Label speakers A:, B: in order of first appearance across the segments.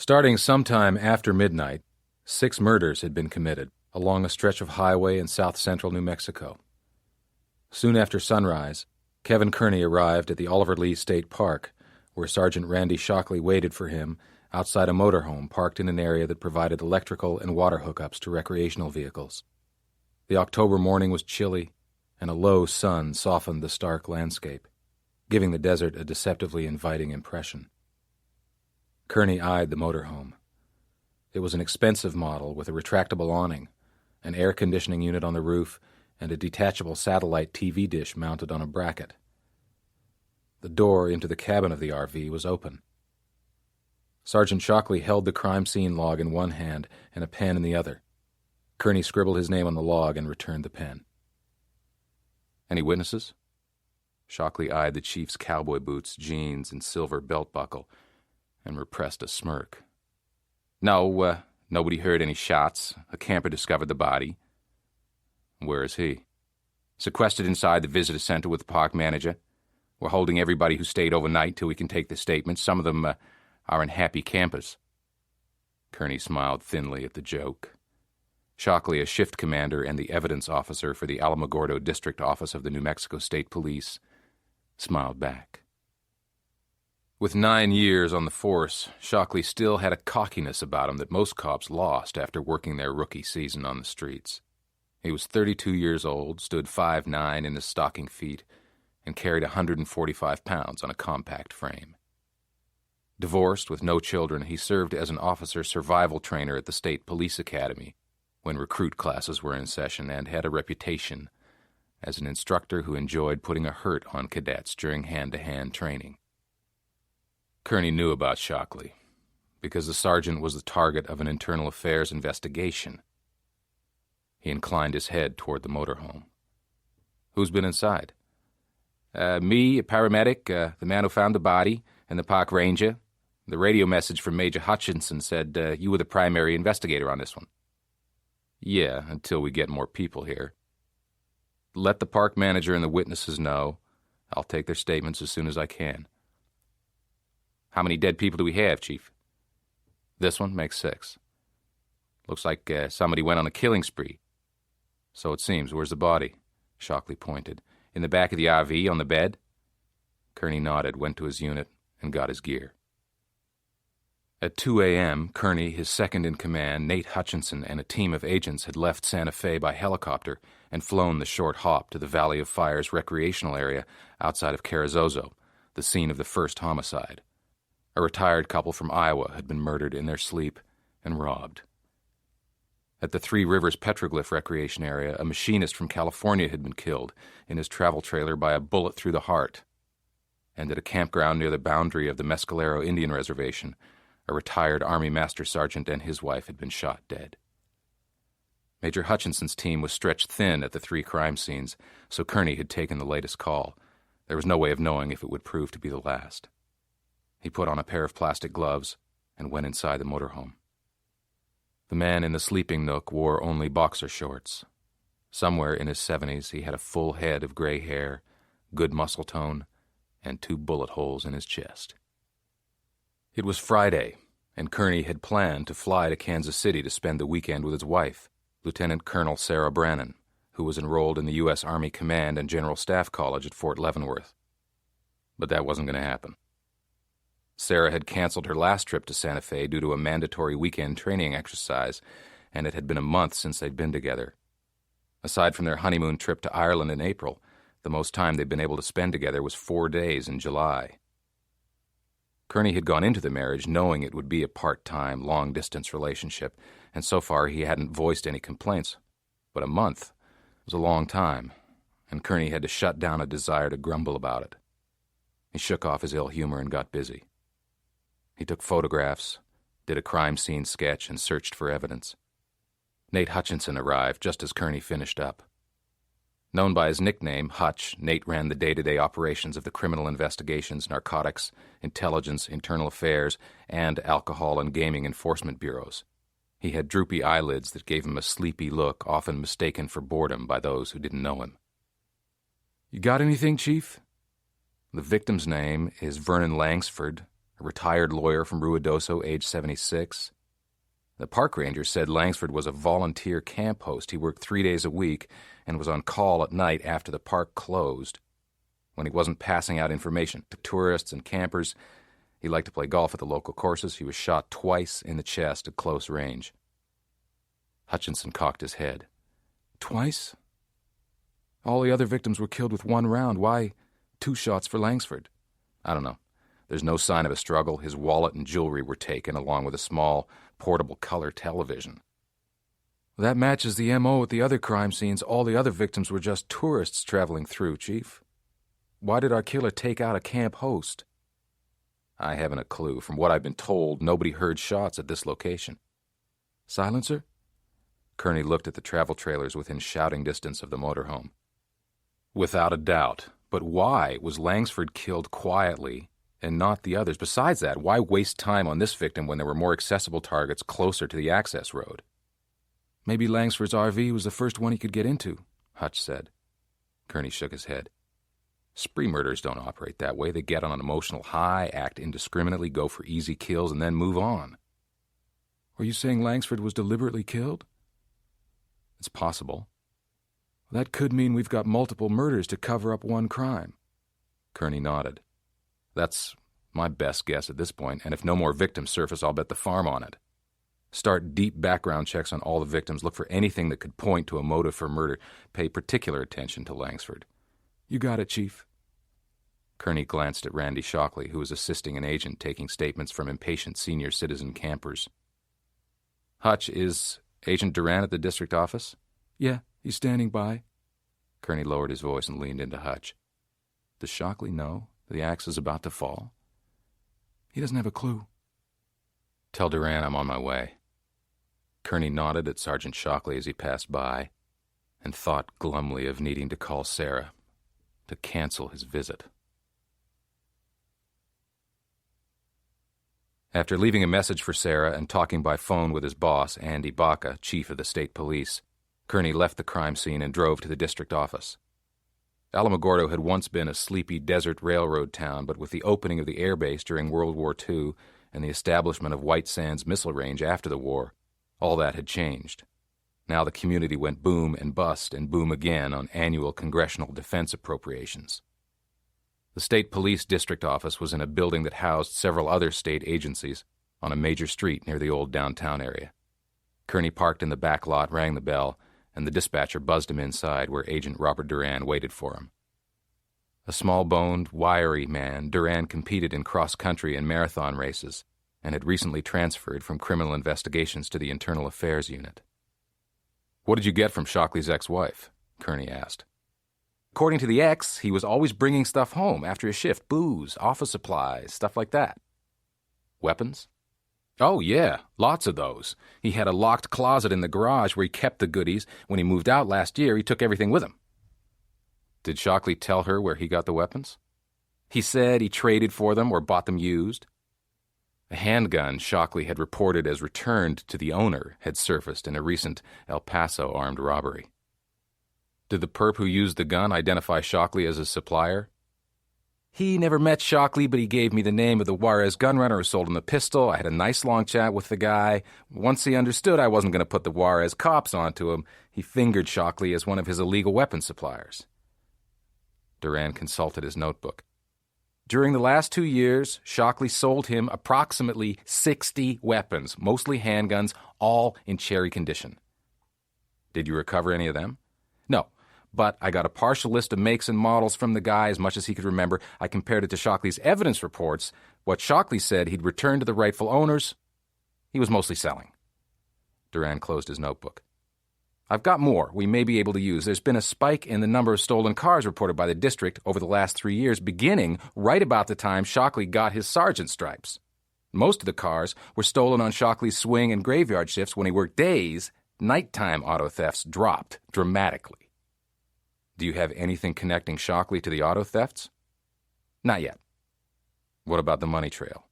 A: Starting sometime after midnight, 6 murders had been committed along a stretch of highway in south-central New Mexico. Soon after sunrise, Kevin Kerney arrived at the Oliver Lee State Park, where Sergeant Randy Shockley waited for him outside a motorhome parked in an area that provided electrical and water hookups to recreational vehicles. The October morning was chilly, and a low sun softened the stark landscape, giving the desert a deceptively inviting impression. Kerney eyed the motorhome. It was an expensive model with a retractable awning, an air conditioning unit on the roof, and a detachable satellite TV dish mounted on a bracket. The door into the cabin of the RV was open. Sergeant Shockley held the crime scene log in one hand and a pen in the other. Kerney scribbled his name on the log and returned the pen. "Any witnesses?" Shockley eyed the chief's cowboy boots, jeans, and silver belt buckle, and repressed a smirk. "No, nobody heard any shots. A camper discovered the body." "Where is he?" "Sequestered inside the visitor center with the park manager. We're holding everybody who stayed overnight till we can take their statements. Some of them are unhappy campers." Kerney smiled thinly at the joke. Shockley, a shift commander and the evidence officer for the Alamogordo District Office of the New Mexico State Police, smiled back. With 9 years on the force, Shockley still had a cockiness about him that most cops lost after working their rookie season on the streets. He was 32 years old, stood 5'9" in his stocking feet, and carried 145 pounds on a compact frame. Divorced with no children, he served as an officer survival trainer at the State Police Academy when recruit classes were in session, and had a reputation as an instructor who enjoyed putting a hurt on cadets during hand-to-hand training. Kerney knew about Shockley because the sergeant was the target of an internal affairs investigation. He inclined his head toward the motorhome. "Who's been inside?" Me, a paramedic, the man who found the body, and the park ranger. The radio message from Major Hutchinson said you were the primary investigator on this one." "Yeah, until we get more people here." "Let the park manager and the witnesses know. I'll take their statements as soon as I can." "How many dead people do we have, Chief?" "This one makes 6. Looks like somebody went on a killing spree." "So it seems. Where's the body?" Shockley pointed. "In the back of the RV, on the bed?" Kerney nodded, went to his unit, and got his gear. At 2 a.m., Kerney, his second-in-command, Nate Hutchinson, and a team of agents had left Santa Fe by helicopter and flown the short hop to the Valley of Fire's recreational area outside of Carrizozo, the scene of the first homicide. A retired couple from Iowa had been murdered in their sleep and robbed. At the Three Rivers Petroglyph Recreation Area, a machinist from California had been killed in his travel trailer by a bullet through the heart. And at a campground near the boundary of the Mescalero Indian Reservation, a retired Army Master Sergeant and his wife had been shot dead. Major Hutchinson's team was stretched thin at the 3 crime scenes, so Kerney had taken the latest call. There was no way of knowing if it would prove to be the last. He put on a pair of plastic gloves and went inside the motorhome. The man in the sleeping nook wore only boxer shorts. Somewhere in his 70s, he had a full head of gray hair, good muscle tone, and 2 bullet holes in his chest. It was Friday, and Kerney had planned to fly to Kansas City to spend the weekend with his wife, Lieutenant Colonel Sarah Brannon, who was enrolled in the U.S. Army Command and General Staff College at Fort Leavenworth. But that wasn't going to happen. Sarah had canceled her last trip to Santa Fe due to a mandatory weekend training exercise, and it had been a month since they'd been together. Aside from their honeymoon trip to Ireland in April, the most time they'd been able to spend together was 4 days in July. Kerney had gone into the marriage knowing it would be a part-time, long-distance relationship, and so far he hadn't voiced any complaints. But a month was a long time, and Kerney had to shut down a desire to grumble about it. He shook off his ill humor and got busy. He took photographs, did a crime scene sketch, and searched for evidence. Nate Hutchinson arrived just as Kerney finished up. Known by his nickname, Hutch, Nate ran the day-to-day operations of the Criminal Investigations, Narcotics, Intelligence, Internal Affairs, and Alcohol and Gaming Enforcement Bureaus. He had droopy eyelids that gave him a sleepy look, often mistaken for boredom by those who didn't know him. "You got anything, Chief?" The victim's name is Vernon Langsford. a retired lawyer from Ruidoso, age 76. The park ranger said Langsford was a volunteer camp host. He worked 3 days a week and was on call at night after the park closed. When he wasn't passing out information to tourists and campers, he liked to play golf at the local courses. He was shot twice in the chest at close range. Hutchinson cocked his head. Twice? All the other victims were killed with one round. Why 2 shots for Langsford? I don't know. There's no sign of a struggle. His wallet and jewelry were taken, along with a small, portable color television. That matches the M.O. at the other crime scenes. All the other victims were just tourists traveling through, Chief. Why did our killer take out a camp host? I haven't a clue. From what I've been told, nobody heard shots at this location. Silencer? Kerney looked at the travel trailers within shouting distance of the motorhome. Without a doubt. But why was Langsford killed quietly and not the others? Besides that, why waste time on this victim when there were more accessible targets closer to the access road? Maybe Langsford's RV was the first one he could get into, Hutch said. Kerney shook his head. Spree murders don't operate that way. They get on an emotional high, act indiscriminately, go for easy kills, and then move on. Are you saying Langsford was deliberately killed? It's possible. That could mean we've got multiple murders to cover up one crime. Kerney nodded. That's my best guess at this point, and if no more victims surface, I'll bet the farm on it. Start deep background checks on all the victims. Look for anything that could point to a motive for murder. Pay particular attention to Langsford. You got it, Chief. Kerney glanced at Randy Shockley, who was assisting an agent taking statements from impatient senior citizen campers. Hutch, is Agent Duran at the district office? Yeah, he's standing by. Kerney lowered his voice and leaned into Hutch. Does Shockley know the axe is about to fall? He doesn't have a clue. Tell Duran I'm on my way. Kerney nodded at Sergeant Shockley as he passed by and thought glumly of needing to call Sarah to cancel his visit. After leaving a message for Sarah and talking by phone with his boss, Andy Baca, chief of the state police, Kerney left the crime scene and drove to the district office. Alamogordo had once been a sleepy desert railroad town, but with the opening of the airbase during World War II and the establishment of White Sands Missile Range after the war, all that had changed. Now the community went boom and bust and boom again on annual congressional defense appropriations. The state police district office was in a building that housed several other state agencies on a major street near the old downtown area. Kerney parked in the back lot, rang the bell, and the dispatcher buzzed him inside where Agent Robert Duran waited for him. A small-boned, wiry man, Duran competed in cross-country and marathon races and had recently transferred from criminal investigations to the Internal Affairs Unit. What did you get from Shockley's ex-wife? Kerney asked. According to the ex, he was always bringing stuff home after his shift, booze, office supplies, stuff like that. Weapons? Oh, yeah, lots of those. He had a locked closet in the garage where he kept the goodies. When he moved out last year, he took everything with him. Did Shockley tell her where he got the weapons? He said he traded for them or bought them used. A handgun Shockley had reported as returned to the owner had surfaced in a recent El Paso armed robbery. Did the perp who used the gun identify Shockley as his supplier? He never met Shockley, but he gave me the name of the Juarez gunrunner who sold him the pistol. I had a nice long chat with the guy. Once he understood I wasn't going to put the Juarez cops onto him, he fingered Shockley as one of his illegal weapon suppliers. Duran consulted his notebook. During the last 2 years, Shockley sold him approximately 60 weapons, mostly handguns, all in cherry condition. Did you recover any of them? No. But I got a partial list of makes and models from the guy, as much as he could remember. I compared it to Shockley's evidence reports. What Shockley said he'd returned to the rightful owners, he was mostly selling. Duran closed his notebook. I've got more we may be able to use. There's been a spike in the number of stolen cars reported by the district over the last 3 years, beginning right about the time Shockley got his sergeant stripes. Most of the cars were stolen on Shockley's swing and graveyard shifts when he worked days. Nighttime auto thefts dropped dramatically. Do you have anything connecting Shockley to the auto thefts? Not yet. What about the money trail?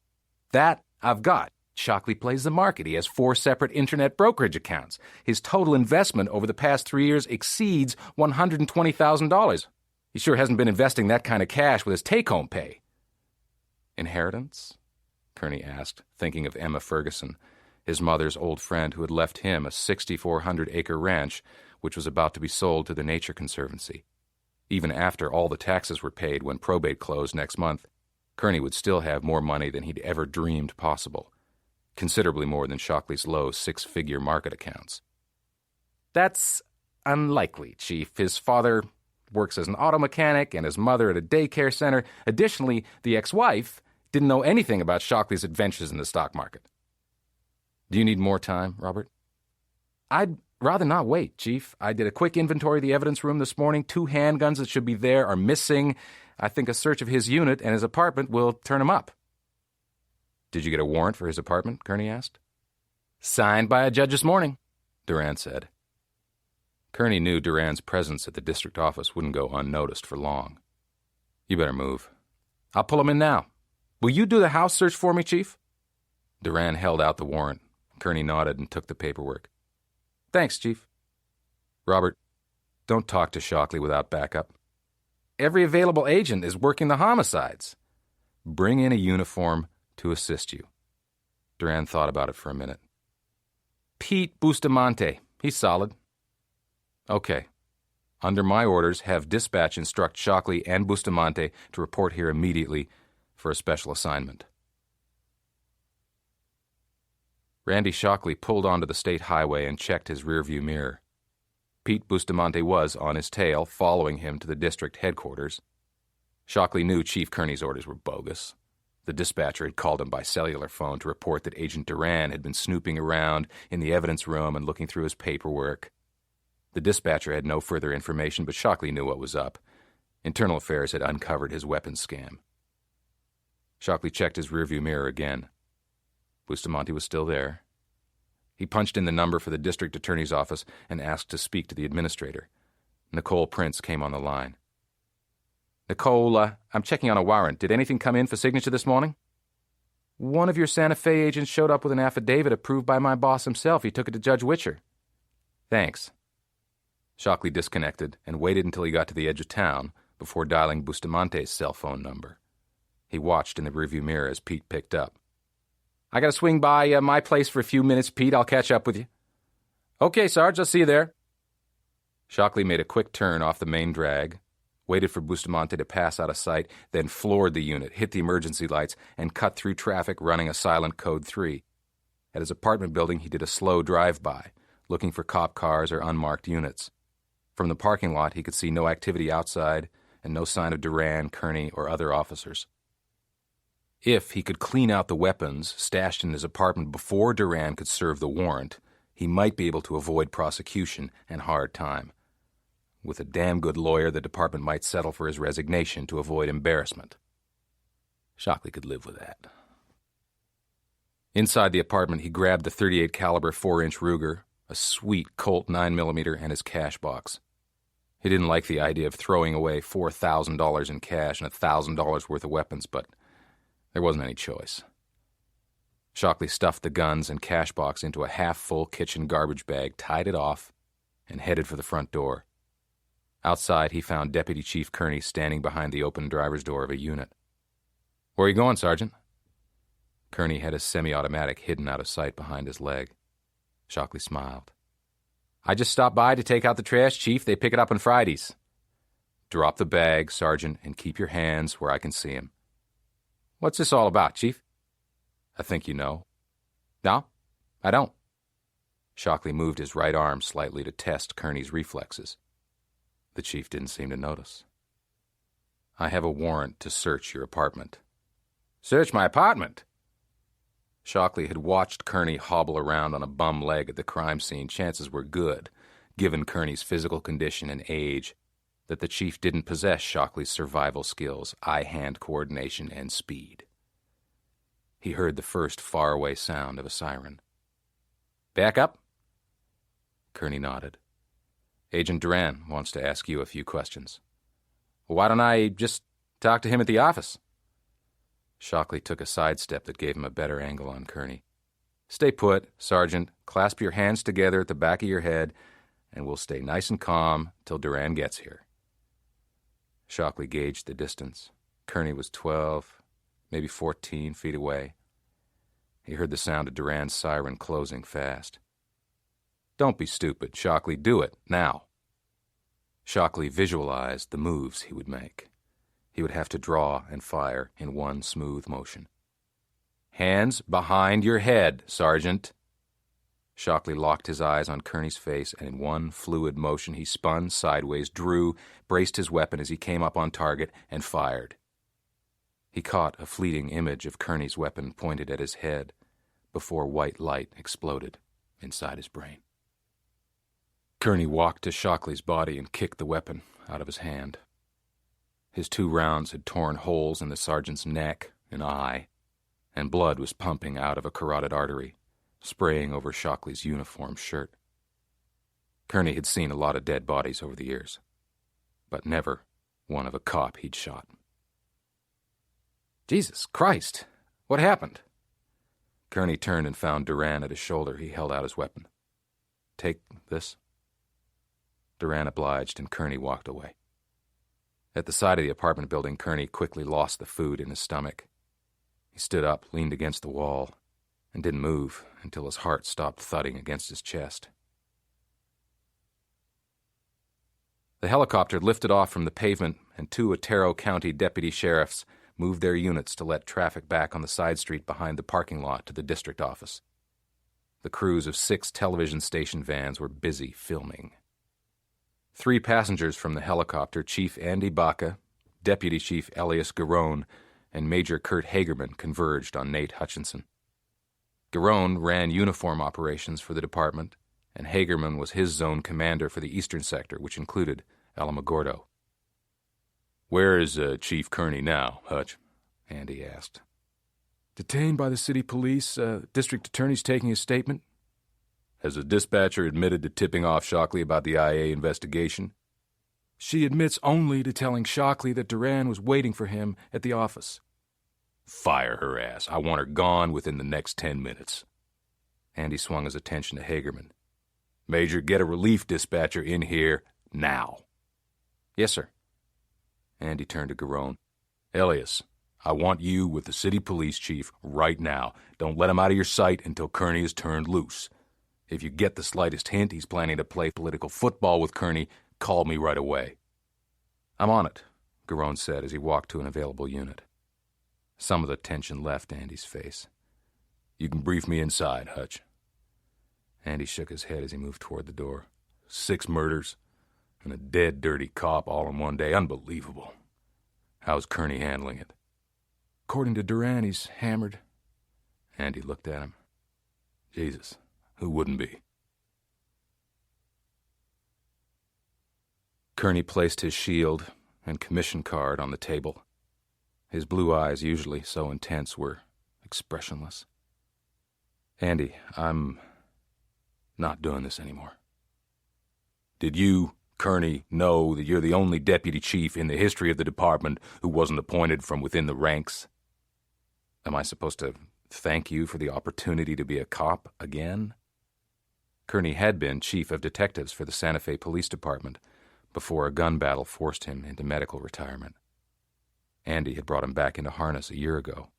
A: That I've got. Shockley plays the market. He has 4 separate internet brokerage accounts. His total investment over the past 3 years exceeds $120,000. He sure hasn't been investing that kind of cash with his take-home pay. Inheritance? Kerney asked, thinking of Emma Ferguson, his mother's old friend who had left him a 6,400-acre ranch which was about to be sold to the Nature Conservancy. Even after all the taxes were paid when probate closed next month, Kerney would still have more money than he'd ever dreamed possible, considerably more than Shockley's low six-figure market accounts. "That's unlikely, Chief. His father works as an auto mechanic and his mother at a daycare center. Additionally, the ex-wife didn't know anything about Shockley's adventures in the stock market." "Do you need more time, Robert?" "I'd rather not wait, Chief. I did a quick inventory of the evidence room this morning. 2 handguns that should be there are missing. I think a search of his unit and his apartment will turn him up." "Did you get a warrant for his apartment?" Kerney asked. "Signed by a judge this morning," Duran said. Kerney knew Duran's presence at the district office wouldn't go unnoticed for long. "You better move. I'll pull him in now. Will you do the house search for me, Chief?" Duran held out the warrant. Kerney nodded and took the paperwork. "Thanks, Chief." "Robert, don't talk to Shockley without backup. Every available agent is working the homicides. Bring in a uniform to assist you." Duran thought about it for a minute. "Pete Bustamante. He's solid." "Okay. Under my orders, have dispatch instruct Shockley and Bustamante to report here immediately for a special assignment." Randy Shockley pulled onto the state highway and checked his rearview mirror. Pete Bustamante was on his tail, following him to the district headquarters. Shockley knew Chief Kerney's orders were bogus. The dispatcher had called him by cellular phone to report that Agent Duran had been snooping around in the evidence room and looking through his paperwork. The dispatcher had no further information, but Shockley knew what was up. Internal Affairs had uncovered his weapons scam. Shockley checked his rearview mirror again. Bustamante was still there. He punched in the number for the district attorney's office and asked to speak to the administrator. Nicole Prince came on the line. "Nicole, I'm checking on a warrant. Did anything come in for signature this morning?" "One of your Santa Fe agents showed up with an affidavit approved by my boss himself. He took it to Judge Witcher." "Thanks." Shockley disconnected and waited until he got to the edge of town before dialing Bustamante's cell phone number. He watched in the rearview mirror as Pete picked up. "I gotta swing by my place for a few minutes, Pete. I'll catch up with you." "Okay, Sarge, I'll see you there." Shockley made a quick turn off the main drag, waited for Bustamante to pass out of sight, then floored the unit, hit the emergency lights, and cut through traffic running a silent Code 3. At his apartment building, he did a slow drive-by, looking for cop cars or unmarked units. From the parking lot, he could see no activity outside and no sign of Duran, Kerney, or other officers. If he could clean out the weapons stashed in his apartment before Duran could serve the warrant, he might be able to avoid prosecution and hard time. With a damn good lawyer, the department might settle for his resignation to avoid embarrassment. Shockley could live with that. Inside the apartment, he grabbed the .38 caliber 4-inch Ruger, a sweet Colt 9mm, and his cash box. He didn't like the idea of throwing away $4,000 in cash and $1,000 worth of weapons, but there wasn't any choice. Shockley stuffed the guns and cash box into a half-full kitchen garbage bag, tied it off, and headed for the front door. Outside, he found Deputy Chief Kerney standing behind the open driver's door of a unit. "Where are you going, Sergeant?" Kerney had his semi-automatic hidden out of sight behind his leg. Shockley smiled. "I just stopped by to take out the trash, Chief. They pick it up on Fridays." "Drop the bag, Sergeant, and keep your hands where I can see 'em." "What's this all about, Chief?" "I think you know." "No, I don't." Shockley moved his right arm slightly to test Kerney's reflexes. The chief didn't seem to notice. "I have a warrant to search your apartment." "Search my apartment?" Shockley had watched Kerney hobble around on a bum leg at the crime scene. Chances were good, given Kerney's physical condition and age, that the chief didn't possess Shockley's survival skills, eye-hand coordination, and speed. He heard the first faraway sound of a siren. "Back up?" Kerney nodded. "Agent Duran wants to ask you a few questions." "Why don't I just talk to him at the office?" Shockley took a sidestep that gave him a better angle on Kerney. "Stay put, Sergeant. Clasp your hands together at the back of your head, and we'll stay nice and calm till Duran gets here." Shockley gauged the distance. Kerney was 12, maybe 14 feet away. He heard the sound of Duran's siren closing fast. "Don't be stupid, Shockley. Do it, now." Shockley visualized the moves he would make. He would have to draw and fire in one smooth motion. "Hands behind your head, Sergeant." Shockley locked his eyes on Kerney's face, and in one fluid motion he spun sideways, drew, braced his weapon as he came up on target, and fired. He caught a fleeting image of Kerney's weapon pointed at his head before white light exploded inside his brain. Kerney walked to Shockley's body and kicked the weapon out of his hand. His 2 rounds had torn holes in the sergeant's neck and eye, and blood was pumping out of a carotid artery, spraying over Shockley's uniform shirt. Kerney had seen a lot of dead bodies over the years, but never one of a cop he'd shot. "Jesus Christ! What happened?" Kerney turned and found Duran at his shoulder. He held out his weapon. "Take this." Duran obliged, and Kerney walked away. At the side of the apartment building, Kerney quickly lost the food in his stomach. He stood up, leaned against the wall, and didn't move until his heart stopped thudding against his chest. The helicopter lifted off from the pavement, and 2 Otero County deputy sheriffs moved their units to let traffic back on the side street behind the parking lot to the district office. The crews of 6 television station vans were busy filming. 3 passengers from the helicopter, Chief Andy Baca, Deputy Chief Elias Garone, and Major Kurt Hagerman, converged on Nate Hutchinson. Garone ran uniform operations for the department, and Hagerman was his zone commander for the eastern sector, which included Alamogordo. "Where is Chief Kerney now, Hutch?" Andy asked. "Detained by the city police. District attorney's taking his statement." "Has the dispatcher admitted to tipping off Shockley about the IA investigation?" "She admits only to telling Shockley that Duran was waiting for him at the office." "Fire her ass. I want her gone within the next 10 minutes. Andy swung his attention to Hagerman. "Major, get a relief dispatcher in here now." "Yes, sir." Andy turned to Garone. "Elias, I want you with the city police chief right now. Don't let him out of your sight until Kerney is turned loose. If you get the slightest hint he's planning to play political football with Kerney, call me right away." "I'm on it," Garone said as he walked to an available unit. Some of the tension left Andy's face. "You can brief me inside, Hutch." Andy shook his head as he moved toward the door. 6 murders and a dead, dirty cop all in one day. Unbelievable. How's Kerney handling it? "According to Duran, he's hammered." Andy looked at him. "Jesus, who wouldn't be?" Kerney placed his shield and commission card on the table. His blue eyes, usually so intense, were expressionless. "Andy, I'm not doing this anymore." "Did you, Kerney, know that you're the only deputy chief in the history of the department who wasn't appointed from within the ranks?" "Am I supposed to thank you for the opportunity to be a cop again?" Kerney had been chief of detectives for the Santa Fe Police Department before a gun battle forced him into medical retirement. Andy had brought him back into harness a year ago.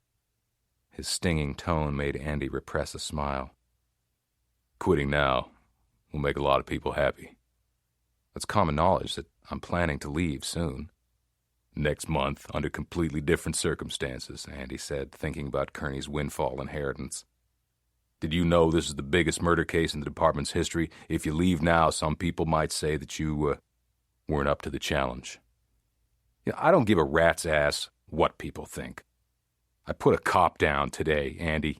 A: His stinging tone made Andy repress a smile. "Quitting now will make a lot of people happy." "It's common knowledge that I'm planning to leave soon." "Next month, under completely different circumstances," Andy said, thinking about Kerney's windfall inheritance. "Did you know this is the biggest murder case in the department's history? If you leave now, some people might say that you weren't up to the challenge." I don't give a rat's ass what people think. I put a cop down today, Andy.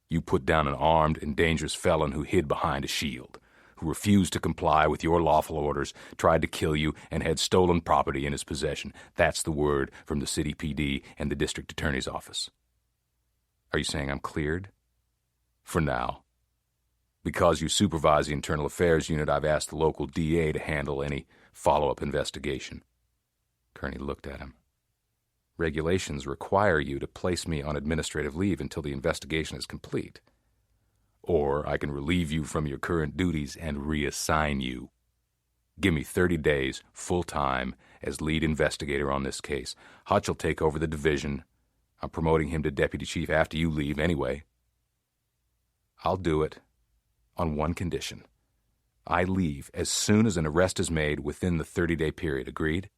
A: You put down an armed and dangerous felon who hid behind a shield, who refused to comply with your lawful orders, tried to kill you, and had stolen property in his possession. That's the word from the city PD and the district attorney's office. Are you saying I'm cleared? For now. Because you supervise the internal affairs unit, I've asked the local DA to handle any follow-up investigation. Kerney looked at him. Regulations require you to place me on administrative leave until the investigation is complete. Or I can relieve you from your current duties and reassign you. Give me 30 days, full-time, as lead investigator on this case. Hutch will take over the division. I'm promoting him to deputy chief after you leave anyway. I'll do it on one condition. I leave as soon as an arrest is made within the 30-day period. Agreed?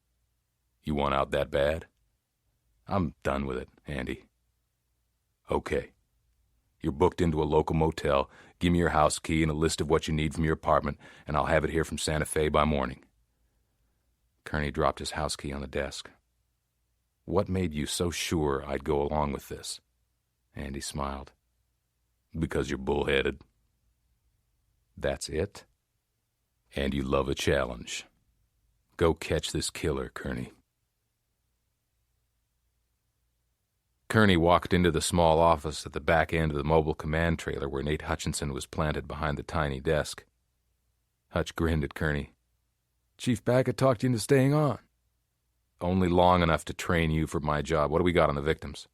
A: You want out that bad? I'm done with it, Andy. Okay. You're booked into a local motel. Give me your house key and a list of what you need from your apartment, and I'll have it here from Santa Fe by morning. Kerney dropped his house key on the desk. What made you so sure I'd go along with this? Andy smiled. Because you're bullheaded. That's it? And you love a challenge. Go catch this killer, Kerney. Kerney walked into the small office at the back end of the mobile command trailer where Nate Hutchinson was planted behind the tiny desk. Hutch grinned at Kerney. Chief Backett talked you into staying on. Only long enough to train you for my job. What do we got on the victims?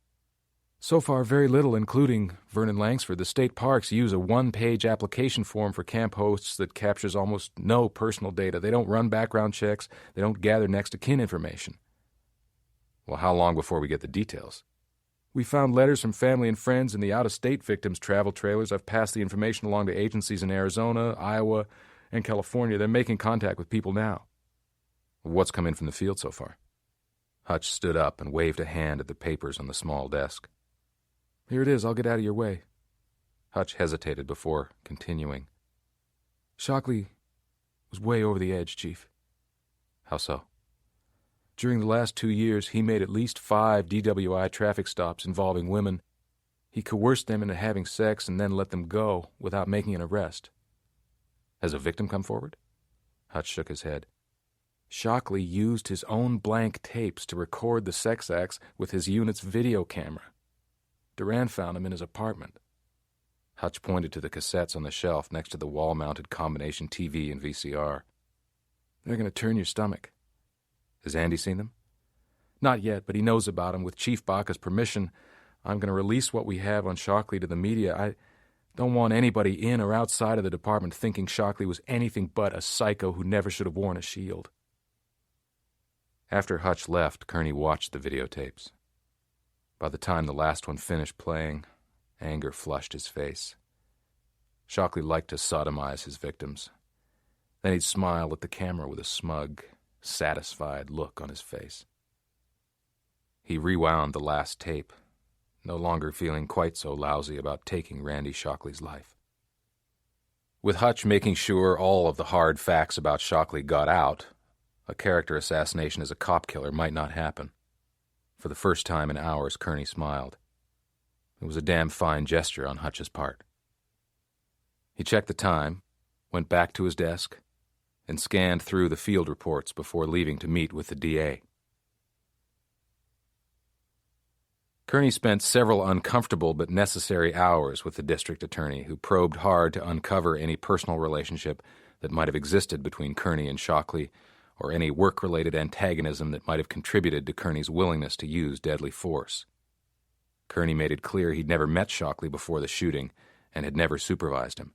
A: So far, very little, including Vernon Langsford. The state parks use a one-page application form for camp hosts that captures almost no personal data. They don't run background checks. They don't gather next-of-kin information. Well, how long before we get the details? We found letters from family and friends in the out-of-state victims' travel trailers. I've passed the information along to agencies in Arizona, Iowa, and California. They're making contact with people now. What's come in from the field so far? Hutch stood up and waved a hand at the papers on the small desk. Here it is. I'll get out of your way. Hutch hesitated before continuing. Shockley was way over the edge, Chief. How so? During the last 2 years, he made at least 5 DWI traffic stops involving women. He coerced them into having sex and then let them go without making an arrest. Has a victim come forward? Hutch shook his head. Shockley used his own blank tapes to record the sex acts with his unit's video camera. Duran found him in his apartment. Hutch pointed to the cassettes on the shelf next to the wall-mounted combination TV and VCR. They're going to turn your stomach. Has Andy seen them? Not yet, but he knows about them. With Chief Baca's permission, I'm going to release what we have on Shockley to the media. I don't want anybody in or outside of the department thinking Shockley was anything but a psycho who never should have worn a shield. After Hutch left, Kerney watched the videotapes. By the time the last one finished playing, anger flushed his face. Shockley liked to sodomize his victims. Then he'd smile at the camera with a smug, satisfied look on his face. He rewound the last tape, no longer feeling quite so lousy about taking Randy Shockley's life. With Hutch making sure all of the hard facts about Shockley got out, a character assassination as a cop killer might not happen. For the first time in hours, Kerney smiled. It was a damn fine gesture on Hutch's part. He checked the time, went back to his desk, and scanned through the field reports before leaving to meet with the DA. Kerney spent several uncomfortable but necessary hours with the district attorney, who probed hard to uncover any personal relationship that might have existed between Kerney and Shockley, or any work-related antagonism that might have contributed to Kerney's willingness to use deadly force. Kerney made it clear he'd never met Shockley before the shooting and had never supervised him.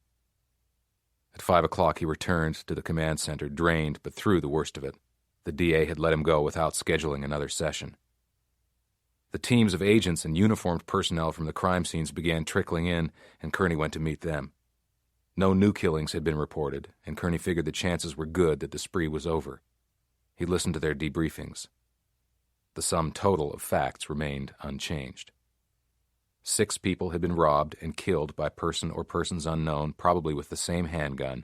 A: At 5 o'clock, he returned to the command center, drained but through the worst of it. The DA had let him go without scheduling another session. The teams of agents and uniformed personnel from the crime scenes began trickling in, and Kerney went to meet them. No new killings had been reported, and Kerney figured the chances were good that the spree was over. He listened to their debriefings. The sum total of facts remained unchanged. 6 people had been robbed and killed by person or persons unknown, probably with the same handgun,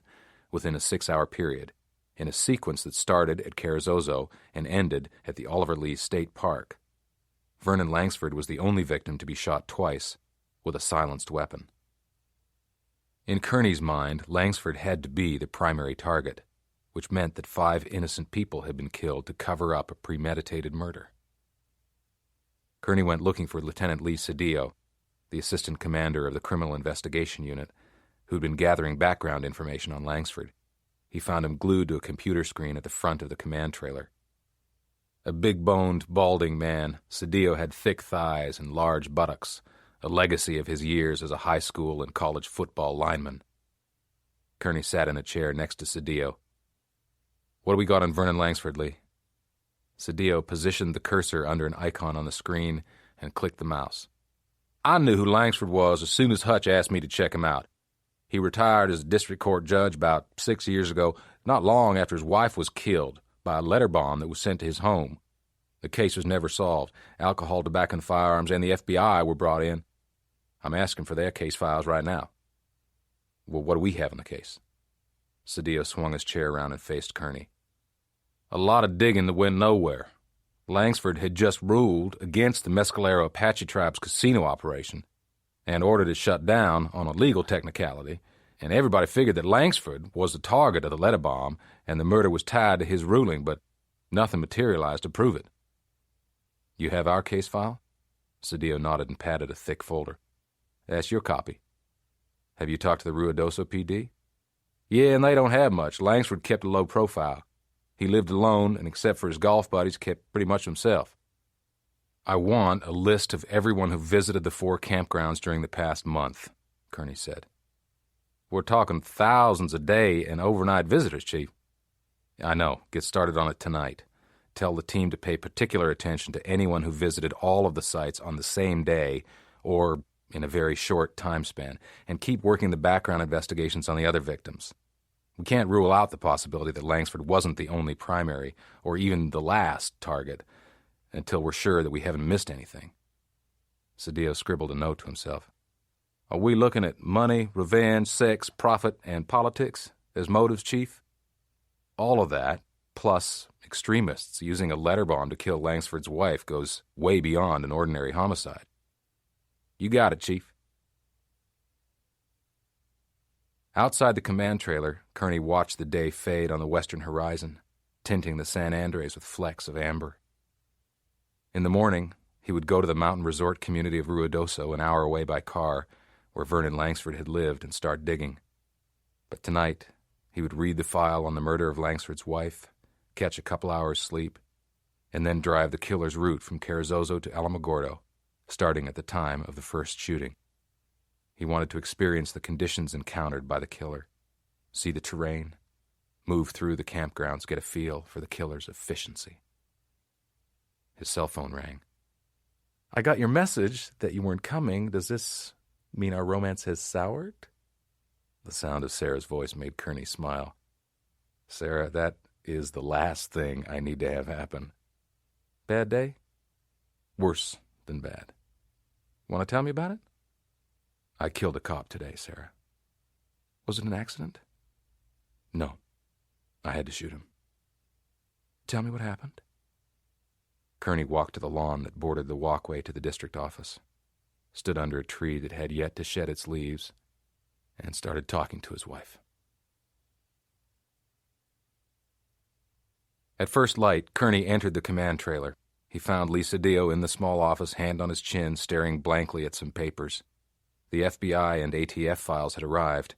A: within a 6-hour period, in a sequence that started at Carrizozo and ended at the Oliver Lee State Park. Vernon Langsford was the only victim to be shot twice, with a silenced weapon. In Kerney's mind, Langsford had to be the primary target, which meant that 5 innocent people had been killed to cover up a premeditated murder. Kerney went looking for Lieutenant Lee Cedillo, the assistant commander of the Criminal Investigation Unit, who'd been gathering background information on Langsford. He found him glued to a computer screen at the front of the command trailer. A big-boned, balding man, Cedillo had thick thighs and large buttocks, a legacy of his years as a high school and college football lineman. Kerney sat in a chair next to Cedillo. What do we got on Vernon Langsford, Lee? Cedillo positioned the cursor under an icon on the screen and clicked the mouse. I knew who Langsford was as soon as Hutch asked me to check him out. He retired as a district court judge about 6 years ago, not long after his wife was killed by a letter bomb that was sent to his home. The case was never solved. Alcohol, tobacco, and firearms and the FBI were brought in. I'm asking for their case files right now. Well, what do we have in the case? Cedillo swung his chair around and faced Kerney. A lot of digging that went nowhere. Langsford had just ruled against the Mescalero Apache tribe's casino operation and ordered it shut down on a legal technicality, and everybody figured that Langsford was the target of the letter bomb and the murder was tied to his ruling, but nothing materialized to prove it. You have our case file? Cedillo nodded and patted a thick folder. That's your copy. Have you talked to the Ruidoso PD? Yeah, and they don't have much. Langsford kept a low profile. He lived alone, and except for his golf buddies, kept pretty much himself. I want a list of everyone who visited the 4 campgrounds during the past month, Kerney said. We're talking thousands a day and overnight visitors, Chief. I know. Get started on it tonight. Tell the team to pay particular attention to anyone who visited all of the sites on the same day or in a very short time span, and keep working the background investigations on the other victims. We can't rule out the possibility that Langsford wasn't the only primary or even the last target until we're sure that we haven't missed anything. Cedillo scribbled a note to himself. Are we looking at money, revenge, sex, profit, and politics as motives, Chief? All of that, plus extremists using a letter bomb to kill Langsford's wife, goes way beyond an ordinary homicide. You got it, Chief. Outside the command trailer, Kerney watched the day fade on the western horizon, tinting the San Andres with flecks of amber. In the morning, he would go to the mountain resort community of Ruidoso, an hour away by car, where Vernon Langsford had lived, and start digging. But tonight, he would read the file on the murder of Langsford's wife, catch a couple hours' sleep, and then drive the killer's route from Carrizozo to Alamogordo, starting at the time of the first shooting. He wanted to experience the conditions encountered by the killer, see the terrain, move through the campgrounds, get a feel for the killer's efficiency. His cell phone rang. I got your message that you weren't coming. Does this mean our romance has soured? The sound of Sarah's voice made Kerney smile. Sarah, that is the last thing I need to have happen. Bad day? Worse than bad. Want to tell me about it? I killed a cop today, Sarah. Was it an accident? No. I had to shoot him. Tell me what happened. Kerney walked to the lawn that bordered the walkway to the district office, stood under a tree that had yet to shed its leaves, and started talking to his wife. At first light, Kerney entered the command trailer. He found Lee Cedillo in the small office, hand on his chin, staring blankly at some papers. The FBI and ATF files had arrived,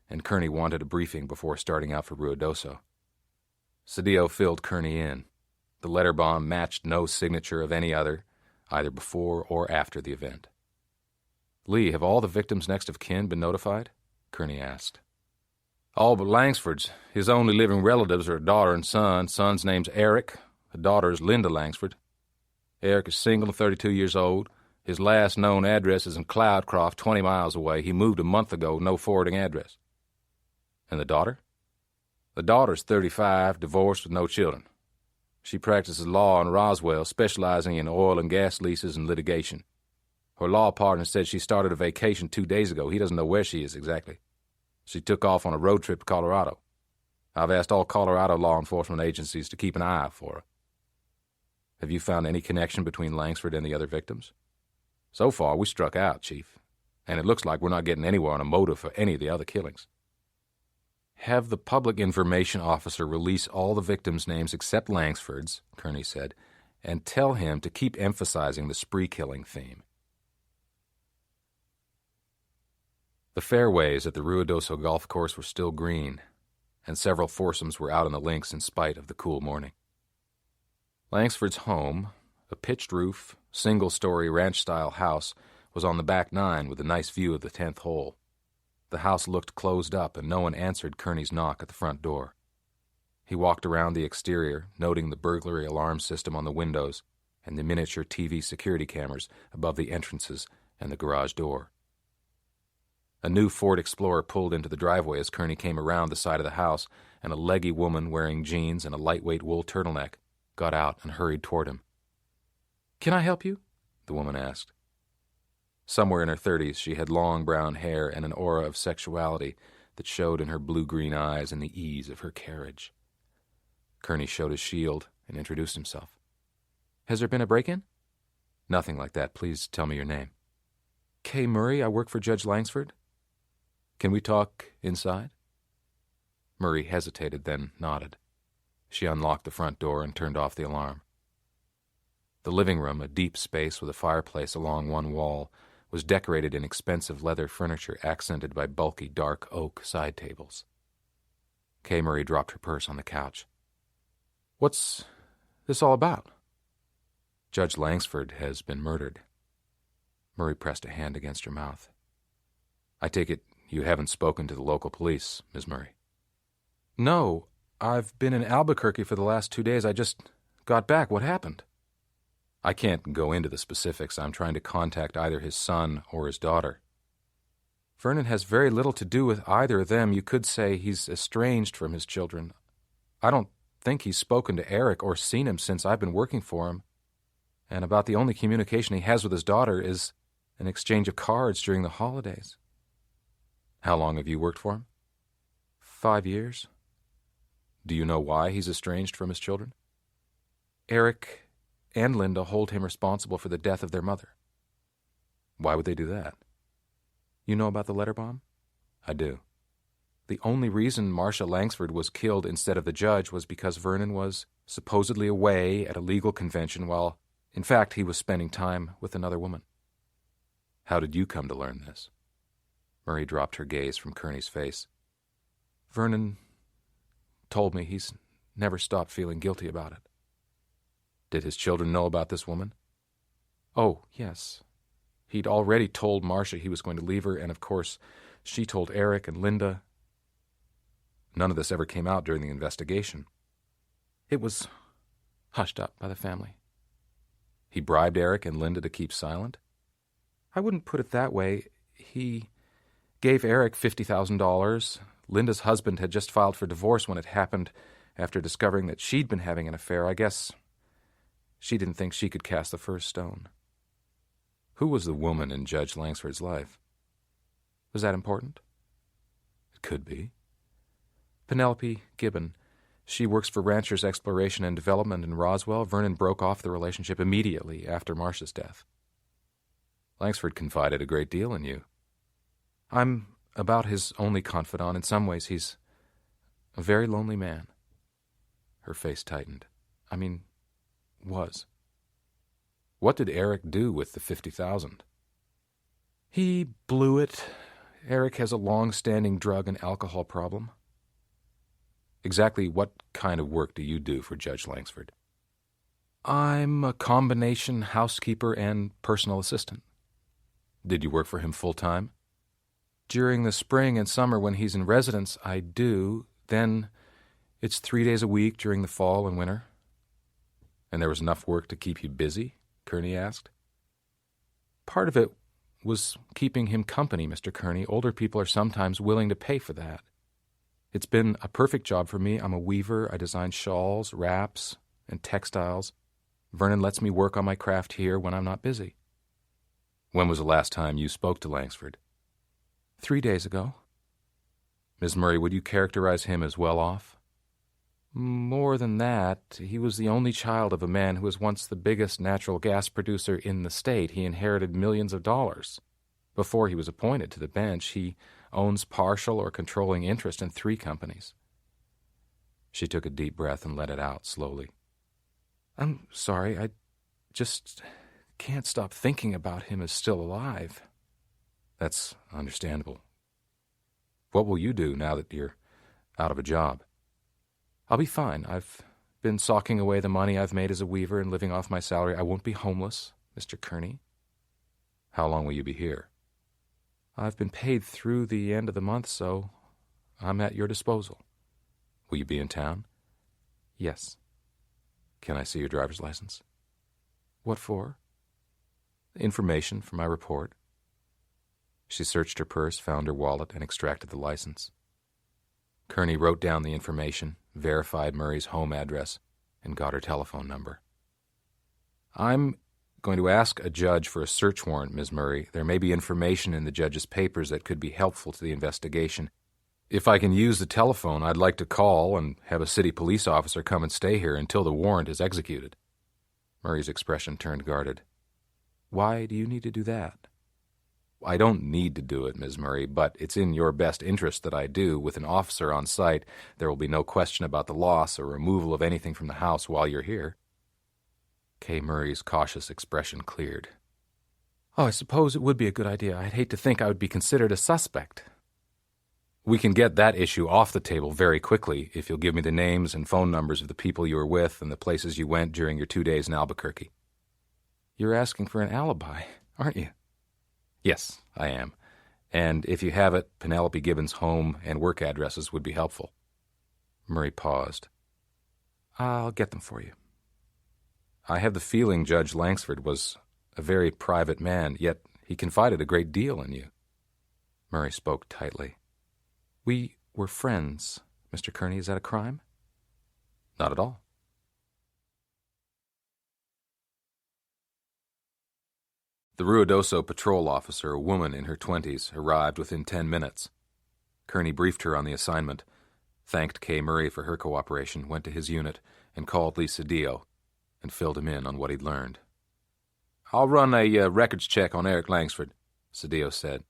A: and Kerney wanted a briefing before starting out for Ruidoso. Cedillo filled Kerney in. The letter bomb matched no signature of any other, either before or after the event. Lee, have all the victims' next of kin been notified? Kerney asked. All but Langsford's. His only living relatives are a daughter and son. Son's name's Eric. The daughter is Linda Langsford. Eric is single and 32 years old. His last known address is in Cloudcroft, 20 miles away. He moved a month ago, no forwarding address. And the daughter? The daughter's 35, divorced with no children. She practices law in Roswell, specializing in oil and gas leases and litigation. Her law partner said she started a vacation 2 days ago. He doesn't know where she is exactly. She took off on a road trip to Colorado. I've asked all Colorado law enforcement agencies to keep an eye out for her. Have you found any connection between Langsford and the other victims? So far, we struck out, Chief, and it looks like we're not getting anywhere on a motive for any of the other killings. Have the public information officer release all the victims' names except Langsford's, Kerney said, and tell him to keep emphasizing the spree-killing theme. The fairways at the Ruidoso golf course were still green, and several foursomes were out on the links in spite of the cool morning. Langsford's home, a pitched roof, single-story ranch-style house, was on the back nine with a nice view of the 10th hole. The house looked closed up, and no one answered Kerney's knock at the front door. He walked around the exterior, noting the burglary alarm system on the windows and the miniature TV security cameras above the entrances and the garage door. A new Ford Explorer pulled into the driveway as Kerney came around the side of the house, and a leggy woman wearing jeans and a lightweight wool turtleneck got out and hurried toward him. "Can I help you?" the woman asked. Somewhere in her 30s, she had long brown hair and an aura of sexuality that showed in her blue-green eyes and the ease of her carriage. Kerney showed his shield and introduced himself. "Has there been a break-in?" "Nothing like that. Please tell me your name." "Kay Murray. I work for Judge Langsford." "Can we talk inside?" Murray hesitated, then nodded. She unlocked the front door and turned off the alarm. The living room, a deep space with a fireplace along one wall, was decorated in expensive leather furniture accented by bulky dark oak side tables. Kay Murray dropped her purse on the couch. "What's this all about?" "Judge Langsford has been murdered." Murray pressed a hand against her mouth. "I take it you haven't spoken to the local police, Ms. Murray?" "No, I've been in Albuquerque for the last 2 days. I just got back. What happened?" "I can't go into the specifics. I'm trying to contact either his son or his daughter." "Vernon has very little to do with either of them. You could say he's estranged from his children. I don't think he's spoken to Eric or seen him since I've been working for him. And about the only communication he has with his daughter is an exchange of cards during the holidays." "How long have you worked for him?" 5 years. "Do you know why he's estranged from his children?" "Eric and Linda hold him responsible for the death of their mother." "Why would they do that?" "You know about the letter bomb?" "I do." "The only reason Marcia Langsford was killed instead of the judge was because Vernon was supposedly away at a legal convention while, in fact, he was spending time with another woman." "How did you come to learn this?" Murray dropped her gaze from Kerney's face. "Vernon told me. He's never stopped feeling guilty about it." "Did his children know about this woman?" "Oh, yes. He'd already told Marcia he was going to leave her, and of course she told Eric and Linda." "None of this ever came out during the investigation." "It was hushed up by the family." "He bribed Eric and Linda to keep silent?" "I wouldn't put it that way. He gave Eric $50,000. Linda's husband had just filed for divorce when it happened after discovering that she'd been having an affair. I guess she didn't think she could cast the first stone." "Who was the woman in Judge Langsford's life?" "Was that important?" "It could be." "Penelope Gibbon. She works for Ranchers Exploration and Development in Roswell. Vernon broke off the relationship immediately after Marcia's death." "Langsford confided a great deal in you." "I'm about his only confidant. In some ways, he's a very lonely man." Her face tightened. Was. "What did Eric do with the $50,000? "He blew it. Eric has a long-standing drug and alcohol problem." "Exactly what kind of work do you do for Judge Langsford?" "I'm a combination housekeeper and personal assistant." "Did you work for him full-time?" "During the spring and summer when he's in residence, I do. Then it's 3 days a week during the fall and winter." "And there was enough work to keep you busy?" Kerney asked. "Part of it was keeping him company, Mr. Kerney. Older people are sometimes willing to pay for that. It's been a perfect job for me. I'm a weaver. I design shawls, wraps, and textiles. Vernon lets me work on my craft here when I'm not busy." "When was the last time you spoke to Langsford?" 3 days ago." "Ms. Murray, would you characterize him as well off?" "More than that. He was the only child of a man who was once the biggest natural gas producer in the state. He inherited millions of dollars. Before he was appointed to the bench, he owns partial or controlling interest in 3 companies." She took a deep breath and let it out slowly. "I'm sorry, I just can't stop thinking about him as still alive." "That's understandable. What will you do now that you're out of a job?" "I'll be fine. I've been socking away the money I've made as a weaver and living off my salary. I won't be homeless, Mr. Kerney." "How long will you be here?" "I've been paid through the end of the month, so I'm at your disposal." "Will you be in town?" "Yes." "Can I see your driver's license?" "What for?" "Information for my report." She searched her purse, found her wallet, and extracted the license. Kerney wrote down the information, verified Murray's home address, and got her telephone number. "I'm going to ask a judge for a search warrant, Ms. Murray. There may be information in the judge's papers that could be helpful to the investigation. If I can use the telephone, I'd like to call and have a city police officer come and stay here until the warrant is executed." Murray's expression turned guarded. "Why do you need to do that?" "I don't need to do it, Ms. Murray, but it's in your best interest that I do. With an officer on site, there will be no question about the loss or removal of anything from the house while you're here." Kay Murray's cautious expression cleared. "Oh, I suppose it would be a good idea. I'd hate to think I would be considered a suspect." "We can get that issue off the table very quickly if you'll give me the names and phone numbers of the people you were with and the places you went during your 2 days in Albuquerque." "You're asking for an alibi, aren't you?" "Yes, I am. And if you have it, Penelope Gibbon's home and work addresses would be helpful." Murray paused. "I'll get them for you." "I have the feeling Judge Langsford was a very private man, yet he confided a great deal in you." Murray spoke tightly. "We were friends, Mr. Kerney. Is that a crime?" "Not at all." The Ruidoso patrol officer, a woman in her 20s, arrived within 10 minutes. Kerney briefed her on the assignment, thanked Kay Murray for her cooperation, went to his unit, and called Lee Cedillo, and filled him in on what he'd learned. "I'll run a records check on Eric Langsford," Cedillo said,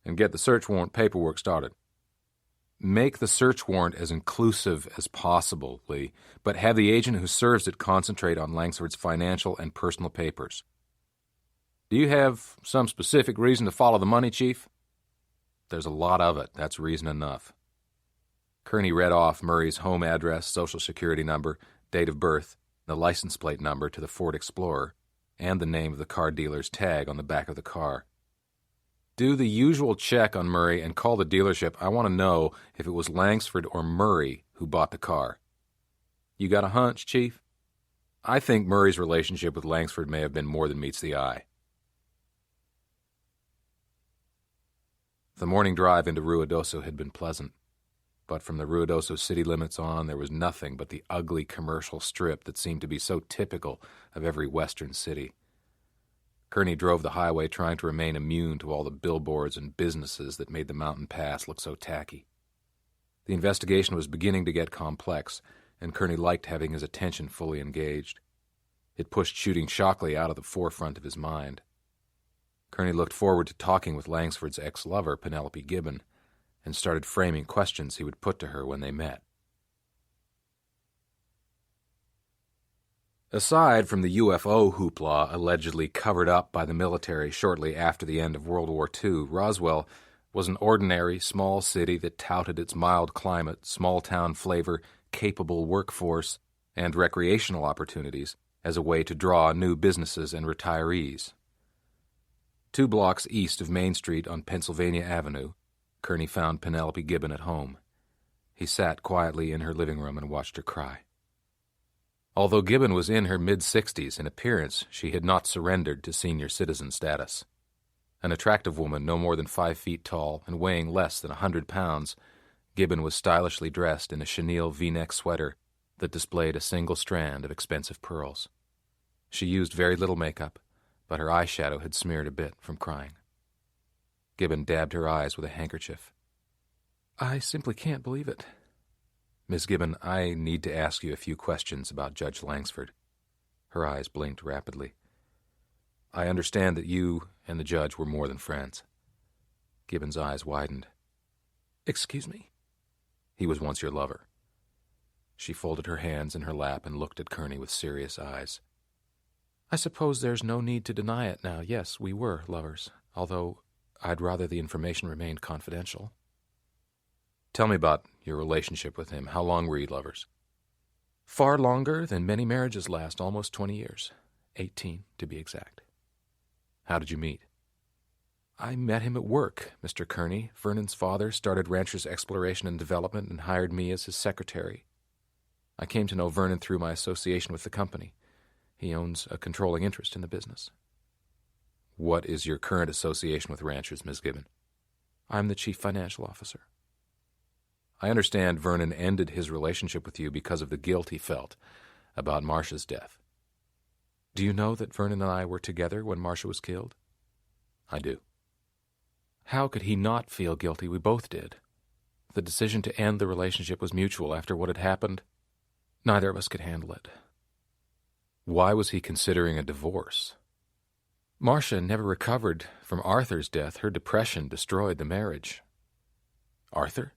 A: "and get the search warrant paperwork started." "Make the search warrant as inclusive as possible, Lee, but have the agent who serves it concentrate on Langsford's financial and personal papers." "Do you have some specific reason to follow the money, Chief?" "There's a lot of it. That's reason enough." Kerney read off Murray's home address, social security number, date of birth, the license plate number to the Ford Explorer, and the name of the car dealer's tag on the back of the car. "Do the usual check on Murray and call the dealership. I want to know if it was Langsford or Murray who bought the car." "You got a hunch, Chief?" "I think Murray's relationship with Langsford may have been more than meets the eye." The morning drive into Ruidoso had been pleasant, but from the Ruidoso city limits on, there was nothing but the ugly commercial strip that seemed to be so typical of every western city. Kerney drove the highway trying to remain immune to all the billboards and businesses that made the mountain pass look so tacky. The investigation was beginning to get complex, and Kerney liked having his attention fully engaged. It pushed shooting Shockley out of the forefront of his mind. Kerney looked forward to talking with Langsford's ex-lover, Penelope Gibbon, and started framing questions he would put to her when they met. Aside from the UFO hoopla allegedly covered up by the military shortly after the end of World War II, Roswell was an ordinary, small city that touted its mild climate, small-town flavor, capable workforce, and recreational opportunities as a way to draw new businesses and retirees. 2 blocks east of Main Street on Pennsylvania Avenue, Kerney found Penelope Gibbon at home. He sat quietly in her living room and watched her cry. Although Gibbon was in her mid-60s in appearance, she had not surrendered to senior citizen status. An attractive woman no more than 5 feet tall and weighing less than 100 pounds, Gibbon was stylishly dressed in a chenille V-neck sweater that displayed a single strand of expensive pearls. She used very little makeup, but her eyeshadow had smeared a bit from crying. Gibbon dabbed her eyes with a handkerchief. "I simply can't believe it." "Miss Gibbon, I need to ask you a few questions about Judge Langsford." Her eyes blinked rapidly. "I understand that you and the judge were more than friends." Gibbon's eyes widened. "Excuse me?" "He was once your lover." She folded her hands in her lap and looked at Kerney with serious eyes. "I suppose there's no need to deny it now. Yes, we were lovers, although I'd rather the information remained confidential." "Tell me about your relationship with him. How long were you lovers?" "Far longer than many marriages last, almost 20 years. 18, to be exact." "How did you meet?" "I met him at work, Mr. Kerney. Vernon's father started Rancher's Exploration and Development and hired me as his secretary. I came to know Vernon through my association with the company. He owns a controlling interest in the business." "What is your current association with Ranchers, Miss Gibbon?" I'm the chief financial officer. I understand Vernon ended his relationship with you because of the guilt he felt about Marcia's death. Do you know that Vernon and I were together when Marcia was killed? I do. How could he not feel guilty? We both did. The decision to end the relationship was mutual after what had happened. Neither of us could handle it. Why was he considering a divorce? Marcia never recovered from Arthur's death. Her depression destroyed the marriage. Arthur?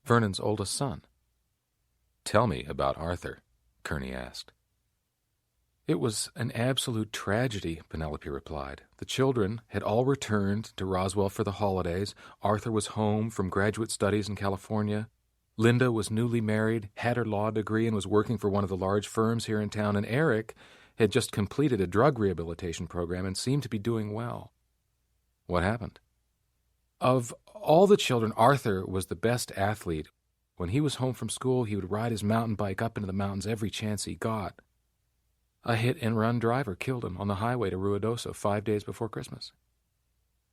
A: Vernon's oldest son. Tell me about Arthur, Kerney asked. It was an absolute tragedy, Penelope replied. The children had all returned to Roswell for the holidays. Arthur was home from graduate studies in California. Linda was newly married, had her law degree, and was working for one of the large firms here in town. And Eric had just completed a drug rehabilitation program and seemed to be doing well. What happened? Of all the children, Arthur was the best athlete. When he was home from school, he would ride his mountain bike up into the mountains every chance he got. A hit-and-run driver killed him on the highway to Ruidoso 5 days before Christmas.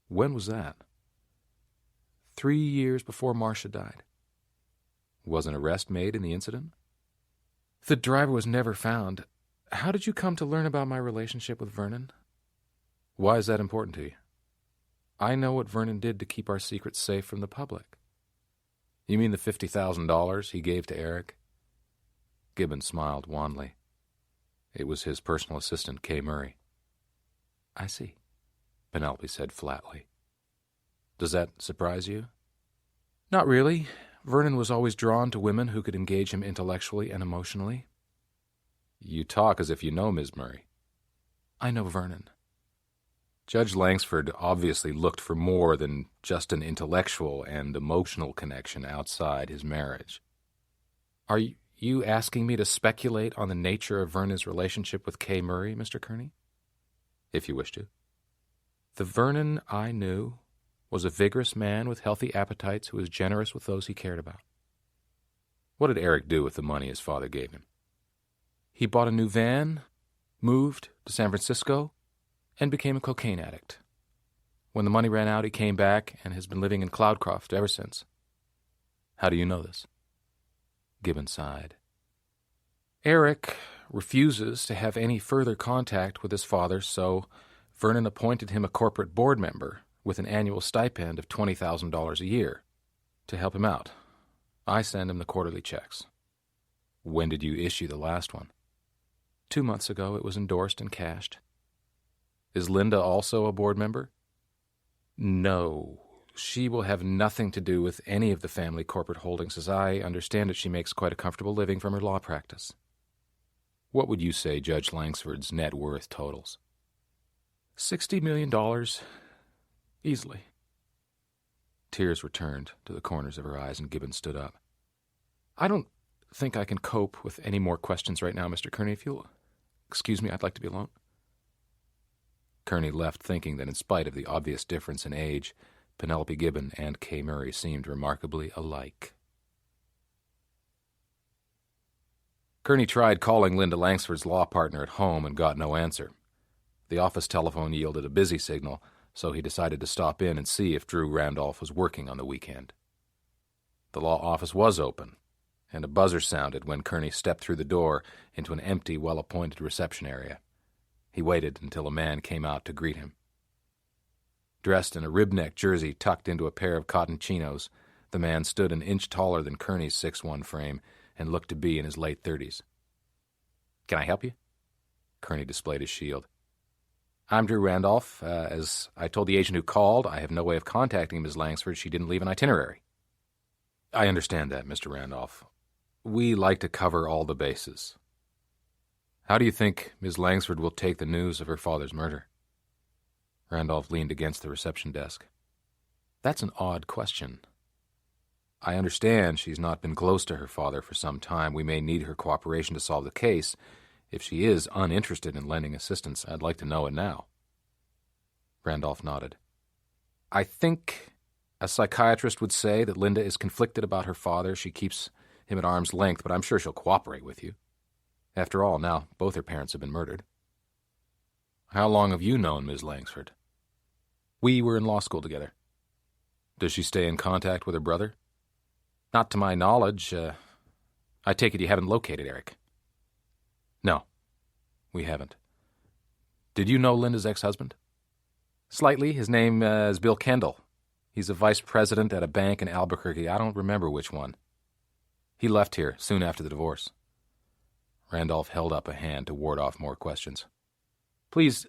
A: When was that? 3 years before Marcia died. Was an arrest made in the incident? The driver was never found. How did you come to learn about my relationship with Vernon? Why is that important to you? I know what Vernon did to keep our secrets safe from the public. You mean the $50,000 he gave to Eric? Gibbon smiled wanly. It was his personal assistant, Kay Murray. I see, Penelope said flatly. Does that surprise you? Not really. Vernon was always drawn to women who could engage him intellectually and emotionally. You talk as if you know Ms. Murray. I know Vernon. Judge Langsford obviously looked for more than just an intellectual and emotional connection outside his marriage. Are you asking me to speculate on the nature of Vernon's relationship with Kay Murray, Mr. Kerney? If you wish to. The Vernon I knew was a vigorous man with healthy appetites who was generous with those he cared about. What did Eric do with the money his father gave him? He bought a new van, moved to San Francisco, and became a cocaine addict. When the money ran out, he came back and has been living in Cloudcroft ever since. How do you know this? Gibbon sighed. Eric refuses to have any further contact with his father, so Vernon appointed him a corporate board member with an annual stipend of $20,000 a year to help him out. I send him the quarterly checks. When did you issue the last one? 2 months ago. It was endorsed and cashed. Is Linda also a board member? No. She will have nothing to do with any of the family corporate holdings. As I understand it, she makes quite a comfortable living from her law practice. What would you say Judge Langsford's net worth totals? $60 million. Easily. Tears returned to the corners of her eyes, and Gibbon stood up. I don't think I can cope with any more questions right now, Mr. Kerney. If you'll excuse me, I'd like to be alone. Kerney left thinking that in spite of the obvious difference in age, Penelope Gibbon and Kay Murray seemed remarkably alike. Kerney tried calling Linda Langsford's law partner at home and got no answer. The office telephone yielded a busy signal, so he decided to stop in and see if Drew Randolph was working on the weekend. The law office was open, and a buzzer sounded when Kerney stepped through the door into an empty, well-appointed reception area. He waited until a man came out to greet him. Dressed in a rib-neck jersey tucked into a pair of cotton chinos, the man stood an inch taller than Kerney's 6'1" frame and looked to be in his late 30s. Can I help you? Kerney displayed his shield. I'm Drew Randolph. As I told the agent who called, I have no way of contacting Ms. Langsford. She didn't leave an itinerary. I understand that, Mr. Randolph. We like to cover all the bases. How do you think Ms. Langsford will take the news of her father's murder? Randolph leaned against the reception desk. That's an odd question. I understand she's not been close to her father for some time. We may need her cooperation to solve the case. If she is uninterested in lending assistance, I'd like to know it now. Randolph nodded. I think a psychiatrist would say that Linda is conflicted about her father. She keeps him at arm's length, but I'm sure she'll cooperate with you. After all, now both her parents have been murdered. How long have you known Ms. Langsford? We were in law school together. Does she stay in contact with her brother?
B: Not to my knowledge. I take it you haven't located Eric.
A: No, we haven't. Did you know Linda's ex-husband?
B: Slightly. His name is Bill Kendall. He's a vice president at a bank in Albuquerque. I don't remember which one.
A: He left here soon after the divorce. Randolph held up a hand to ward off more questions. Please,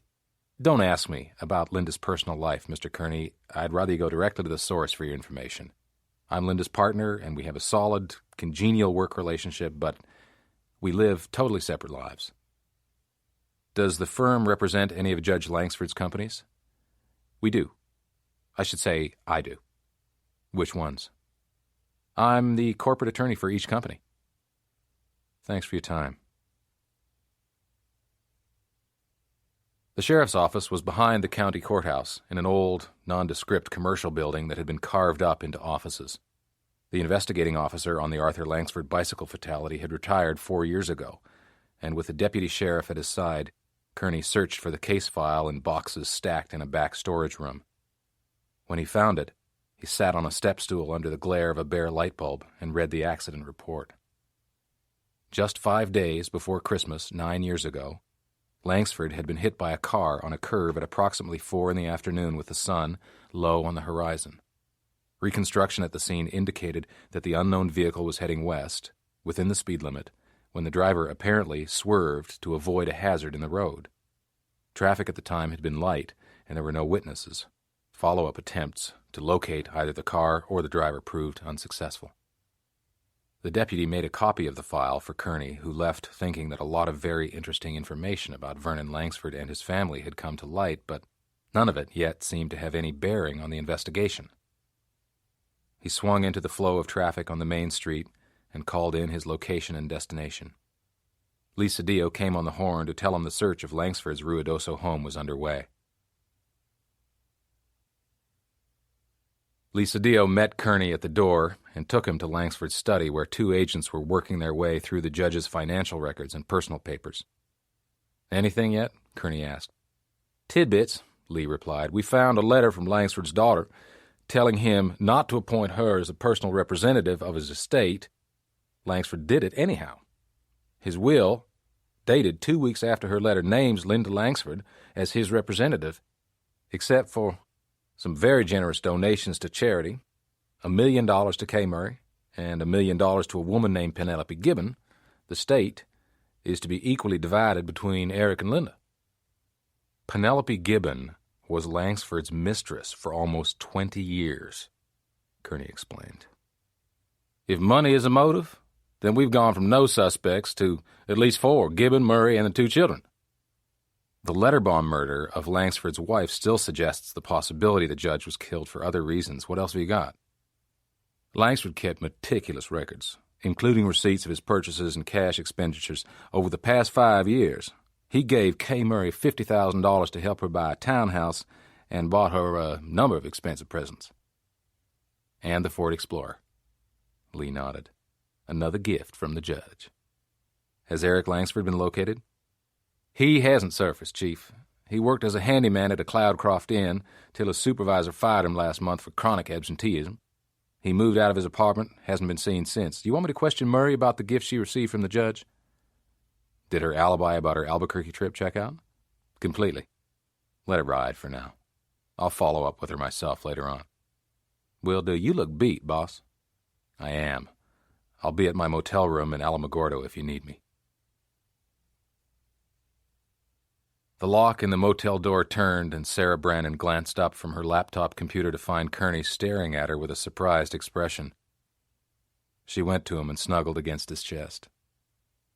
A: don't ask me about Linda's personal life, Mr. Kerney. I'd rather you go directly to the source for your information. I'm Linda's partner, and we have a solid, congenial work relationship, but we live totally separate lives. Does the firm represent any of Judge Langsford's companies?
B: We do. I should say, I do.
A: Which ones?
B: I'm the corporate attorney for each company.
A: Thanks for your time.
B: The sheriff's office was behind the county courthouse in an old, nondescript commercial building that had been carved up into offices. The investigating officer on the Arthur Langsford bicycle fatality had retired 4 years ago, and with the deputy sheriff at his side, Kerney searched for the case file in boxes stacked in a back storage room. When he found it, he sat on a step stool under the glare of a bare light bulb and read the accident report. Just 5 days before Christmas, 9 years ago, Langsford had been hit by a car on a curve at approximately 4 p.m. with the sun low on the horizon. Reconstruction at the scene indicated that the unknown vehicle was heading west, within the speed limit, when the driver apparently swerved to avoid a hazard in the road. Traffic at the time had been light, and there were no witnesses. Follow-up attempts to locate either the car or the driver proved unsuccessful. The deputy made a copy of the file for Kerney, who left thinking that a lot of very interesting information about Vernon Langsford and his family had come to light, but none of it yet seemed to have any bearing on the investigation. He swung into the flow of traffic on the main street and called in his location and destination. Lisa Dio came on the horn to tell him the search of Langsford's Ruidoso home was underway. Lisa Dio met Kerney at the door and took him to Langsford's study, where 2 agents were working their way through the judge's financial records and personal papers. "Anything yet?" Kerney asked. "Tidbits," Lee replied. "We found a letter from Langsford's daughter telling him not to appoint her as a personal representative of his estate. Langsford did it anyhow. His will, dated 2 weeks after her letter, names Linda Langsford as his representative, except for some very generous donations to charity, $1 million to Kay Murray, and $1 million to a woman named Penelope Gibbon. The estate is to be equally divided between Eric and Linda."
A: Penelope Gibbon was Langsford's mistress for almost 20 years, Kerney explained.
B: "If money is a motive, then we've gone from no suspects to at least 4, Gibbon, Murray, and the 2 children.
A: The letter bomb murder of Langsford's wife still suggests the possibility the judge was killed for other reasons. What else have you got?"
B: Langsford kept meticulous records, including receipts of his purchases and cash expenditures over the past 5 years. He gave Kay Murray $50,000 to help her buy a townhouse and bought her a number of expensive presents.
A: "And the Ford Explorer." Lee nodded. "Another gift from the judge. Has Eric Langsford been located?"
B: "He hasn't surfaced, Chief. He worked as a handyman at a Cloudcroft Inn till his supervisor fired him last month for chronic absenteeism. He moved out of his apartment, hasn't been seen since. Do you want me to question Murray about the gift she received from the judge?"
A: "Did her alibi about her Albuquerque trip check out?"
B: "Completely."
A: "Let it ride for now. I'll follow up with her myself later on."
B: "Will do. You look beat, boss."
A: "I am. I'll be at my motel room in Alamogordo if you need me." The lock in the motel door turned, and Sarah Brannon glanced up from her laptop computer to find Kerney staring at her with a surprised expression. She went to him and snuggled against his chest.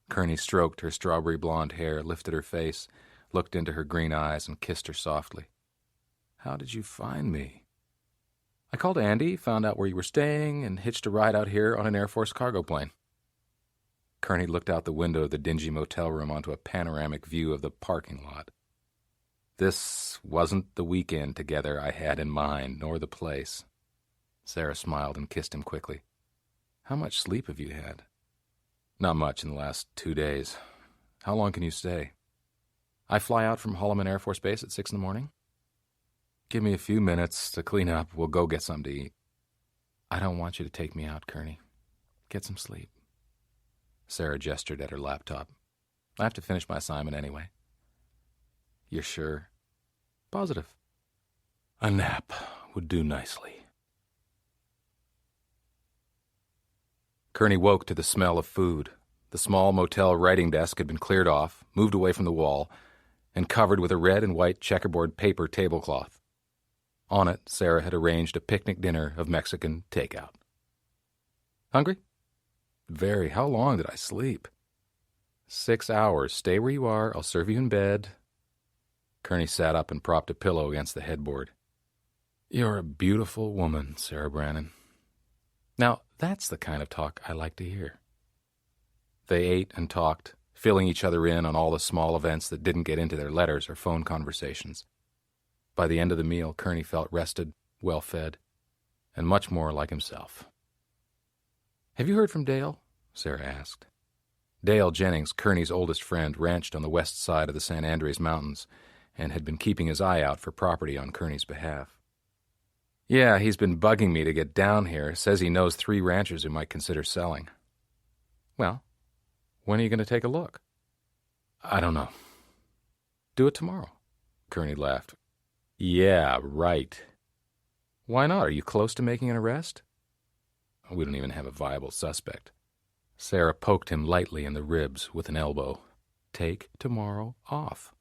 A: Kerney stroked her strawberry blonde hair, lifted her face, looked into her green eyes, and kissed her softly. "How did you find me?"
B: "I called Andy, found out where you were staying, and hitched a ride out here on an Air Force cargo plane."
A: Kerney looked out the window of the dingy motel room onto a panoramic view of the parking lot. "This wasn't the weekend together I had in mind, nor the place." Sarah smiled and kissed him quickly. "How much sleep have you had?" "Not much in the last 2 days. How long can you stay?"
B: "I fly out from Holloman Air Force Base at 6 in the morning.
A: "Give me a few minutes to clean up. We'll go get something to eat."
B: I don't want you to take me out, Kerney. Get some sleep. Sarah gestured at her laptop. I have to finish my assignment anyway. You're sure? Positive.
A: A nap would do nicely.
B: Kerney woke to the smell of food. The small motel writing desk had been cleared off, moved away from the wall, and covered with a red and white checkerboard paper tablecloth. On it, Sarah had arranged a picnic dinner of Mexican takeout. Hungry?
A: Very. How long did I sleep?
B: 6 hours. Stay where you are. I'll serve you in bed. Kerney sat up and propped a pillow against the headboard.
A: You're a beautiful woman, Sarah Brannon.
B: Now, that's the kind of talk I like to hear. They ate and talked, filling each other in on all the small events that didn't get into their letters or phone conversations. By the end of the meal, Kerney felt rested, well-fed, and much more like himself. "Have you heard from Dale?" Sarah asked. Dale Jennings, Kerney's oldest friend, ranched on the west side of the San Andres Mountains and had been keeping his eye out for property on Kerney's behalf. "Yeah, he's been bugging me to get down here. Says he knows 3 ranchers who might consider selling." "Well, when are you going to take a look?"
A: "I don't know."
B: "Do it tomorrow." Kerney laughed.
A: "Yeah, right."
B: "Why not? Are you close to making an arrest?"
A: "We don't even have a viable suspect."
B: Sarah poked him lightly in the ribs with an elbow. "Take tomorrow off."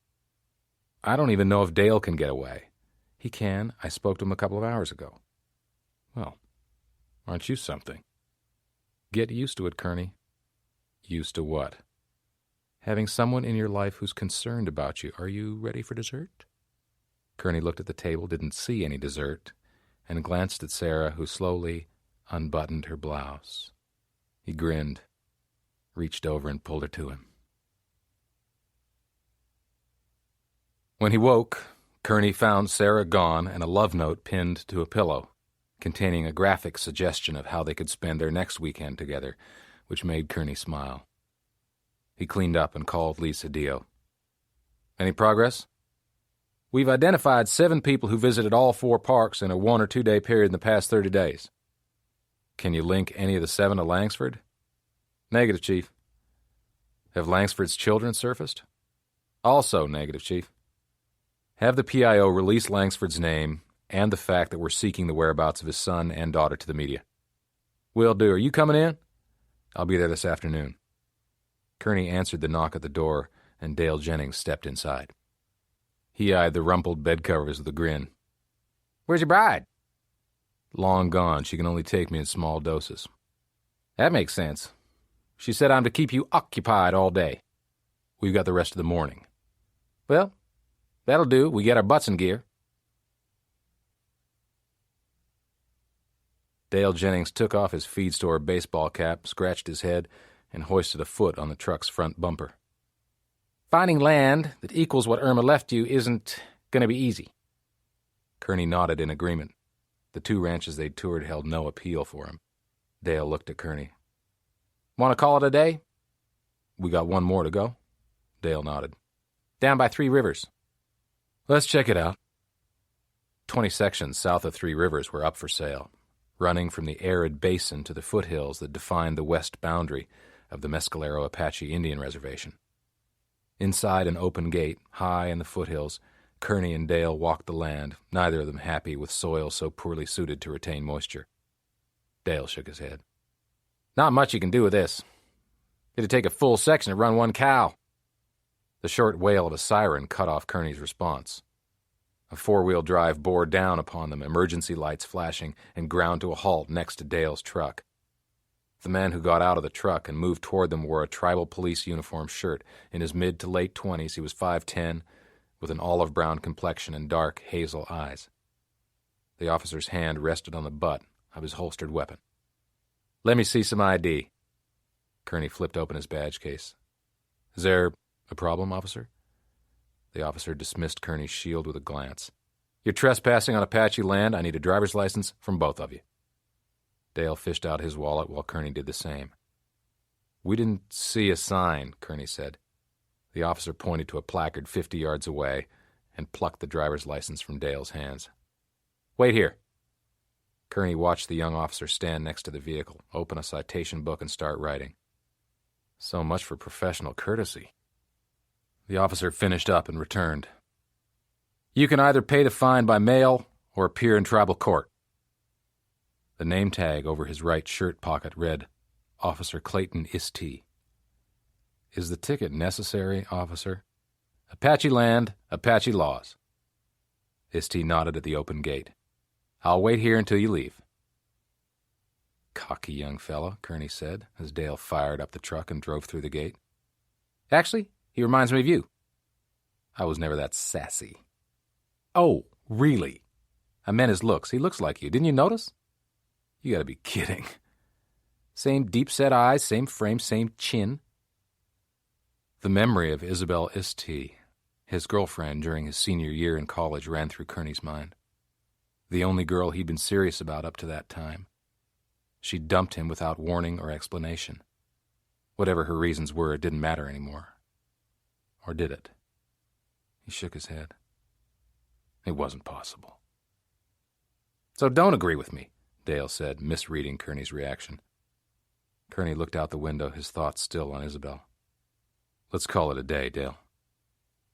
B: "I don't even know if Dale can get away." "He can. I spoke to him a couple of hours ago."
A: "Well, aren't you something?"
B: "Get used to it, Kerney."
A: "Used to what?"
B: "Having someone in your life who's concerned about you. Are you ready for dessert?" Kerney looked at the table, didn't see any dessert, and glanced at Sarah, who slowly unbuttoned her blouse. He grinned, reached over and pulled her to him. When he woke, Kerney found Sarah gone and a love note pinned to a pillow, containing a graphic suggestion of how they could spend their next weekend together, which made Kerney smile. He cleaned up and called Lee Cedillo. "Any progress?" "We've identified 7 people who visited all 4 parks in a 1 or 2 day period in the past 30 days. "Can you link any of the 7 to Langsford?" "Negative, Chief." "Have Langsford's children surfaced?" "Also negative, Chief." "Have the PIO release Langsford's name and the fact that we're seeking the whereabouts of his son and daughter to the media." "Will do. Are you coming in?" "I'll be there this afternoon." Kerney answered the knock at the door, and Dale Jennings stepped inside. He eyed the rumpled bedcovers with a grin. "Where's your bride?" "Long gone. She can only take me in small doses." "That makes sense. She said I'm to keep you occupied all day." "We've got the rest of the morning." "Well, that'll do. We get our butts in gear." Dale Jennings took off his feed store baseball cap, scratched his head, and hoisted a foot on the truck's front bumper. "Finding land that equals what Irma left you isn't going to be easy." Kerney nodded in agreement. The 2 ranches they'd toured held no appeal for him. Dale looked at Kerney. "Want to call it a day?" "We got 1 more to go." Dale nodded. "Down by 3 Rivers." "Let's check it out." 20 sections south of 3 Rivers were up for sale, running from the arid basin to the foothills that defined the west boundary of the Mescalero Apache Indian Reservation. Inside an open gate, high in the foothills, Kerney and Dale walked the land, neither of them happy with soil so poorly suited to retain moisture. Dale shook his head. "Not much you can do with this. It'd take a full section to run 1 cow." The short wail of a siren cut off Kearney's response. A 4-wheel drive bore down upon them, emergency lights flashing, and ground to a halt next to Dale's truck. The man who got out of the truck and moved toward them wore a tribal police uniform shirt. In his mid to late 20s, he was 5'10", with an olive-brown complexion and dark, hazel eyes. The officer's hand rested on the butt of his holstered weapon. "Let me see some ID." Kerney flipped open his badge case. "Is there a problem, officer?" The officer dismissed Kearney's shield with a glance. "You're trespassing on Apache land. I need a driver's license from both of you." Dale fished out his wallet while Kearney did the same. "We didn't see a sign," Kearney said. The officer pointed to a placard 50 yards away and plucked the driver's license from Dale's hands. "Wait here." Kerney watched the young officer stand next to the vehicle, open a citation book, and start writing. So much for professional courtesy. The officer finished up and returned. You can either pay the fine by mail or appear in tribal court. The name tag over his right shirt pocket read, Officer Clayton Ist. Is the ticket necessary, officer? Apache land, Apache laws. Ist nodded at the open gate. I'll wait here until you leave. Cocky young fellow, Kerney said, as Dale fired up the truck and drove through the gate. Actually, he reminds me of you. I was never that sassy. Oh, really? I meant his looks. He looks like you. Didn't you notice? You gotta be kidding. Same deep-set eyes, same frame, same chin. The memory of Isabel Ist, his girlfriend during his senior year in college, ran through Kerney's mind. The only girl he'd been serious about up to that time. She dumped him without warning or explanation. Whatever her reasons were, it didn't matter anymore. Or did it? He shook his head. It wasn't possible. So don't agree with me, Dale said, misreading Kerney's reaction. Kerney looked out the window, his thoughts still on Isabel. Let's call it a day, Dale.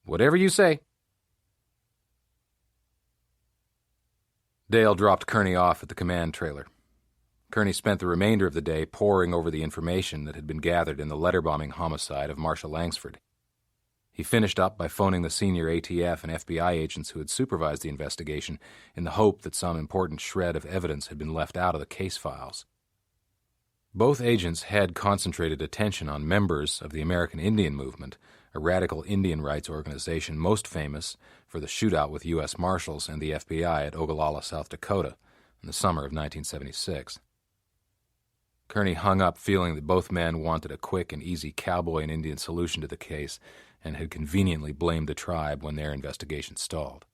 B: Whatever you say. Dale dropped Kerney off at the command trailer. Kerney spent the remainder of the day poring over the information that had been gathered in the letter-bombing homicide of Marcia Langsford. He finished up by phoning the senior ATF and FBI agents who had supervised the investigation in the hope that some important shred of evidence had been left out of the case files. Both agents had concentrated attention on members of the American Indian Movement, a radical Indian rights organization most famous for the shootout with U.S. Marshals and the FBI at Ogallala, South Dakota, in the summer of 1976. Kerney hung up feeling that both men wanted a quick and easy cowboy and Indian solution to the case and had conveniently blamed the tribe when their investigation stalled.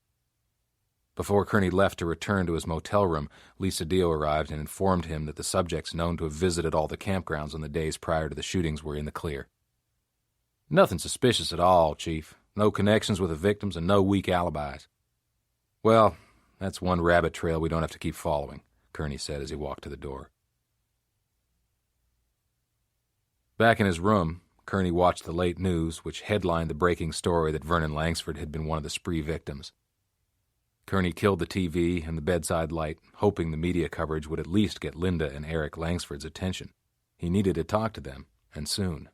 B: Before Kerney left to return to his motel room, Lisa Dio arrived and informed him that the subjects known to have visited all the campgrounds on the days prior to the shootings were in the clear. Nothing suspicious at all, Chief. No connections with the victims and no weak alibis. Well, that's one rabbit trail we don't have to keep following, Kerney said as he walked to the door. Back in his room, Kerney watched the late news, which headlined the breaking story that Vernon Langsford had been one of the spree victims. Kerney killed the TV and the bedside light, hoping the media coverage would at least get Linda and Eric Langsford's attention. He needed to talk to them, and soon.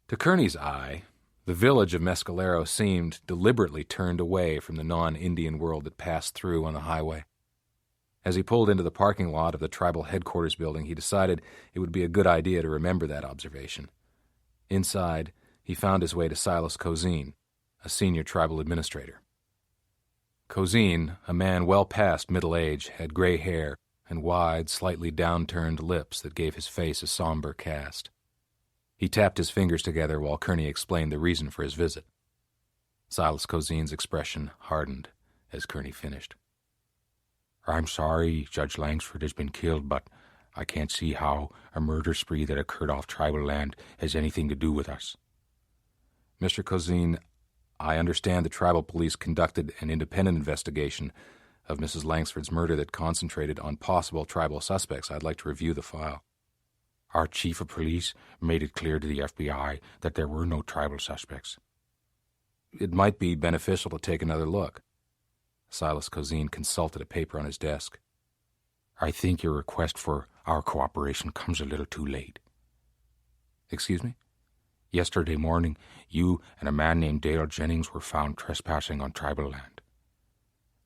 B: To Kerney's eye, the village of Mescalero seemed deliberately turned away from the non-Indian world that passed through on the highway. As he pulled into the parking lot of the tribal headquarters building, he decided it would be a good idea to remember that observation. Inside, he found his way to Silas Cozine, a senior tribal administrator. Cozine, a man well past middle age, had gray hair and wide, slightly downturned lips that gave his face a somber cast. He tapped his fingers together while Kerney explained the reason for his visit. Silas Cozine's expression hardened as Kerney finished. I'm sorry Judge Langsford has been killed, but I can't see how a murder spree that occurred off tribal land has anything to do with us. Mr. Cozine, I understand the tribal police conducted an independent investigation of Mrs. Langsford's murder that concentrated on possible tribal suspects. I'd like to review the file. Our chief of police made it clear to the FBI that there were no tribal suspects. It might be beneficial to take another look. Silas Cozine consulted a paper on his desk. I think your request for our cooperation comes a little too late. Excuse me? Yesterday morning, you and a man named Dale Jennings were found trespassing on tribal land.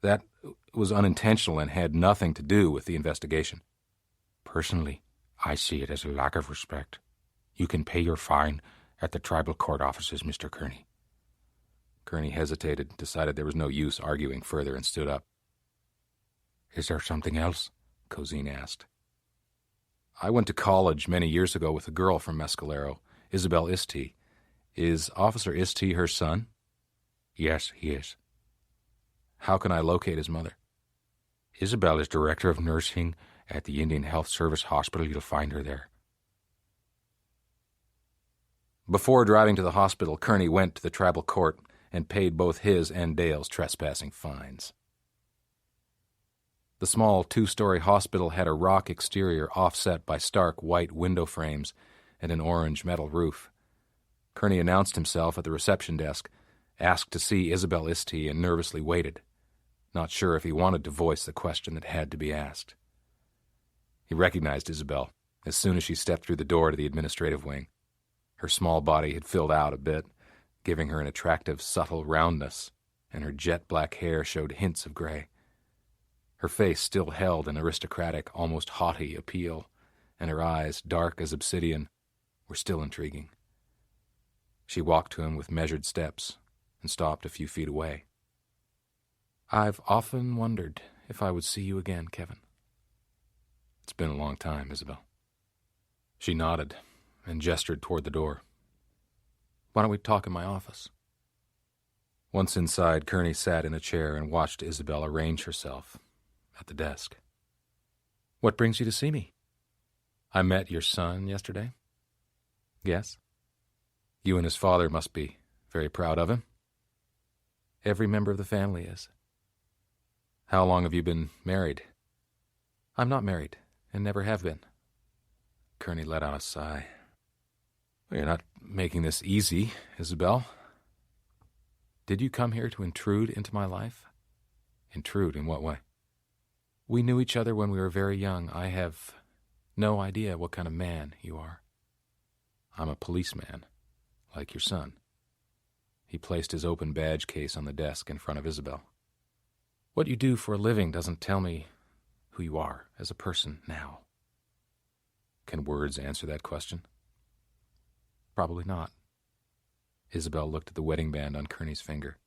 B: That was unintentional and had nothing to do with the investigation. Personally, I see it as a lack of respect. You can pay your fine at the tribal court offices, Mr. Kerney. Kerney hesitated, decided there was no use arguing further, and stood up. Is there something else? Cozine asked. I went to college many years ago with a girl from Mescalero, Isabel Ist. Is Officer Ist her son? Yes, he is. How can I locate his mother? Isabel is director of nursing at the Indian Health Service Hospital. You'll find her there. Before driving to the hospital, Kerney went to the tribal court and paid both his and Dale's trespassing fines. The small two-story hospital had a rock exterior offset by stark white window frames and an orange metal roof. Kerney announced himself at the reception desk, asked to see Isabel Istey, and nervously waited, not sure if he wanted to voice the question that had to be asked. He recognized Isabel as soon as she stepped through the door to the administrative wing. Her small body had filled out a bit, giving her an attractive, subtle roundness, and her jet-black hair showed hints of gray. Her face still held an aristocratic, almost haughty appeal, and her eyes, dark as obsidian, were still intriguing. She walked to him with measured steps and stopped a few feet away. "I've often wondered if I would see you again, Kevin." "It's been a long time, Isabel." She nodded and gestured toward the door. "Why don't we talk in my office?" Once inside, Kerney sat in a chair and watched Isabel arrange herself at the desk. "What brings you to see me?" "I met your son yesterday." "Yes?" "You and his father must be very proud of him." "Every member of the family is." "How long have you been married?" "I'm not married, and never have been." Kerney let out a sigh. "Well, you're not making this easy, Isabel." "Did you come here to intrude into my life?" "Intrude in what way?" "We knew each other when we were very young. I have no idea what kind of man you are." "I'm a policeman, like your son." He placed his open badge case on the desk in front of Isabel. "What you do for a living doesn't tell me who you are as a person now." "Can words answer that question?" "Probably not." Isabel looked at the wedding band on Kerney's finger.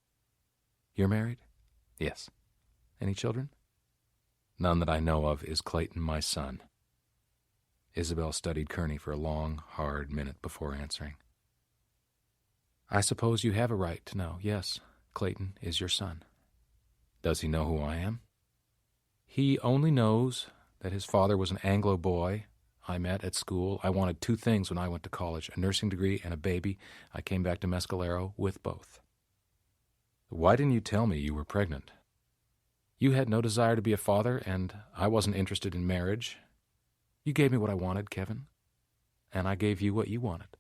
B: "You're married?" "Yes." "Any children?" "None that I know of. Is Clayton my son?" Isabel studied Kerney for a long, hard minute before answering. "I suppose you have a right to know. Yes, Clayton is your son." "Does he know who I am?" "He only knows that his father was an Anglo boy I met at school. I wanted two things when I went to college, a nursing degree and a baby. I came back to Mescalero with both." "Why didn't you tell me you were pregnant?" "You had no desire to be a father, and I wasn't interested in marriage. You gave me what I wanted, Kevin, and I gave you what you wanted."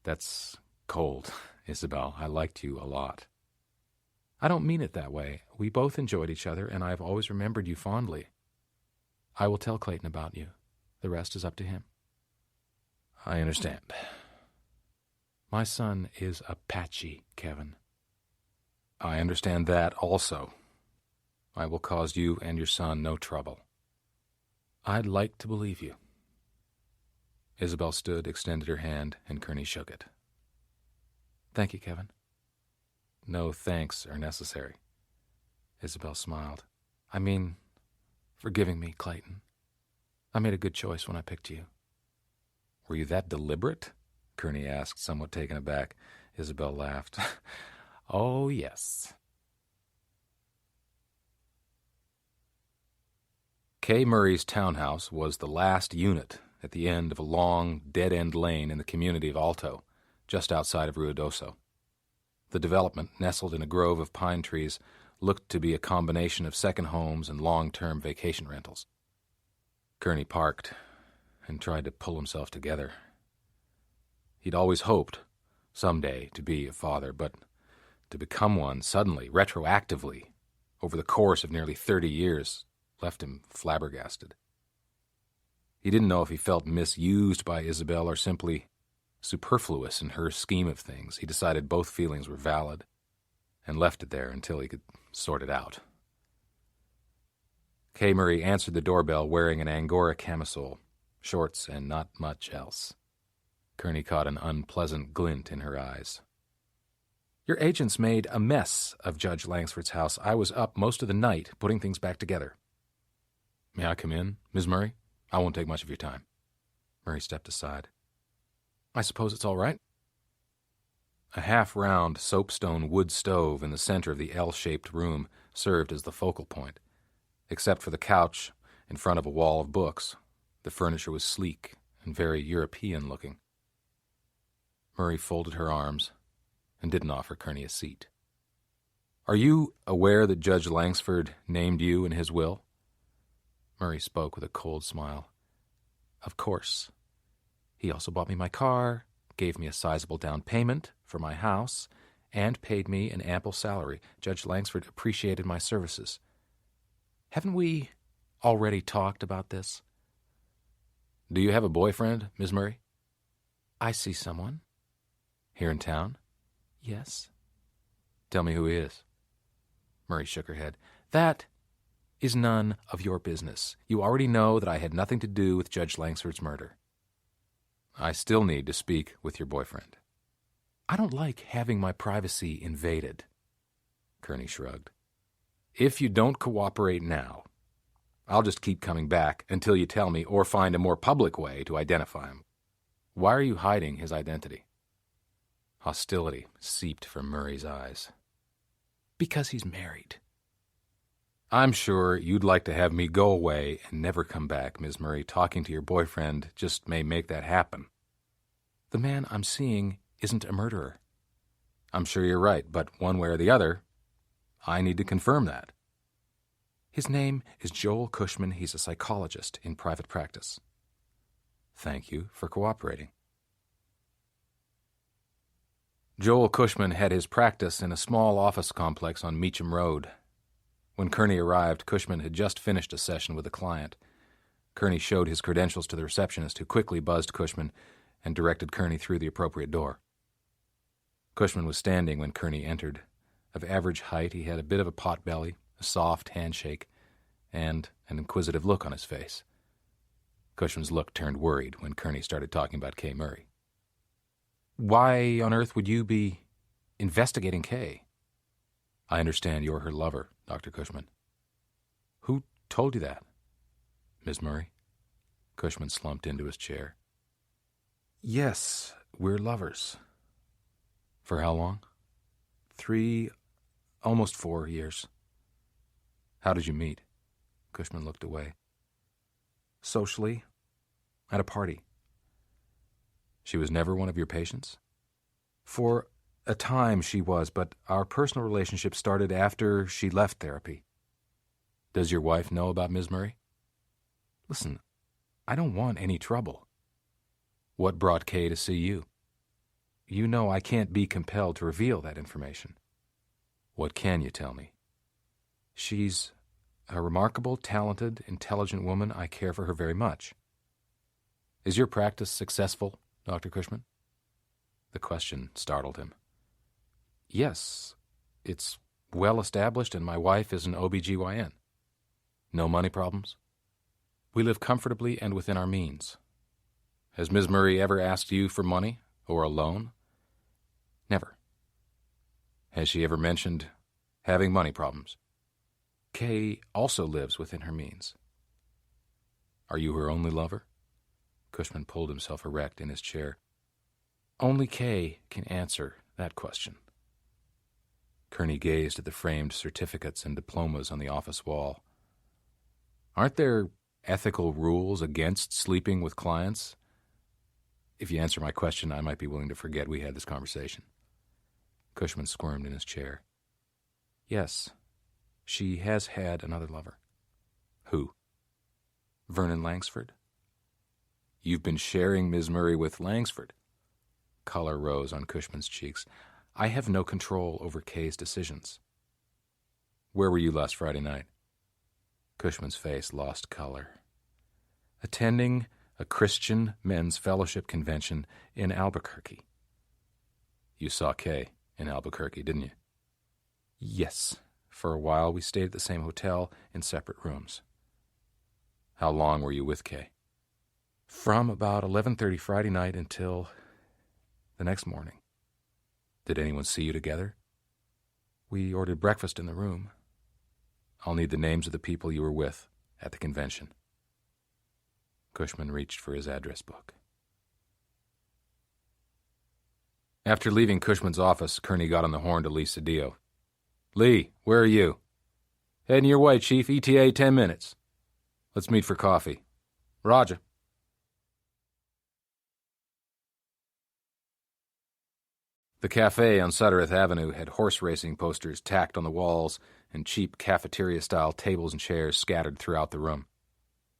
B: "That's cold, Isabel. I liked you a lot." "I don't mean it that way. We both enjoyed each other, and I have always remembered you fondly. I will tell Clayton about you. The rest is up to him." "I understand." "My son is Apache, Kevin." "I understand that also. I will cause you and your son no trouble." "I'd like to believe you." Isabel stood, extended her hand, and Kerney shook it. "Thank you, Kevin." "No thanks are necessary." Isabel smiled. "I mean, for giving me Clayton. I made a good choice when I picked you." "Were you that deliberate?" Kerney asked, somewhat taken aback. Isabel laughed. "Oh, yes." Kay Murray's townhouse was the last unit at the end of a long, dead-end lane in the community of Alto, just outside of Ruidoso. The development, nestled in a grove of pine trees, looked to be a combination of second homes and long-term vacation rentals. Kerney parked and tried to pull himself together. He'd always hoped, someday, to be a father, but to become one suddenly, retroactively, over the course of nearly 30 years, left him flabbergasted. He didn't know if he felt misused by Isabel or simply superfluous in her scheme of things. He decided both feelings were valid and left it there until he could sort it out. Kay Murray answered the doorbell wearing an Angora camisole, shorts, and not much else. Kerney caught an unpleasant glint in her eyes. "Your agents made a mess of Judge Langsford's house. I was up most of the night putting things back together." "May I come in, Ms. Murray? I won't take much of your time." Murray stepped aside. "I suppose it's all right." A half-round soapstone wood stove in the center of the L-shaped room served as the focal point. Except for the couch in front of a wall of books, the furniture was sleek and very European-looking. Murray folded her arms and didn't offer Kerney a seat. Are you aware that Judge Langsford named you in his will? Murray spoke with a cold smile. Of course. He also bought me my car, gave me a sizable down payment for my house, and paid me an ample salary. Judge Langsford appreciated my services. Haven't we already talked about this? Do you have a boyfriend, Miss Murray? I see someone. Here in town? Yes. Tell me who he is. Murray shook her head. That is none of your business. You already know that I had nothing to do with Judge Langsford's murder. I still need to speak with your boyfriend. I don't like having my privacy invaded. Kerney shrugged. If you don't cooperate now, I'll just keep coming back until you tell me or find a more public way to identify him. Why are you hiding his identity? Hostility seeped from Murray's eyes. Because he's married. I'm sure you'd like to have me go away and never come back, Ms. Murray. Talking to your boyfriend just may make that happen. The man I'm seeing isn't a murderer. I'm sure you're right, but one way or the other, I need to confirm that. His name is Joel Cushman. He's a psychologist in private practice. Thank you for cooperating. Joel Cushman had his practice in a small office complex on Meacham Road. When Kerney arrived, Cushman had just finished a session with a client. Kerney showed his credentials to the receptionist, who quickly buzzed Cushman and directed Kerney through the appropriate door. Cushman was standing when Kerney entered. Of average height, he had a bit of a pot-belly, a soft handshake, and an inquisitive look on his face. Cushman's look turned worried when Kerney started talking about Kay Murray. Why on earth would you be investigating Kay? I understand you're her lover, Dr. Cushman. Who told you that? Ms. Murray? Cushman slumped into his chair. Yes, we're lovers. For how long? 3, almost 4 years. How did you meet? Cushman looked away. Socially, at a party. She was never one of your patients? For a time she was, but our personal relationship started after she left therapy. Does your wife know about Ms. Murray? Listen, I don't want any trouble. What brought Kay to see you? You know I can't be compelled to reveal that information. What can you tell me? She's a remarkable, talented, intelligent woman. I care for her very much. Is your practice successful, Dr. Cushman? The question startled him. Yes, it's well established, and my wife is an OB-GYN. No money problems? We live comfortably and within our means. Has Ms. Murray ever asked you for money or a loan? Never. Has she ever mentioned having money problems? Kay also lives within her means. Are you her only lover? Cushman pulled himself erect in his chair. Only Kay can answer that question. Kerney gazed at the framed certificates and diplomas on the office wall. Aren't there ethical rules against sleeping with clients? If you answer my question, I might be willing to forget we had this conversation. Cushman squirmed in his chair. Yes, she has had another lover. Who? Vernon Langsford. You've been sharing Ms. Murray with Langsford. Color rose on Cushman's cheeks. I have no control over Kay's decisions. Where were you last Friday night? Cushman's face lost color. Attending a Christian men's fellowship convention in Albuquerque. You saw Kay in Albuquerque, didn't you? Yes. For a while we stayed at the same hotel in separate rooms. How long were you with Kay? From about 11:30 Friday night until the next morning. Did anyone see you together? We ordered breakfast in the room. I'll need the names of the people you were with at the convention. Cushman reached for his address book. After leaving Cushman's office, Kerney got on the horn to Lee Cedillo. Lee, where are you? Heading your way, Chief. ETA 10 minutes. Let's meet for coffee. Roger. The cafe on Suttereth Avenue had horse racing posters tacked on the walls and cheap cafeteria-style tables and chairs scattered throughout the room.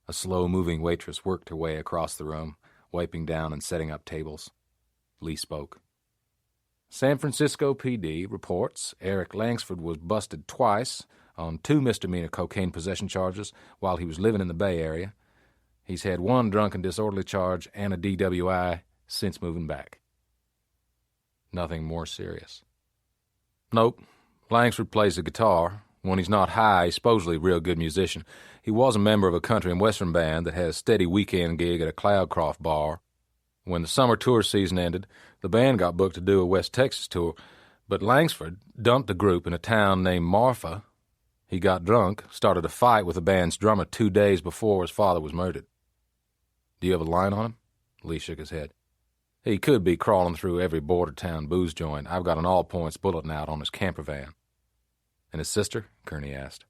B: A slow-moving waitress worked her way across the room, wiping down and setting up tables. Lee spoke. San Francisco PD reports Eric Langsford was busted twice on 2 misdemeanor cocaine possession charges while he was living in the Bay Area. He's had 1 drunken disorderly charge and a DWI since moving back. Nothing more serious. Nope. Langsford plays the guitar. When he's not high, he's supposedly a real good musician. He was a member of a country and western band that had a steady weekend gig at a Cloudcroft bar. When the summer tour season ended, the band got booked to do a West Texas tour, but Langsford dumped the group in a town named Marfa. He got drunk, started a fight with the band's drummer 2 days before his father was murdered. Do you have a line on him? Lee shook his head. He could be crawling through every border town booze joint. I've got an all-points bulletin out on his camper van. And his sister? Kerney asked.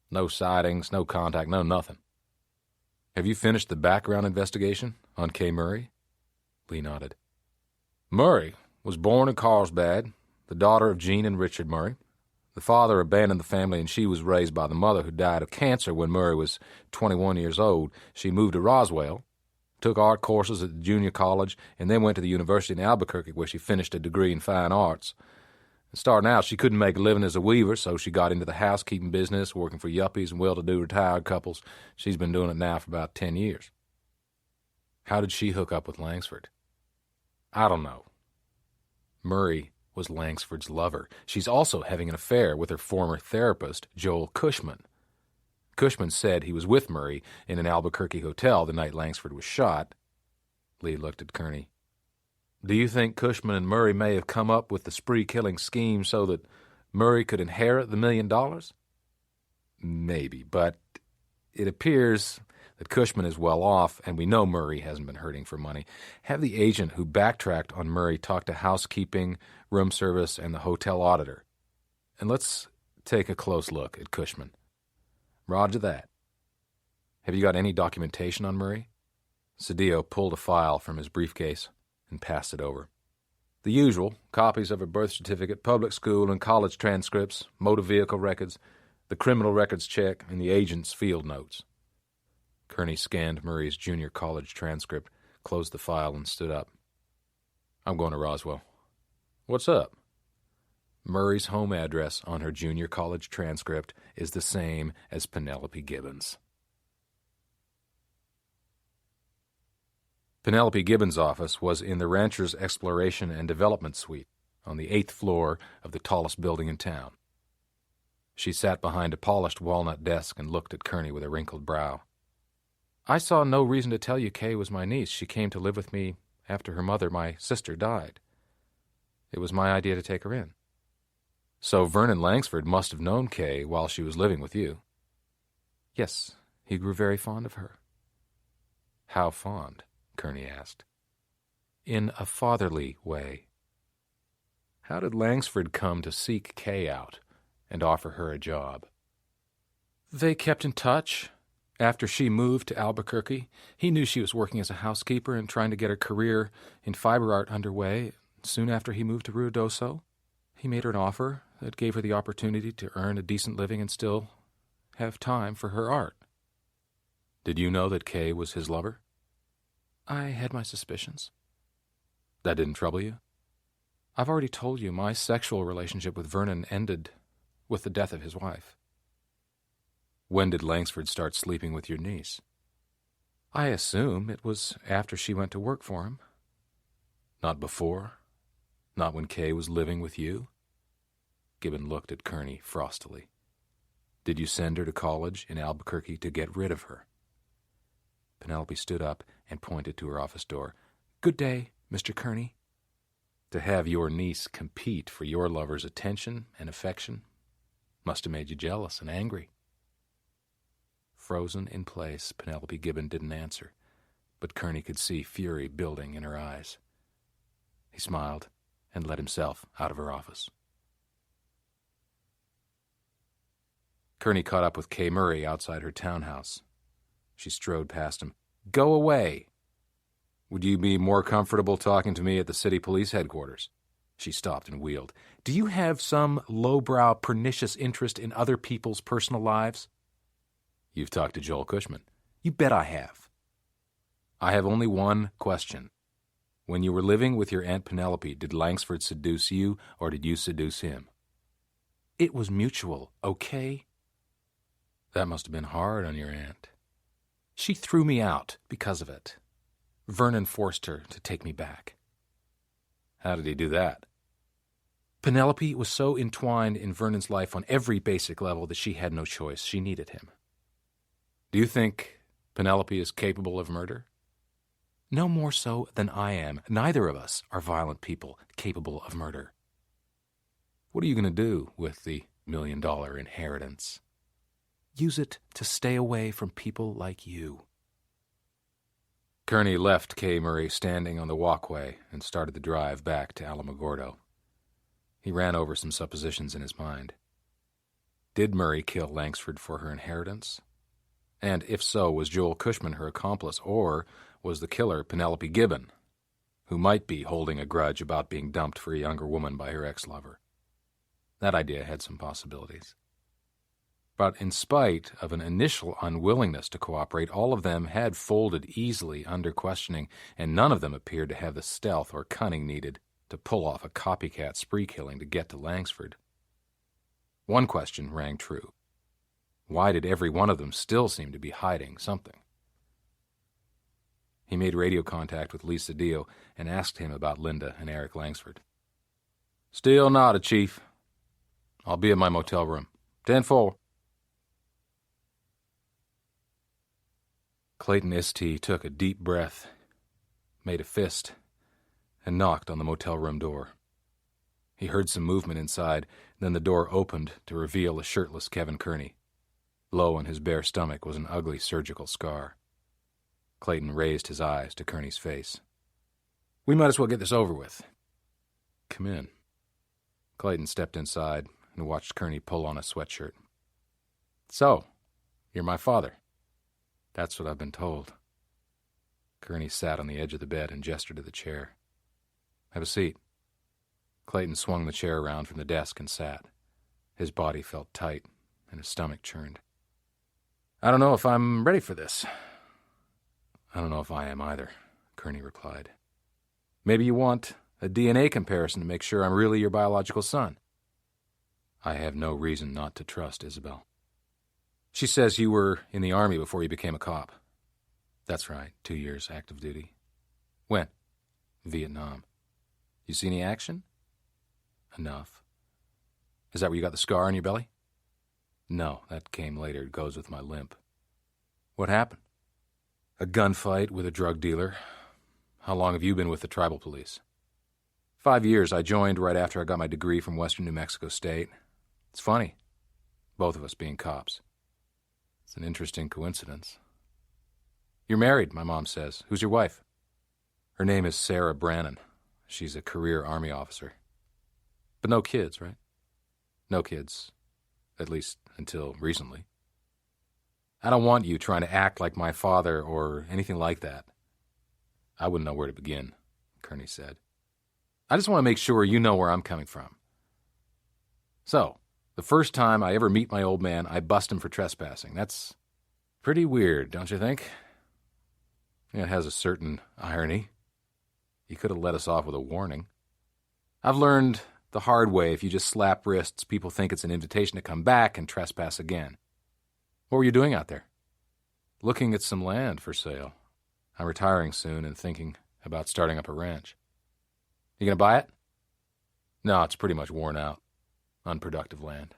B: No sightings, no contact, no nothing. Have you finished the background investigation on Kay Murray? Lee nodded. Murray was born in Carlsbad, the daughter of Jean and Richard Murray. The father abandoned the family and she was raised by the mother who died of cancer when Murray was 21 years old. She moved to Roswell, took art courses at the junior college, and then went to the university in Albuquerque where she finished a degree in fine arts. Starting out, she couldn't make a living as a weaver, so she got into the housekeeping business, working for yuppies and well-to-do retired couples. She's been doing it now for about 10 years. How did she hook up with Langsford? I don't know. Murray was Langsford's lover. She's also having an affair with her former therapist, Joel Cushman. Cushman said he was with Murray in an Albuquerque hotel the night Langsford was shot. Lee looked at Kerney. Do you think Cushman and Murray may have come up with the spree-killing scheme so that Murray could inherit the $1 million? Maybe, but it appears that Cushman is well off, and we know Murray hasn't been hurting for money. Have the agent who backtracked on Murray talk to housekeeping, room service, and the hotel auditor. And let's take a close look at Cushman. Roger that. Have you got any documentation on Murray? Cedillo pulled a file from his briefcase and passed it over. The usual, copies of a birth certificate, public school and college transcripts, motor vehicle records, the criminal records check, and the agent's field notes. Kerney scanned Murray's junior college transcript, closed the file, and stood up. I'm going to Roswell. What's up? Murray's home address on her junior college transcript is the same as Penelope Gibbons. Penelope Gibbons' office was in the Rancher's Exploration and Development Suite on the 8th floor of the tallest building in town. She sat behind a polished walnut desk and looked at Kerney with a wrinkled brow. I saw no reason to tell you Kay was my niece. She came to live with me after her mother, my sister, died. It was my idea to take her in. So Vernon Langsford must have known Kay while she was living with you. Yes, he grew very fond of her. How fond? Kerney asked. In a fatherly way. How did Langsford come to seek Kay out and offer her a job? They kept in touch. After she moved to Albuquerque, he knew she was working as a housekeeper and trying to get her career in fiber art underway. Soon after he moved to Ruidoso, he made her an offer that gave her the opportunity to earn a decent living and still have time for her art. Did you know that Kay was his lover? I had my suspicions. That didn't trouble you? I've already told you my sexual relationship with Vernon ended with the death of his wife. When did Langsford start sleeping with your niece? I assume it was after she went to work for him. Not before? Not when Kay was living with you? Gibbon looked at Kerney frostily. Did you send her to college in Albuquerque to get rid of her? Penelope stood up and pointed to her office door. Good day, Mr. Kerney. To have your niece compete for your lover's attention and affection must have made you jealous and angry. Frozen in place, Penelope Gibbon didn't answer, but Kerney could see fury building in her eyes. He smiled and let himself out of her office. Kerney caught up with Kay Murray outside her townhouse. She strode past him. Go away! Would you be more comfortable talking to me at the city police headquarters? She stopped and wheeled. "Do you have some lowbrow, pernicious interest in other people's personal lives?" "You've talked to Joel Cushman." "You bet I have." "I have only one question. When you were living with your Aunt Penelope, did Langsford seduce you, or did you seduce him?" "It was mutual, okay?" "That must have been hard on your aunt." "She threw me out because of it. Vernon forced her to take me back." "How did he do that?" "Penelope was so entwined in Vernon's life on every basic level that she had no choice. She needed him." "Do you think Penelope is capable of murder?" "No more so than I am. Neither of us are violent people capable of murder." "What are you going to do with the $1 million inheritance?" "Use it to stay away from people like you." Kerney left Kay Murray standing on the walkway and started the drive back to Alamogordo. He ran over some suppositions in his mind. Did Murray kill Langsford for her inheritance? And if so, was Joel Cushman her accomplice, or was the killer Penelope Gibbon, who might be holding a grudge about being dumped for a younger woman by her ex-lover? That idea had some possibilities. But in spite of an initial unwillingness to cooperate, all of them had folded easily under questioning, and none of them appeared to have the stealth or cunning needed to pull off a copycat spree killing to get to Langsford. One question rang true. Why did every one of them still seem to be hiding something? He made radio contact with Lisa Dio and asked him about Linda and Eric Langsford. "Still nada, Chief. I'll be at my motel room. 10-4. Clayton Istee took a deep breath, made a fist, and knocked on the motel room door. He heard some movement inside, then the door opened to reveal a shirtless Kevin Kerney. Low on his bare stomach was an ugly surgical scar. Clayton raised his eyes to Kearney's face. "We might as well get this over with." "Come in." Clayton stepped inside and watched Kerney pull on a sweatshirt. "So, you're my father." "That's what I've been told." Kearney sat on the edge of the bed and gestured to the chair. "Have a seat." Clayton swung the chair around from the desk and sat. His body felt tight and his stomach churned. "I don't know if I'm ready for this." "I don't know if I am either," Kearney replied. "Maybe you want a DNA comparison to make sure I'm really your biological son." "I have no reason not to trust Isabel." "She says you were in the Army before you became a cop." "That's right, 2 years active duty." "When?" "Vietnam." "You see any action?" "Enough." "Is that where you got the scar on your belly?" "No, that came later. It goes with my limp." "What happened?" "A gunfight with a drug dealer." "How long have you been with the tribal police?" 5 years. I joined right after I got my degree from Western New Mexico State. It's funny, both of us being cops. It's an interesting coincidence. "You're married," my mom says. "Who's your wife?" "Her name is Sarah Brannon. She's a career Army officer." "But no kids, right?" "No kids. At least until recently." "I don't want you trying to act like my father or anything like that." "I wouldn't know where to begin," Kearney said. "I just want to make sure you know where I'm coming from. So, the first time I ever meet my old man, I bust him for trespassing. That's pretty weird, don't you think?" "Yeah, it has a certain irony. You could have let us off with a warning." "I've learned the hard way if you just slap wrists, people think it's an invitation to come back and trespass again." "What were you doing out there?" "Looking at some land for sale. I'm retiring soon and thinking about starting up a ranch." "You gonna buy it?" "No, it's pretty much worn out. Unproductive land."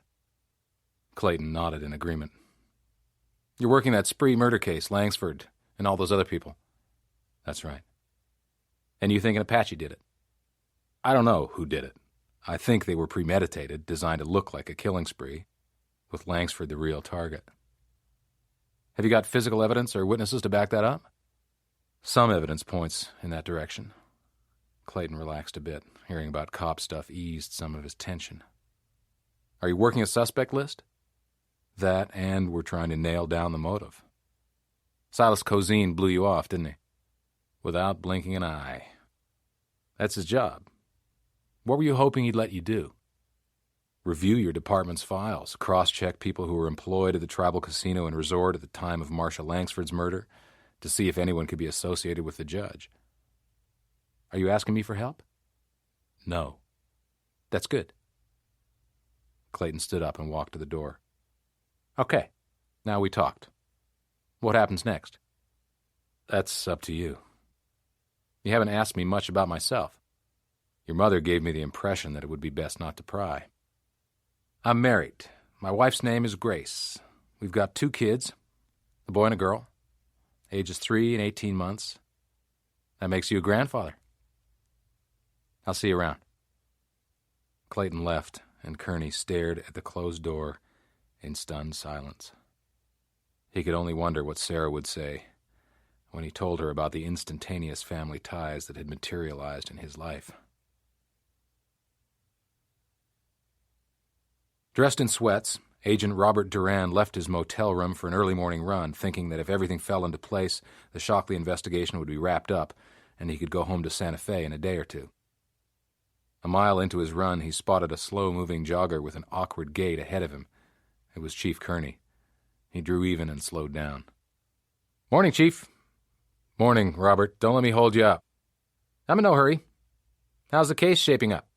B: Clayton nodded in agreement. "You're working that spree murder case, Langsford, and all those other people." "That's right." "And you think an Apache did it?" "I don't know who did it. I think they were premeditated, designed to look like a killing spree, with Langsford the real target." "Have you got physical evidence or witnesses to back that up?" "Some evidence points in that direction." Clayton relaxed a bit. Hearing about cop stuff eased some of his tension. "Are you working a suspect list?" "That, and we're trying to nail down the motive." "Silas Cozine blew you off, didn't he?" "Without blinking an eye." "That's his job." What were you hoping he'd let you do? Review your department's files, cross-check people who were employed at the tribal casino and resort at the time of Marcia Langsford's murder to see if anyone could be associated with the judge. Are you asking me for help? No. That's good. Clayton stood up and walked to the door. Okay, now we talked. What happens next? That's up to you. You haven't asked me much about myself. Your mother gave me the impression that it would be best not to pry. I'm married. My wife's name is Grace. We've got 2 kids, a boy and a girl, ages 3 and 18 months. That makes you a grandfather. I'll see you around. Clayton left, and Kerney stared at the closed door in stunned silence. He could only wonder what Sarah would say when he told her about the instantaneous family ties that had materialized in his life. Dressed in sweats, Agent Robert Duran left his motel room for an early morning run, thinking that if everything fell into place, the Shockley investigation would be wrapped up, and he could go home to Santa Fe in a day or 2. A mile into his run, he spotted a slow-moving jogger with an awkward gait ahead of him. It was Chief Kerney. He drew even and slowed down. "Morning, Chief." "Morning, Robert. Don't let me hold you up." "I'm in no hurry. How's the case shaping up?"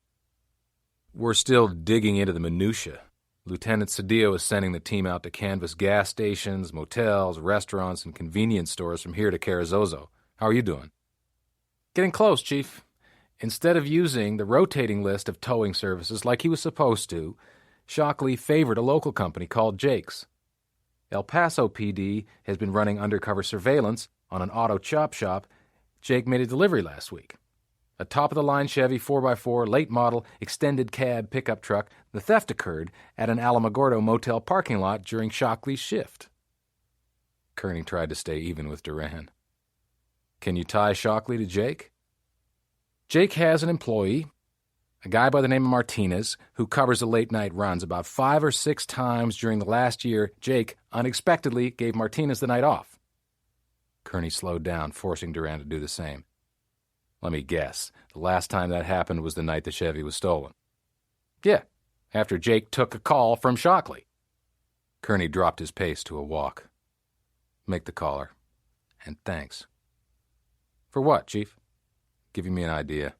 B: "We're still digging into the minutiae. Lieutenant Cedillo is sending the team out to canvass gas stations, motels, restaurants, and convenience stores from here to Carrizozo. How are you doing?" "Getting close, Chief. Instead of using the rotating list of towing services like he was supposed to, Shockley favored a local company called Jake's. El Paso PD has been running undercover surveillance on an auto chop shop. Jake made a delivery last week. A top-of-the-line Chevy 4x4, late model, extended cab pickup truck. The theft occurred at an Alamogordo motel parking lot during Shockley's shift." Kerney tried to stay even with Duran. "Can you tie Shockley to Jake?" "Jake has an employee, a guy by the name of Martinez, who covers the late-night runs. About 5 or 6 times during the last year, Jake unexpectedly gave Martinez the night off." Kerney slowed down, forcing Duran to do the same. "Let me guess. The last time that happened was the night the Chevy was stolen." "Yeah, after Jake took a call from Shockley." Kerney dropped his pace to a walk. "Make the caller. And thanks." "For what, Chief?" "Giving me an idea."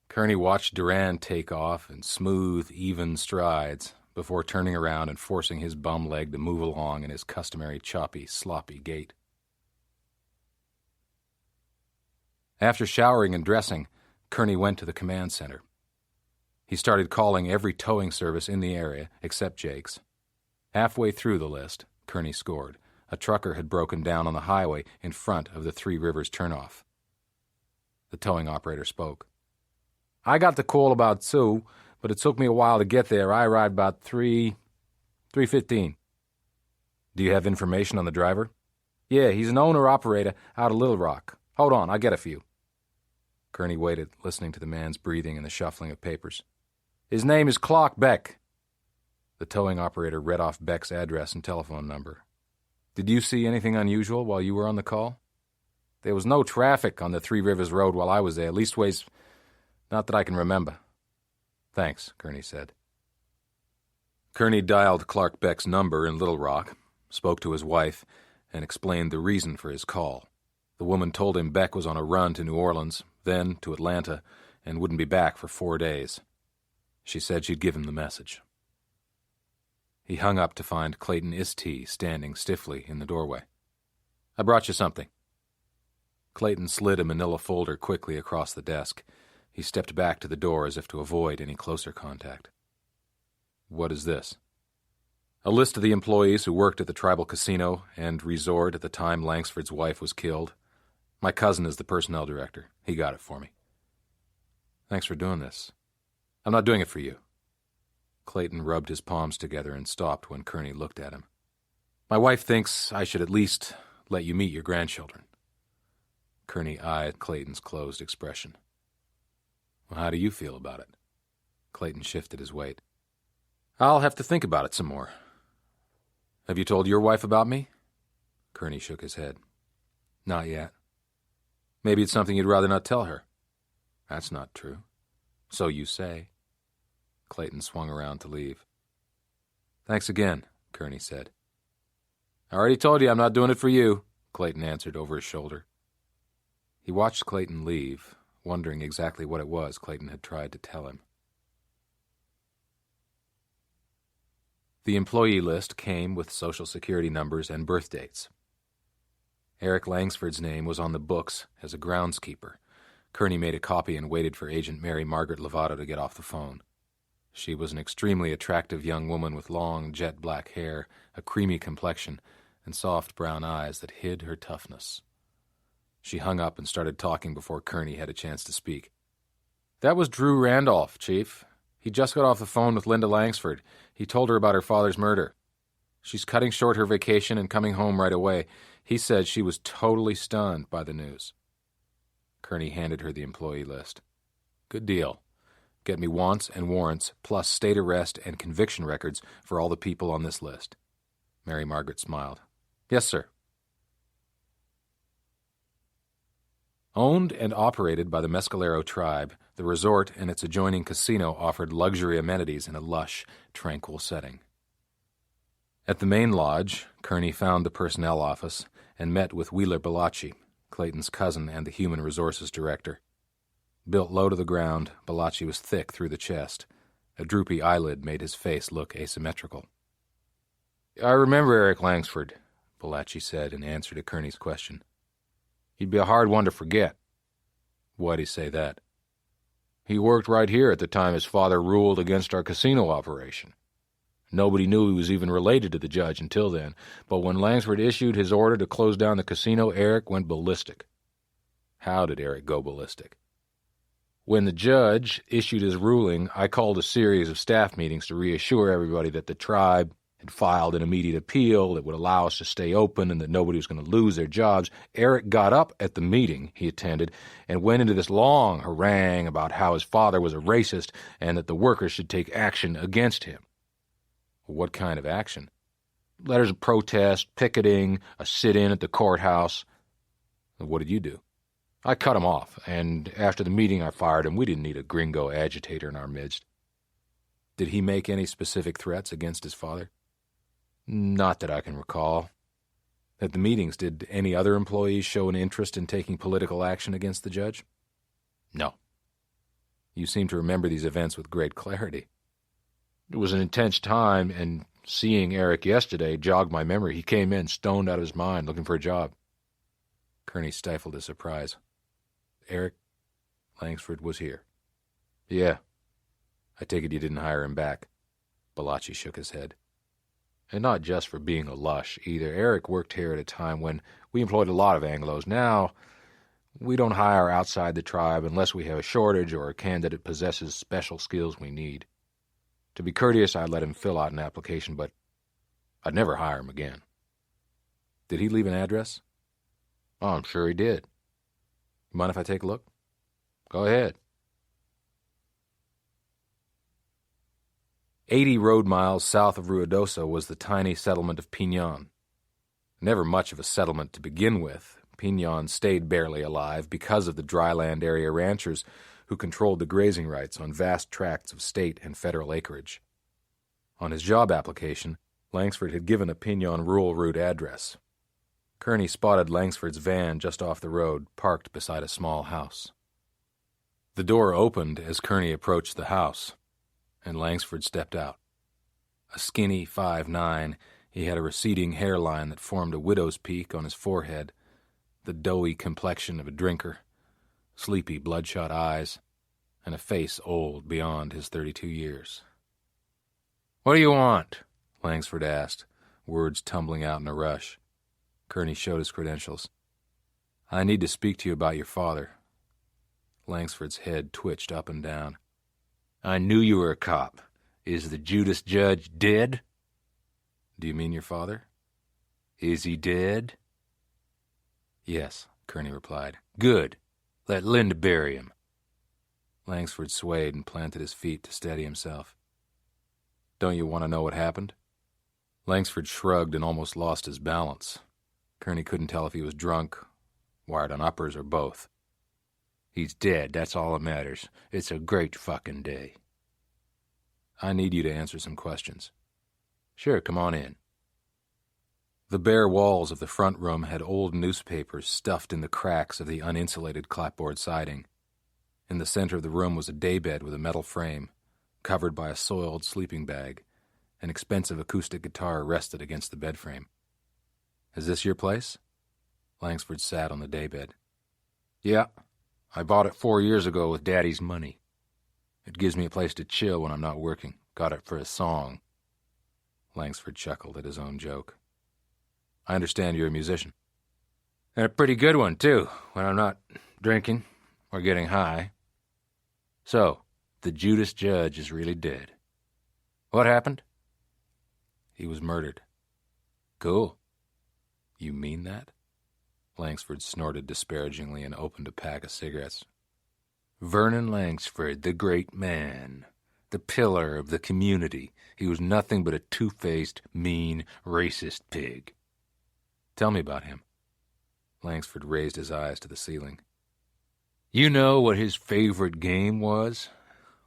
B: Kerney watched Duran take off in smooth, even strides before turning around and forcing his bum leg to move along in his customary choppy, sloppy gait. After showering and dressing, Kerney went to the command center. He started calling every towing service in the area except Jake's. Halfway through the list, Kerney scored. A trucker had broken down on the highway in front of the Three Rivers turnoff. The towing operator spoke. "I got the call about 2, but it took me a while to get there. I arrived about 3:15. "Do you have information on the driver?" "Yeah, he's an owner-operator out of Little Rock. Hold on, I'll get it for you." Kerney waited, listening to the man's breathing and the shuffling of papers. "His name is Clark Beck." The towing operator read off Beck's address and telephone number. "Did you see anything unusual while you were on the call?" "There was no traffic on the Three Rivers Road while I was there, leastways, not that I can remember." "Thanks," Kerney said. Kerney dialed Clark Beck's number in Little Rock, spoke to his wife, and explained the reason for his call. The woman told him Beck was on a run to New Orleans, then to Atlanta, and wouldn't be back for 4 days. She said she'd give him the message. He hung up to find Clayton Istee standing stiffly in the doorway. "I brought you something." Clayton slid a manila folder quickly across the desk. He stepped back to the door as if to avoid any closer contact. "What is this?" "A list of the employees who worked at the tribal casino and resort at the time Langsford's wife was killed. My cousin is the personnel director. He got it for me." "Thanks for doing this." "I'm not doing it for you." Clayton rubbed his palms together and stopped when Kerney looked at him. "My wife thinks I should at least let you meet your grandchildren." Kerney eyed Clayton's closed expression. "Well, how do you feel about it?" Clayton shifted his weight. "I'll have to think about it some more." "Have you told your wife about me?" Kerney shook his head. "Not yet." "Maybe it's something you'd rather not tell her." "That's not true." So you say. Clayton swung around to leave. Thanks again, Kerney said. I already told you I'm not doing it for you, Clayton answered over his shoulder. He watched Clayton leave, wondering exactly what it was Clayton had tried to tell him. The employee list came with Social Security numbers and birth dates. Eric Langsford's name was on the books as a groundskeeper. Kerney made a copy and waited for Agent Mary Margaret Lovato to get off the phone. She was an extremely attractive young woman with long, jet-black hair, a creamy complexion, and soft brown eyes that hid her toughness. She hung up and started talking before Kerney had a chance to speak. That was Drew Randolph, Chief. He just got off the phone with Linda Langsford. He told her about her father's murder. She's cutting short her vacation and coming home right away. He said she was totally stunned by the news. Kerney handed her the employee list. Good deal. Get me wants and warrants, plus state arrest and conviction records for all the people on this list. Mary Margaret smiled. Yes, sir. Owned and operated by the Mescalero tribe, the resort and its adjoining casino offered luxury amenities in a lush, tranquil setting. At the main lodge, Kerney found the personnel office and met with Wheeler Balachi, Clayton's cousin and the human resources director. Built low to the ground, Balachi was thick through the chest. A droopy eyelid made his face look asymmetrical. I remember Eric Langsford, Balachi said in answer to Kerney's question. He'd be a hard one to forget. Why'd he say that? He worked right here at the time his father ruled against our casino operation. Nobody knew he was even related to the judge until then, but when Langsford issued his order to close down the casino, Eric went ballistic. How did Eric go ballistic? When the judge issued his ruling, I called a series of staff meetings to reassure everybody that the tribe had filed an immediate appeal that would allow us to stay open and that nobody was going to lose their jobs. Eric got up at the meeting he attended and went into this long harangue about how his father was a racist and that the workers should take action against him. What kind of action? Letters of protest, picketing, a sit-in at the courthouse. What did you do? I cut him off, and after the meeting I fired him. We didn't need a gringo agitator in our midst. Did he make any specific threats against his father? Not that I can recall. At the meetings, did any other employees show an interest in taking political action against the judge? No. You seem to remember these events with great clarity. It was an intense time, and seeing Eric yesterday jogged my memory. He came in stoned out of his mind, looking for a job. Kerney stifled his surprise. Eric Langsford was here. Yeah. I take it you didn't hire him back. Balachi shook his head. And not just for being a lush, either. Eric worked here at a time when we employed a lot of Anglos. Now, we don't hire outside the tribe unless we have a shortage or a candidate possesses special skills we need. To be courteous, I'd let him fill out an application, but I'd never hire him again. Did he leave an address? Oh, I'm sure he did. You mind if I take a look? Go ahead. 80 road miles south of Ruidoso was the tiny settlement of Piñon. Never much of a settlement to begin with, Piñon stayed barely alive because of the dryland area ranchers who controlled the grazing rights on vast tracts of state and federal acreage. On his job application, Langsford had given a Piñon rural route address. Kerney spotted Langsford's van just off the road, parked beside a small house. The door opened as Kerney approached the house, and Langsford stepped out. A skinny 5'9", he had a receding hairline that formed a widow's peak on his forehead, the doughy complexion of a drinker, sleepy, bloodshot eyes, and a face old beyond his 32 years. "What do you want?" Langsford asked, words tumbling out in a rush. Kerney showed his credentials. "I need to speak to you about your father." Langsford's head twitched up and down. "I knew you were a cop. Is the Judas Judge dead?" "Do you mean your father?" "Is he dead?" "Yes," Kerney replied. "Good. Let Linda bury him." Langsford swayed and planted his feet to steady himself. "Don't you want to know what happened?" Langsford shrugged and almost lost his balance. Kerney couldn't tell if he was drunk, wired on uppers, or both. He's dead, that's all that matters. It's a great fucking day.
A: I need you to answer some questions.
B: Sure, come on in.
A: The bare walls of the front room had old newspapers stuffed in the cracks of the uninsulated clapboard siding. In the center of the room was a daybed with a metal frame, covered by a soiled sleeping bag. An expensive acoustic guitar rested against the bed frame. Is this your place? Langsford sat on the daybed.
B: Yeah, I bought it 4 years ago with Daddy's money. It gives me a place to chill when I'm not working. Got it for a song.
A: Langsford chuckled at his own joke. I understand you're a musician.
B: And a pretty good one, too, when I'm not drinking or getting high. So, the Judas Judge is really dead. What happened?
A: He was murdered.
B: Cool.
A: You mean that? Langsford snorted disparagingly and opened a pack of cigarettes.
B: Vernon Langsford, the great man, the pillar of the community. He was nothing but a two-faced, mean, racist pig.
A: Tell me about him. Langsford raised his eyes to the ceiling.
B: You know what his favorite game was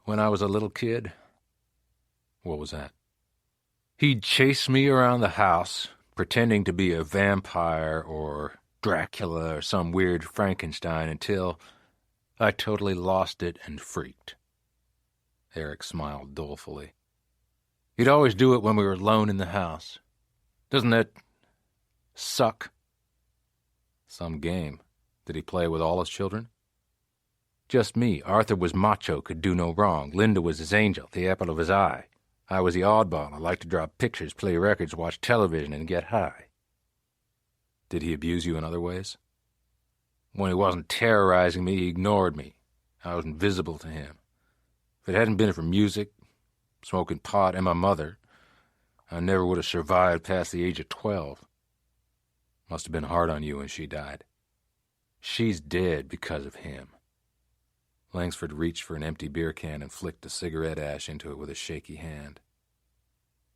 B: when I was a little kid?
A: What was that?
B: He'd chase me around the house, pretending to be a vampire or Dracula or some weird Frankenstein until I totally lost it and freaked.
A: Eric smiled dolefully.
B: He'd always do it when we were alone in the house. Doesn't that suck?
A: Some game. Did he play with all his children?
B: Just me. Arthur was macho, could do no wrong. Linda was his angel, the apple of his eye. I was the oddball. I liked to draw pictures, play records, watch television, and get high.
A: Did he abuse you in other ways?
B: When he wasn't terrorizing me, he ignored me. I was invisible to him. If it hadn't been for music, smoking pot, and my mother, I never would have survived past the age of 12.
A: Must have been hard on you when she died.
B: She's dead because of him.
A: Langsford reached for an empty beer can and flicked a cigarette ash into it with a shaky hand.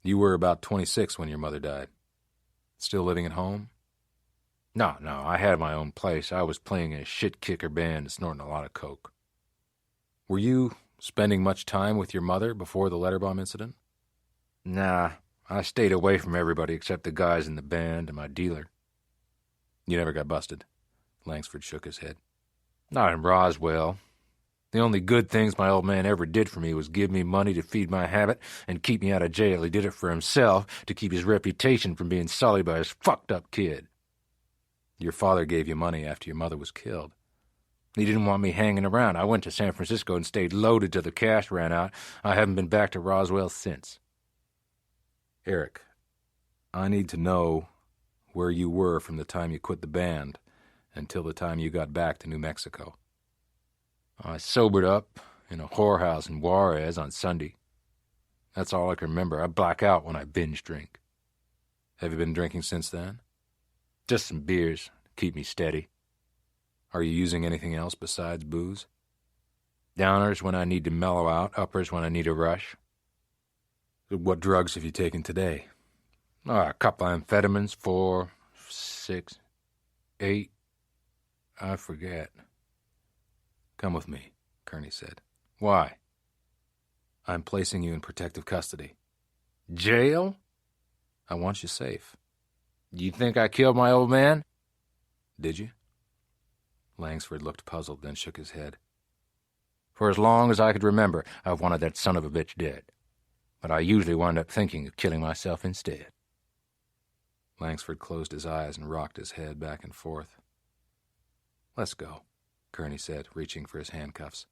A: You were about 26 when your mother died. Still living at home?
B: No, I had my own place. I was playing in a shit-kicker band and snorting a lot of coke.
A: Were you spending much time with your mother before the letter bomb incident?
B: Nah, I stayed away from everybody except the guys in the band and my dealer.
A: You never got busted? Langsford shook his head.
B: Not in Roswell. The only good things my old man ever did for me was give me money to feed my habit and keep me out of jail. He did it for himself, to keep his reputation from being sullied by his fucked-up kid.
A: Your father gave you money after your mother was killed.
B: He didn't want me hanging around. I went to San Francisco and stayed loaded till the cash ran out. I haven't been back to Roswell since.
A: Eric, I need to know where you were from the time you quit the band until the time you got back to New Mexico.
B: I sobered up in a whorehouse in Juarez on Sunday. That's all I can remember. I black out when I binge drink.
A: Have you been drinking since then?
B: Just some beers to keep me steady.
A: Are you using anything else besides booze?
B: Downers when I need to mellow out, uppers when I need a rush.
A: What drugs have you taken today?
B: A couple of amphetamines, 4, 6, 8. I forget.
A: Come with me, Kerney said.
B: Why?
A: I'm placing you in protective custody.
B: Jail?
A: I want you safe.
B: You think I killed my old man?
A: Did you? Langsford looked puzzled, then shook his head.
B: For as long as I could remember, I've wanted that son of a bitch dead. But I usually wound up thinking of killing myself instead.
A: Langsford closed his eyes and rocked his head back and forth. Let's go, Kerney said, reaching for his handcuffs.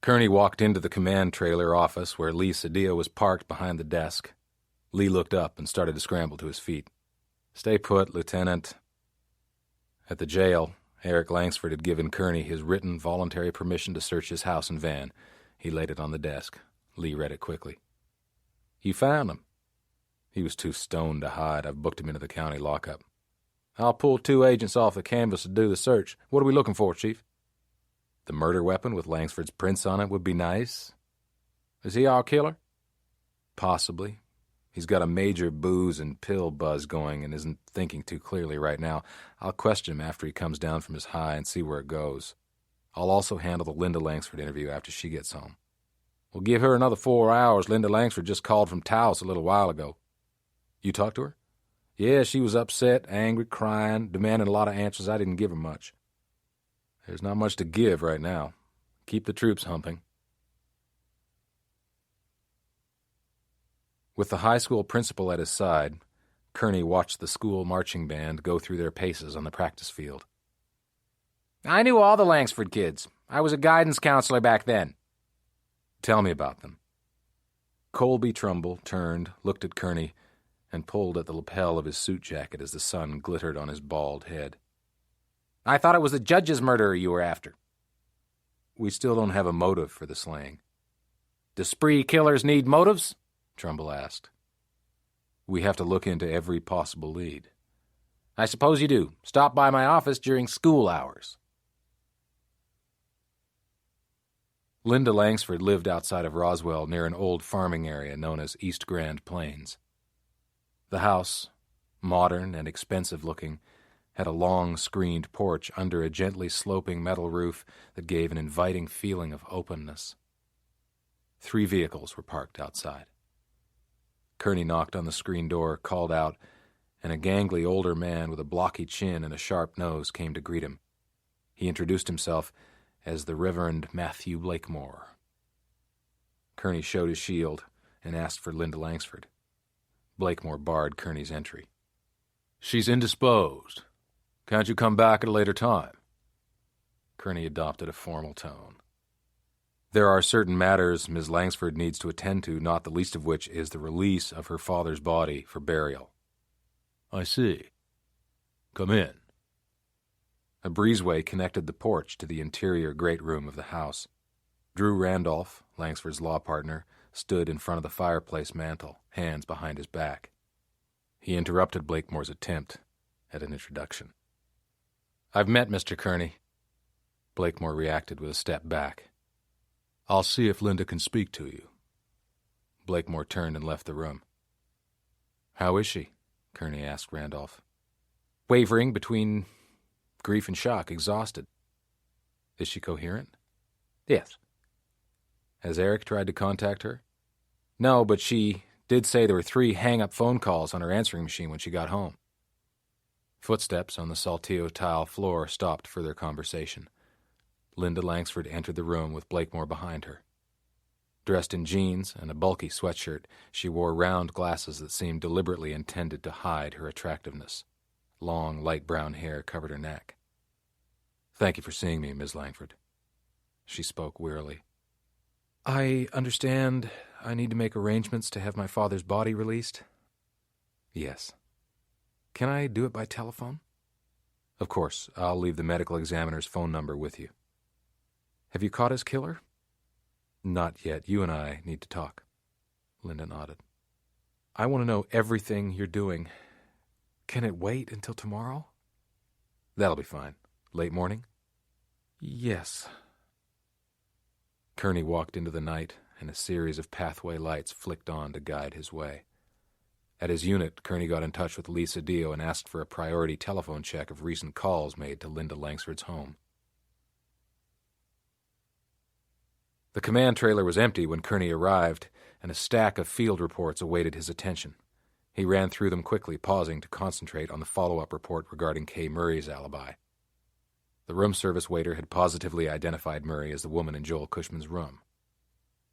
A: Kerney walked into the command trailer office where Lee Sedillo was parked behind the desk. Lee looked up and started to scramble to his feet. Stay put, Lieutenant. At the jail, Eric Langsford had given Kerney his written voluntary permission to search his house and van. He laid it on the desk. Lee read it quickly. You found him. He was too stoned to hide. I've booked him into the county lockup. I'll pull 2 agents off the canvas to do the search. What are we looking for, Chief? The murder weapon with Langsford's prints on it would be nice. Is he our killer? Possibly.
B: He's got a major booze and pill buzz going and isn't thinking too clearly right now. I'll question him after he comes down from his high and see where it goes. I'll also handle the Linda Langsford interview after she gets home. We'll give her another 4 hours. Linda Langsford just called from Taos a little while ago. You talked to her? Yeah, she was upset, angry, crying, demanding a lot of answers. I didn't give her much. There's not much to give right now. Keep the troops humping. With the high school principal at his side, Kerney watched the school marching band go through their paces on the practice field. I knew all the Langsford kids. I was a guidance counselor back then. Tell me about them. Colby Trumbull turned, looked at Kerney, and pulled at the lapel of his suit jacket as the sun glittered on his bald head. I thought it was the judge's murderer you were after. We still don't have a motive for the slaying. Do spree killers need motives? Trumbull asked. We have to look into every possible lead. I suppose you do. Stop by my office during school hours. Linda Langsford lived outside of Roswell near an old farming area known as East Grand Plains. The house, modern and expensive-looking, had a long screened porch under a gently sloping metal roof that gave an inviting feeling of openness. 3 vehicles were parked outside. Kerney knocked on the screen door, called out, and a gangly older man with a blocky chin and a sharp nose came to greet him. He introduced himself as the Reverend Matthew Blakemore. Kerney showed his shield and asked for Linda Langsford. Blakemore barred Kerney's entry. She's indisposed. Can't you come back at a later time? Kerney adopted a formal tone. There are certain matters Ms. Langsford needs to attend to, not the least of which is the release of her father's body for burial. I see. Come in. A breezeway connected the porch to the interior great room of the house. Drew Randolph, Langsford's law partner, stood in front of the fireplace mantel, hands behind his back. He interrupted Blakemore's attempt at an introduction. I've met Mr. Kerney. Blakemore reacted with a step back. I'll see if Linda can speak to you. Blakemore turned and left the room. How is she? Kerney asked Randolph. Wavering between grief and shock, exhausted. Is she coherent? Yes. Has Eric tried to contact her? No, but she did say there were 3 hang-up phone calls on her answering machine when she got home. Footsteps on the Saltillo tile floor stopped further conversation. Linda Langsford entered the room with Blakemore behind her. Dressed in jeans and a bulky sweatshirt, she wore round glasses that seemed deliberately intended to hide her attractiveness. Long, light brown hair covered her neck. Thank you for seeing me, Miss Langsford. She spoke wearily. I understand I need to make arrangements to have my father's body released? Yes. Can I do it by telephone? Of course. I'll leave the medical examiner's phone number with you. Have you caught his killer? Not yet. You and I need to talk. Linda nodded. I want to know everything you're doing. Can it wait until tomorrow? That'll be fine. Late morning? Yes. Kerney walked into the night, and a series of pathway lights flicked on to guide his way. At his unit, Kerney got in touch with Lisa Dio and asked for a priority telephone check of recent calls made to Linda Langsford's home. The command trailer was empty when Kerney arrived, and a stack of field reports awaited his attention. He ran through them quickly, pausing to concentrate on the follow-up report regarding Kay Murray's alibi. The room service waiter had positively identified Murray as the woman in Joel Cushman's room.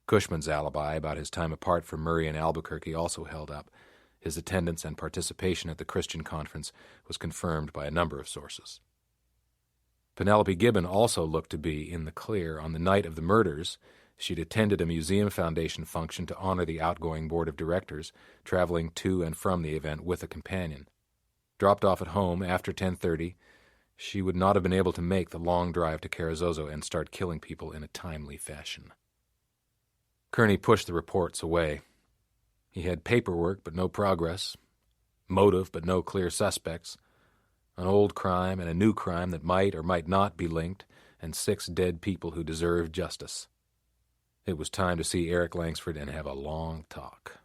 B: Cushman's alibi about his time apart from Murray in Albuquerque also held up. His attendance and participation at the Christian conference was confirmed by a number of sources. Penelope Gibbon also looked to be in the clear. On the night of the murders, she'd attended a Museum Foundation function to honor the outgoing board of directors, traveling to and from the event with a companion. Dropped off at home after 10:30, she would not have been able to make the long drive to Carrizozo and start killing people in a timely fashion. Kerney pushed the reports away. He had paperwork but no progress, motive but no clear suspects, an old crime and a new crime that might or might not be linked, and 6 dead people who deserved justice. It was time to see Eric Langsford and have a long talk.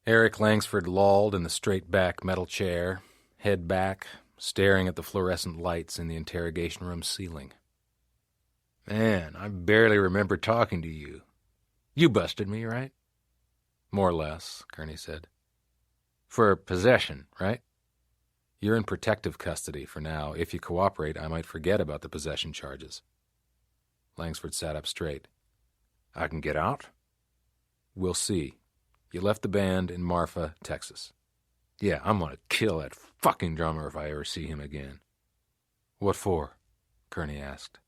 B: Eric Langsford lolled in the straight-back metal chair, head back, staring at the fluorescent lights in the interrogation room ceiling. Man, I barely remember talking to you. You busted me, right? More or less, Kerney said. For possession, right? You're in protective custody for now. If you cooperate, I might forget about the possession charges. Langsford sat up straight. I can get out? We'll see. You left the band in Marfa, Texas. Yeah, I'm gonna kill that fucking drummer if I ever see him again. What for? Kerney asked.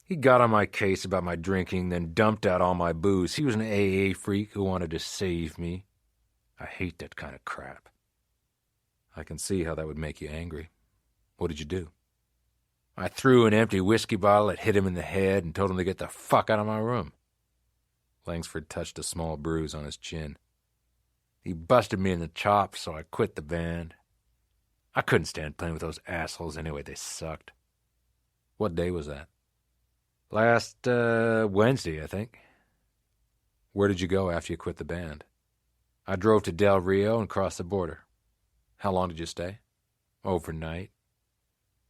B: He got on my case about my drinking, then dumped out all my booze. He was an AA freak who wanted to save me. I hate that kind of crap. I can see how that would make you angry. What did you do? I threw an empty whiskey bottle that hit him in the head and told him to get the fuck out of my room. Langsford touched a small bruise on his chin. He busted me in the chops, so I quit the band. I couldn't stand playing with those assholes anyway. They sucked. What day was that? Last Wednesday, I think. Where did you go after you quit the band? I drove to Del Rio and crossed the border. How long did you stay? Overnight.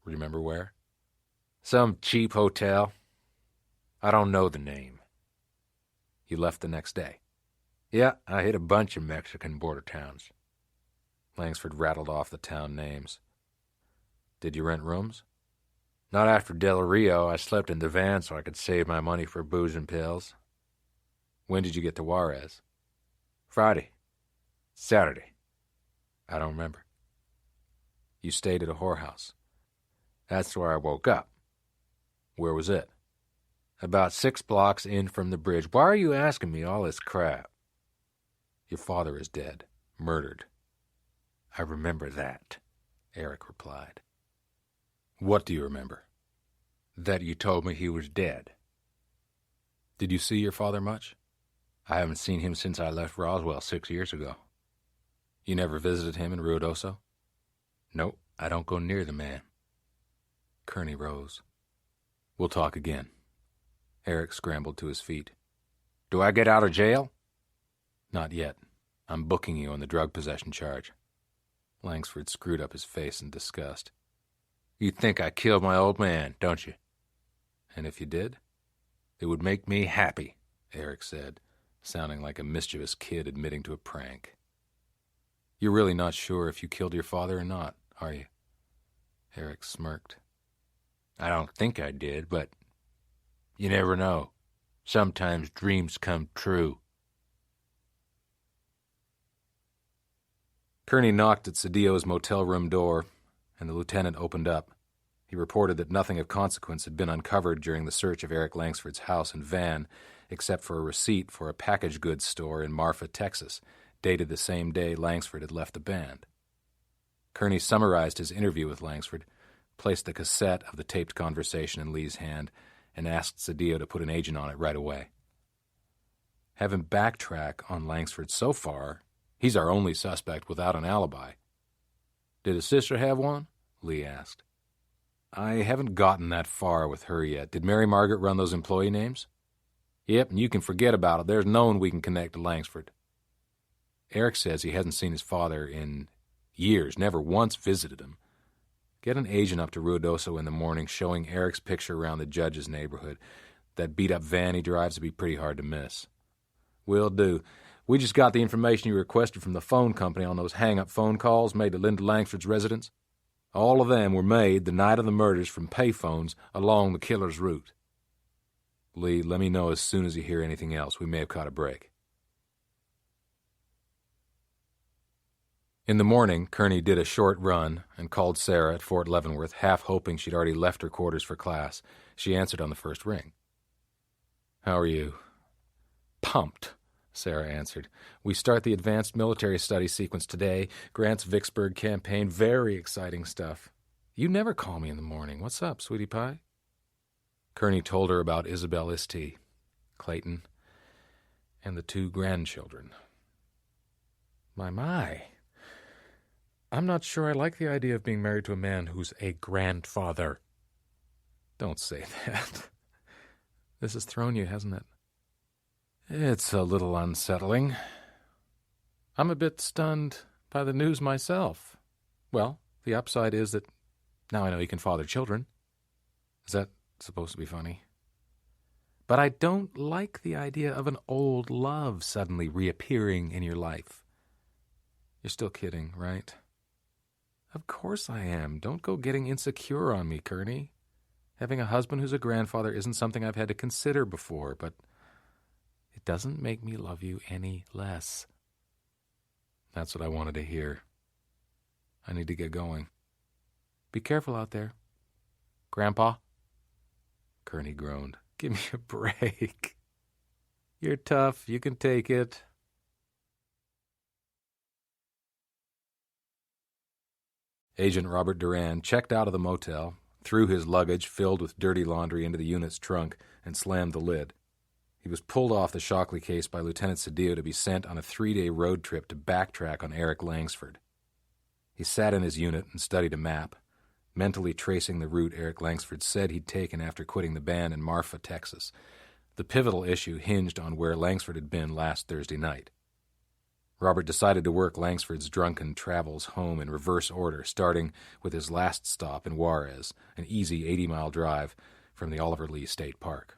B: Remember where? Some cheap hotel. I don't know the name. You left the next day. Yeah, I hit a bunch of Mexican border towns. Langsford rattled off the town names. Did you rent rooms? Not after Del Rio. I slept in the van so I could save my money for booze and pills. When did you get to Juarez? Friday. Saturday. I don't remember. You stayed at a whorehouse. That's where I woke up. Where was it? About 6 blocks in from the bridge. Why are you asking me all this crap? Your father is dead. Murdered. I remember that, Eric replied. What do you remember? That you told me he was dead. Did you see your father much? I haven't seen him since I left Roswell 6 years ago. You never visited him in Ruidoso? Nope, I don't go near the man. Kerney rose. We'll talk again. Eric scrambled to his feet. Do I get out of jail? Not yet. I'm booking you on the drug possession charge. Langsford screwed up his face in disgust. You think I killed my old man, don't you? And if you did? It would make me happy, Eric said, sounding like a mischievous kid admitting to a prank. You're really not sure if you killed your father or not, are you? Eric smirked. I don't think I did, but you never know. Sometimes dreams come true. Kerney knocked at Cedillo's motel room door, and the lieutenant opened up. He reported that nothing of consequence had been uncovered during the search of Eric Langsford's house and van, except for a receipt for a packaged goods store in Marfa, Texas, dated the same day Langsford had left the band. Kerney summarized his interview with Langsford, placed the cassette of the taped conversation in Lee's hand, and asked Cedillo to put an agent on it right away. Have him backtrack on Langsford so far. He's our only suspect without an alibi. Did his sister have one? Lee asked. I haven't gotten that far with her yet. Did Mary Margaret run those employee names? Yep, and you can forget about it. There's no one we can connect to Langsford. Eric says he hasn't seen his father in years, never once visited him. Get an agent up to Ruidoso in the morning showing Eric's picture around the Judge's neighborhood. That beat-up van he drives would be pretty hard to miss. Will do. We just got the information you requested from the phone company on those hang-up phone calls made to Linda Langsford's residence. All of them were made the night of the murders from payphones along the killer's route. Lee, let me know as soon as you hear anything else. We may have caught a break. In the morning, Kerney did a short run and called Sarah at Fort Leavenworth, half hoping she'd already left her quarters for class. She answered on the first ring. How are you? Pumped, Sarah answered. We start the advanced military studies sequence today. Grant's Vicksburg campaign. Very exciting stuff. You never call me in the morning. What's up, sweetie pie? Kerney told her about Isabel Istee, Clayton, and the 2 grandchildren. My. I'm not sure I like the idea of being married to a man who's a grandfather. Don't say that. This has thrown you, hasn't it? It's a little unsettling. I'm a bit stunned by the news myself. Well, the upside is that now I know you can father children. Is that supposed to be funny? But I don't like the idea of an old love suddenly reappearing in your life. You're still kidding, right? Of course I am. Don't go getting insecure on me, Kerney. Having a husband who's a grandfather isn't something I've had to consider before, but it doesn't make me love you any less. That's what I wanted to hear. I need to get going. Be careful out there. Grandpa? Kerney groaned. Give me a break. You're tough. You can take it. Agent Robert Duran checked out of the motel, threw his luggage filled with dirty laundry into the unit's trunk, and slammed the lid. He was pulled off the Shockley case by Lieutenant Cedillo to be sent on a 3-day road trip to backtrack on Eric Langsford. He sat in his unit and studied a map, mentally tracing the route Eric Langsford said he'd taken after quitting the band in Marfa, Texas. The pivotal issue hinged on where Langsford had been last Thursday night. Robert decided to work Langsford's drunken travels home in reverse order, starting with his last stop in Juarez, an easy 80-mile drive from the Oliver Lee State Park.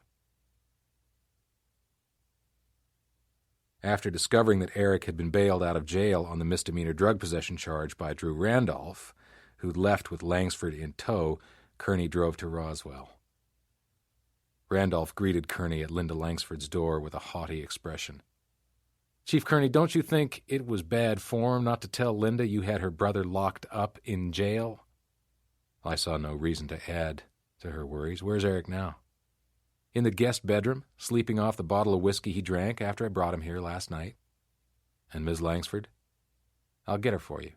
B: After discovering that Eric had been bailed out of jail on the misdemeanor drug possession charge by Drew Randolph, who'd left with Langsford in tow, Kerney drove to Roswell. Randolph greeted Kerney at Linda Langsford's door with a haughty expression. Chief Kerney, don't you think it was bad form not to tell Linda you had her brother locked up in jail? I saw no reason to add to her worries. Where's Eric now? In the guest bedroom, sleeping off the bottle of whiskey he drank after I brought him here last night. And Miss Langsford? I'll get her for you.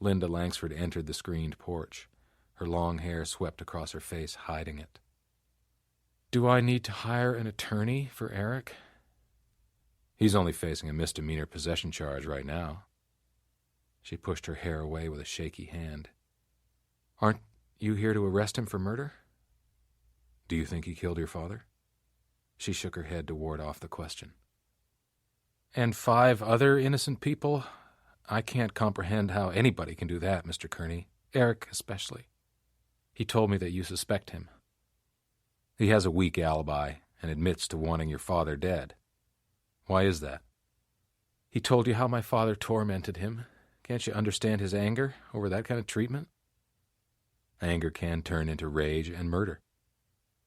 B: Linda Langsford entered the screened porch. Her long hair swept across her face, hiding it. Do I need to hire an attorney for Eric? He's only facing a misdemeanor possession charge right now. She pushed her hair away with a shaky hand. Aren't you here to arrest him for murder? Do you think he killed your father? She shook her head to ward off the question. And 5 other innocent people? I can't comprehend how anybody can do that, Mr. Kerney. Eric especially. He told me that you suspect him. He has a weak alibi and admits to wanting your father dead. Why is that? He told you how my father tormented him. Can't you understand his anger over that kind of treatment? Anger can turn into rage and murder.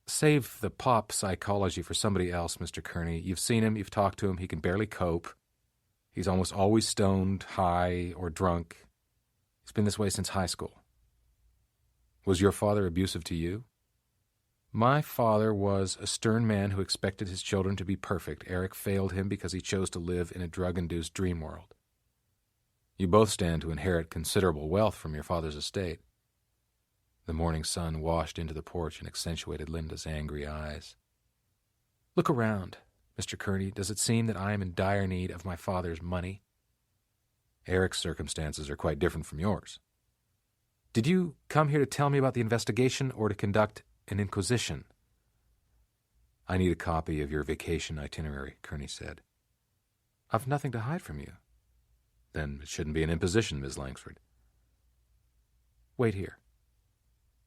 B: Save the pop psychology for somebody else, Mr. Kerney. You've seen him, you've talked to him, he can barely cope. He's almost always stoned, high, or drunk. He's been this way since high school. Was your father abusive to you? My father was a stern man who expected his children to be perfect. Eric failed him because he chose to live in a drug-induced dream world. You both stand to inherit considerable wealth from your father's estate. The morning sun washed into the porch and accentuated Linda's angry eyes. Look around, Mr. Kerney. Does it seem that I am in dire need of my father's money? Eric's circumstances are quite different from yours. Did you come here to tell me about the investigation or to conduct an inquisition? I need a copy of your vacation itinerary, Kerney said. I've nothing to hide from you. Then it shouldn't be an imposition, Ms. Langsford. Wait here.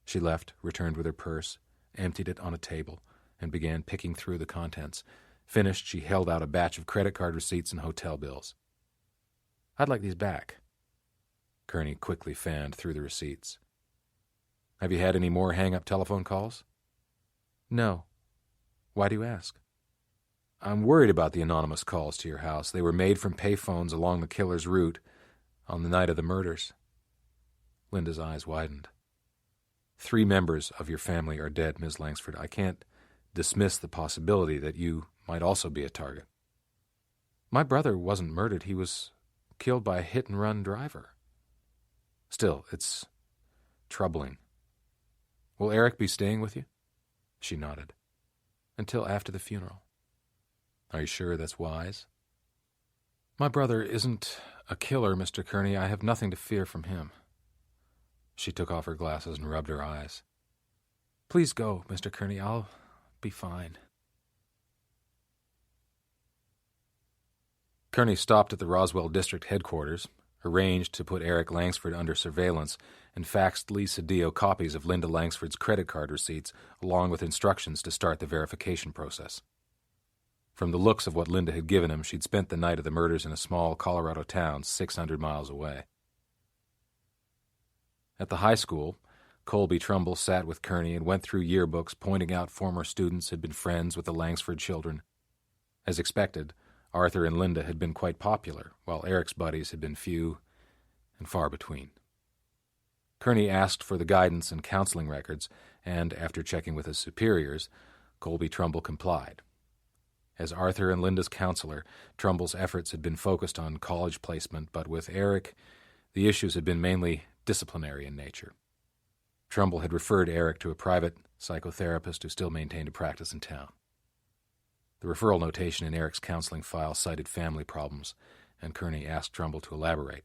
B: She left, returned with her purse, emptied it on a table, and began picking through the contents. Finished, she held out a batch of credit card receipts and hotel bills. I'd like these back. Kerney quickly fanned through the receipts. Have you had any more hang-up telephone calls? No. Why do you ask? I'm worried about the anonymous calls to your house. They were made from payphones along the killer's route on the night of the murders. Linda's eyes widened. 3 members of your family are dead, Ms. Langsford. I can't dismiss the possibility that you might also be a target. My brother wasn't murdered. He was killed by a hit-and-run driver. Still, it's troubling. Will Eric be staying with you? She nodded. Until after the funeral. Are you sure that's wise? My brother isn't a killer, Mr. Kerney. I have nothing to fear from him. She took off her glasses and rubbed her eyes. Please go, Mr. Kerney. I'll be fine. Kerney stopped at the Roswell District headquarters, arranged to put Eric Langsford under surveillance, and faxed Lee Cedillo copies of Linda Langsford's credit card receipts, along with instructions to start the verification process. From the looks of what Linda had given him, she'd spent the night of the murders in a small Colorado town 600 miles away. At the high school, Colby Trumbull sat with Kerney and went through yearbooks pointing out former students had been friends with the Langsford children. As expected, Arthur and Linda had been quite popular, while Eric's buddies had been few and far between. Kerney asked for the guidance and counseling records, and after checking with his superiors, Colby Trumbull complied. As Arthur and Linda's counselor, Trumbull's efforts had been focused on college placement, but with Eric, the issues had been mainly disciplinary in nature. Trumbull had referred Eric to a private psychotherapist who still maintained a practice in town. The referral notation in Eric's counseling file cited family problems, and Kerney asked Trumbull to elaborate.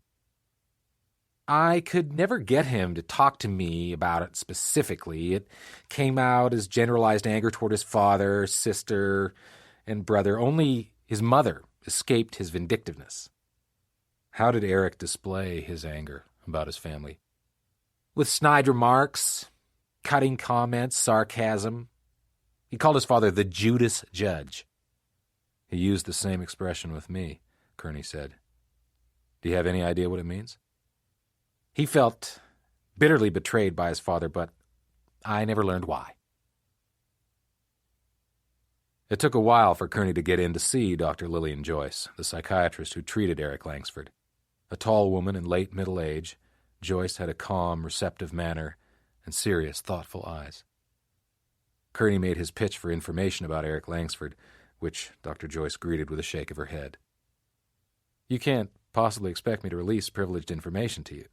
C: I could never get him to talk to me about it specifically. It came out as generalized anger toward his father, sister, and brother. Only his mother escaped his vindictiveness.
B: How did Eric display his anger about his family?
C: With snide remarks, cutting comments, sarcasm. He called his father the Judas Judge.
B: He used the same expression with me, Kerney said. Do you have any idea what it means?
C: He felt bitterly betrayed by his father, but I never learned why.
B: It took a while for Kerney to get in to see Dr. Lillian Joyce, the psychiatrist who treated Eric Langsford. A tall woman in late middle age, Joyce had a calm, receptive manner and serious, thoughtful eyes. Kerney made his pitch for information about Eric Langsford, which Dr. Joyce greeted with a shake of her head. You can't possibly expect me to release privileged information to you.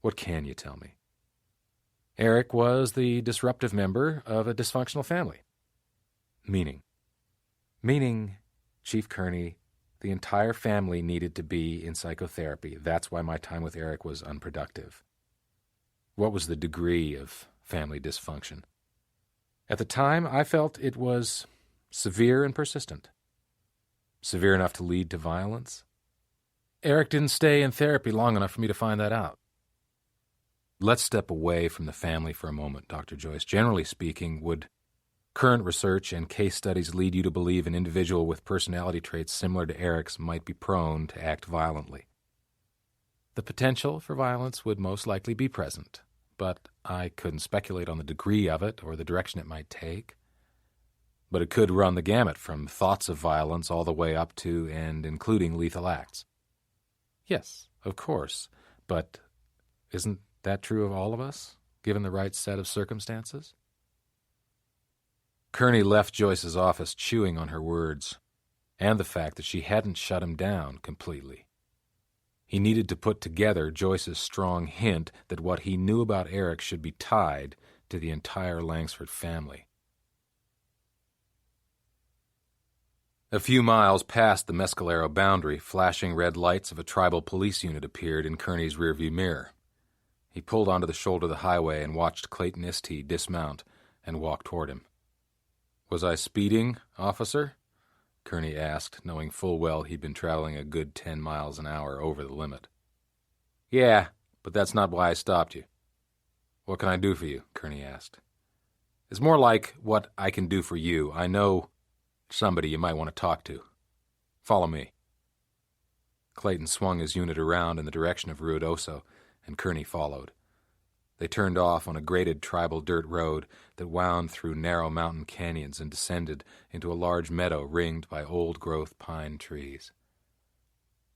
B: What can you tell me? Eric was the disruptive member of a dysfunctional family. Meaning? Meaning, Chief Kerney, the entire family needed to be in psychotherapy. That's why my time with Eric was unproductive. What was the degree of family dysfunction? At the time, I felt it was severe and persistent. Severe enough to lead to violence? Eric didn't stay in therapy long enough for me to find that out. Let's step away from the family for a moment, Dr. Joyce. Generally speaking, would current research and case studies lead you to believe an individual with personality traits similar to Eric's might be prone to act violently? The potential for violence would most likely be present, but I couldn't speculate on the degree of it or the direction it might take. But it could run the gamut from thoughts of violence all the way up to and including lethal acts. Yes, of course, but isn't that true of all of us, given the right set of circumstances? Kerney left Joyce's office chewing on her words, and the fact that she hadn't shut him down completely. He needed to put together Joyce's strong hint that what he knew about Eric should be tied to the entire Langsford family. A few miles past the Mescalero boundary, flashing red lights of a tribal police unit appeared in Kerney's rearview mirror. He pulled onto the shoulder of the highway and watched Clayton Istey dismount and walk toward him. Was I speeding, officer? Kerney asked, knowing full well he'd been traveling a good 10 miles an hour over the limit. Yeah, but that's not why I stopped you. What can I do for you? Kerney asked. It's more like what I can do for you. I know somebody you might want to talk to. Follow me. Clayton swung his unit around in the direction of Ruidoso, and Kerney followed. They turned off on a graded tribal dirt road that wound through narrow mountain canyons and descended into a large meadow ringed by old-growth pine trees.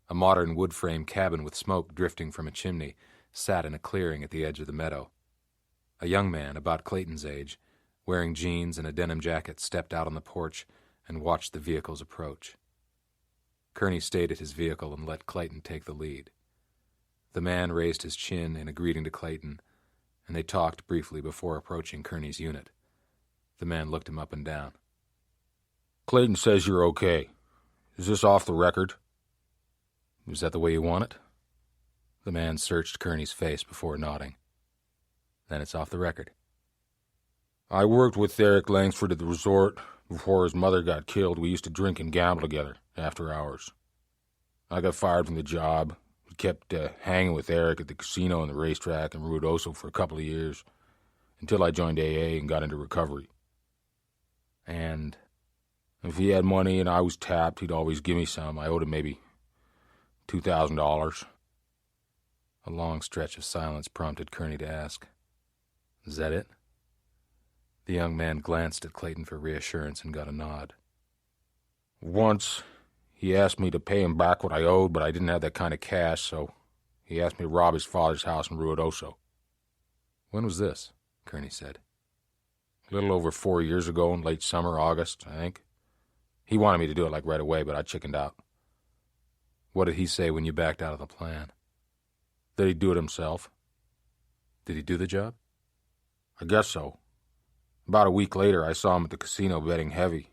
B: A modern wood-frame cabin with smoke drifting from a chimney sat in a clearing at the edge of the meadow. A young man, about Clayton's age, wearing jeans and a denim jacket, stepped out on the porch and watched the vehicles approach. Kerney stayed at his vehicle and let Clayton take the lead. The man raised his chin in a greeting to Clayton, and they talked briefly before approaching Kerney's unit. The man looked him up and down. Clayton says you're okay. Is this off the record? Is that the way you want it? The man searched Kerney's face before nodding. Then it's off the record. I worked with Eric Langsford at the resort. Before his mother got killed, we used to drink and gamble together after hours.
D: I got fired from the job. Kept hanging with Eric at the casino and the racetrack in Ruidoso for a couple of years, until I joined AA and got into recovery.
C: And
D: if he had money and I was tapped, he'd always give me some. I owed him maybe $2,000.
B: A long stretch of silence prompted Kerney to ask, "Is that it?" The young man glanced at Clayton for reassurance and got a nod.
D: Once, he asked me to pay him back what I owed, but I didn't have that kind of cash, so he asked me to rob his father's house in Ruidoso.
B: "When was this?" Kerney said.
D: A little over 4 years ago, in late summer, August, I think. He wanted me to do it like right away, but I chickened out.
B: "What did he say when you backed out of the plan?"
D: That he'd do it himself.
B: "Did he do the job?"
D: I guess so. About a week later, I saw him at the casino betting heavy,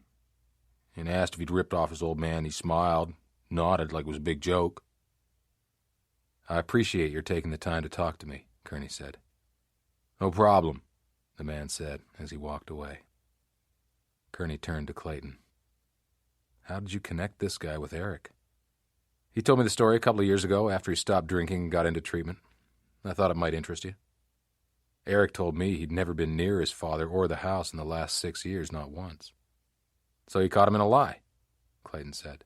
D: and asked if he'd ripped off his old man. He smiled, nodded like it was a big joke.
B: "I appreciate your taking the time to talk to me," Kerney said.
D: "No problem,"
B: the man said as he walked away. Kerney turned to Clayton. "How did you connect this guy with Eric?" "He told me the story a couple of years ago after he stopped drinking and got into treatment. I thought it might interest you. Eric told me he'd never been near his father or the house in the last 6 years, not once." "So you caught him in a lie," Clayton said.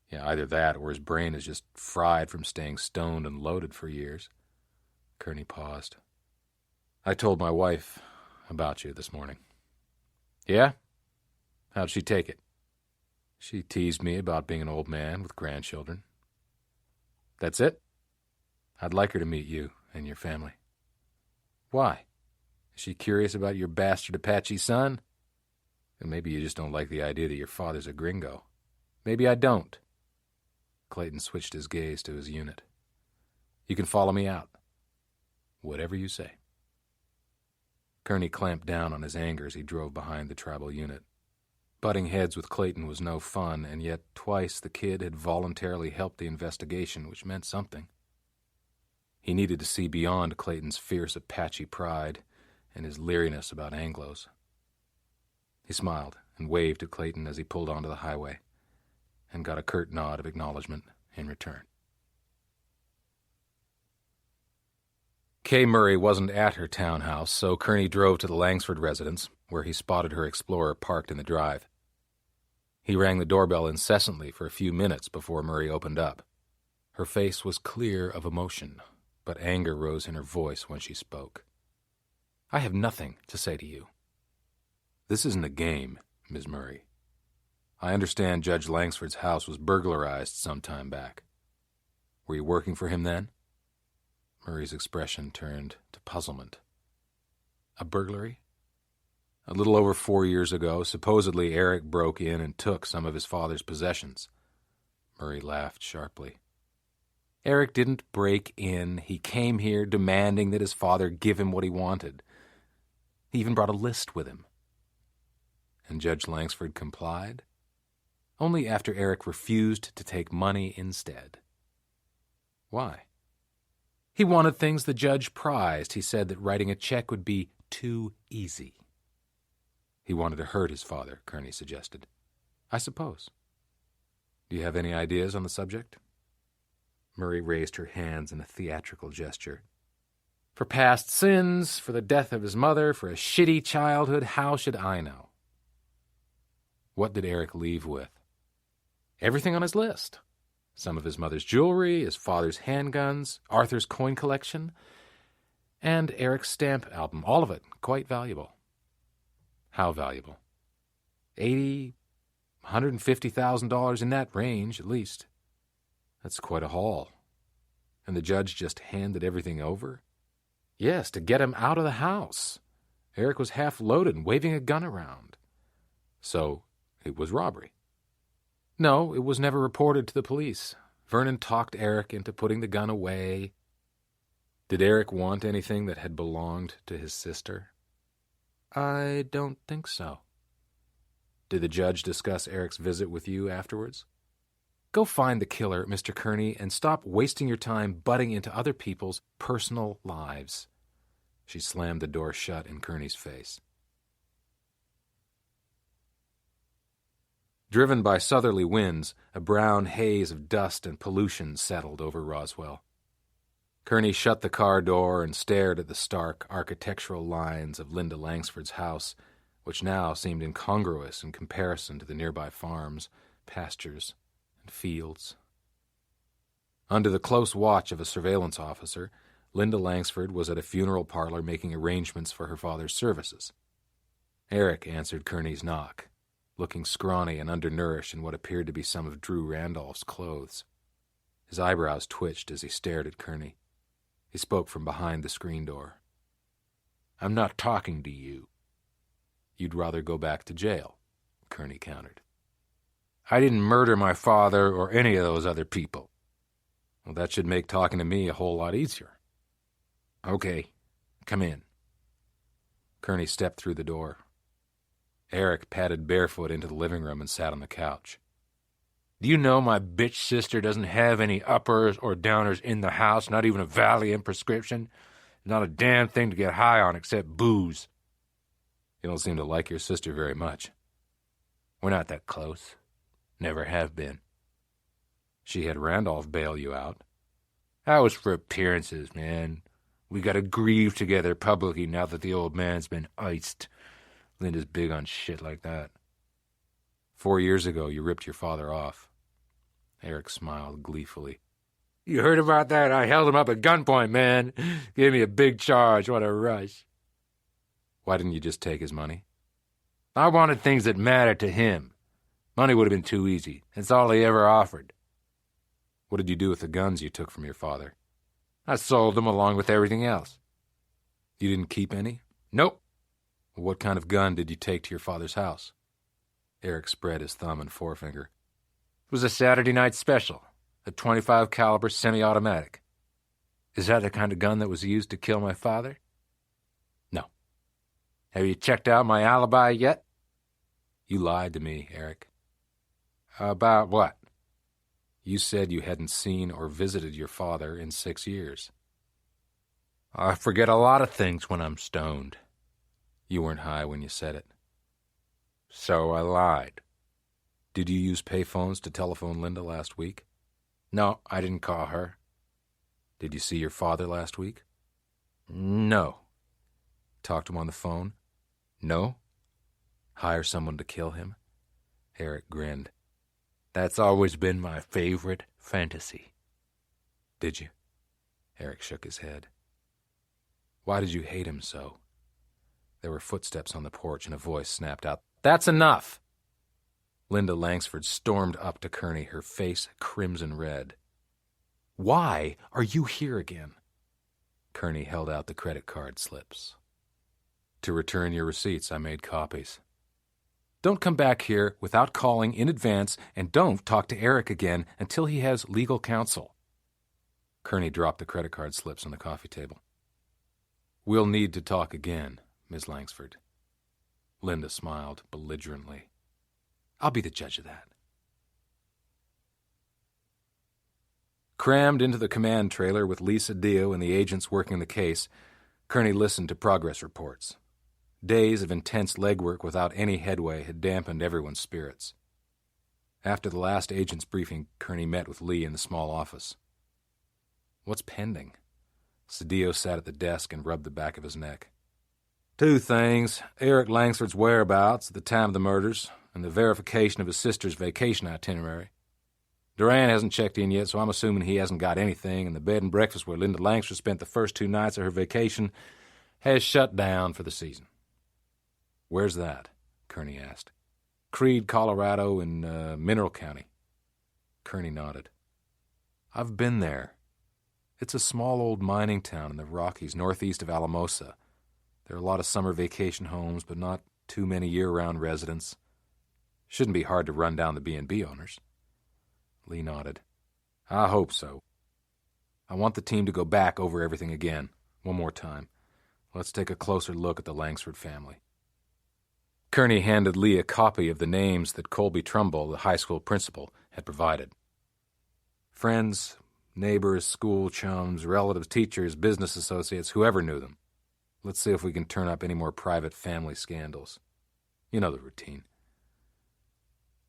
B: "Yeah, either that or his brain is just fried from staying stoned and loaded for years." Kerney paused. "I told my wife about you this morning." "Yeah? How'd she take it?" "She teased me about being an old man with grandchildren." "That's it?" "I'd like her to meet you and your family." "Why? Is she curious about your bastard Apache son?" "And maybe you just don't like the idea that your father's a gringo." "Maybe I don't." Clayton switched his gaze to his unit. "You can follow me out." "Whatever you say." Kerney clamped down on his anger as he drove behind the tribal unit. Butting heads with Clayton was no fun, and yet twice the kid had voluntarily helped the investigation, which meant something. He needed to see beyond Clayton's fierce Apache pride and his leeriness about Anglos. He smiled and waved at Clayton as he pulled onto the highway, and got a curt nod of acknowledgement in return. Kay Murray wasn't at her townhouse, so Kerney drove to the Langsford residence, where he spotted her Explorer parked in the drive. He rang the doorbell incessantly for a few minutes before Murray opened up. Her face was clear of emotion, but anger rose in her voice when she spoke. "I have nothing to say to you." "This isn't a game, Ms. Murray. I understand Judge Langsford's house was burglarized some time back. Were you working for him then?" Murray's expression turned to puzzlement. "A burglary?" "A little over 4 years ago, supposedly Eric broke in and took some of his father's possessions." Murray laughed sharply. "Eric didn't break in. He came here demanding that his father give him what he wanted. He even brought a list with him." "And Judge Langsford complied?" "Only after Eric refused to take money instead." "Why?" "He wanted things the judge prized. He said that writing a check would be too easy." "He wanted to hurt his father," Kerney suggested. "I suppose." "Do you have any ideas on the subject?" Murray raised her hands in a theatrical gesture. "For past sins, for the death of his mother, for a shitty childhood, how should I know?" "What did Eric leave with?" "Everything on his list. Some of his mother's jewelry, his father's handguns, Arthur's coin collection, and Eric's stamp album. All of it quite valuable." "How valuable?" $80,000, $150,000, in that range, at least." "That's quite a haul. And the judge just handed everything over?" "Yes, to get him out of the house. Eric was half loaded and waving a gun around." "So it was robbery?" "No, it was never reported to the police. Vernon talked Eric into putting the gun away." "Did Eric want anything that had belonged to his sister?" "I don't think so." "Did the judge discuss Eric's visit with you afterwards?" "Go find the killer, Mr. Kerney, and stop wasting your time butting into other people's personal lives." She slammed the door shut in Kerney's face. Driven by southerly winds, a brown haze of dust and pollution settled over Roswell. Kerney shut the car door and stared at the stark architectural lines of Linda Langsford's house, which now seemed incongruous in comparison to the nearby farms, pastures, and fields. Under the close watch of a surveillance officer, Linda Langsford was at a funeral parlor making arrangements for her father's services. Eric answered Kerney's knock, looking scrawny and undernourished in what appeared to be some of Drew Randolph's clothes. His eyebrows twitched as he stared at Kerney. He spoke from behind the screen door. "I'm not talking to you." "You'd rather go back to jail," Kerney countered. "I didn't murder my father or any of those other people." "Well, that should make talking to me a whole lot easier." "Okay, come in." Kerney stepped through the door. Eric padded barefoot into the living room and sat on the couch. "Do you know my bitch sister doesn't have any uppers or downers in the house, not even a Valium prescription? Not a damn thing to get high on except booze." "You don't seem to like your sister very much." "We're not that close. Never have been." "She had Randolph bail you out." "That was for appearances, man. We gotta grieve together publicly now that the old man's been iced. Linda's big on shit like that." 4 years ago, you ripped your father off. Eric smiled gleefully.
C: "You heard about that? I held him up at gunpoint, man. Gave me a big charge. What a rush."
B: "Why didn't you just take his money?"
C: "I wanted things that mattered to him. Money would have been too easy. It's all he ever offered."
B: "What did you do with the guns you took from your father?"
C: "I sold them along with everything else."
B: "You didn't keep any?"
C: "Nope."
B: "What kind of gun did you take to your father's house?" Eric spread his thumb and forefinger.
C: "It was a Saturday night special, a .25 caliber semi-automatic." "Is that the kind of gun that was used to kill my father?"
B: "No."
C: "Have you checked out my alibi yet?"
B: "You lied to me, Eric."
C: "About what?"
B: "You said you hadn't seen or visited your father in 6 years."
C: "I forget a lot of things when I'm stoned."
B: "You weren't high when you said it."
C: "So I lied."
B: "Did you use payphones to telephone Linda last week?"
C: "No, I didn't call her."
B: "Did you see your father last week?"
C: "No."
B: "Talk to him on the phone?"
C: "No."
B: "Hire someone to kill him?" Eric grinned.
C: "That's always been my favorite fantasy."
B: "Did you?" Eric shook his head. "Why did you hate him so?" There were footsteps on the porch, and a voice snapped out, "That's enough!" Linda Langsford stormed up to Kerney, her face crimson red. "Why are you here again?" Kerney held out the credit card slips. "To return your receipts, I made copies." "Don't come back here without calling in advance, and don't talk to Eric again until he has legal counsel." Kerney dropped the credit card slips on the coffee table. "We'll need to talk again, Miss Langsford." Linda smiled belligerently. "I'll be the judge of that." Crammed into the command trailer with Lisa Dio and the agents working the case, Kerney listened to progress reports. Days of intense legwork without any headway had dampened everyone's spirits. After the last agent's briefing, Kerney met with Lee in the small office. "What's pending?" Cedillo sat at the desk and rubbed the back of his neck. "2 things. Eric Langsford's whereabouts at the time of the murders, and the verification of his sister's vacation itinerary. Duran hasn't checked in yet, so I'm assuming he hasn't got anything, and the bed and breakfast where Linda Langsford spent the first 2 nights of her vacation has shut down for the season." "Where's that?" Kerney asked. "Creede, Colorado, in Mineral County." Kerney nodded. "I've been there. It's a small old mining town in the Rockies, northeast of Alamosa. There are a lot of summer vacation homes, but not too many year-round residents. Shouldn't be hard to run down the B&B owners." Lee nodded. "I hope so. I want the team to go back over everything again, one more time. Let's take a closer look at the Langsford family." Kerney handed Lee a copy of the names that Colby Trumbull, the high school principal, had provided. Friends, neighbors, school chums, relatives, teachers, business associates, whoever knew them. Let's see if we can turn up any more private family scandals. You know the routine.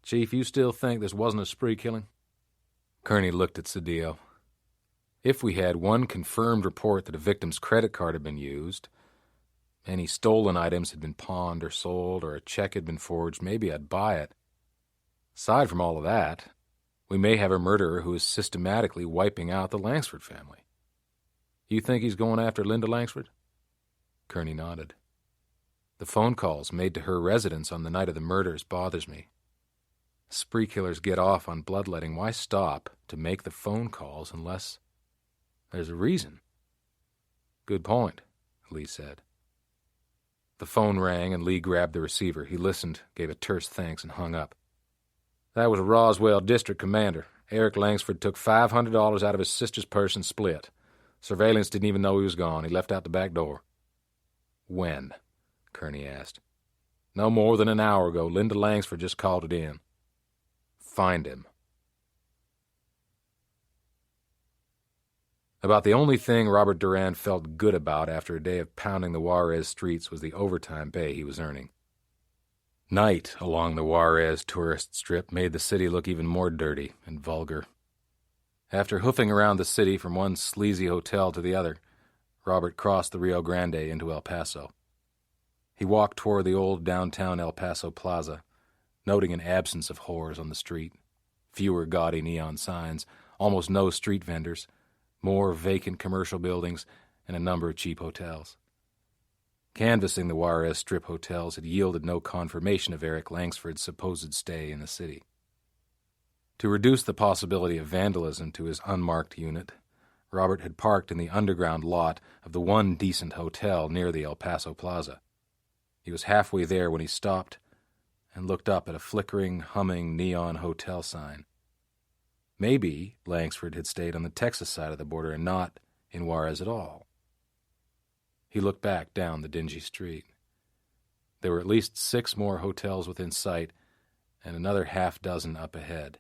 B: Chief, you still think this wasn't a spree killing?
A: Kerney looked at Cedillo. If we had one confirmed report that a victim's credit card had been used, any stolen items had been pawned or sold, or a check had been forged, maybe I'd buy it. Aside from all of that, we may have a murderer who is systematically wiping out the Langsford family. You think he's going after Linda Langsford? Kerney nodded. The phone calls made to her residence on the night of the murders bothers me. Spree killers get off on bloodletting. Why stop to make the phone calls unless there's a reason? Good point, Lee said. The phone rang and Lee grabbed the receiver. He listened, gave a terse thanks, and hung up. That was Roswell District Commander. Eric Langsford took $500 out of his sister's purse and split. Surveillance didn't even know he was gone. He left out the back door. When? Kerney asked. No more than an hour ago. Linda Langsford just called it in. Find him. About the only thing Robert Duran felt good about after a day of pounding the Juarez streets was the overtime pay he was earning. Night along the Juarez tourist strip made the city look even more dirty and vulgar. After hoofing around the city from one sleazy hotel to the other, Robert crossed the Rio Grande into El Paso. He walked toward the old downtown El Paso Plaza, noting an absence of whores on the street, fewer gaudy neon signs, almost no street vendors, more vacant commercial buildings, and a number of cheap hotels. Canvassing the Juarez Strip hotels had yielded no confirmation of Eric Langsford's supposed stay in the city. To reduce the possibility of vandalism to his unmarked unit, Robert had parked in the underground lot of the one decent hotel near the El Paso Plaza. He was halfway there when he stopped and looked up at a flickering, humming neon hotel sign. Maybe Langsford had stayed on the Texas side of the border and not in Juarez at all. He looked back down the dingy street. There were at least 6 more hotels within sight and another half-dozen up ahead.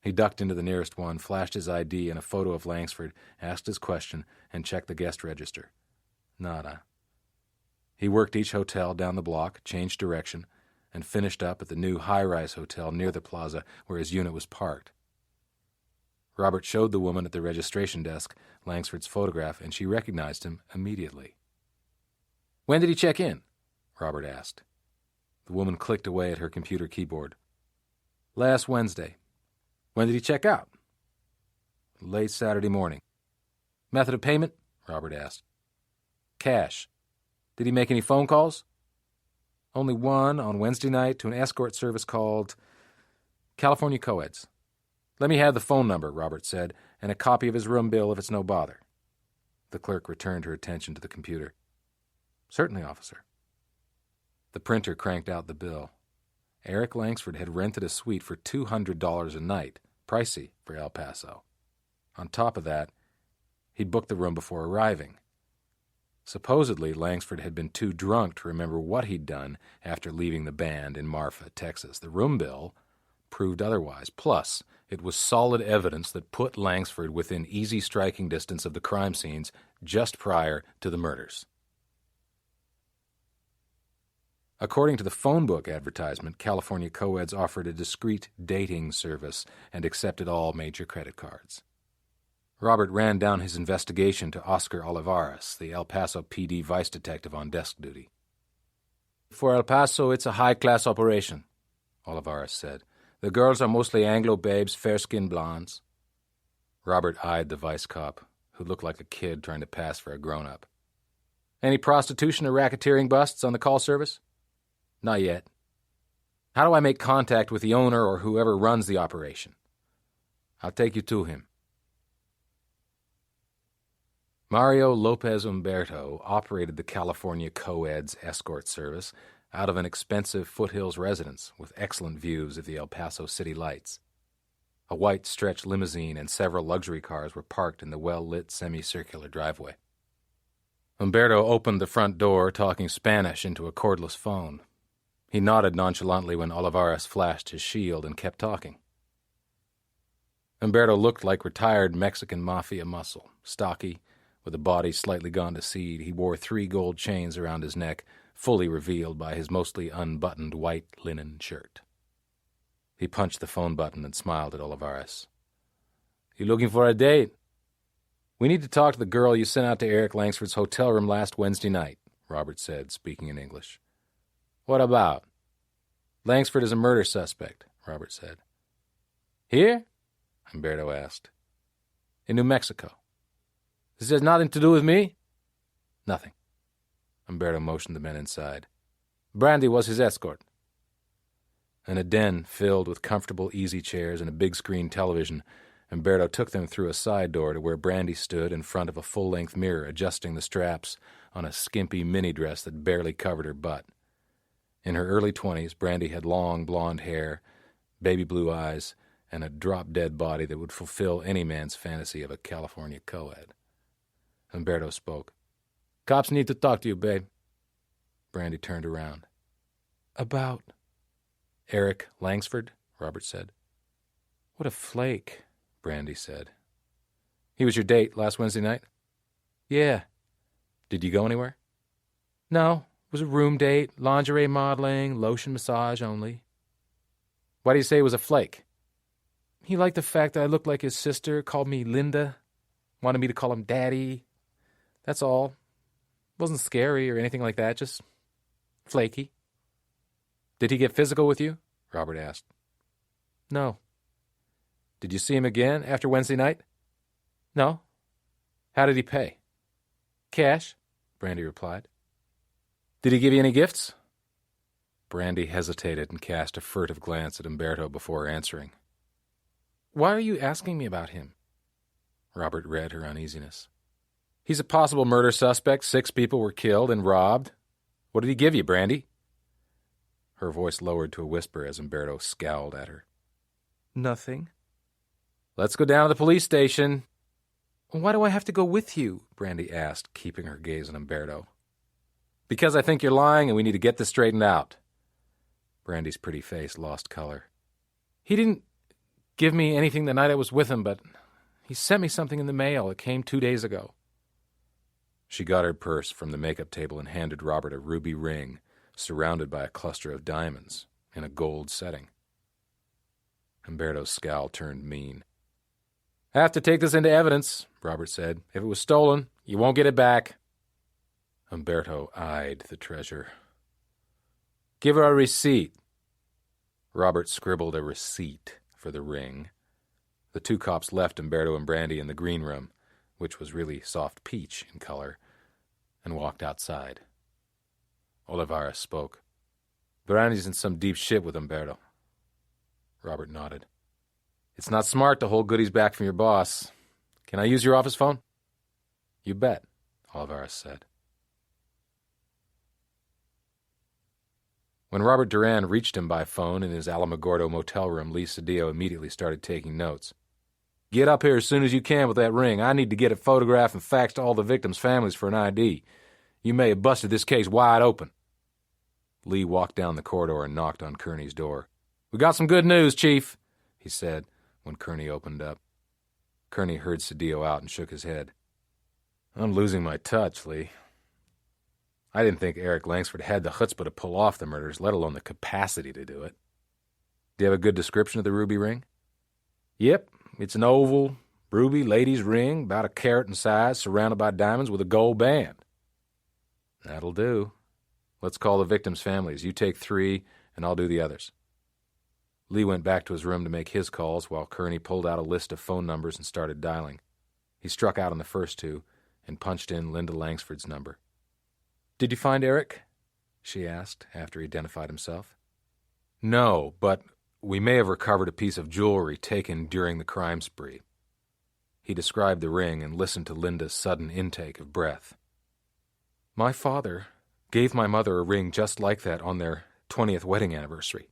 A: He ducked into the nearest one, flashed his ID and a photo of Langsford, asked his question, and checked the guest register. Nada. He worked each hotel down the block, changed direction, and finished up at the new high-rise hotel near the plaza where his unit was parked. Robert showed the woman at the registration desk Langsford's photograph, and she recognized him immediately. "When did he check in?" Robert asked. The woman clicked away at her computer keyboard. "Last Wednesday." "When did he check out?" "Late Saturday morning." "Method of payment?" Robert asked. "Cash." "Did he make any phone calls?" "Only one on Wednesday night to an escort service called California Coeds." "Let me have the phone number," Robert said, "and a copy of his room bill if it's no bother." The clerk returned her attention to the computer. "Certainly, officer." The printer cranked out the bill. Eric Langsford had rented a suite for $200 a night, pricey for El Paso. On top of that, he'd booked the room before arriving. Supposedly, Langsford had been too drunk to remember what he'd done after leaving the band in Marfa, Texas. The room bill proved otherwise. Plus, it was solid evidence that put Langsford within easy striking distance of the crime scenes just prior to the murders. According to the phone book advertisement, California Coeds offered a discreet dating service and accepted all major credit cards. Robert ran down his investigation to Oscar Olivares, the El Paso PD vice detective on desk duty. "For El Paso, it's a high-class operation," Olivares said. "The girls are mostly Anglo babes, fair-skinned blondes." Robert eyed the vice cop, who looked like a kid trying to pass for a grown-up. "Any prostitution or racketeering busts on the call service?" "Not yet." "How do I make contact with the owner or whoever runs the operation?" "I'll take you to him." Mario Lopez Umberto operated the California Coeds escort service out of an expensive foothills residence with excellent views of the El Paso city lights. A white stretch limousine and several luxury cars were parked in the well-lit semicircular driveway. Umberto opened the front door, talking Spanish into a cordless phone. He nodded nonchalantly when Olivares flashed his shield and kept talking. Umberto looked like retired Mexican mafia muscle, stocky, with a body slightly gone to seed. He wore 3 gold chains around his neck, fully revealed by his mostly unbuttoned white linen shirt.
B: He punched the phone button and smiled at Olivares. "You looking for a date?" "We need to talk to the girl you sent out to Eric Langsford's hotel room last Wednesday night," Robert said, speaking in English. "What about?" "Langsford is a murder suspect," Robert said. "Here?" Humberto asked. "In New Mexico." "This has nothing to do with me?" "Nothing." Humberto motioned the men inside. "Brandy was his escort." In a den filled with comfortable easy chairs and a big-screen television, Humberto took them through a side door to where Brandy stood in front of a full-length mirror adjusting the straps on a skimpy mini-dress that barely covered her butt. In her early 20s, Brandy had long blonde hair, baby blue eyes, and a drop-dead body that would fulfill any man's fantasy of a California co-ed. Humberto spoke. "Cops need to talk to you, babe." Brandy turned around. "About Eric Langsford?" Robert said. "What a flake," Brandy said. "He was your date last Wednesday night?" "Yeah." "Did you go anywhere?" "No. It was a room date, lingerie modeling, lotion massage only." "Why do you say he was a flake?" "He liked the fact that I looked like his sister, called me Linda, wanted me to call him Daddy. That's all. Wasn't scary or anything like that, just flaky." "Did he get physical with you?" Robert asked. "No." "Did you see him again after Wednesday night?" "No." "How did he pay?" "Cash," Brandy replied. "Did he give you any gifts?" Brandy hesitated and cast a furtive glance at Humberto before answering. "Why are you asking me about him?" Robert read her uneasiness. "He's a possible murder suspect. 6 people were killed and robbed. What did he give you, Brandy?" Her voice lowered to a whisper as Humberto scowled at her. "Nothing." "Let's go down to the police station." "Why do I have to go with you?" Brandy asked, keeping her gaze on Humberto. "Because I think you're lying and we need to get this straightened out." Brandy's pretty face lost color. "He didn't give me anything the night I was with him, but he sent me something in the mail. It came 2 days ago." She got her purse from the makeup table and handed Robert a ruby ring surrounded by a cluster of diamonds in a gold setting. Humberto's scowl turned mean. "I have to take this into evidence," Robert said. "If it was stolen, you won't get it back." Humberto eyed the treasure. "Give her a receipt." Robert scribbled a receipt for the ring. The 2 cops left Humberto and Brandy in the green room, which was really soft peach in color, and walked outside. Olivares spoke. "Brandy's in some deep shit with Humberto." Robert nodded. "It's not smart to hold goodies back from your boss. Can I use your office phone?" "You bet," Olivares said. When Robert Duran reached him by phone in his Alamogordo motel room, Lee Cedillo immediately started taking notes. "Get up here as soon as you can with that ring. I need to get it photographed and faxed to all the victims' families for an ID. You may have busted this case wide open." Lee walked down the corridor and knocked on Kerney's door. "We got some good news, Chief," he said when Kerney opened up. Kerney heard Cedillo out and shook his head. "I'm losing my touch, Lee. I didn't think Eric Langsford had the chutzpah to pull off the murders, let alone the capacity to do it." "Do you have a good description of the ruby ring?" "Yep, it's an oval, ruby lady's ring, about a carat in size, surrounded by diamonds with a gold band." "That'll do. Let's call the victims' families. You take 3, and I'll do the others." Lee went back to his room to make his calls while Kerney pulled out a list of phone numbers and started dialing. He struck out on the first 2 and punched in Linda Langsford's number. "Did you find Eric?" she asked after he identified himself. "No, but we may have recovered a piece of jewelry taken during the crime spree." He described the ring and listened to Linda's sudden intake of breath. "My father gave my mother a ring just like that on their 20th wedding anniversary."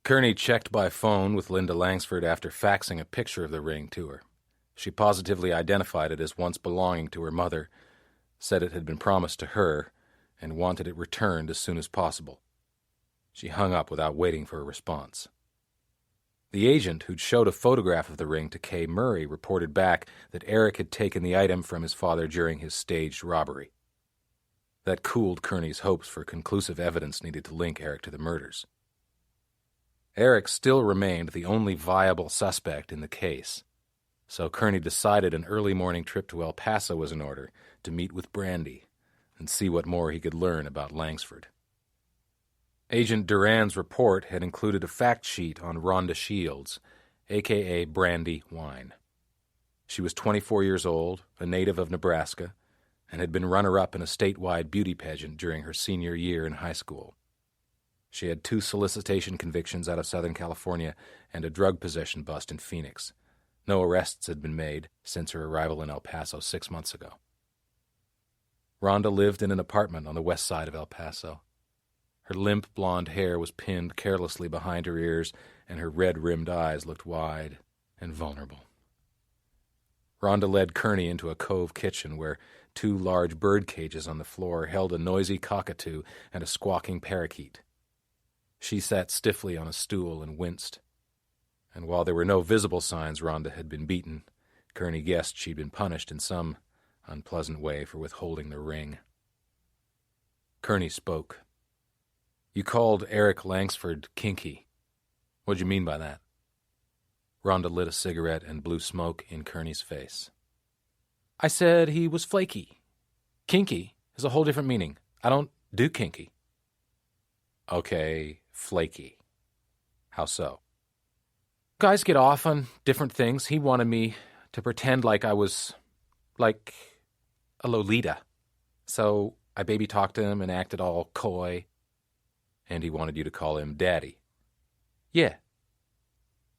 B: Kerney checked by phone with Linda Langsford after faxing a picture of the ring to her. She positively identified it as once belonging to her mother, said it had been promised to her, and wanted it returned as soon as possible. She hung up without waiting for a response. The agent who'd showed a photograph of the ring to Kay Murray reported back that Eric had taken the item from his father during his staged robbery. That cooled Kerney's hopes for conclusive evidence needed to link Eric to the murders. Eric still remained the only viable suspect in the case, so Kerney decided an early morning trip to El Paso was in order to meet with Brandy and see what more he could learn about Langsford. Agent Duran's report had included a fact sheet on Rhonda Shields, a.k.a. Brandy Wine. She was 24 years old, a native of Nebraska, and had been runner-up in a statewide beauty pageant during her senior year in high school. She had 2 solicitation convictions out of Southern California and a drug possession bust in Phoenix. No arrests had been made since her arrival in El Paso 6 months ago. Rhonda lived in an apartment on the west side of El Paso. Her limp blonde hair was pinned carelessly behind her ears, and her red-rimmed eyes looked wide and vulnerable. Rhonda led Kerney into a cove kitchen where 2 large bird cages on the floor held a noisy cockatoo and a squawking parakeet. She sat stiffly on a stool and winced. And while there were no visible signs Rhonda had been beaten, Kerney guessed she'd been punished in some unpleasant way for withholding the ring. Kerney spoke. "You called Eric Langsford kinky. What'd you mean by that?" Rhonda lit a cigarette and blew smoke in Kerney's face. "I said he was flaky. Kinky is a whole different meaning. I don't do kinky." "Okay, flaky. How so?" "Guys get off on different things. He wanted me to pretend like I was, like, a Lolita. So I baby-talked him and acted all coy." "And he wanted you to call him Daddy?" "Yeah."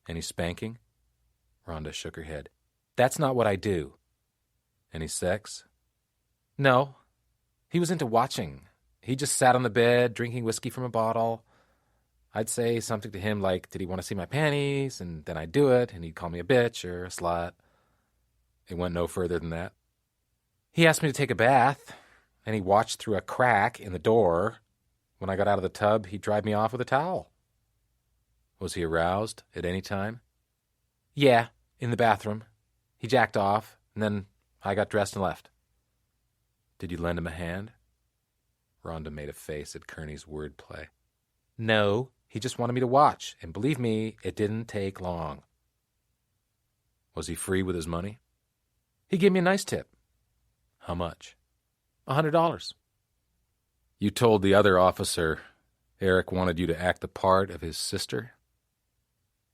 B: "Any spanking?" Rhonda shook her head. "That's not what I do." "Any sex?" "No. He was into watching. He just sat on the bed, drinking whiskey from a bottle. I'd say something to him like, 'Did he want to see my panties?' And then I'd do it, and he'd call me a bitch or a slut." "It went no further than that?" "He asked me to take a bath, and he watched through a crack in the door. When I got out of the tub, he'd dried me off with a towel." "Was he aroused at any time?" "Yeah, in the bathroom. He jacked off, and then I got dressed and left." "Did you lend him a hand?" Rhonda made a face at Kerney's wordplay. "No, he just wanted me to watch, and believe me, it didn't take long." "Was he free with his money?" "He gave me a nice tip." "How much?" $100. "You told the other officer Eric wanted you to act the part of his sister?"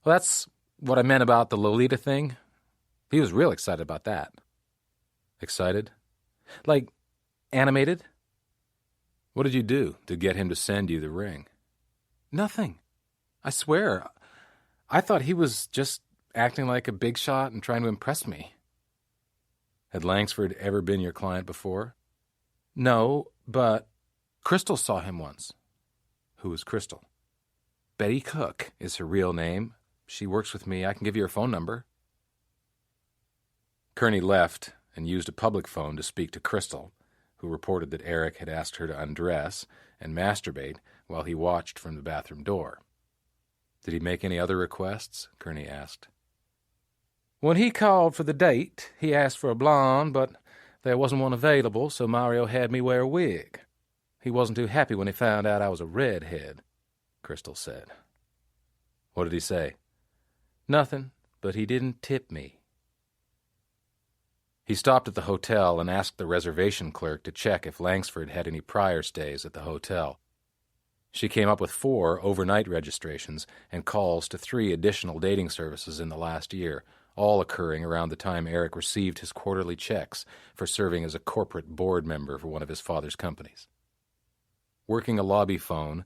B: "Well, that's what I meant about the Lolita thing. He was real excited about that." "Excited?" "Like, animated." "What did you do to get him to send you the ring?" "Nothing. I swear. I thought he was just acting like a big shot and trying to impress me." "Had Langsford ever been your client before?" "No, but Crystal saw him once." "Who was Crystal?" "Betty Cook is her real name. She works with me. I can give you her phone number." Kerney left and used a public phone to speak to Crystal, who reported that Eric had asked her to undress and masturbate while he watched from the bathroom door. "Did he make any other requests?" Kerney asked. "When he called for the date, he asked for a blonde, but there wasn't one available, so Mario had me wear a wig. He wasn't too happy when he found out I was a redhead," Crystal said. "What did he say?" "Nothing, but he didn't tip me." He stopped at the hotel and asked the reservation clerk to check if Langsford had any prior stays at the hotel. She came up with 4 overnight registrations and calls to 3 additional dating services in the last year, all occurring around the time Eric received his quarterly checks for serving as a corporate board member for one of his father's companies. Working a lobby phone,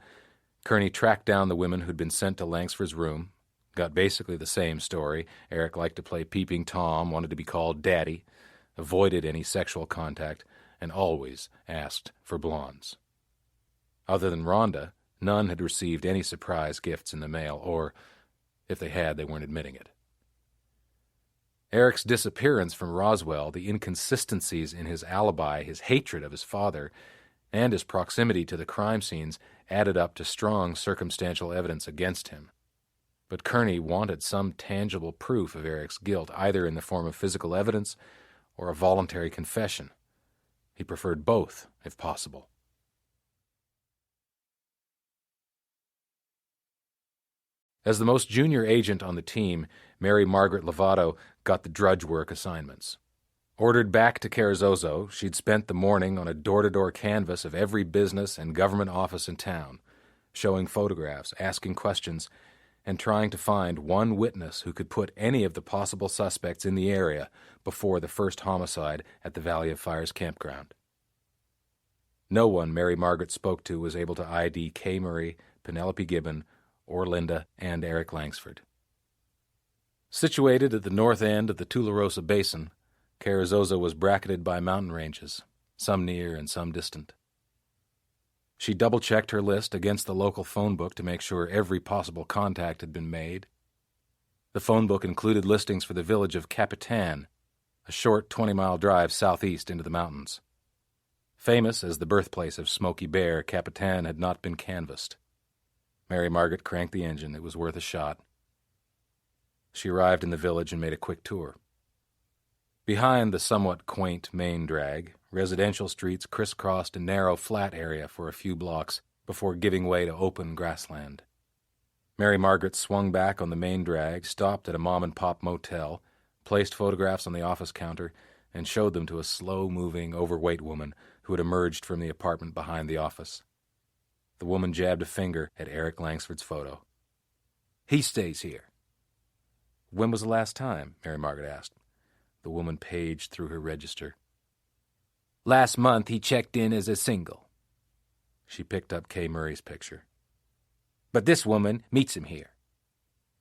B: Kerney tracked down the women who'd been sent to Langsford's room, got basically the same story. Eric liked to play peeping Tom, wanted to be called Daddy, avoided any sexual contact, and always asked for blondes. Other than Rhonda, none had received any surprise gifts in the mail, or, if they had, they weren't admitting it. Eric's disappearance from Roswell, the inconsistencies in his alibi, his hatred of his father, and his proximity to the crime scenes added up to strong circumstantial evidence against him. But Kerney wanted some tangible proof of Eric's guilt, either in the form of physical evidence or a voluntary confession. He preferred both, if possible. As the most junior agent on the team, Mary Margaret Lovato got the drudge work assignments. Ordered back to Carrizozo, she'd spent the morning on a door-to-door canvass of every business and government office in town, showing photographs, asking questions, and trying to find one witness who could put any of the possible suspects in the area before the first homicide at the Valley of Fires campground. No one Mary Margaret spoke to was able to ID Kay Murray, Penelope Gibbon, or Linda and Eric Langsford. Situated at the north end of the Tularosa Basin, Carrizozo was bracketed by mountain ranges, some near and some distant. She double-checked her list against the local phone book to make sure every possible contact had been made. The phone book included listings for the village of Capitan, a short 20-mile drive southeast into the mountains. Famous as the birthplace of Smokey Bear, Capitan had not been canvassed. Mary Margaret cranked the engine. It was worth a shot. She arrived in the village and made a quick tour. Behind the somewhat quaint main drag, residential streets crisscrossed a narrow flat area for a few blocks before giving way to open grassland. Mary Margaret swung back on the main drag, stopped at a mom-and-pop motel, placed photographs on the office counter, and showed them to a slow-moving, overweight woman who had emerged from the apartment behind the office. The woman jabbed a finger at Eric Langsford's photo. "He stays here." "When was the last time?" Mary Margaret asked. The woman paged through her register. "Last month he checked in as a single." She picked up Kay Murray's picture. "But this woman meets him here."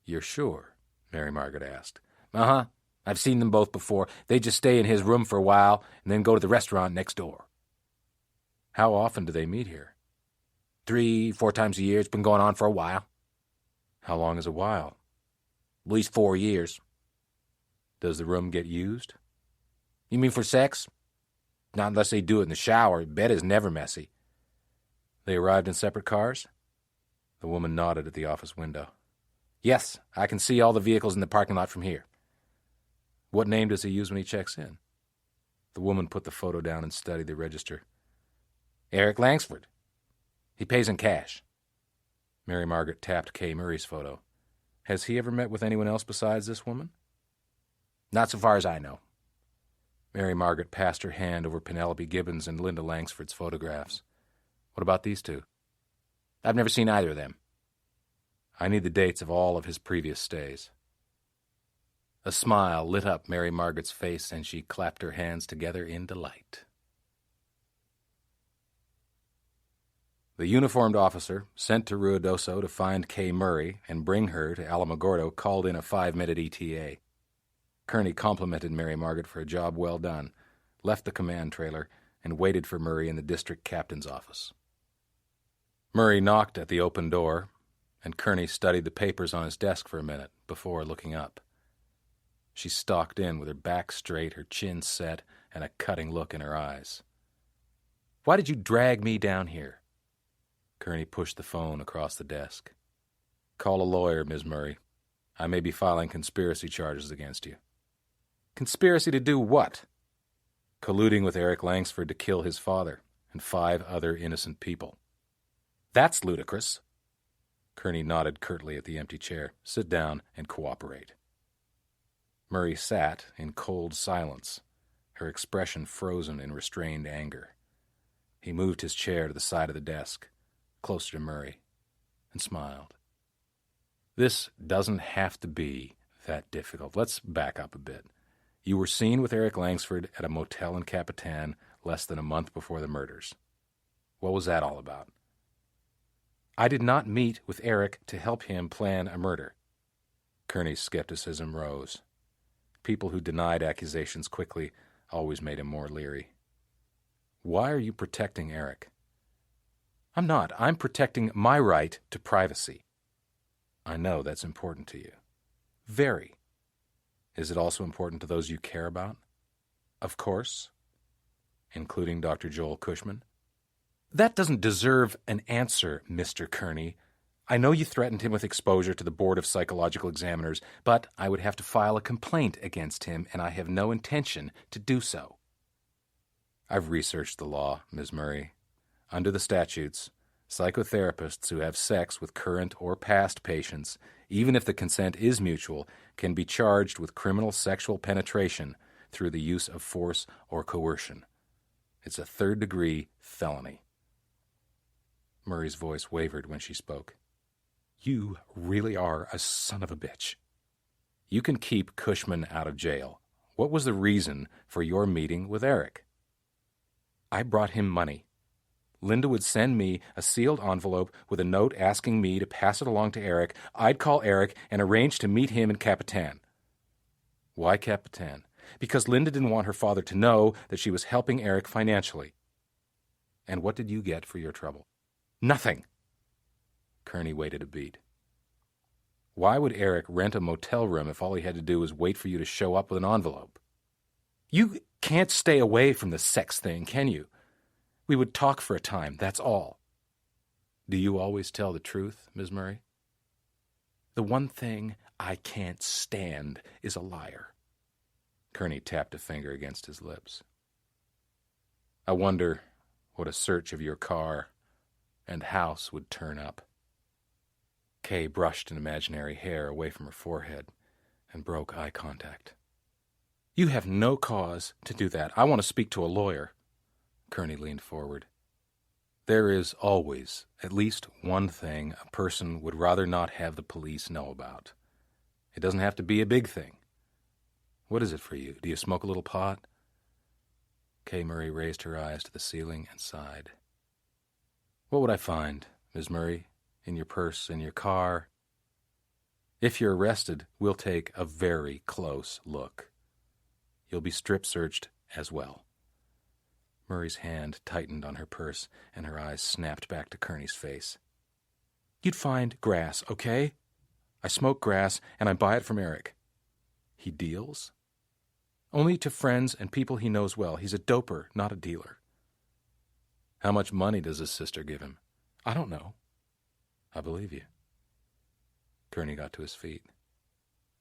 B: "You're sure?" Mary Margaret asked. "Uh-huh. I've seen them both before. They just stay in his room for a while and then go to the restaurant next door." "How often do they meet here?" 3-4 times a year. It's been going on for a while." "How long is a while?" "At least 4 years." "Does the room get used?" "You mean for sex?" "Not unless they do it in the shower. Bed is never messy." "They arrived in separate cars?" The woman nodded at the office window. "Yes, I can see all the vehicles in the parking lot from here." "What name does he use when he checks in?" The woman put the photo down and studied the register. "Eric Langsford. He pays in cash." Mary Margaret tapped Kay Murray's photo. "Has he ever met with anyone else besides this woman?" "Not so far as I know." Mary Margaret passed her hand over Penelope Gibbons and Linda Langsford's photographs. "What about these two?" "I've never seen either of them." "I need the dates of all of his previous stays." A smile lit up Mary Margaret's face, and she clapped her hands together in delight. The uniformed officer sent to Ruidoso to find Kay Murray and bring her to Alamogordo called in a 5-minute ETA. Kerney complimented Mary Margaret for a job well done, left the command trailer, and waited for Murray in the district captain's office. Murray knocked at the open door, and Kerney studied the papers on his desk for a minute before looking up. She stalked in with her back straight, her chin set, and a cutting look in her eyes. "Why did you drag me down here?" Kerney pushed the phone across the desk. "Call a lawyer, Ms. Murray. I may be filing conspiracy charges against you." "Conspiracy to do what?" "Colluding with Eric Langsford to kill his father and 5 other innocent people." "That's ludicrous." Kerney nodded curtly at the empty chair. "Sit down and cooperate." Murray sat in cold silence, her expression frozen in restrained anger. He moved his chair to the side of the desk, closer to Murray, and smiled. "This doesn't have to be that difficult. Let's back up a bit. You were seen with Eric Langsford at a motel in Capitan less than a month before the murders. What was that all about?" "I did not meet with Eric to help him plan a murder." Kerney's skepticism rose. People who denied accusations quickly always made him more leery. "Why are you protecting Eric?" "I'm not. I'm protecting my right to privacy." "I know that's important to you." "Very." "Is it also important to those you care about?" "Of course." "Including Dr. Joel Cushman?" "That doesn't deserve an answer, Mr. Kerney. I know you threatened him with exposure to the Board of Psychological Examiners, but I would have to file a complaint against him, and I have no intention to do so." "I've researched the law, Ms. Murray. Under the statutes, psychotherapists who have sex with current or past patients, even if the consent is mutual, can be charged with criminal sexual penetration through the use of force or coercion. It's a third-degree felony. Murray's voice wavered when she spoke. You really are a son of a bitch. You can keep Cushman out of jail. What was the reason for your meeting with Eric? I brought him money. Linda would send me a sealed envelope with a note asking me to pass it along to Eric. I'd call Eric and arrange to meet him in Capitan. Why Capitan? Because Linda didn't want her father to know that she was helping Eric financially. And what did you get for your trouble? Nothing. Kerney waited a beat. Why would Eric rent a motel room if all he had to do was wait for you to show up with an envelope? You can't stay away from the sex thing, can you? We would talk for a time, that's all. Do you always tell the truth, Ms. Murray? The one thing I can't stand is a liar. Kerney tapped a finger against his lips. I wonder what a search of your car and house would turn up. Kay brushed an imaginary hair away from her forehead and broke eye contact. You have no cause to do that. I want to speak to a lawyer. Kerney leaned forward. There is always at least one thing a person would rather not have the police know about. It doesn't have to be a big thing. What is it for you? Do you smoke a little pot? Kay Murray raised her eyes to the ceiling and sighed. What would I find, Ms. Murray, in your purse, in your car? If you're arrested, we'll take a very close look. You'll be strip-searched as well. Murray's hand tightened on her purse, and her eyes snapped back to Kerney's face. You'd find grass, okay? I smoke grass, and I buy it from Eric. He deals? Only to friends and people he knows well. He's a doper, not a dealer. How much money does his sister give him? I don't know. I believe you. Kerney got to his feet.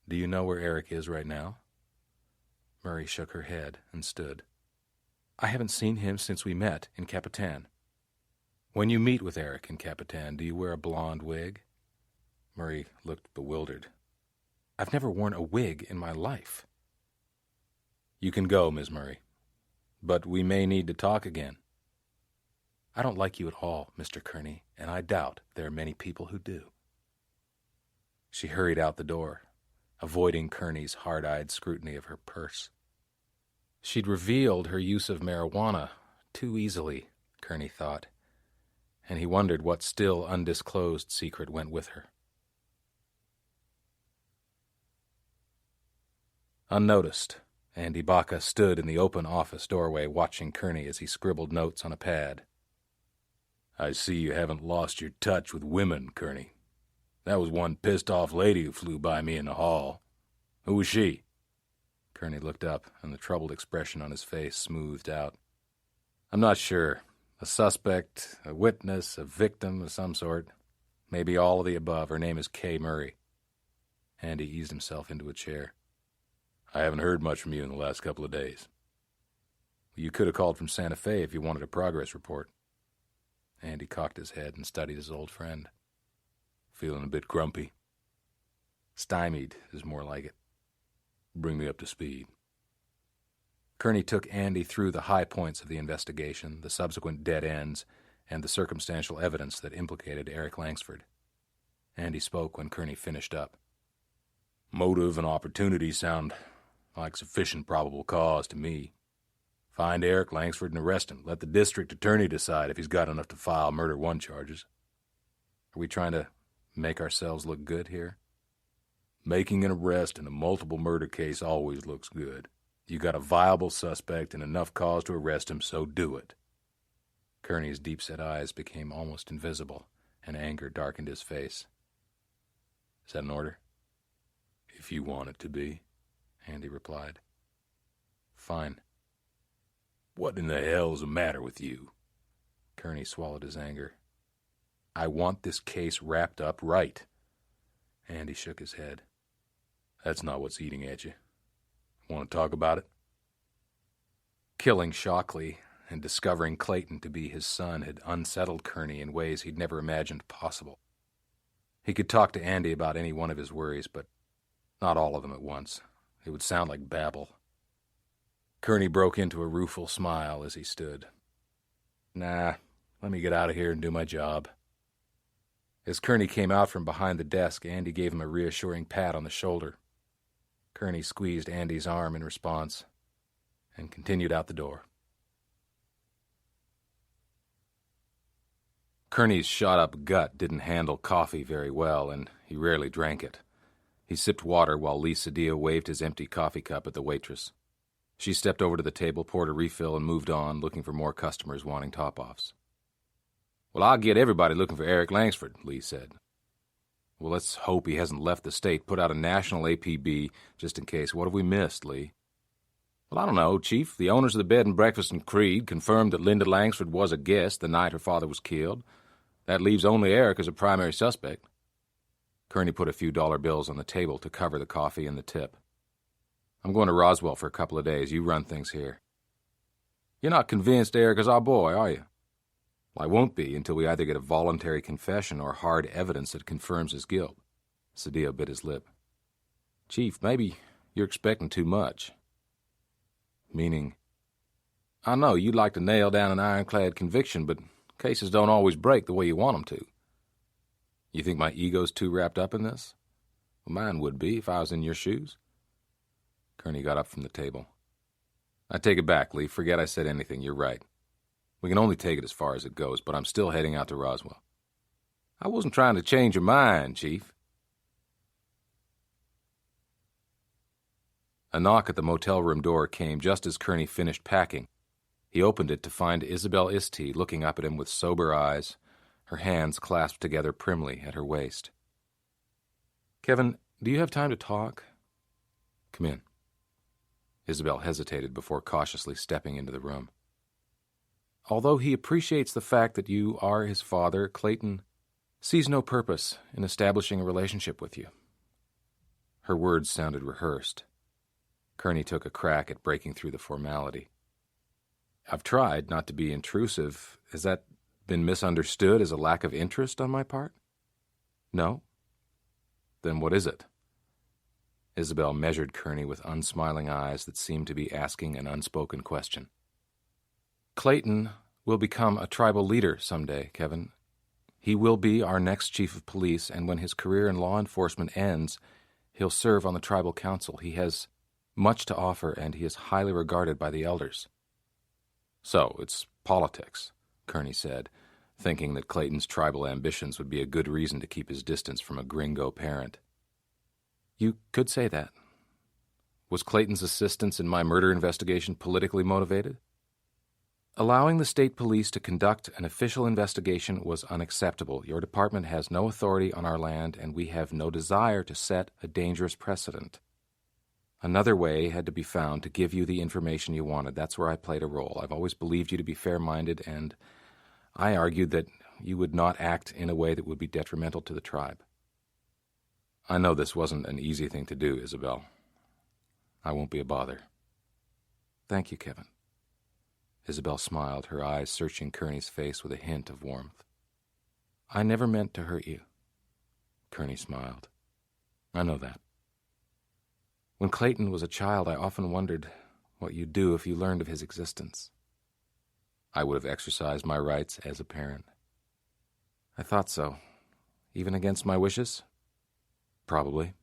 B: Do you know where Eric is right now? Murray shook her head and stood. I haven't seen him since we met in Capitan. When you meet with Eric in Capitan, do you wear a blonde wig? Murray looked bewildered. I've never worn a wig in my life. You can go, Ms. Murray. But we may need to talk again. I don't like you at all, Mr. Kerney, and I doubt there are many people who do. She hurried out the door, avoiding Kerney's hard-eyed scrutiny of her purse. She'd revealed her use of marijuana too easily, Kerney thought, and he wondered what still undisclosed secret went with her. Unnoticed, Andy Baca stood in the open office doorway watching Kerney as he scribbled notes on a pad. I see you haven't lost your touch with women, Kerney. That was one pissed-off lady who flew by me in the hall. Who was she? Kerney looked up, and the troubled expression on his face smoothed out. I'm not sure. A suspect, a witness, a victim of some sort. Maybe all of the above. Her name is Kay Murray. Andy eased himself into a chair. I haven't heard much from you in the last couple of days. You could have called from Santa Fe if you wanted a progress report. Andy cocked his head and studied his old friend. Feeling a bit grumpy? Stymied is more like it. Bring me up to speed. Kerney took Andy through the high points of the investigation, the subsequent dead ends, and the circumstantial evidence that implicated Eric Langsford. Andy spoke when Kerney finished up. Motive and opportunity sound like sufficient probable cause to me. Find Eric Langsford and arrest him. Let the district attorney decide if he's got enough to file murder one charges. Are we trying to make ourselves look good here? Making an arrest in a multiple murder case always looks good. You got a viable suspect and enough cause to arrest him, so do it. Kerney's deep-set eyes became almost invisible, and anger darkened his face. Is that an order? If you want it to be, Andy replied. Fine. What in the hell's the matter with you? Kerney swallowed his anger. I want this case wrapped up right. Andy shook his head. That's not what's eating at you. Want to talk about it? Killing Shockley and discovering Clayton to be his son had unsettled Kerney in ways he'd never imagined possible. He could talk to Andy about any one of his worries, but not all of them at once. It would sound like babble. Kerney broke into a rueful smile as he stood. Nah, let me get out of here and do my job. As Kerney came out from behind the desk, Andy gave him a reassuring pat on the shoulder. Kerney squeezed Andy's arm in response and continued out the door. Kerney's shot-up gut didn't handle coffee very well, and he rarely drank it. He sipped water while Lee Sedillo waved his empty coffee cup at the waitress. She stepped over to the table, poured a refill, and moved on, looking for more customers wanting top-offs. Well, I'll get everybody looking for Eric Langsford, Lee said. Well, let's hope he hasn't left the state. Put out a national APB just in case. What have we missed, Lee? Well, I don't know, Chief. The owners of the bed and breakfast in Creede confirmed that Linda Langsford was a guest the night her father was killed. That leaves only Eric as a primary suspect. Kerney put a few dollar bills on the table to cover the coffee and the tip. I'm going to Roswell for a couple of days. You run things here. You're not convinced Eric is our boy, are you? Well, I won't be until we either get a voluntary confession or hard evidence that confirms his guilt. Sedillo bit his lip. Chief, maybe you're expecting too much. Meaning? I know you'd like to nail down an ironclad conviction, but cases don't always break the way you want them to. You think my ego's too wrapped up in this? Well, mine would be if I was in your shoes. Kerney got up from the table. I take it back, Lee. Forget I said anything. You're right. We can only take it as far as it goes, but I'm still heading out to Roswell. I wasn't trying to change your mind, Chief. A knock at the motel room door came just as Kerney finished packing. He opened it to find Isabel Isti looking up at him with sober eyes, her hands clasped together primly at her waist. Kevin, do you have time to talk? Come in. Isabel hesitated before cautiously stepping into the room. Although he appreciates the fact that you are his father, Clayton sees no purpose in establishing a relationship with you. Her words sounded rehearsed. Kerney took a crack at breaking through the formality. I've tried not to be intrusive. Has that been misunderstood as a lack of interest on my part? No? Then what is it? Isabel measured Kerney with unsmiling eyes that seemed to be asking an unspoken question. Clayton will become a tribal leader someday, Kevin. He will be our next chief of police, and when his career in law enforcement ends, he'll serve on the tribal council. He has much to offer, and he is highly regarded by the elders. So, it's politics, Kerney said, thinking that Clayton's tribal ambitions would be a good reason to keep his distance from a gringo parent. You could say that. Was Clayton's assistance in my murder investigation politically motivated? Allowing the state police to conduct an official investigation was unacceptable. Your department has no authority on our land, and we have no desire to set a dangerous precedent. Another way had to be found to give you the information you wanted. That's where I played a role. I've always believed you to be fair-minded, and I argued that you would not act in a way that would be detrimental to the tribe. I know this wasn't an easy thing to do, Isabel. I won't be a bother. Thank you, Kevin. Isabel smiled, her eyes searching Kerney's face with a hint of warmth. I never meant to hurt you. Kerney smiled. I know that. When Clayton was a child, I often wondered what you'd do if you learned of his existence. I would have exercised my rights as a parent. I thought so. Even against my wishes? Probably.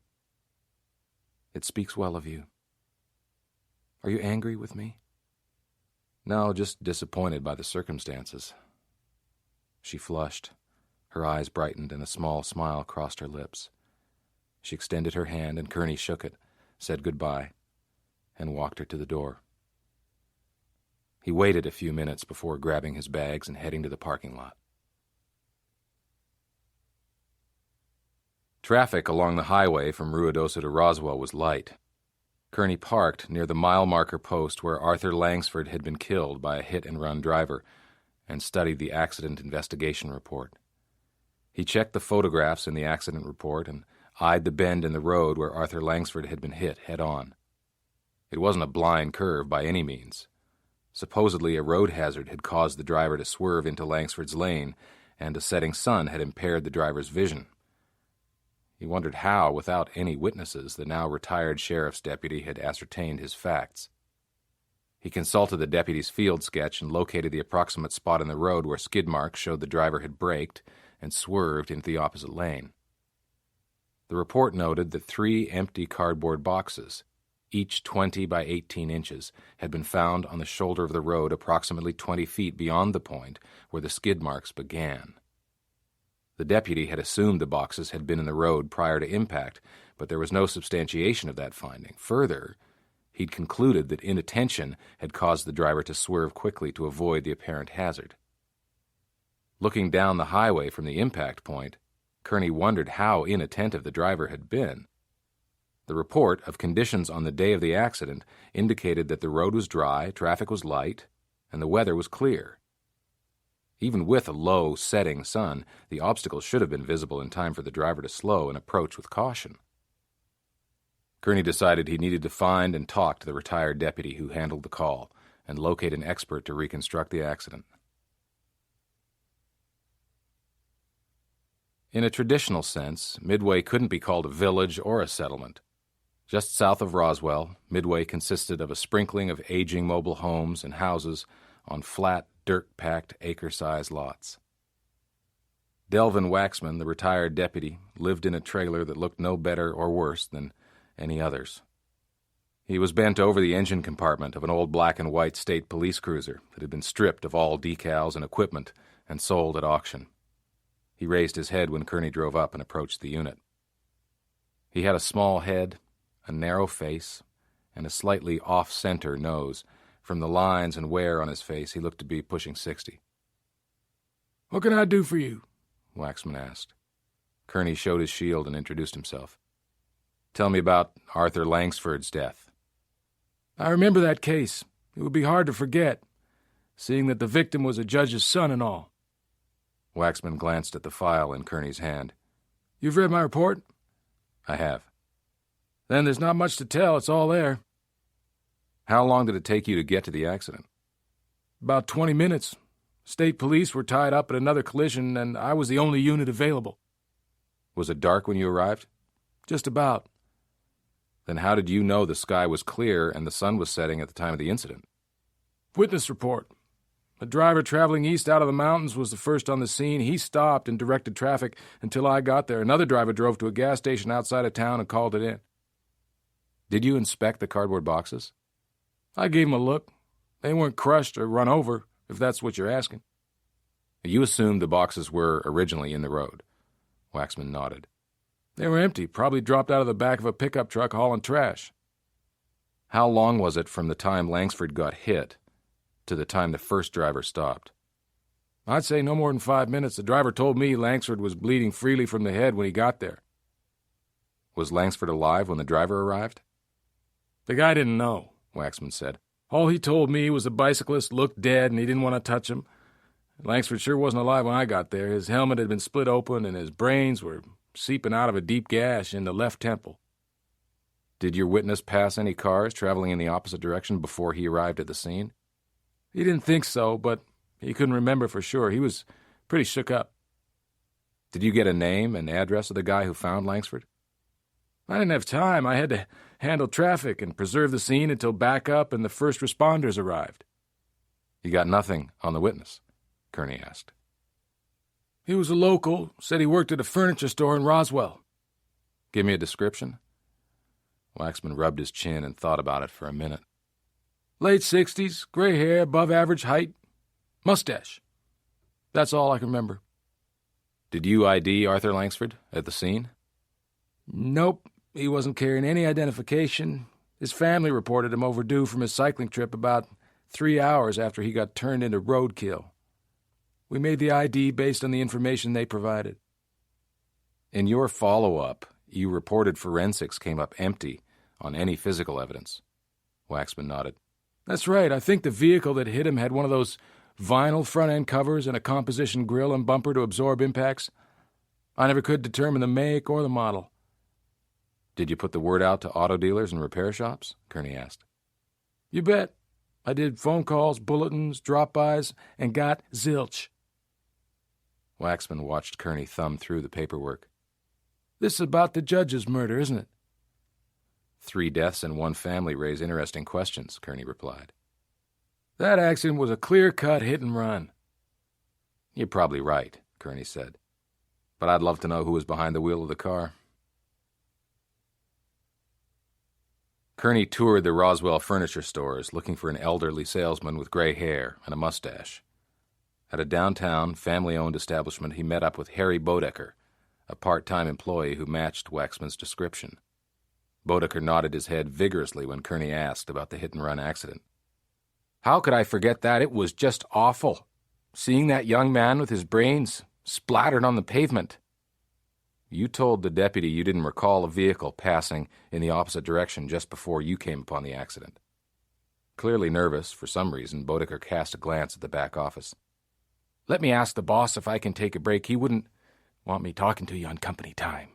B: It speaks well of you. Are you angry with me? No, just disappointed by the circumstances. She flushed. Her eyes brightened and a small smile crossed her lips. She extended her hand and Kerney shook it, said goodbye, and walked her to the door. He waited a few minutes before grabbing his bags and heading to the parking lot. Traffic along the highway from Ruidoso to Roswell was light. Kerney parked near the mile-marker post where Arthur Langsford had been killed by a hit-and-run driver and studied the accident investigation report. He checked the photographs in the accident report and eyed the bend in the road where Arthur Langsford had been hit head-on. It wasn't a blind curve by any means. Supposedly a road hazard had caused the driver to swerve into Langsford's lane, and a setting sun had impaired the driver's vision. He wondered how, without any witnesses, the now retired sheriff's deputy had ascertained his facts. He consulted the deputy's field sketch and located the approximate spot in the road where skid marks showed the driver had braked and swerved into the opposite lane. The report noted that 3 empty cardboard boxes, each 20 by 18 inches, had been found on the shoulder of the road approximately 20 feet beyond the point where the skid marks began. The deputy had assumed the boxes had been in the road prior to impact, but there was no substantiation of that finding. Further, he'd concluded that inattention had caused the driver to swerve quickly to avoid the apparent hazard. Looking down the highway from the impact point, Kerney wondered how inattentive the driver had been. The report of conditions on the day of the accident indicated that the road was dry, traffic was light, and the weather was clear. Even with a low, setting sun, the obstacles should have been visible in time for the driver to slow and approach with caution. Kerney decided he needed to find and talk to the retired deputy who handled the call and locate an expert to reconstruct the accident. In a traditional sense, Midway couldn't be called a village or a settlement. Just south of Roswell, Midway consisted of a sprinkling of aging mobile homes and houses on flat, dirt-packed, acre-sized lots. Delvin Waxman, the retired deputy, lived in a trailer that looked no better or worse than any others. He was bent over the engine compartment of an old black-and-white state police cruiser that had been stripped of all decals and equipment and sold at auction. He raised his head when Kerney drove up and approached the unit. He had a small head, a narrow face, and a slightly off-center nose. From the lines and wear on his face, he looked to be pushing 60.
E: "What can I do for you?"
B: Waxman asked. Kerney showed his shield and introduced himself. "Tell me about Arthur Langsford's death."
E: "I remember that case. It would be hard to forget, seeing that the victim was a judge's son and all."
B: Waxman glanced at the file in Kerney's hand.
E: "You've read my report?"
B: "I have."
E: "Then there's not much to tell. It's all there."
B: "How long did it take you to get to the accident?"
E: "About 20 minutes. State police were tied up at another collision, and I was the only unit available."
B: "Was it dark when you arrived?"
E: "Just about."
B: "Then how did you know the sky was clear and the sun was setting at the time of the incident?"
E: "Witness report. A driver traveling east out of the mountains was the first on the scene. He stopped and directed traffic until I got there. Another driver drove to a gas station outside of town and called it in."
B: "Did you inspect the cardboard boxes?"
E: "I gave them a look. They weren't crushed or run over, if that's what you're asking."
B: "You assumed the boxes were originally in the road." Waxman nodded.
E: "They were empty, probably dropped out of the back of a pickup truck hauling trash."
B: "How long was it from the time Langsford got hit to the time the first driver stopped?"
E: "I'd say no more than 5 minutes. The driver told me Langsford was bleeding freely from the head when he got there."
B: "Was Langsford alive when the driver arrived?"
E: "The guy didn't know," Waxman said. "All he told me was the bicyclist looked dead and he didn't want to touch him. Langsford sure wasn't alive when I got there. His helmet had been split open and his brains were seeping out of a deep gash in the left temple."
B: "Did your witness pass any cars traveling in the opposite direction before he arrived at the scene?"
E: "He didn't think so, but he couldn't remember for sure. He was pretty shook up."
B: "Did you get a name and address of the guy who found Langsford?"
E: "I didn't have time. I had to handle traffic and preserve the scene until backup and the first responders arrived."
B: "You got nothing on the witness?" Kerney asked.
E: "He was a local, said he worked at a furniture store in Roswell."
B: "Give me a description?" Waxman rubbed his chin and thought about it for a minute.
E: "Late 60s, gray hair, above average height, mustache. That's all I can remember."
B: "Did you ID Arthur Langsford at the scene?"
E: "Nope. He wasn't carrying any identification. His family reported him overdue from his cycling trip about 3 hours after he got turned into roadkill. We made the ID based on the information they provided."
B: "In your follow-up, you reported forensics came up empty on any physical evidence." Waxman nodded.
E: "That's right. I think the vehicle that hit him had one of those vinyl front-end covers and a composition grille and bumper to absorb impacts. I never could determine the make or the model."
B: "Did you put the word out to auto dealers and repair shops?" Kerney asked.
E: "You bet. I did phone calls, bulletins, drop-bys, and got zilch."
B: Waxman watched Kerney thumb through the paperwork.
E: This is about the Judge's murder, isn't it?
B: 3 deaths in one family raise interesting questions, Kerney replied.
E: That accident was a clear-cut hit-and-run.
B: You're probably right, Kerney said. But I'd love to know who was behind the wheel of the car. Kerney toured the Roswell furniture stores, looking for an elderly salesman with gray hair and a mustache. At a downtown, family-owned establishment, he met up with Harry Bodecker, a part-time employee who matched Waxman's description. Bodecker nodded his head vigorously when Kerney asked about the hit-and-run accident.
C: How could I forget that? It was just awful. Seeing that young man with his brains splattered on the pavement.
B: You told the deputy you didn't recall a vehicle passing in the opposite direction just before you came upon the accident. Clearly nervous, for some reason, Bodecker cast a glance at the back office.
C: Let me ask the boss if I can take a break. He wouldn't want me talking to you on company time.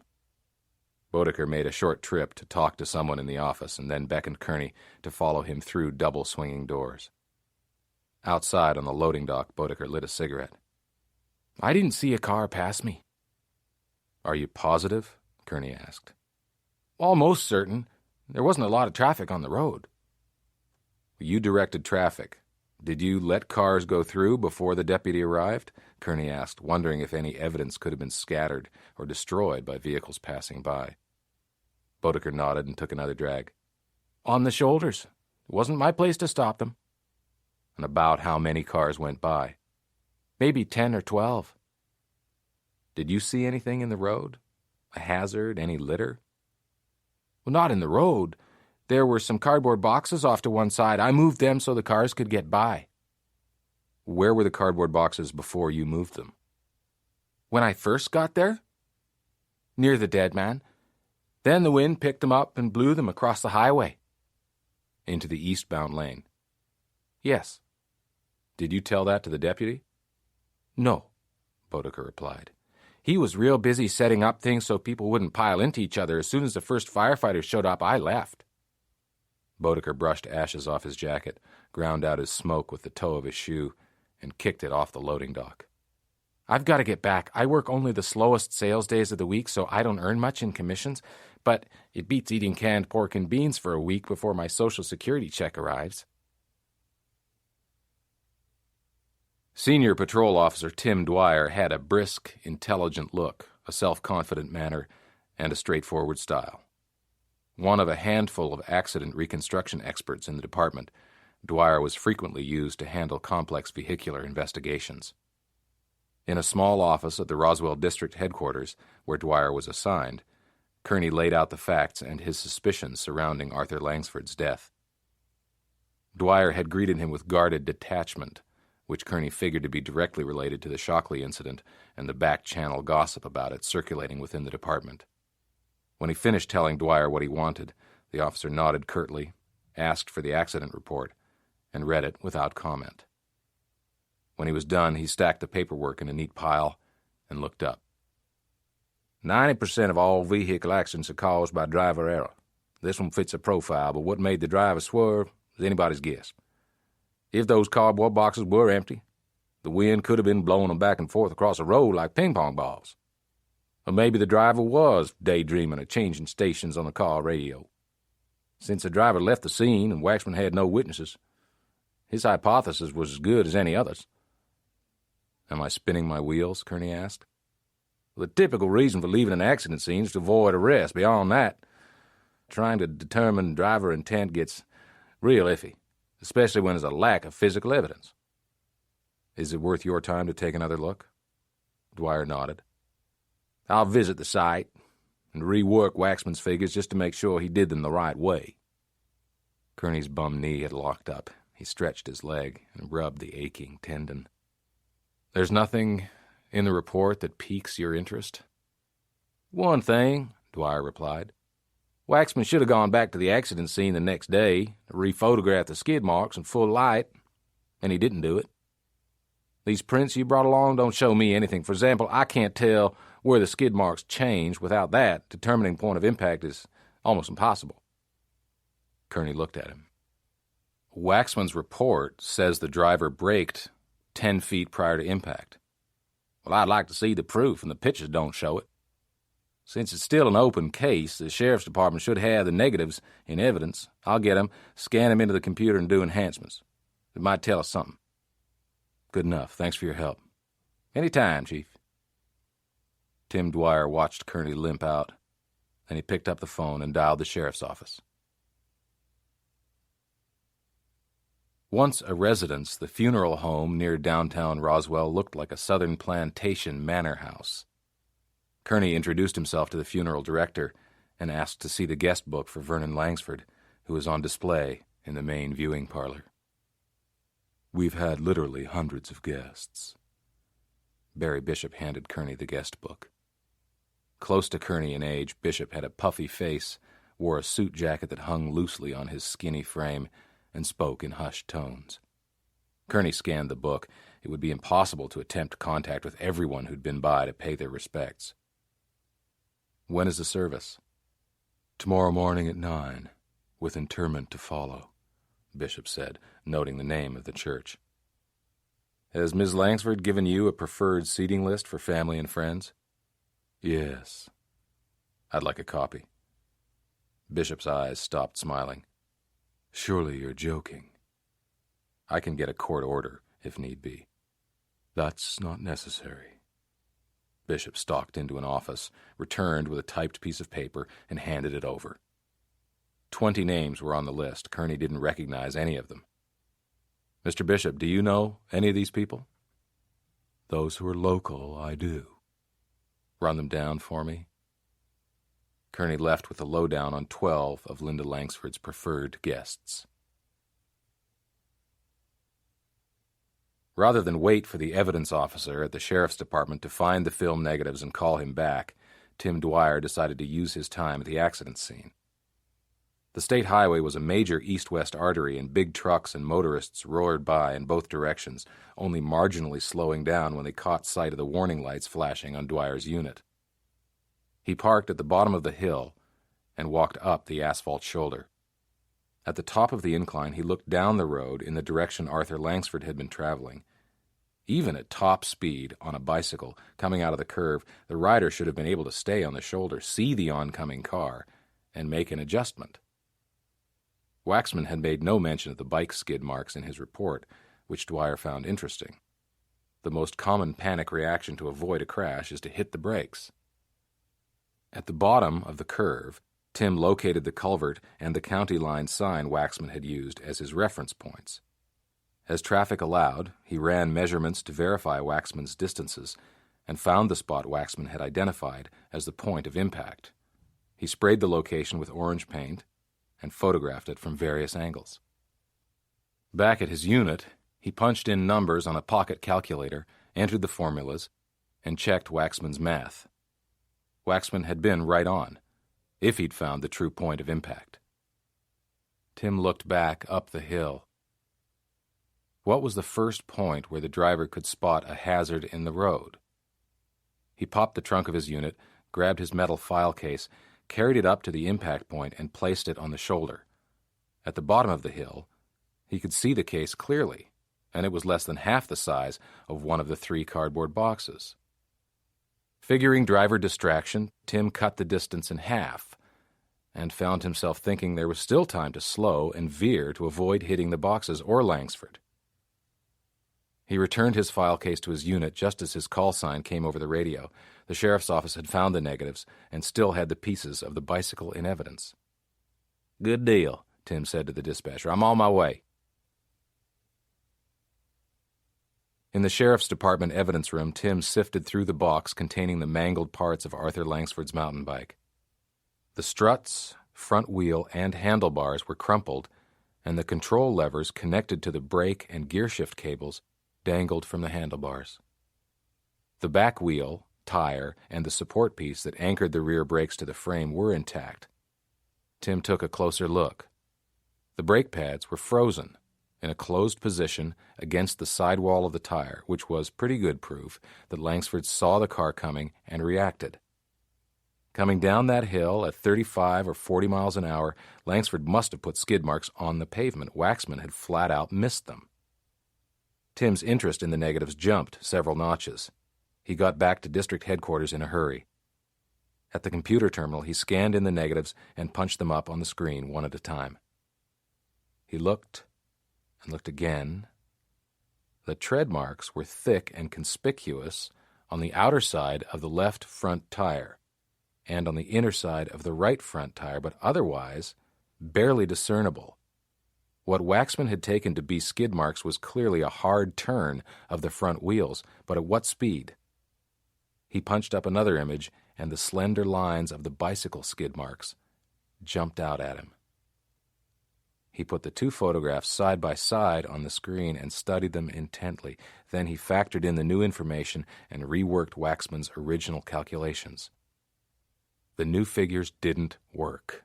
B: Bodecker made a short trip to talk to someone in the office and then beckoned Kerney to follow him through double swinging doors. Outside on the loading dock, Bodecker lit a cigarette.
C: I didn't see a car pass me.
B: Are you positive? Kerney asked.
C: Almost certain. There wasn't a lot of traffic on the road.
B: You directed traffic. Did you let cars go through before the deputy arrived? Kerney asked, wondering if any evidence could have been scattered or destroyed by vehicles passing by. Bodecker nodded and took another drag.
C: On the shoulders. It wasn't my place to stop them.
B: And about how many cars went by?
C: Maybe 10 or 12.
B: Did you see anything in the road? A hazard, any litter?
C: Well, not in the road. There were some cardboard boxes off to one side. I moved them so the cars could get by.
B: Where were the cardboard boxes before you moved them?
C: When I first got there? Near the dead man. Then the wind picked them up and blew them across the highway.
B: Into the eastbound lane?
C: Yes.
B: Did you tell that to the deputy?
C: No,
B: Bodecker replied.
C: He was real busy setting up things so people wouldn't pile into each other. As soon as the first firefighters showed up, I left.
B: Bodecker brushed ashes off his jacket, ground out his smoke with the toe of his shoe, and kicked it off the loading dock.
C: I've got to get back. I work only the slowest sales days of the week, so I don't earn much in commissions, but it beats eating canned pork and beans for a week before my Social Security check arrives.
B: Senior Patrol Officer Tim Dwyer had a brisk, intelligent look, a self-confident manner, and a straightforward style. One of a handful of accident reconstruction experts in the department, Dwyer was frequently used to handle complex vehicular investigations. In a small office at the Roswell District Headquarters, where Dwyer was assigned, Kerney laid out the facts and his suspicions surrounding Arthur Langsford's death. Dwyer had greeted him with guarded detachment, which Kerney figured to be directly related to the Shockley incident and the back-channel gossip about it circulating within the department. When he finished telling Dwyer what he wanted, the officer nodded curtly, asked for the accident report, and read it without comment. When he was done, he stacked the paperwork in a neat pile and looked up.
D: 90% of all vehicle accidents are caused by driver error. This one fits a profile, but what made the driver swerve is anybody's guess. If those cardboard boxes were empty, the wind could have been blowing them back and forth across the road like ping-pong balls. Or maybe the driver was daydreaming of changing stations on the car radio. Since the driver left the scene and Waxman had no witnesses, his hypothesis was as good as any others.
B: Am I spinning my wheels? Kerney asked.
D: The typical reason for leaving an accident scene is to avoid arrest. Beyond that, trying to determine driver intent gets real iffy, especially when there's a lack of physical evidence.
B: Is it worth your time to take another look? Dwyer nodded.
D: I'll visit the site and rework Waxman's figures just to make sure he did them the right way.
B: Kerney's bum knee had locked up. He stretched his leg and rubbed the aching tendon. There's nothing in the report that piques your interest?
D: One thing, Dwyer replied. Waxman should have gone back to the accident scene the next day to rephotograph the skid marks in full light, and he didn't do it. These prints you brought along don't show me anything. For example, I can't tell where the skid marks change. Without that, determining point of impact is almost impossible.
B: Kerney looked at him. Waxman's report says the driver braked 10 feet prior to impact.
D: Well, I'd like to see the proof, and the pictures don't show it. Since it's still an open case, the sheriff's department should have the negatives in evidence. I'll get them, scan them into the computer, and do enhancements. It might tell us something.
B: Good enough. Thanks for your help.
D: Any time, Chief.
B: Tim Dwyer watched Kerney limp out. Then he picked up the phone and dialed the sheriff's office. Once a residence, the funeral home near downtown Roswell looked like a southern plantation manor house. Kerney introduced himself to the funeral director and asked to see the guest book for Vernon Langsford, who was on display in the main viewing parlor.
A: We've had literally hundreds of guests.
B: Barry Bishop handed Kerney the guest book. Close to Kerney in age, Bishop had a puffy face, wore a suit jacket that hung loosely on his skinny frame, and spoke in hushed tones. Kerney scanned the book. It would be impossible to attempt contact with everyone who'd been by to pay their respects. When is the service?
A: Tomorrow morning at 9, with interment to follow, Bishop said, noting the name of the church.
B: Has Ms. Langsford given you a preferred seating list for family and friends?
A: Yes.
B: I'd like a copy. Bishop's eyes stopped smiling.
A: Surely you're joking.
B: I can get a court order, if need be.
A: That's not necessary.
B: Bishop stalked into an office, returned with a typed piece of paper, and handed it over. 20 names were on the list. Kerney didn't recognize any of them. Mr. Bishop, do you know any of these people?
A: Those who are local, I do.
B: Run them down for me. Kerney left with a lowdown on 12 of Linda Langsford's preferred guests. Rather than wait for the evidence officer at the sheriff's department to find the film negatives and call him back, Tim Dwyer decided to use his time at the accident scene. The state highway was a major east-west artery, and big trucks and motorists roared by in both directions, only marginally slowing down when they caught sight of the warning lights flashing on Dwyer's unit. He parked at the bottom of the hill and walked up the asphalt shoulder. At the top of the incline, he looked down the road in the direction Arthur Langsford had been traveling. Even at top speed on a bicycle, coming out of the curve, the rider should have been able to stay on the shoulder, see the oncoming car, and make an adjustment. Waxman had made no mention of the bike skid marks in his report, which Dwyer found interesting. The most common panic reaction to avoid a crash is to hit the brakes. At the bottom of the curve, Tim located the culvert and the county line sign Waxman had used as his reference points. As traffic allowed, he ran measurements to verify Waxman's distances and found the spot Waxman had identified as the point of impact. He sprayed the location with orange paint and photographed it from various angles. Back at his unit, he punched in numbers on a pocket calculator, entered the formulas, and checked Waxman's math. Waxman had been right on, if he'd found the true point of impact. Tim looked back up the hill. What was the first point where the driver could spot a hazard in the road? He popped the trunk of his unit, grabbed his metal file case, carried it up to the impact point, and placed it on the shoulder. At the bottom of the hill, he could see the case clearly, and it was less than half the size of one of the 3 cardboard boxes. Figuring driver distraction, Tim cut the distance in half and found himself thinking there was still time to slow and veer to avoid hitting the boxes or Langsford. He returned his file case to his unit just as his call sign came over the radio. The sheriff's office had found the negatives and still had the pieces of the bicycle in evidence. "Good deal," Tim said to the dispatcher. "I'm on my way." In the sheriff's department evidence room, Tim sifted through the box containing the mangled parts of Arthur Langsford's mountain bike. The struts, front wheel, and handlebars were crumpled, and the control levers connected to the brake and gearshift cables dangled from the handlebars. The back wheel, tire, and the support piece that anchored the rear brakes to the frame were intact. Tim took a closer look. The brake pads were frozen, in a closed position against the sidewall of the tire, which was pretty good proof that Langsford saw the car coming and reacted. Coming down that hill at 35 or 40 miles an hour, Langsford must have put skid marks on the pavement. Waxman had flat out missed them. Tim's interest in the negatives jumped several notches. He got back to district headquarters in a hurry. At the computer terminal, he scanned in the negatives and punched them up on the screen one at a time. He looked and looked again. The tread marks were thick and conspicuous on the outer side of the left front tire and on the inner side of the right front tire, but otherwise barely discernible. What Waxman had taken to be skid marks was clearly a hard turn of the front wheels, but at what speed? He punched up another image, and the slender lines of the bicycle skid marks jumped out at him. He put the two photographs side by side on the screen and studied them intently. Then he factored in the new information and reworked Waxman's original calculations. The new figures didn't work.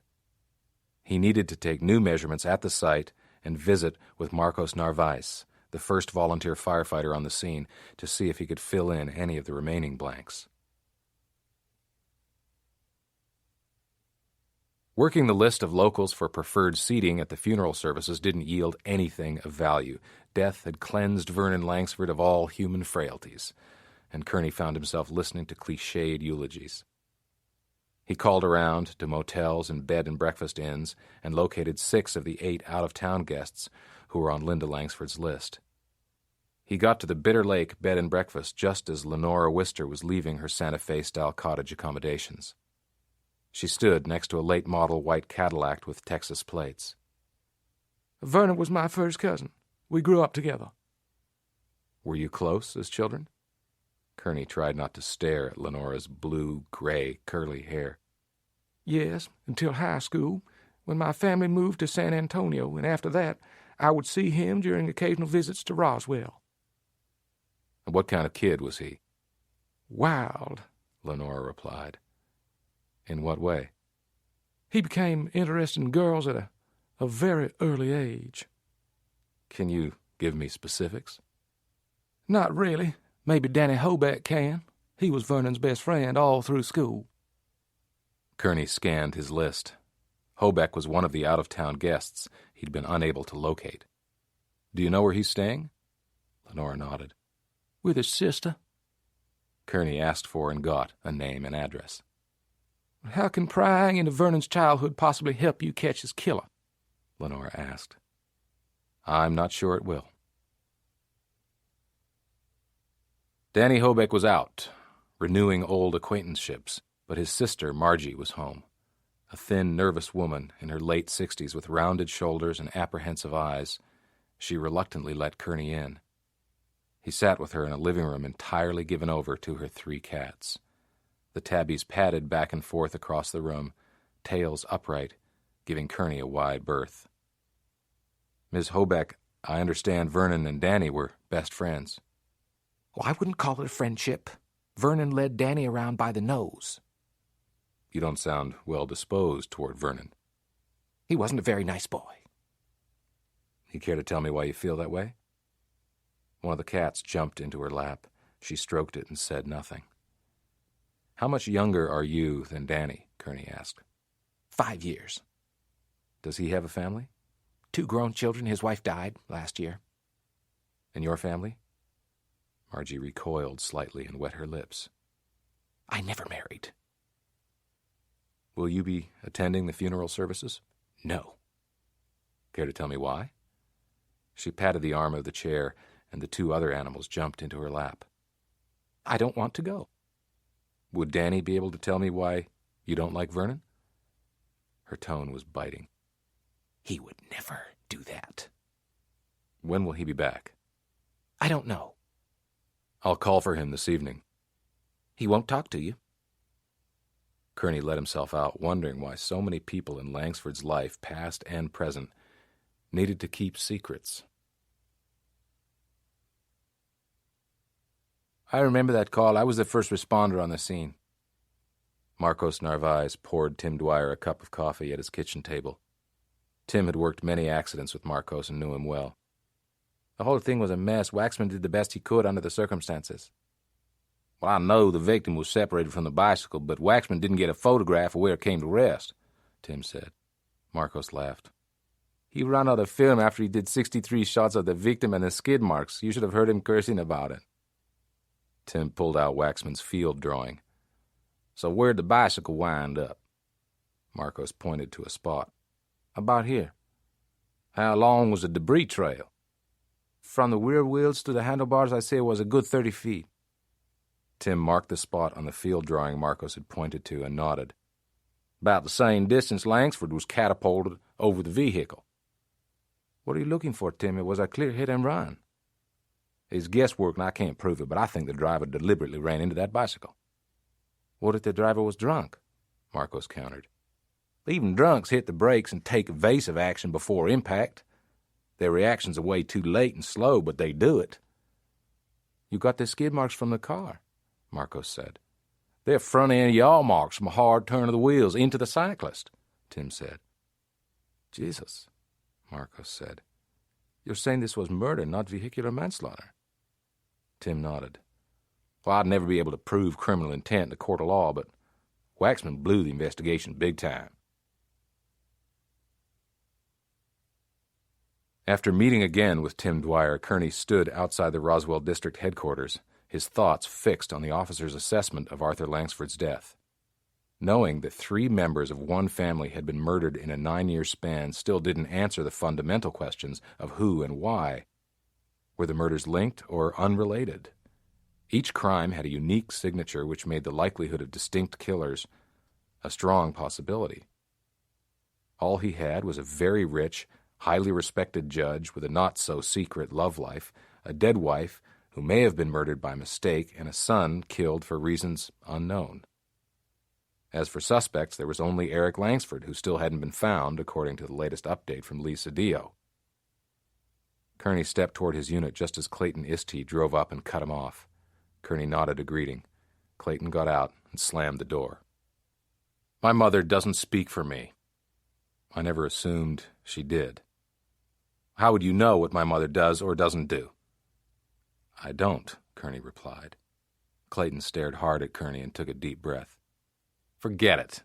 B: He needed to take new measurements at the site and visit with Marcos Narvaez, the first volunteer firefighter on the scene, to see if he could fill in any of the remaining blanks. Working the list of locals for preferred seating at the funeral services didn't yield anything of value. Death had cleansed Vernon Langsford of all human frailties, and Kerney found himself listening to cliched eulogies. He called around to motels and bed and breakfast inns and located 6 of the 8 out-of-town guests who were on Linda Langsford's list. He got to the Bitter Lake bed and breakfast just as Lenora Wister was leaving her Santa Fe-style cottage accommodations. She stood next to a late-model white Cadillac with Texas plates.
E: Vernon was my first cousin. We grew up together.
B: Were you close as children? Kerney tried not to stare at Lenora's blue-gray, curly hair.
E: Yes, until high school, when my family moved to San Antonio, and after that, I would see him during occasional visits to Roswell.
B: And what kind of kid was he?
E: Wild,
B: Lenora replied. In what way?
E: He became interested in girls at a very early age.
B: Can you give me specifics?
E: Not really. Maybe Danny Hoback can. He was Vernon's best friend all through school.
B: Kerney scanned his list. Hoback was one of the out-of-town guests he'd been unable to locate. Do you know where he's staying? Lenora nodded.
E: With his sister.
B: Kerney asked for and got a name and address.
E: How can prying into Vernon's childhood possibly help you catch his killer?
B: Lenora asked. I'm not sure it will. Danny Hoback was out, renewing old acquaintanceships, but his sister, Margie, was home. A thin, nervous woman in her late 60s with rounded shoulders and apprehensive eyes, she reluctantly let Kerney in. He sat with her in a living room entirely given over to her 3 cats. The tabbies padded back and forth across the room, tails upright, giving Kerney a wide berth. Ms. Hoback, I understand Vernon and Danny were best friends.
C: Well, I wouldn't call it a friendship. Vernon led Danny around by the nose.
B: You don't sound well-disposed toward Vernon.
C: He wasn't a very nice boy.
B: You care to tell me why you feel that way? One of the cats jumped into her lap. She stroked it and said nothing. How much younger are you than Danny? Kerney asked.
C: 5 years.
B: Does he have a family?
C: 2 grown children. His wife died last year.
B: And your family? Margie recoiled slightly and wet her lips.
C: I never married.
B: Will you be attending the funeral services?
C: No.
B: Care to tell me why? She patted the arm of the chair, and the 2 other animals jumped into her lap.
C: I don't want to go.
B: Would Danny be able to tell me why you don't like Vernon? Her tone was biting.
C: He would never do that.
B: When will he be back?
C: I don't know.
B: I'll call for him this evening.
C: He won't talk to you.
B: Kerney let himself out, wondering why so many people in Langsford's life, past and present, needed to keep secrets.
D: I remember that call. I was the first responder on the scene.
B: Marcos Narvaez poured Tim Dwyer a cup of coffee at his kitchen table. Tim had worked many accidents with Marcos and knew him well.
D: The whole thing was a mess. Waxman did the best he could under the circumstances. Well, I know the victim was separated from the bicycle, but Waxman didn't get a photograph of where it came to rest,
B: Tim said. Marcos laughed.
D: He ran out of film after he did 63 shots of the victim and the skid marks. You should have heard him cursing about it.
B: Tim pulled out Waxman's field drawing.
D: So where'd the bicycle wind up? Marcos pointed to a spot. About here. How long was the debris trail? From the rear wheels to the handlebars, I'd say it was a good 30 feet.
B: Tim marked the spot on the field drawing Marcos had pointed to and nodded.
D: About the same distance Langsford was catapulted over the vehicle. What are you looking for, Tim? It was a clear hit and run. It's guesswork and I can't prove it, but I think the driver deliberately ran into that bicycle. What if the driver was drunk? Marcos countered. Even drunks hit the brakes and take evasive action before impact. Their reactions are way too late and slow, but they do it. You got the skid marks from the car, Marcos said. They're front-end yaw marks from a hard turn of the wheels into the cyclist, Tim said.
B: Jesus, Marcos said. You're saying this was murder, not vehicular manslaughter?
D: Tim nodded. Well, I'd never be able to prove criminal intent in a court of law, but Waxman blew the investigation big time.
B: After meeting again with Tim Dwyer, Kerney stood outside the Roswell District headquarters, his thoughts fixed on the officer's assessment of Arthur Langsford's death. Knowing that 3 members of one family had been murdered in a 9-year span still didn't answer the fundamental questions of who and why. Were the murders linked or unrelated? Each crime had a unique signature which made the likelihood of distinct killers a strong possibility. All he had was a very rich, highly respected judge with a not-so-secret love life, a dead wife who may have been murdered by mistake, and a son killed for reasons unknown. As for suspects, there was only Eric Langsford, who still hadn't been found, according to the latest update from Lisa Dio. Kerney stepped toward his unit just as Clayton Istey drove up and cut him off. Kerney nodded a greeting. Clayton got out and slammed the door. My mother doesn't speak for me. I never assumed she did. How would you know what my mother does or doesn't do? I don't, Kerney replied. Clayton stared hard at Kerney and took a deep breath. Forget it.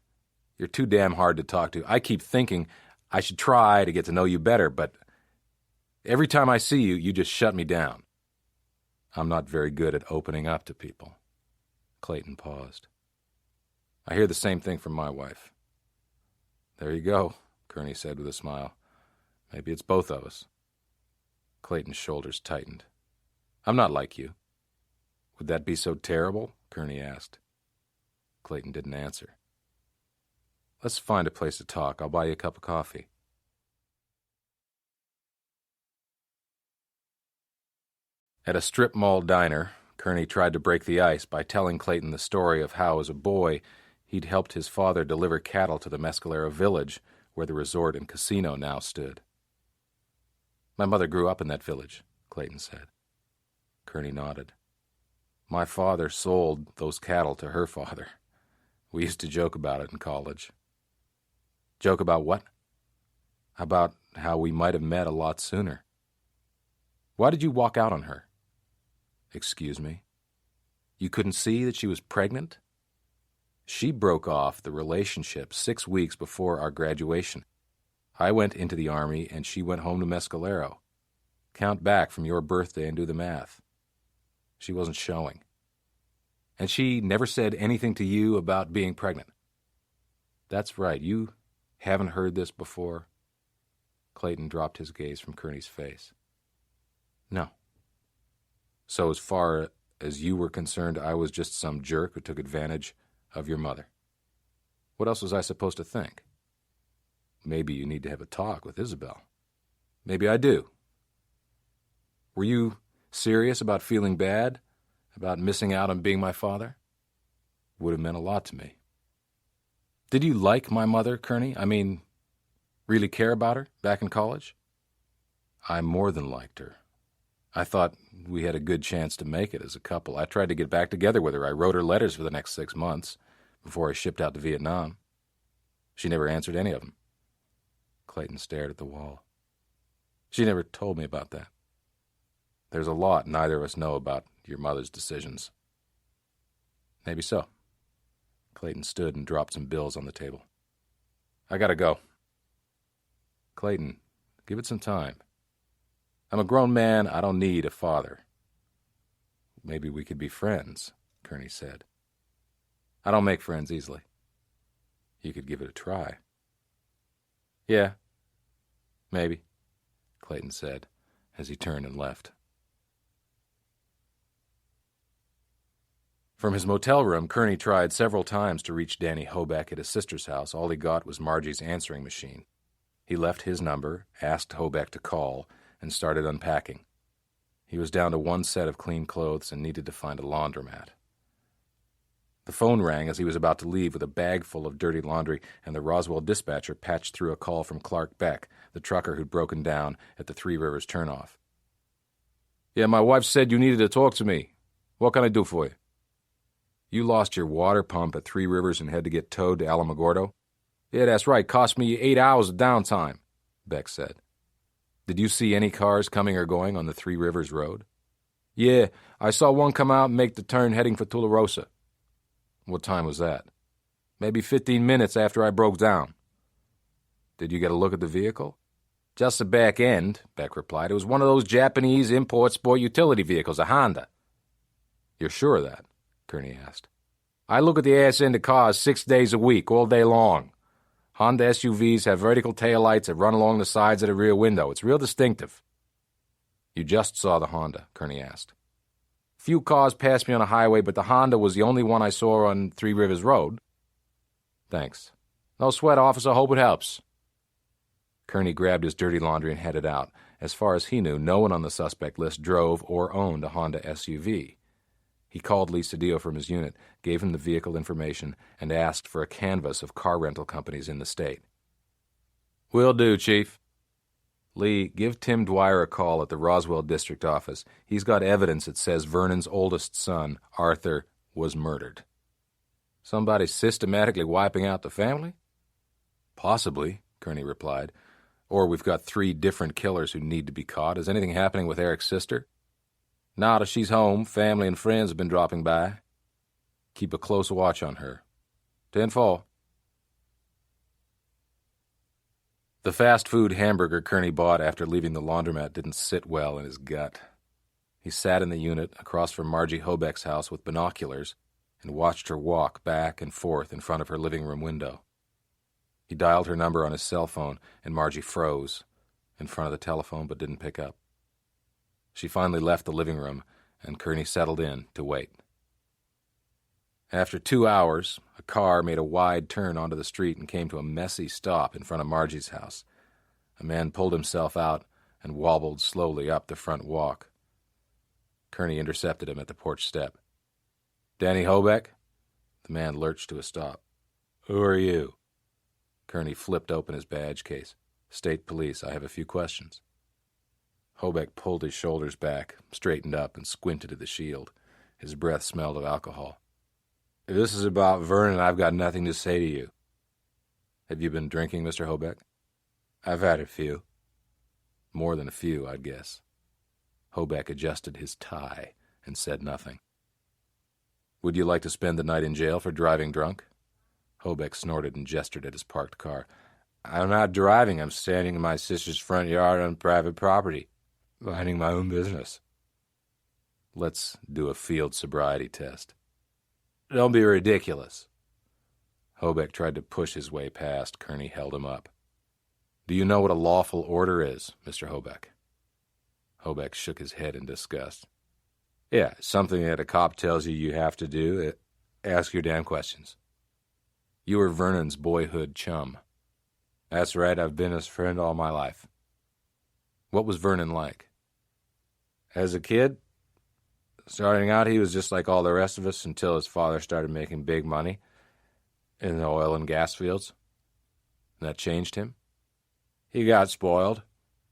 B: You're too damn hard to talk to. I keep thinking I should try to get to know you better, but every time I see you, you just shut me down. I'm not very good at opening up to people. Clayton paused. I hear the same thing from my wife. There you go, Kerney said with a smile. Maybe it's both of us. Clayton's shoulders tightened. I'm not like you. Would that be so terrible? Kerney asked. Clayton didn't answer. Let's find a place to talk. I'll buy you a cup of coffee. At a strip mall diner, Kerney tried to break the ice by telling Clayton the story of how, as a boy, he'd helped his father deliver cattle to the Mescalero village, where the resort and casino now stood. My mother grew up in that village, Clayton said. Kerney nodded. My father sold those cattle to her father. We used to joke about it in college. Joke about what? About how we might have met a lot sooner. Why did you walk out on her? Excuse me? You couldn't see that she was pregnant? She broke off the relationship 6 weeks before our graduation. I went into the Army and she went home to Mescalero. Count back from your birthday and do the math. She wasn't showing. And she never said anything to you about being pregnant. That's right, you haven't heard this before? Clayton dropped his gaze from Kerney's face. No. So as far as you were concerned, I was just some jerk who took advantage of your mother. What else was I supposed to think? Maybe you need to have a talk with Isabel. Maybe I do. Were you serious about feeling bad? About missing out on being my father? Would have meant a lot to me. Did you like my mother, Kerney? I mean, really care about her back in college? I more than liked her. I thought we had a good chance to make it as a couple. I tried to get back together with her. I wrote her letters for the next 6 months before I shipped out to Vietnam. She never answered any of them. Clayton stared at the wall. She never told me about that. There's a lot neither of us know about your mother's decisions. Maybe so. Clayton stood and dropped some bills on the table. I gotta go. Clayton, give it some time. I'm a grown man. I don't need a father. Maybe we could be friends, Kerney said. I don't make friends easily. You could give it a try. Yeah, maybe, Clayton said as he turned and left. From his motel room, Kerney tried several times to reach Danny Hobeck at his sister's house. All he got was Margie's answering machine. He left his number, asked Hobeck to call, and started unpacking. He was down to one set of clean clothes and needed to find a laundromat. The phone rang as he was about to leave with a bag full of dirty laundry, and the Roswell dispatcher patched through a call from Clark Beck, the trucker who'd broken down at the Three Rivers turnoff. Yeah, my wife said you needed to talk to me. What can I do for you? You lost your water pump at Three Rivers and had to get towed to Alamogordo? Yeah, that's right. Cost me 8 hours of downtime, Beck said. Did you see any cars coming or going on the Three Rivers Road? Yeah, I saw one come out and make the turn heading for Tularosa. What time was that? Maybe 15 minutes after I broke down. Did you get a look at the vehicle? Just the back end, Beck replied. It was one of those Japanese import sport utility vehicles, a Honda. You're sure of that? Kerney asked. I look at the ass end of cars 6 days a week, all day long. Honda SUVs have vertical taillights that run along the sides of the rear window. It's real distinctive. You just saw the Honda, Kerney asked. Few cars passed me on a highway, but the Honda was the only one I saw on Three Rivers Road. Thanks. No sweat, officer. Hope it helps. Kerney grabbed his dirty laundry and headed out. As far as he knew, no one on the suspect list drove or owned a Honda SUV. He called Lee Cedillo from his unit, gave him the vehicle information, and asked for a canvass of car rental companies in the state. Will do, Chief. Lee, give Tim Dwyer a call at the Roswell District Office. He's got evidence that says Vernon's oldest son, Arthur, was murdered. Somebody systematically wiping out the family? Possibly, Kerney replied. Or we've got 3 different killers who need to be caught. Is anything happening with Eric's sister? Nada, she's home. Family and friends have been dropping by. Keep a close watch on her. 10-4. The fast food hamburger Kerney bought after leaving the laundromat didn't sit well in his gut. He sat in the unit across from Margie Hobeck's house with binoculars and watched her walk back and forth in front of her living room window. He dialed her number on his cell phone, and Margie froze in front of the telephone but didn't pick up. She finally left the living room, and Kerney settled in to wait. After 2 hours, a car made a wide turn onto the street and came to a messy stop in front of Margie's house. A man pulled himself out and wobbled slowly up the front walk. Kerney intercepted him at the porch step. Danny Hobeck? The man lurched to a stop. Who are you? Kerney flipped open his badge case. State Police, I have a few questions. Hobeck pulled his shoulders back, straightened up, and squinted at the shield. His breath smelled of alcohol. If this is about Vernon, I've got nothing to say to you. Have you been drinking, Mr. Hobeck? I've had a few. More than a few, I'd guess. Hobeck adjusted his tie and said nothing. Would you like to spend the night in jail for driving drunk? Hobeck snorted and gestured at his parked car. I'm not driving. I'm standing in my sister's front yard on private property, minding my own business. Let's do a field sobriety test. Don't be ridiculous. Hobeck tried to push his way past. Kerney held him up. Do you know what a lawful order is, Mr. Hobeck? Hobeck shook his head in disgust. Yeah, something that a cop tells you have to do. Ask your damn questions. You were Vernon's boyhood chum. That's right, I've been his friend all my life. What was Vernon like? As a kid, starting out, he was just like all the rest of us until his father started making big money in the oil and gas fields. That changed him. He got spoiled.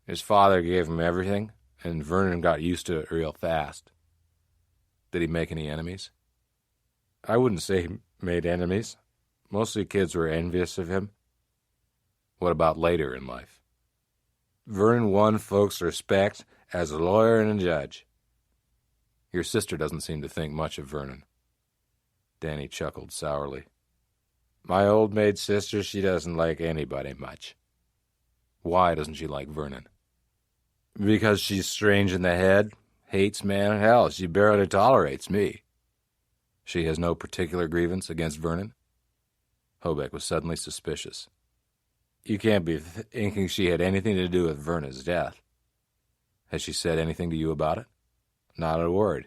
B: His father gave him everything, and Vernon got used to it real fast. Did he make any enemies? I wouldn't say he made enemies. Mostly kids were envious of him. What about later in life? Vernon won folks' respect as a lawyer and a judge. Your sister doesn't seem to think much of Vernon. Danny chuckled sourly. My old maid sister, she doesn't like anybody much. Why doesn't she like Vernon? Because she's strange in the head, hates man, hell, she barely tolerates me. She has no particular grievance against Vernon? Hobeck was suddenly suspicious. You can't be thinking she had anything to do with Vernon's death. Has she said anything to you about it? Not a word.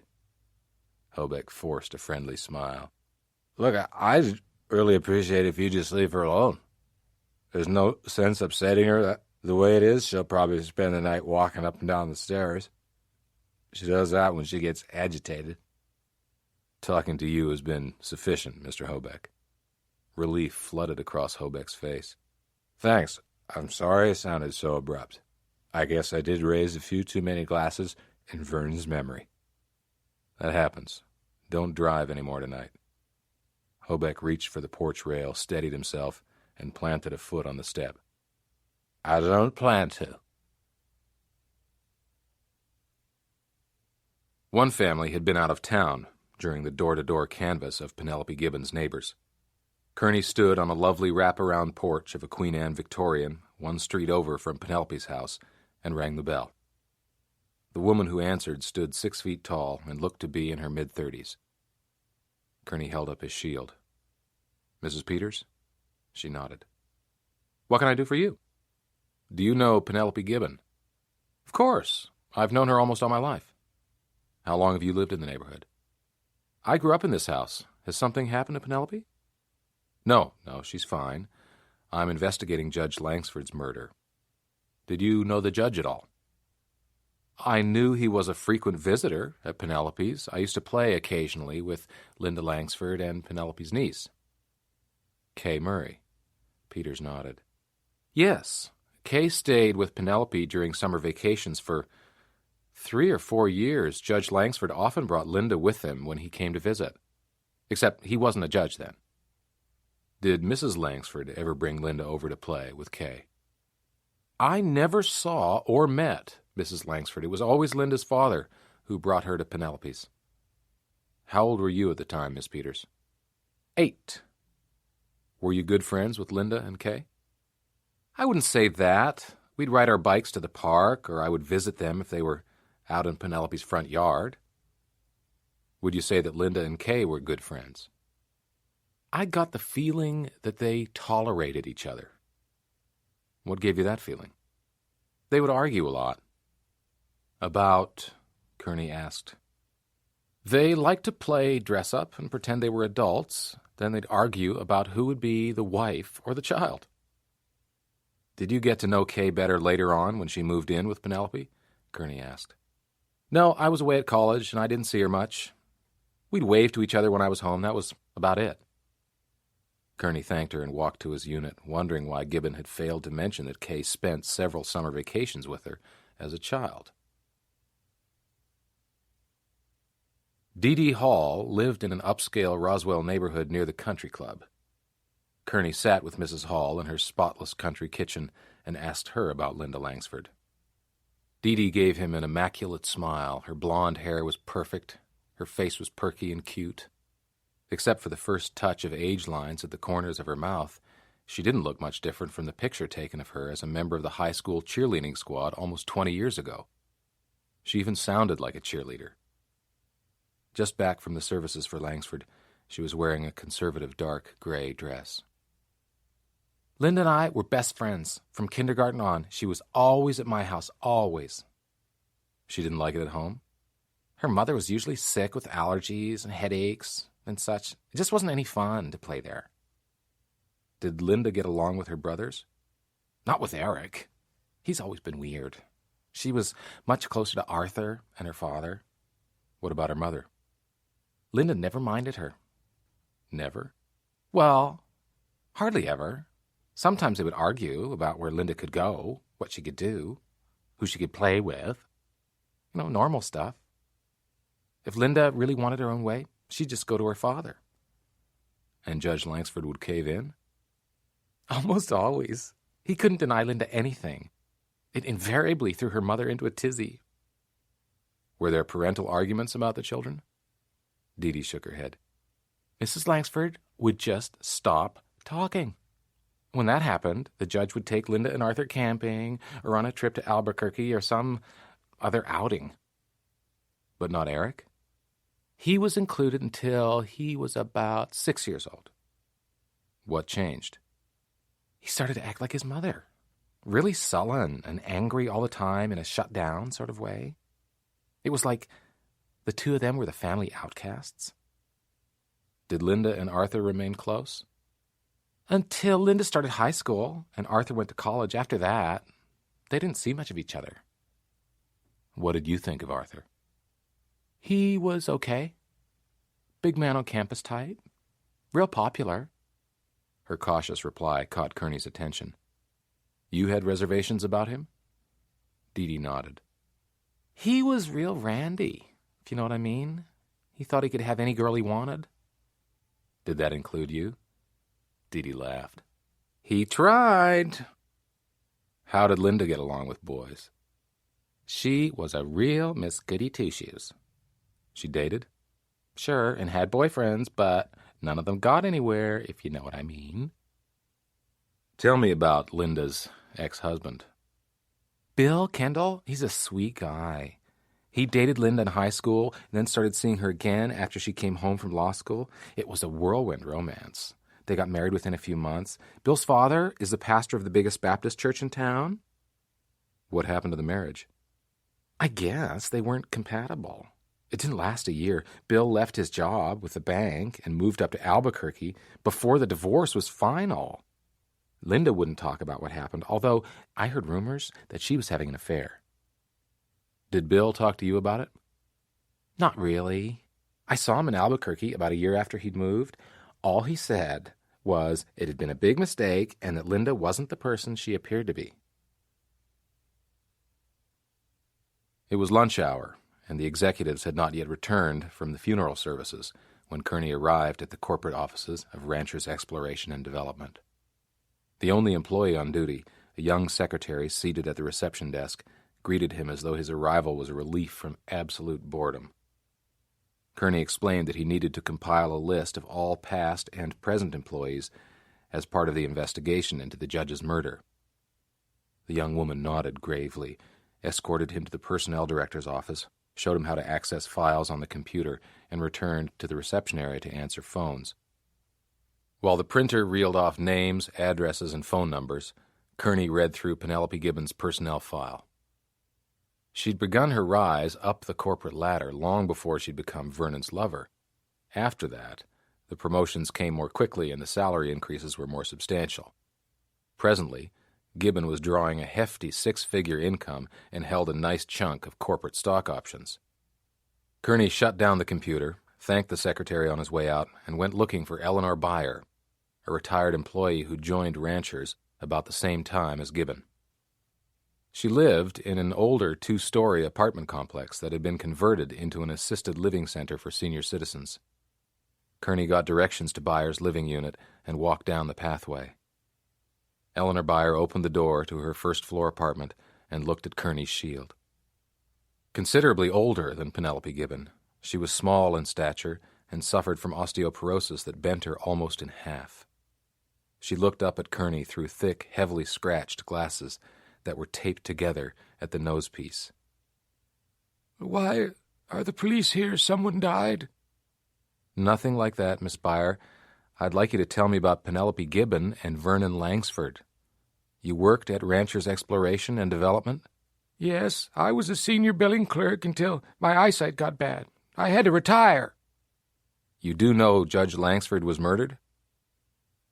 B: Hobeck forced a friendly smile. Look, I'd really appreciate if you just leave her alone. There's no sense upsetting her. The way it is, she'll probably spend the night walking up and down the stairs. She does that when she gets agitated. Talking to you has been sufficient, Mr. Hobeck. Relief flooded across Hobeck's face. Thanks. I'm sorry it sounded so abrupt. I guess I did raise a few too many glasses in Vernon's memory. That happens. Don't drive any more tonight. Hobeck reached for the porch rail, steadied himself, and planted a foot on the step. I don't plan to. One family had been out of town during the door-to-door canvass of Penelope Gibbon's neighbors. Kerney stood on a lovely wrap-around porch of a Queen Anne Victorian, one street over from Penelope's house, and rang the bell. The woman who answered stood 6 feet tall and looked to be in her mid-30s. Kerney held up his shield. Mrs. Peters? She nodded. What can I do for you? Do you know Penelope Gibbon? Of course. I've known her almost all my life. How long have you lived in the neighborhood? I grew up in this house. Has something happened to Penelope? No, she's fine. I'm investigating Judge Langsford's murder. Did you know the judge at all? I knew he was a frequent visitor at Penelope's. I used to play occasionally with Linda Langsford and Penelope's niece. Kay Murray. Peters nodded. Yes, Kay stayed with Penelope during summer vacations for 3 or 4 years. Judge Langsford often brought Linda with him when he came to visit. Except he wasn't a judge then. Did Mrs. Langsford ever bring Linda over to play with Kay? I never saw or met Mrs. Langsford. It was always Linda's father who brought her to Penelope's. How old were you at the time, Miss Peters? 8. Were you good friends with Linda and Kay? I wouldn't say that. We'd ride our bikes to the park, or I would visit them if they were out in Penelope's front yard. Would you say that Linda and Kay were good friends? I got the feeling that they tolerated each other. What gave you that feeling? They would argue a lot. About? Kerney asked. They liked to play dress-up and pretend they were adults. Then they'd argue about who would be the wife or the child. Did you get to know Kay better later on when she moved in with Penelope? Kerney asked. No, I was away at college and I didn't see her much. We'd wave to each other when I was home. That was about it. Kerney thanked her and walked to his unit, wondering why Gibbon had failed to mention that Kay spent several summer vacations with her as a child. Dee Dee Hall lived in an upscale Roswell neighborhood near the country club. Kerney sat with Mrs. Hall in her spotless country kitchen and asked her about Linda Langsford. Dee Dee gave him an immaculate smile. Her blonde hair was perfect. Her face was perky and cute. Except for the first touch of age lines at the corners of her mouth, she didn't look much different from the picture taken of her as a member of the high school cheerleading squad almost 20 years ago. She even sounded like a cheerleader. Just back from the services for Langsford, she was wearing a conservative dark gray dress. Linda and I were best friends. From kindergarten on, she was always at my house, always. She didn't like it at home? Her mother was usually sick with allergies and headaches and such. It just wasn't any fun to play there. Did Linda get along with her brothers? Not with Eric. He's always been weird. She was much closer to Arthur and her father. What about her mother? Linda never minded her. Never? Well, hardly ever. Sometimes they would argue about where Linda could go, what she could do, who she could play with. Normal stuff. If Linda really wanted her own way, she'd just go to her father. And Judge Langsford would cave in? Almost always. He couldn't deny Linda anything. It invariably threw her mother into a tizzy. Were there parental arguments about the children? Dee Dee shook her head. Mrs. Langsford would just stop talking. When that happened, the judge would take Linda and Arthur camping or on a trip to Albuquerque or some other outing. But not Eric?
C: He was included until he was about 6 years old.
B: What changed?
C: He started to act like his mother. Really sullen and angry all the time in a shut-down sort of way. It was like the two of them were the family outcasts.
B: Did Linda and Arthur remain close?
C: Until Linda started high school and Arthur went to college. After that, they didn't see much of each other.
B: What did you think of Arthur?
C: He was okay. Big man on campus type. Real popular.
B: Her cautious reply caught Kerney's attention. You had reservations about him? Dee Dee nodded.
C: He was real randy, if you know what I mean. He thought he could have any girl he wanted.
B: Did that include you? Dee Dee laughed.
C: He tried.
B: How did Linda get along with boys?
C: She was a real Miss Goody-Two-Shoes.
B: She dated?
C: Sure, and had boyfriends, but none of them got anywhere, if you know what I mean.
B: Tell me about Linda's ex-husband.
C: Bill Kendall, he's a sweet guy. He dated Linda in high school and then started seeing her again after she came home from law school. It was a whirlwind romance. They got married within a few months. Bill's father is the pastor of the biggest Baptist church in town.
B: What happened to the marriage?
C: I guess they weren't compatible. It didn't last a year. Bill left his job with the bank and moved up to Albuquerque before the divorce was final. Linda wouldn't talk about what happened, although I heard rumors that she was having an affair.
B: Did Bill talk to you about it?
C: Not really. I saw him in Albuquerque about a year after he'd moved. All he said was it had been a big mistake and that Linda wasn't the person she appeared to be.
B: It was lunch hour, and the executives had not yet returned from the funeral services when Kerney arrived at the corporate offices of Ranchers Exploration and Development. The only employee on duty, a young secretary seated at the reception desk, greeted him as though his arrival was a relief from absolute boredom. Kerney explained that he needed to compile a list of all past and present employees as part of the investigation into the judge's murder. The young woman nodded gravely, escorted him to the personnel director's office, showed him how to access files on the computer, and returned to the reception area to answer phones. While the printer reeled off names, addresses, and phone numbers, Kerney read through Penelope Gibbons' personnel file. She'd begun her rise up the corporate ladder long before she'd become Vernon's lover. After that, the promotions came more quickly and the salary increases were more substantial. Presently, Gibbon was drawing a hefty 6-figure income and held a nice chunk of corporate stock options. Kerney shut down the computer, thanked the secretary on his way out, and went looking for Eleanor Beyer, a retired employee who joined Ranchers about the same time as Gibbon. She lived in an older 2-story apartment complex that had been converted into an assisted living center for senior citizens. Kerney got directions to Beyer's living unit and walked down the pathway. Eleanor Beyer opened the door to her first-floor apartment and looked at Kerney's shield. Considerably older than Penelope Gibbon, she was small in stature and suffered from osteoporosis that bent her almost in half. She looked up at Kerney through thick, heavily scratched glasses that were taped together at the nosepiece.
E: "Why, are the police here? Someone died?"
B: "Nothing like that, Miss Beyer. I'd like you to tell me about Penelope Gibbon and Vernon Langsford. You worked at Ranchers Exploration and Development?"
E: "Yes, I was a senior billing clerk until my eyesight got bad. I had to retire."
B: "You do know Judge Langsford was murdered?"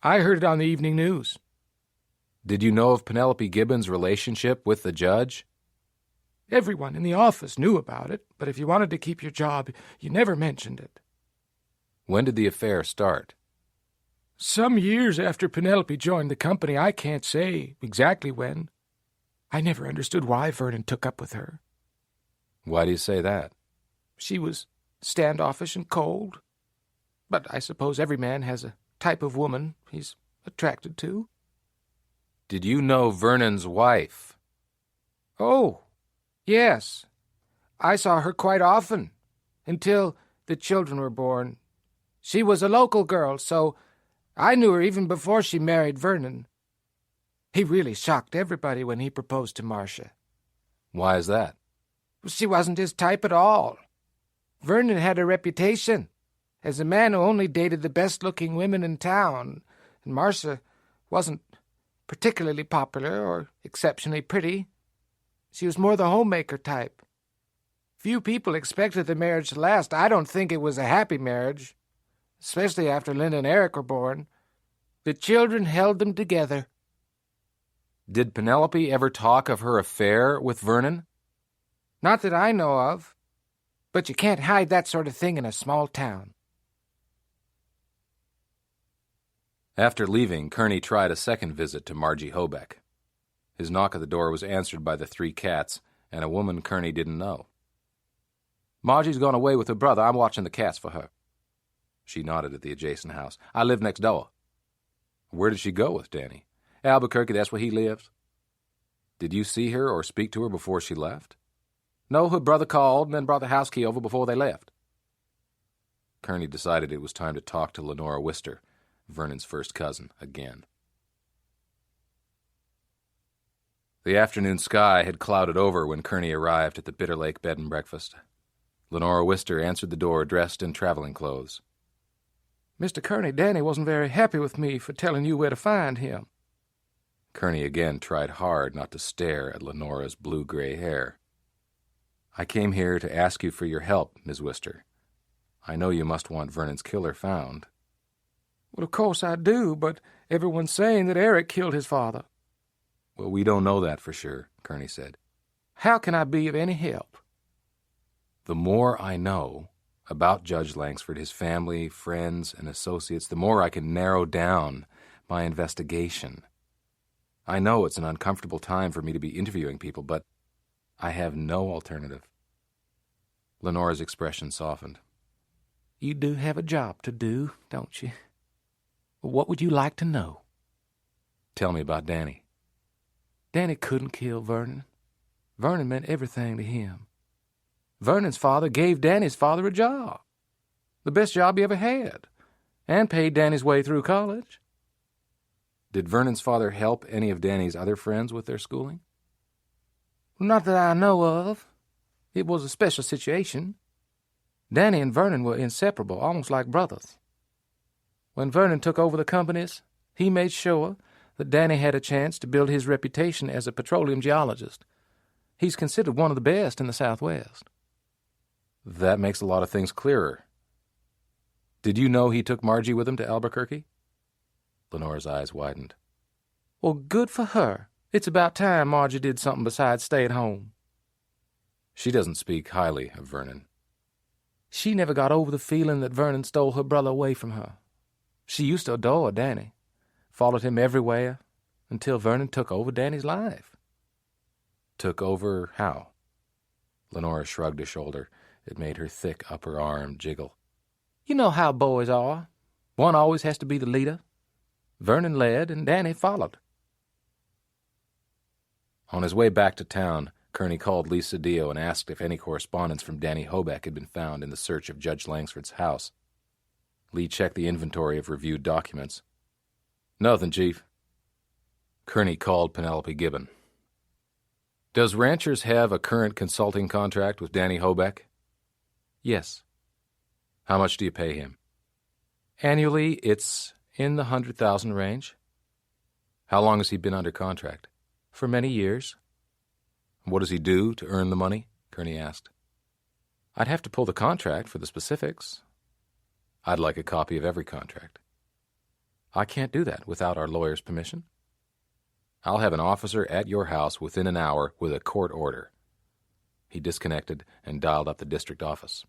E: "I heard it on the evening news."
B: "Did you know of Penelope Gibbon's relationship with the judge?"
E: "Everyone in the office knew about it, but if you wanted to keep your job, you never mentioned it."
B: "When did the affair start?"
E: "Some years after Penelope joined the company. I can't say exactly when. I never understood why Vernon took up with her."
B: "Why do you say that?"
E: "She was standoffish and cold. But I suppose every man has a type of woman he's attracted to."
B: "Did you know Vernon's wife?"
E: "Oh, yes. I saw her quite often, until the children were born. She was a local girl, so I knew her even before she married Vernon. He really shocked everybody when he proposed to Marcia."
B: "Why is that?"
E: "She wasn't his type at all.
F: Vernon had a reputation as a man who only dated the best-looking women in town, and Marcia wasn't particularly popular or exceptionally pretty. She was more the homemaker type. Few people expected the marriage to last. I don't think it was a happy marriage, especially after Linda and Eric were born. The children held them together.
B: Did Penelope ever talk of her affair with Vernon?
F: Not that I know of, but you can't hide that sort of thing in a small town.
B: After leaving, Kerney tried a second visit to Margie Hobeck. His knock at the door was answered by the 3 cats and a woman Kerney didn't know. "Margie's gone away with her brother. I'm watching the cats for her." She nodded at the adjacent house. "I live next door." "Where did she go with Danny?" "Albuquerque, that's where he lives." "Did you see her or speak to her before she left?" "No, her brother called and then brought the house key over before they left." Kerney decided it was time to talk to Lenora Wister, Vernon's first cousin, again. The afternoon sky had clouded over when Kerney arrived at the Bitter Lake bed and breakfast. Lenora Wister answered the door dressed in traveling clothes.
F: "Mr. Kerney, Danny wasn't very happy with me for telling you where to find him."
B: Kerney again tried hard not to stare at Lenora's blue-gray hair. "I came here to ask you for your help, Ms. Wister. I know you must want Vernon's killer found."
F: "Well, of course I do, but everyone's saying that Eric killed his father."
B: "Well, we don't know that for sure," Kerney said.
F: "How can I be of any help?"
B: "The more I know about Judge Langsford, his family, friends, and associates, the more I can narrow down my investigation. I know it's an uncomfortable time for me to be interviewing people, but I have no alternative." Lenora's expression softened.
F: "You do have a job to do, don't you? What would you like to know?"
B: "Tell me about Danny."
F: "Danny couldn't kill Vernon. Vernon meant everything to him. Vernon's father gave Danny's father a job, the best job he ever had, and paid Danny's way through college."
B: "Did Vernon's father help any of Danny's other friends with their schooling?"
F: "Not that I know of. It was a special situation. Danny and Vernon were inseparable, almost like brothers. When Vernon took over the companies, he made sure that Danny had a chance to build his reputation as a petroleum geologist. He's considered one of the best in the Southwest."
B: "That makes a lot of things clearer. Did you know he took Margie with him to Albuquerque?" Lenora's eyes widened.
F: "Well, good for her. It's about time Margie did something besides stay at home."
B: "She doesn't speak highly of Vernon."
F: "She never got over the feeling that Vernon stole her brother away from her. She used to adore Danny, followed him everywhere, until Vernon took over Danny's life."
B: "Took over how?" Lenora shrugged a shoulder. It made her thick upper arm jiggle.
F: "You know how boys are. One always has to be the leader. Vernon led, and Danny followed."
B: On his way back to town, Kerney called Lisa Dio and asked if any correspondence from Danny Hobeck had been found in the search of Judge Langsford's house. Lee checked the inventory of reviewed documents. "Nothing, Chief." Kerney called Penelope Gibbon. "Does Ranchers have a current consulting contract with Danny Hobeck?"
F: "Yes."
B: "How much do you pay him?"
F: "Annually, it's in the 100,000 range."
B: "How long has he been under contract?"
F: "For many years."
B: "What does he do to earn the money?" Kerney asked.
F: "I'd have to pull the contract for the specifics."
B: "I'd like a copy of every contract."
F: "I can't do that without our lawyer's permission."
B: "I'll have an officer at your house within an hour with a court order." He disconnected and dialed up the district office.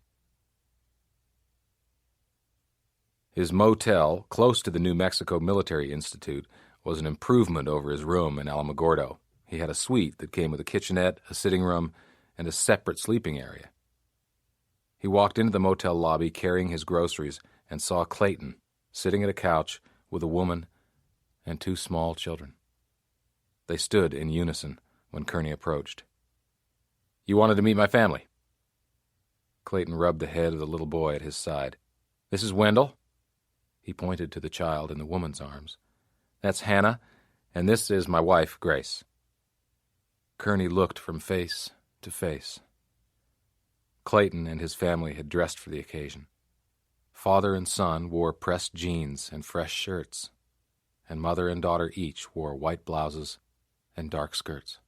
B: His motel, close to the New Mexico Military Institute, was an improvement over his room in Alamogordo. He had a suite that came with a kitchenette, a sitting room, and a separate sleeping area. He walked into the motel lobby carrying his groceries and saw Clayton sitting at a couch with a woman and 2 small children. They stood in unison when Kerney approached. "You wanted to meet my family?" Clayton rubbed the head of the little boy at his side. "This is Wendell." He pointed to the child in the woman's arms. "That's Hannah, and this is my wife, Grace." Kerney looked from face to face. Clayton and his family had dressed for the occasion. Father and son wore pressed jeans and fresh shirts, and mother and daughter each wore white blouses and dark skirts.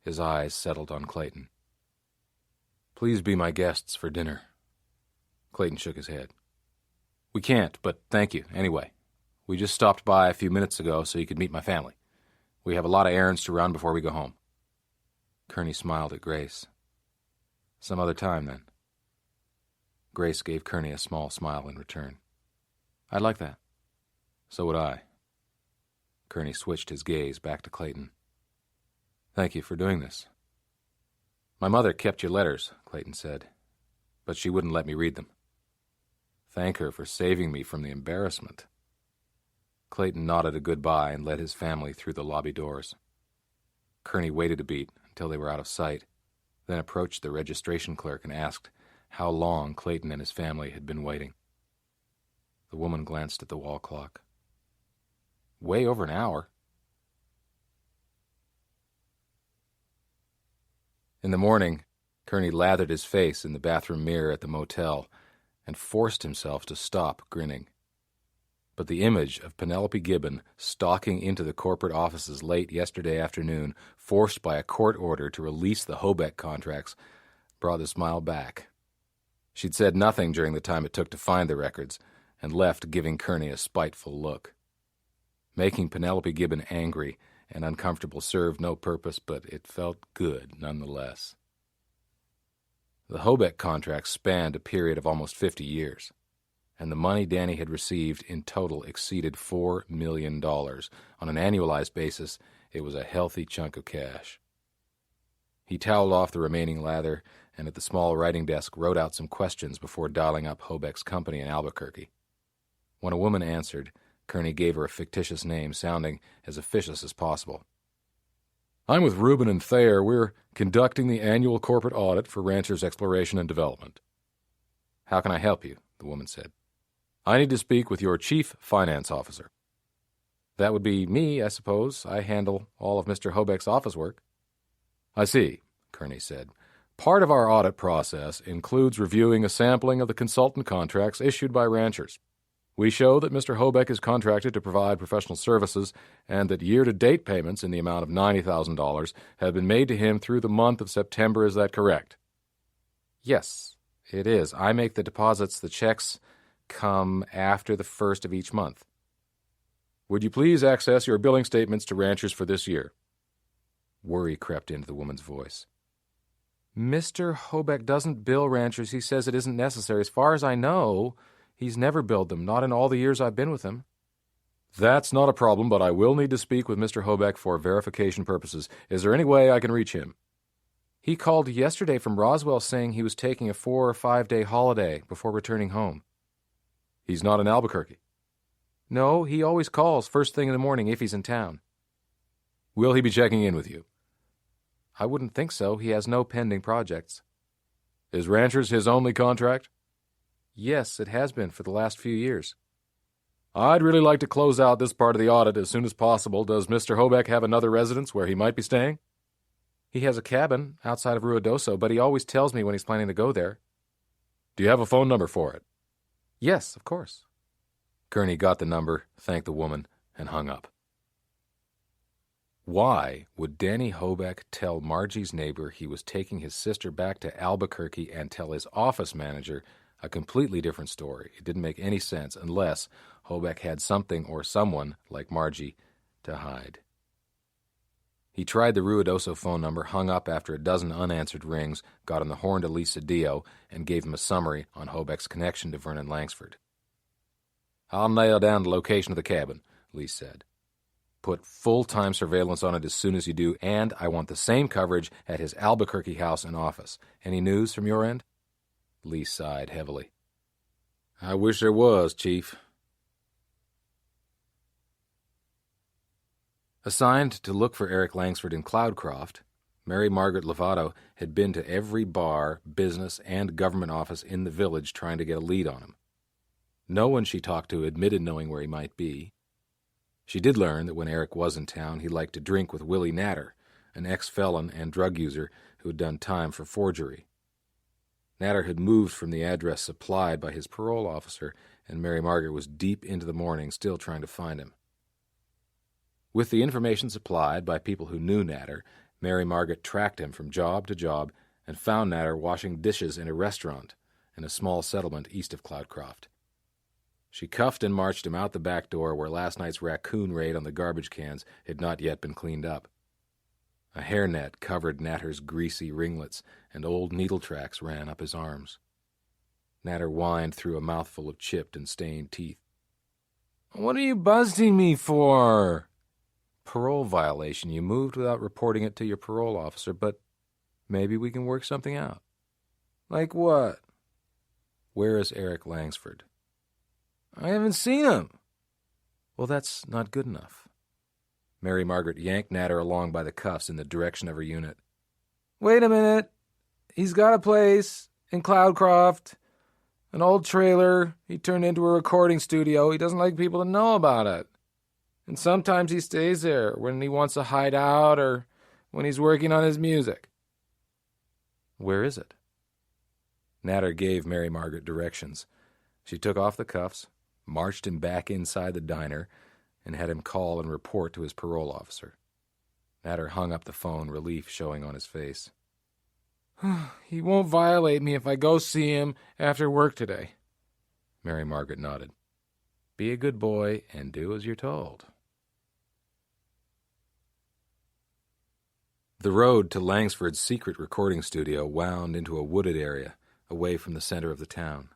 B: His eyes settled on Clayton. "Please be my guests for dinner." Clayton shook his head. "We can't, but thank you, anyway. We just stopped by a few minutes ago so you could meet my family. We have a lot of errands to run before we go home." Kerney smiled at Grace. "Some other time, then." Grace gave Kerney a small smile in return. "I'd like that." "So would I." Kerney switched his gaze back to Clayton. "Thank you for doing this." "My mother kept your letters," Clayton said, "but she wouldn't let me read them." "Thank her for saving me from the embarrassment." Clayton nodded a goodbye and led his family through the lobby doors. Kerney waited a beat until they were out of sight, then approached the registration clerk and asked how long Clayton and his family had been waiting. The woman glanced at the wall clock. "Way over an hour." In the morning, Kerney lathered his face in the bathroom mirror at the motel and forced himself to stop grinning. But the image of Penelope Gibbon stalking into the corporate offices late yesterday afternoon, forced by a court order to release the Hobeck contracts, brought the smile back. She'd said nothing during the time it took to find the records, and left giving Kerney a spiteful look. Making Penelope Gibbon angry and uncomfortable served no purpose, but it felt good nonetheless. The Hobeck contracts spanned a period of almost 50 years, and the money Danny had received in total exceeded $4 million. On an annualized basis, it was a healthy chunk of cash. He toweled off the remaining lather and at the small writing desk wrote out some questions before dialing up Hobeck's company in Albuquerque. When a woman answered, Kerney gave her a fictitious name sounding as officious as possible. "I'm with Rubin and Thayer. We're conducting the annual corporate audit for Ranchers Exploration and Development." "How can I help you?" the woman said. "I need to speak with your chief finance officer." "That would be me, I suppose. I handle all of Mr. Hobeck's office work." "I see," Kerney said. "Part of our audit process includes reviewing a sampling of the consultant contracts issued by ranchers. We show that Mr. Hobeck is contracted to provide professional services and that year-to-date payments in the amount of $90,000 have been made to him through the month of September. Is that correct?" "Yes, it is. I make the deposits. The checks come after the first of each month." "Would you please access your billing statements to ranchers for this year?" Worry crept into the woman's voice. "Mr. Hobeck doesn't bill ranchers. He says it isn't necessary. As far as I know, he's never billed them, not in all the years I've been with him." "That's not a problem, but I will need to speak with Mr. Hobeck for verification purposes. Is there any way I can reach him?" "He called yesterday from Roswell saying he was taking a 4 or 5 day holiday before returning home." "He's not in Albuquerque?" "No, he always calls first thing in the morning if he's in town." "Will he be checking in with you?" "I wouldn't think so. He has no pending projects." "Is Ranchers his only contract?" "Yes, it has been for the last few years." "I'd really like to close out this part of the audit as soon as possible. Does Mr. Hobeck have another residence where he might be staying?" "He has a cabin outside of Ruidoso, but he always tells me when he's planning to go there." "Do you have a phone number for it?" "Yes, of course." Kerney got the number, thanked the woman, and hung up. Why would Danny Hobeck tell Margie's neighbor he was taking his sister back to Albuquerque and tell his office manager a completely different story? It didn't make any sense unless Hobeck had something or someone, like Margie, to hide. He tried the Ruidoso phone number, hung up after a dozen unanswered rings, got on the horn to Lisa Dio, and gave him a summary on Hobeck's connection to Vernon Langsford. "I'll nail down the location of the cabin," Lee said. "Put full-time surveillance on it as soon as you do, and I want the same coverage at his Albuquerque house and office. Any news from your end?" Lee sighed heavily. "I wish there was, Chief." Assigned to look for Eric Langsford in Cloudcroft, Mary Margaret Lovato had been to every bar, business, and government office in the village trying to get a lead on him. No one she talked to admitted knowing where he might be. She did learn that when Eric was in town, he liked to drink with Willie Natter, an ex-felon and drug user who had done time for forgery. Natter had moved from the address supplied by his parole officer, and Mary Margaret was deep into the morning still trying to find him. With the information supplied by people who knew Natter, Mary Margaret tracked him from job to job and found Natter washing dishes in a restaurant in a small settlement east of Cloudcroft. She cuffed and marched him out the back door where last night's raccoon raid on the garbage cans had not yet been cleaned up. A hairnet covered Natter's greasy ringlets, and old needle tracks ran up his arms. Natter whined through a mouthful of chipped and stained teeth. "What are you busting me for?" "Parole violation. You moved without reporting it to your parole officer, but maybe we can work something out." "Like what?" "Where is Eric Langsford?" "I haven't seen him." "Well, that's not good enough." Mary Margaret yanked Natter along by the cuffs in the direction of her unit. "Wait a minute. He's got a place in Cloudcroft, an old trailer he turned into a recording studio. He doesn't like people to know about it. And sometimes he stays there when he wants to hide out or when he's working on his music." "Where is it?" Natter gave Mary Margaret directions. She took off the cuffs, marched him back inside the diner, and had him call and report to his parole officer. Natter hung up the phone, relief showing on his face. "He won't violate me if I go see him after work today." Mary Margaret nodded. "Be a good boy and do as you're told." The road to Langsford's secret recording studio wound into a wooded area, away from the center of the town.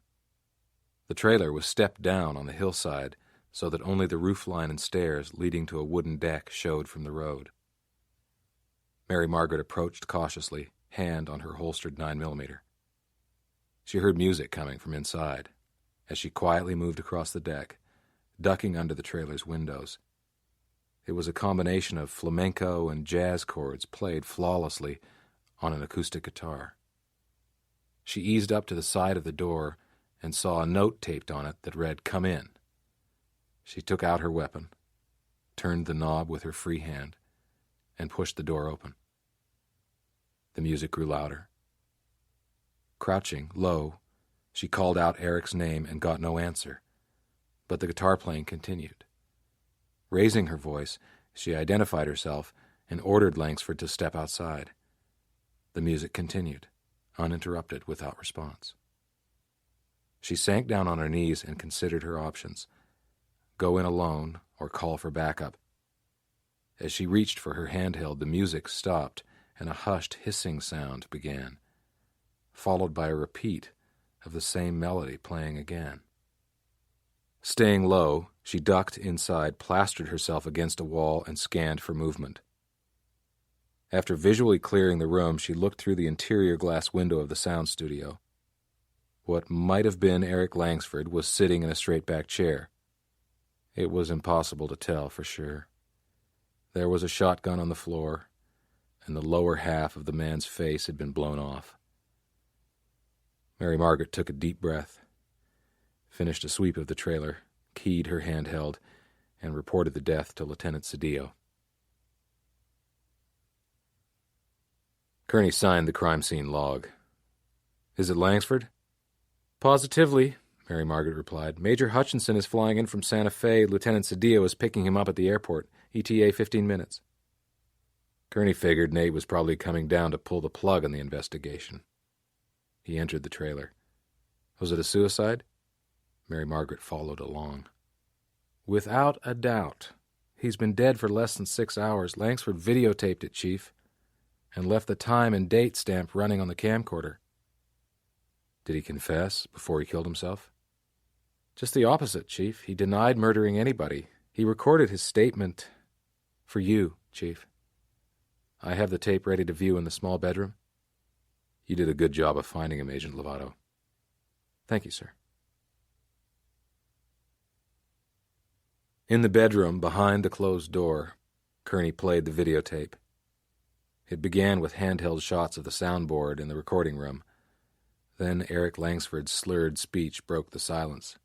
B: The trailer was stepped down on the hillside, so that only the roofline and stairs leading to a wooden deck showed from the road. Mary Margaret approached cautiously, hand on her holstered 9mm. She heard music coming from inside, as she quietly moved across the deck, ducking under the trailer's windows. It was a combination of flamenco and jazz chords played flawlessly on an acoustic guitar. She eased up to the side of the door and saw a note taped on it that read, "Come in." She took out her weapon, turned the knob with her free hand, and pushed the door open. The music grew louder. Crouching low, she called out Eric's name and got no answer, but the guitar playing continued. Raising her voice, she identified herself and ordered Langsford to step outside. The music continued, uninterrupted, without response. She sank down on her knees and considered her options: go in alone or call for backup. As she reached for her handheld, the music stopped and a hushed hissing sound began, followed by a repeat of the same melody playing again. Staying low, she ducked inside, plastered herself against a wall, and scanned for movement. After visually clearing the room, she looked through the interior glass window of the sound studio. What might have been Eric Langsford was sitting in a straight-back chair. It was impossible to tell for sure. There was a shotgun on the floor, and the lower half of the man's face had been blown off. Mary Margaret took a deep breath, finished a sweep of the trailer, keyed her handheld, and reported the death to Lieutenant Cedillo. Kerney signed the crime scene log. "Is it Langsford?" "Positively," Mary Margaret replied. "Major Hutchinson is flying in from Santa Fe. Lieutenant Cedillo is picking him up at the airport. ETA 15 minutes. Kerney figured Nate was probably coming down to pull the plug on the investigation. He entered the trailer. Was it a suicide? Mary Margaret followed along. "Without a doubt. He's been dead for less than 6 hours. Langsford videotaped it, Chief, and left the time and date stamp running on the camcorder." "Did he confess before he killed himself?" "Just the opposite, Chief. He denied murdering anybody. He recorded his statement for you, Chief. I have the tape ready to view in the small bedroom." "You did a good job of finding him, Agent Lovato." "Thank you, sir." In the bedroom, behind the closed door, Kerney played the videotape. It began with handheld shots of the soundboard in the recording room. Then Eric Langsford's slurred speech broke the silence.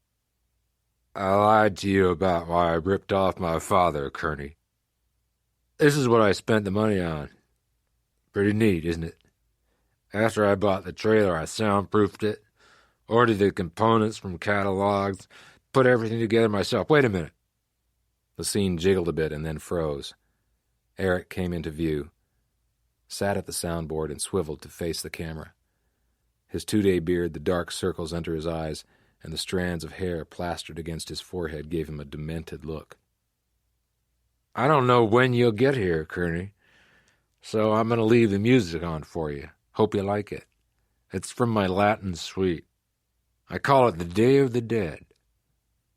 B: "I lied to you about why I ripped off my father, Kerney. This is what I spent the money on. Pretty neat, isn't it?
G: After I bought the trailer, I soundproofed it, ordered the components from catalogs, put everything together myself. Wait a minute.
B: The scene jiggled a bit and then froze. Eric came into view, sat at the soundboard and swiveled to face the camera. His 2-day beard, the dark circles under his eyes, and the strands of hair plastered against his forehead gave him a demented look.
G: I don't know when you'll get here, Kerney, so I'm going to leave the music on for you. Hope you like it. It's from my Latin suite. I call it the Day of the Dead.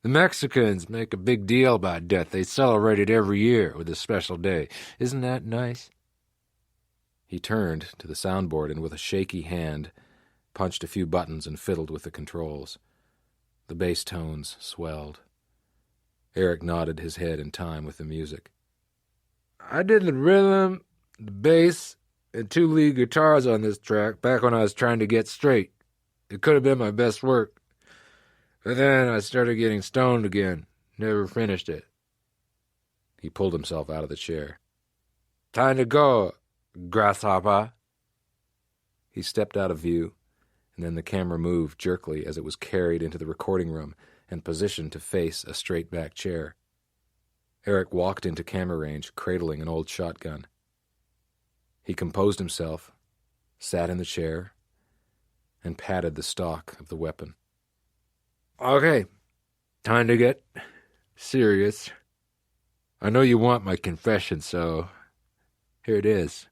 G: The Mexicans make a big deal about death. They celebrate it every year with a special day. Isn't that nice?
B: He turned to the soundboard and with a shaky hand punched a few buttons and fiddled with the controls. The bass tones swelled. Eric nodded his head in time with the music.
G: I did the rhythm, the bass, and 2 lead guitars on this track back when I was trying to get straight. It could have been my best work. But then I started getting stoned again. Never finished it.
B: He pulled himself out of the chair.
G: Time to go, grasshopper.
B: He stepped out of view, and then the camera moved jerkily as it was carried into the recording room and positioned to face a straight-back chair. Eric walked into camera range, cradling an old shotgun. He composed himself, sat in the chair, and patted the stock of the weapon.
G: Okay, time to get serious. I know you want my confession, so here it is.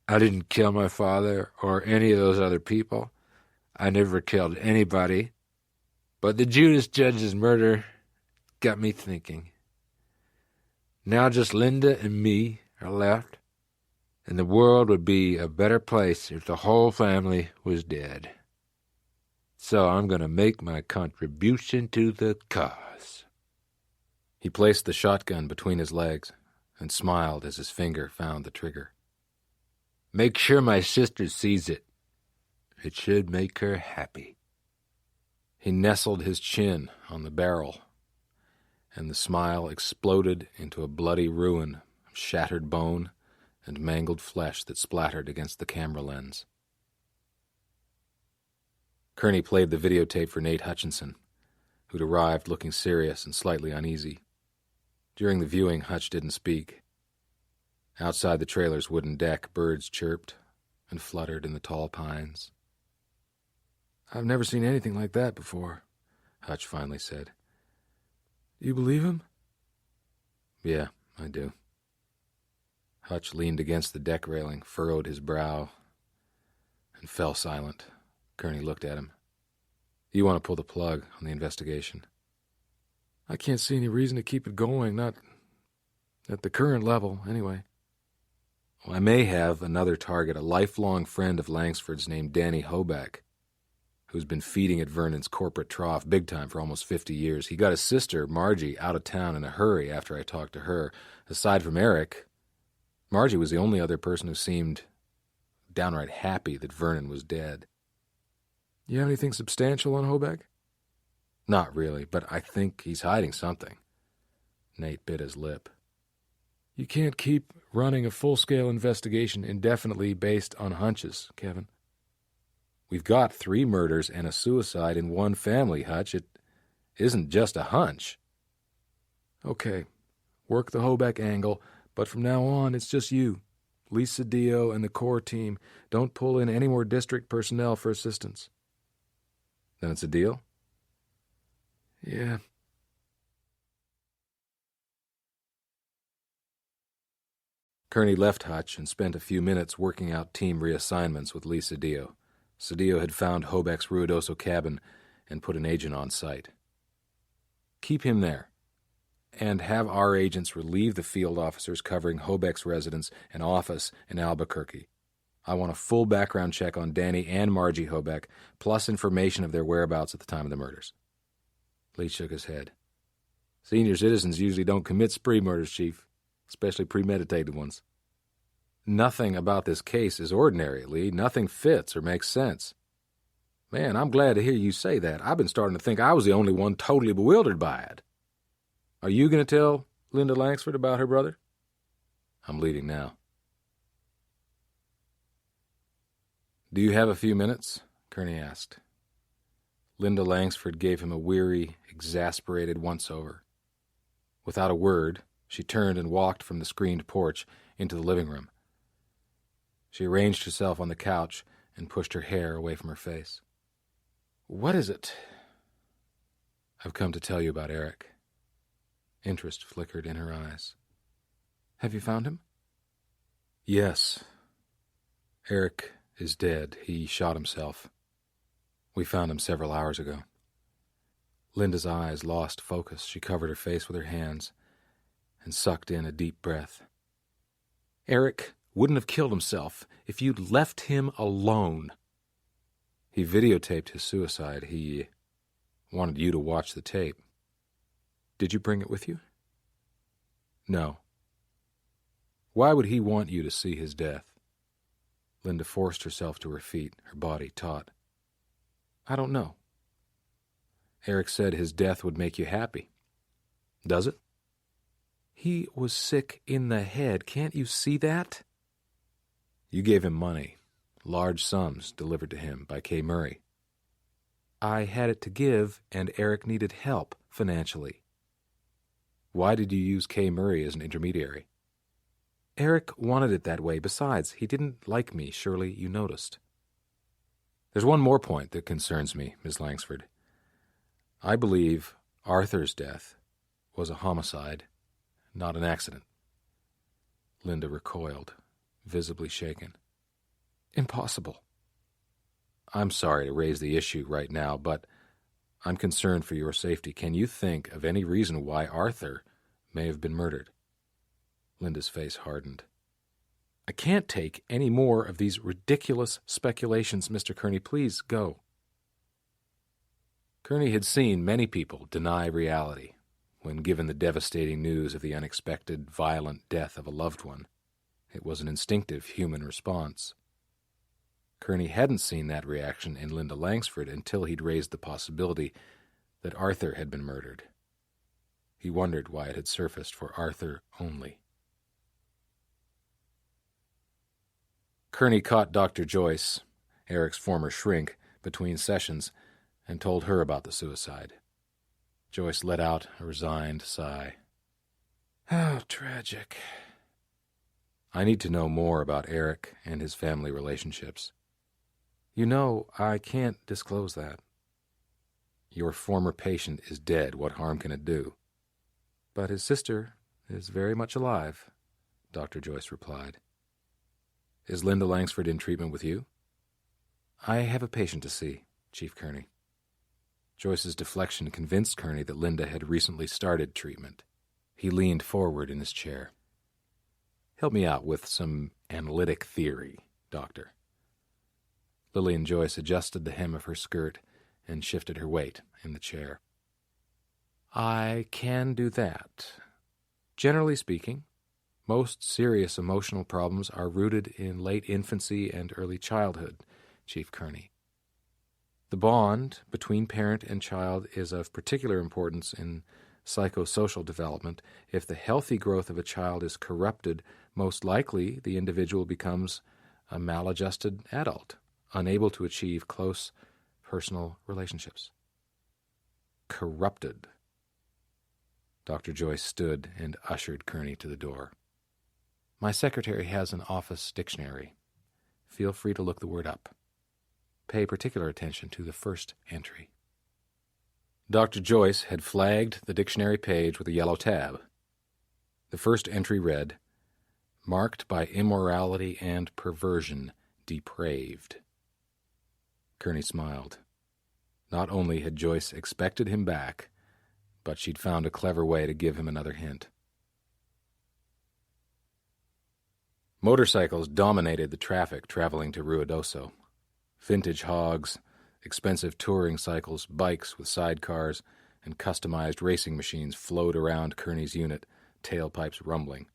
G: I didn't kill my father or any of those other people. I never killed anybody. But the Judas Judge's murder got me thinking. Now just Linda and me are left, and the world would be a better place if the whole family was dead. So I'm going to make my contribution to the cause.
B: He placed the shotgun between his legs and smiled as his finger found the trigger.
G: Make sure my sister sees it. It should make her happy.
B: He nestled his chin on the barrel, and the smile exploded into a bloody ruin of shattered bone and mangled flesh that splattered against the camera lens. Kerney played the videotape for Nate Hutchinson, who'd arrived looking serious and slightly uneasy. During the viewing, Hutch didn't speak. Outside the trailer's wooden deck, birds chirped and fluttered in the tall pines.
E: "I've never seen anything like that before,"
B: Hutch finally said.
E: "You believe him?"
B: "Yeah, I do." Hutch leaned against the deck railing, furrowed his brow, and fell silent. Kerney looked at him. "You want to pull the plug on the investigation?"
E: "I can't see any reason to keep it going, not at the current level, anyway."
B: "Well, I may have another target, a lifelong friend of Langsford's named Danny Hoback, who's been feeding at Vernon's corporate trough big time for almost 50 years. He got his sister, Margie, out of town in a hurry after I talked to her. Aside from Eric, Margie was the only other person who seemed downright happy that Vernon was dead."
E: "You have anything substantial on Hoback?"
B: "Not really, but I think he's hiding something." Nate bit his lip.
E: "You can't keep running a full-scale investigation indefinitely based on hunches, Kevin."
B: "We've got 3 murders and a suicide in one family, Hutch. It isn't just a hunch."
E: "Okay, work the Hoback angle, but from now on it's just you, Lisa Dio, and the core team. Don't pull in any more district personnel for assistance."
B: "Then it's a deal?"
E: "Yeah."
B: Kerney left Hutch and spent a few minutes working out team reassignments with Lee Cedillo. Cedillo had found Hoback's Ruidoso cabin and put an agent on site. "Keep him there, and have our agents relieve the field officers covering Hoback's residence and office in Albuquerque. I want a full background check on Danny and Margie Hoback, plus information of their whereabouts at the time of the murders." Lee shook his head. "Senior citizens usually don't commit spree murders, Chief, especially premeditated ones." "Nothing about this case is ordinary, Lee. Nothing fits or makes sense." "Man, I'm glad to hear you say that. I've been starting to think I was the only one totally bewildered by it. Are you going to tell Linda Langsford about her brother?" "I'm leaving now." "Do you have a few minutes?" Kerney asked. Linda Langsford gave him a weary, exasperated once-over. Without a word, she turned and walked from the screened porch into the living room. She arranged herself on the couch and pushed her hair away from her face. "What is it?" "I've come to tell you about Eric." Interest flickered in her eyes. "Have you found him?" "Yes. Eric is dead. He shot himself. We found him several hours ago." Linda's eyes lost focus. She covered her face with her hands and sucked in a deep breath. "Eric wouldn't have killed himself if you'd left him alone." "He videotaped his suicide. He wanted you to watch the tape." "Did you bring it with you?" "No." "Why would he want you to see his death?" Linda forced herself to her feet, her body taut. "I don't know." "Eric said his death would make you happy. Does it?" "He was sick in the head. Can't you see that?" "You gave him money, large sums delivered to him by Kay Murray." "I had it to give, and Eric needed help financially." "Why did you use Kay Murray as an intermediary?" "Eric wanted it that way. Besides, he didn't like me. Surely you noticed." "There's one more point that concerns me, Miss Langsford. I believe Arthur's death was a homicide, not an accident." Linda recoiled, visibly shaken. "Impossible." "I'm sorry to raise the issue right now, but I'm concerned for your safety. Can you think of any reason why Arthur may have been murdered?" Linda's face hardened. "I can't take any more of these ridiculous speculations, Mr. Kerney. Please go." Kerney had seen many people deny reality when given the devastating news of the unexpected, violent death of a loved one. It was an instinctive human response. Kerney hadn't seen that reaction in Linda Langsford until he'd raised the possibility that Arthur had been murdered. He wondered why it had surfaced for Arthur only. Kerney caught Dr. Joyce, Eric's former shrink, between sessions and told her about the suicide. Joyce let out a resigned sigh. "How tragic." "I need to know more about Eric and his family relationships." "You know, I can't disclose that." "Your former patient is dead. What harm can it do?" "But his sister is very much alive," Dr. Joyce replied. "Is Linda Langsford in treatment with you?" "I have a patient to see, Chief Kerney." Joyce's deflection convinced Kerney that Linda had recently started treatment. He leaned forward in his chair. "Help me out with some analytic theory, Doctor." Lillian Joyce adjusted the hem of her skirt and shifted her weight in the chair. "I can do that. Generally speaking, most serious emotional problems are rooted in late infancy and early childhood, Chief Kerney. The bond between parent and child is of particular importance in psychosocial development. If the healthy growth of a child is corrupted, most likely the individual becomes a maladjusted adult, unable to achieve close personal relationships." Corrupted. Dr. Joyce stood and ushered Kerney to the door. "My secretary has an office dictionary. Feel free to look the word up. Pay particular attention to the first entry." Dr. Joyce had flagged the dictionary page with a yellow tab. The first entry read, "Marked by immorality and perversion, depraved." Kerney smiled. Not only had Joyce expected him back, but she'd found a clever way to give him another hint. Motorcycles dominated the traffic traveling to Ruidoso. Vintage hogs, expensive touring cycles, bikes with sidecars, and customized racing machines flowed around Kerney's unit, tailpipes rumbling.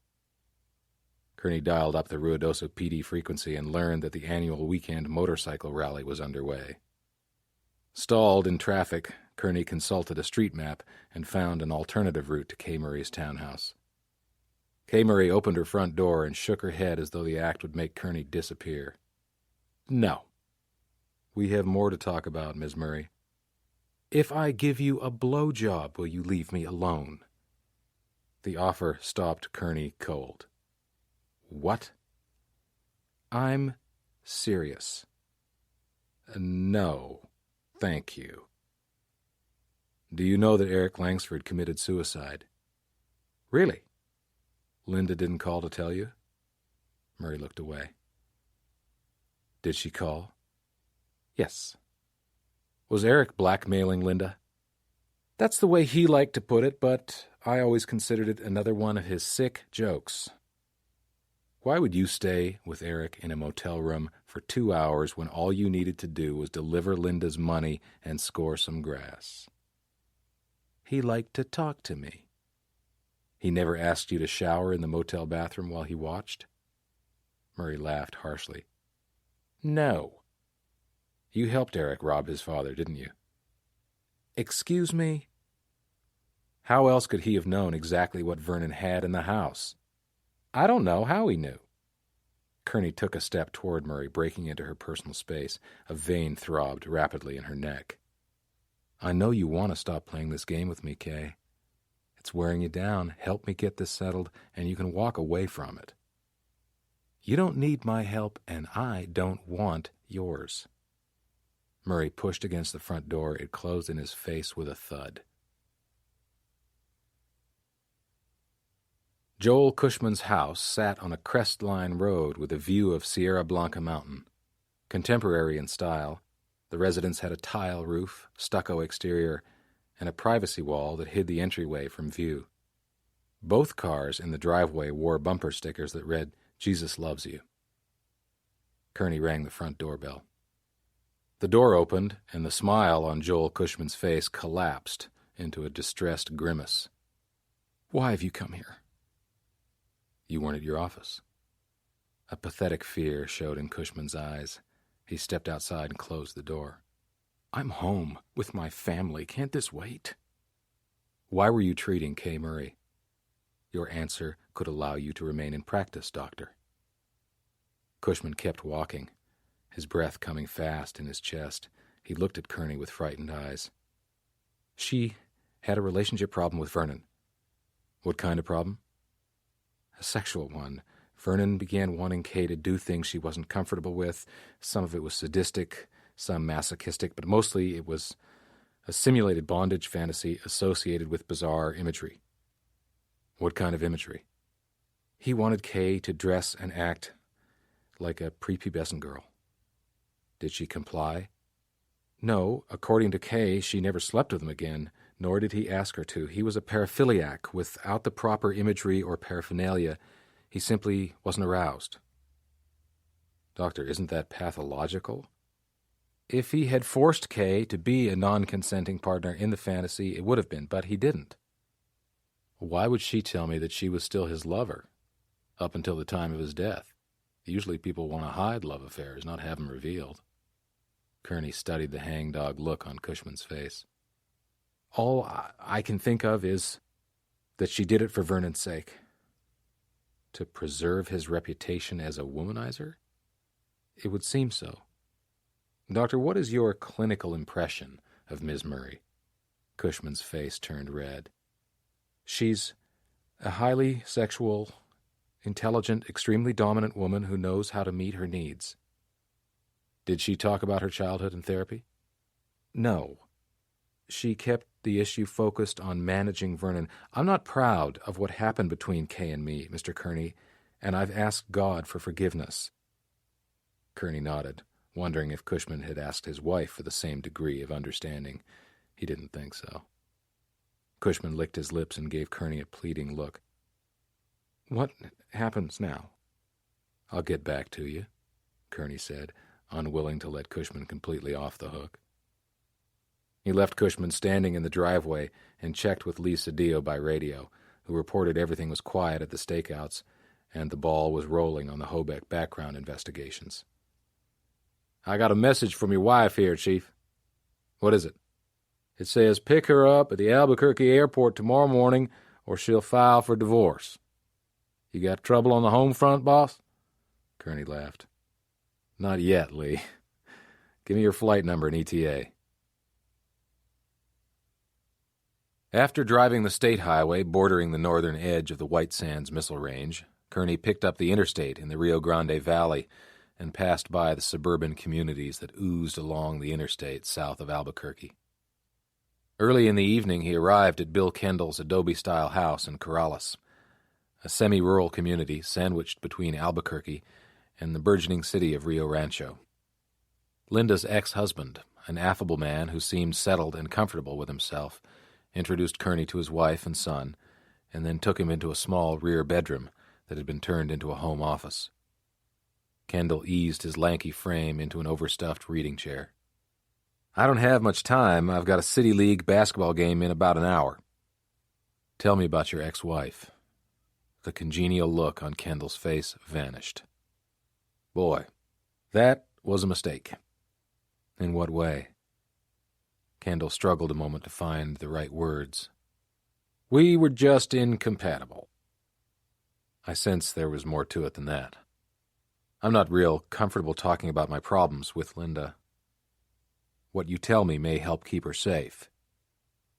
B: Kerney dialed up the Ruidoso PD frequency and learned that the annual weekend motorcycle rally was underway. Stalled in traffic, Kerney consulted a street map and found an alternative route to Kay Murray's townhouse. Kay Murray opened her front door and shook her head as though the act would make Kerney disappear. "No, We have more to talk about, Ms. Murray. If I give you a blowjob, will you leave me alone? The offer stopped Kerney cold. What? I'm serious. No, thank you. Do you know that Eric Langsford committed suicide? Really? Linda didn't call to tell you? Murray looked away. Did she call? Yes. Was Eric blackmailing Linda? That's the way he liked to put it, but I always considered it another one of his sick jokes. Why would you stay with Eric in a motel room for 2 hours when all you needed to do was deliver Linda's money and score some grass? He liked to talk to me. He never asked you to shower in the motel bathroom while he watched? Murray laughed harshly. No. You helped Eric rob his father, didn't you? Excuse me? How else could he have known exactly what Vernon had in the house? I don't know how he knew. Kerney took a step toward Murray, breaking into her personal space. A vein throbbed rapidly in her neck. I know you want to stop playing this game with me, Kay. It's wearing you down. Help me get this settled, and you can walk away from it. You don't need my help, and I don't want yours. Murray pushed against the front door. It closed in his face with a thud. Joel Cushman's house sat on a crestline road with a view of Sierra Blanca Mountain. Contemporary in style, the residence had a tile roof, stucco exterior, and a privacy wall that hid the entryway from view. Both cars in the driveway wore bumper stickers that read, "Jesus loves you." Kerney rang the front doorbell. The door opened, and the smile on Joel Cushman's face collapsed into a distressed grimace. Why have you come here? You weren't at your office. A pathetic fear showed in Cushman's eyes. He stepped outside and closed the door. I'm home with my family. Can't this wait? Why were you treating Kay Murray? Your answer could allow you to remain in practice, Doctor. Cushman kept walking, his breath coming fast in his chest. He looked at Kerney with frightened eyes. She had a relationship problem with Vernon. What kind of problem? A sexual one. Vernon began wanting Kay to do things she wasn't comfortable with. Some of it was sadistic, some masochistic, but mostly it was a simulated bondage fantasy associated with bizarre imagery. What kind of imagery? He wanted Kay to dress and act like a prepubescent girl. Did she comply? No, according to Kay, she never slept with him again, nor did he ask her to. He was a paraphiliac. Without the proper imagery or paraphernalia, he simply wasn't aroused. Doctor, isn't that pathological? If he had forced Kay to be a non-consenting partner in the fantasy, it would have been, but he didn't. Why would she tell me that she was still his lover, up until the time of his death? Usually people want to hide love affairs, not have them revealed. Kerney studied the hangdog look on Cushman's face. All I can think of is that she did it for Vernon's sake. To preserve his reputation as a womanizer? It would seem so. Doctor, what is your clinical impression of Ms. Murray? Cushman's face turned red. She's a highly sexual, intelligent, extremely dominant woman who knows how to meet her needs. Did she talk about her childhood in therapy? No. She kept the issue focused on managing Vernon. I'm not proud of what happened between Kay and me, Mr. Kerney, and I've asked God for forgiveness. Kerney nodded, wondering if Cushman had asked his wife for the same degree of understanding. He didn't think so. Cushman licked his lips and gave Kerney a pleading look. What happens now? I'll get back to you, Kerney said, unwilling to let Cushman completely off the hook. He left Cushman standing in the driveway and checked with Lee Cedillo by radio, who reported everything was quiet at the stakeouts and the ball was rolling on the Hobeck background investigations. I got a message from your wife here, Chief. What is it? It says pick her up at the Albuquerque airport tomorrow morning or she'll file for divorce. You got trouble on the home front, boss? Kerney laughed. Not yet, Lee. Give me your flight number and ETA. After driving the state highway bordering the northern edge of the White Sands Missile Range, Kerney picked up the interstate in the Rio Grande Valley and passed by the suburban communities that oozed along the interstate south of Albuquerque. Early in the evening, he arrived at Bill Kendall's adobe-style house in Corrales, a semi-rural community sandwiched between Albuquerque and the burgeoning city of Rio Rancho. Linda's ex-husband, an affable man who seemed settled and comfortable with himself, introduced Kerney to his wife and son, and then took him into a small rear bedroom that had been turned into a home office. Kendall eased his lanky frame into an overstuffed reading chair. "I don't have much time. I've got a City League basketball game in about an hour." "Tell me about your ex-wife." The congenial look on Kendall's face vanished. "Boy, that was a mistake." "In what way?" Kendall struggled a moment to find the right words. "We were just incompatible." I sensed there was more to it than that. I'm not real comfortable talking about my problems with Linda. What you tell me may help keep her safe.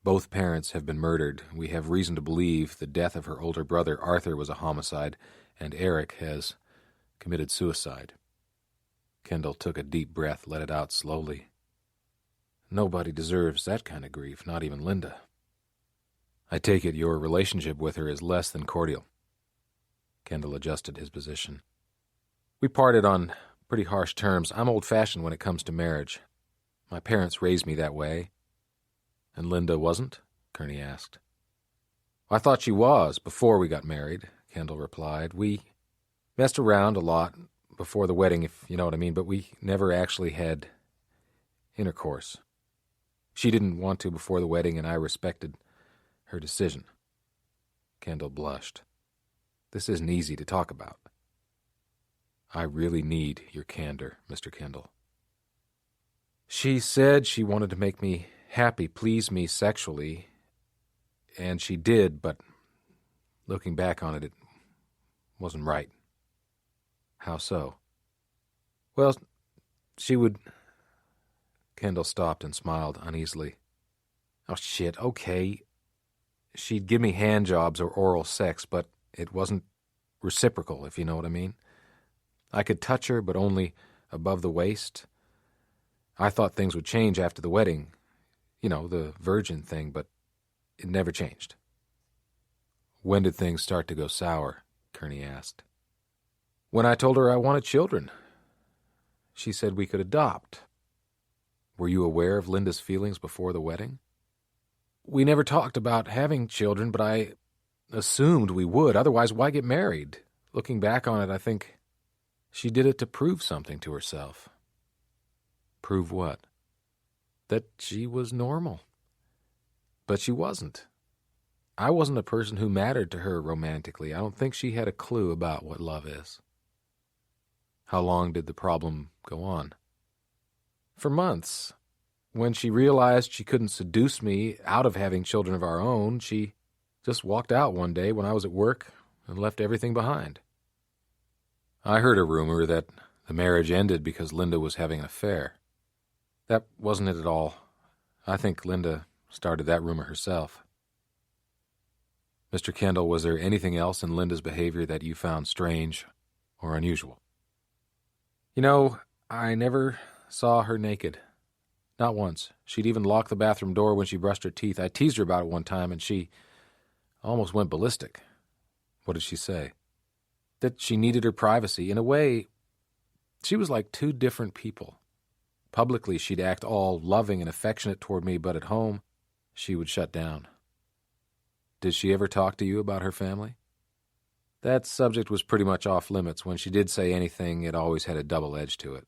B: Both parents have been murdered. We have reason to believe the death of her older brother Arthur was a homicide, and Eric has committed suicide. Kendall took a deep breath, let it out slowly. Nobody deserves that kind of grief, not even Linda. I take it your relationship with her is less than cordial. Kendall adjusted his position. We parted on pretty harsh terms. I'm old-fashioned when it comes to marriage. My parents raised me that way. And Linda wasn't? Kerney asked. I thought she was before we got married, Kendall replied. We messed around a lot before the wedding, if you know what I mean, but we never actually had intercourse. She didn't want to before the wedding, and I respected her decision. Kendall blushed. This isn't easy to talk about. I really need your candor, Mr. Kendall. She said she wanted to make me happy, please me sexually, and she did, but looking back on it, it wasn't right. How so? Well, she would... Kendall stopped and smiled uneasily. Oh, shit, okay. She'd give me hand jobs or oral sex, but it wasn't reciprocal, if you know what I mean. I could touch her, but only above the waist. I thought things would change after the wedding. You know, the virgin thing, but it never changed. When did things start to go sour? Kerney asked. When I told her I wanted children. She said we could adopt. Were you aware of Linda's feelings before the wedding? We never talked about having children, but I assumed we would. Otherwise, why get married? Looking back on it, I think she did it to prove something to herself. Prove what? That she was normal. But she wasn't. I wasn't a person who mattered to her romantically. I don't think she had a clue about what love is. How long did the problem go on? For months. When she realized she couldn't seduce me out of having children of our own, she just walked out one day when I was at work and left everything behind. I heard a rumor that the marriage ended because Linda was having an affair. That wasn't it at all. I think Linda started that rumor herself. Mr. Kendall, was there anything else in Linda's behavior that you found strange or unusual? You know, I never saw her naked. Not once. She'd even lock the bathroom door when she brushed her teeth. I teased her about it one time, and she almost went ballistic. What did she say? That she needed her privacy. In a way, she was like two different people. Publicly, she'd act all loving and affectionate toward me, but at home, she would shut down. Did she ever talk to you about her family? That subject was pretty much off limits. When she did say anything, it always had a double edge to it.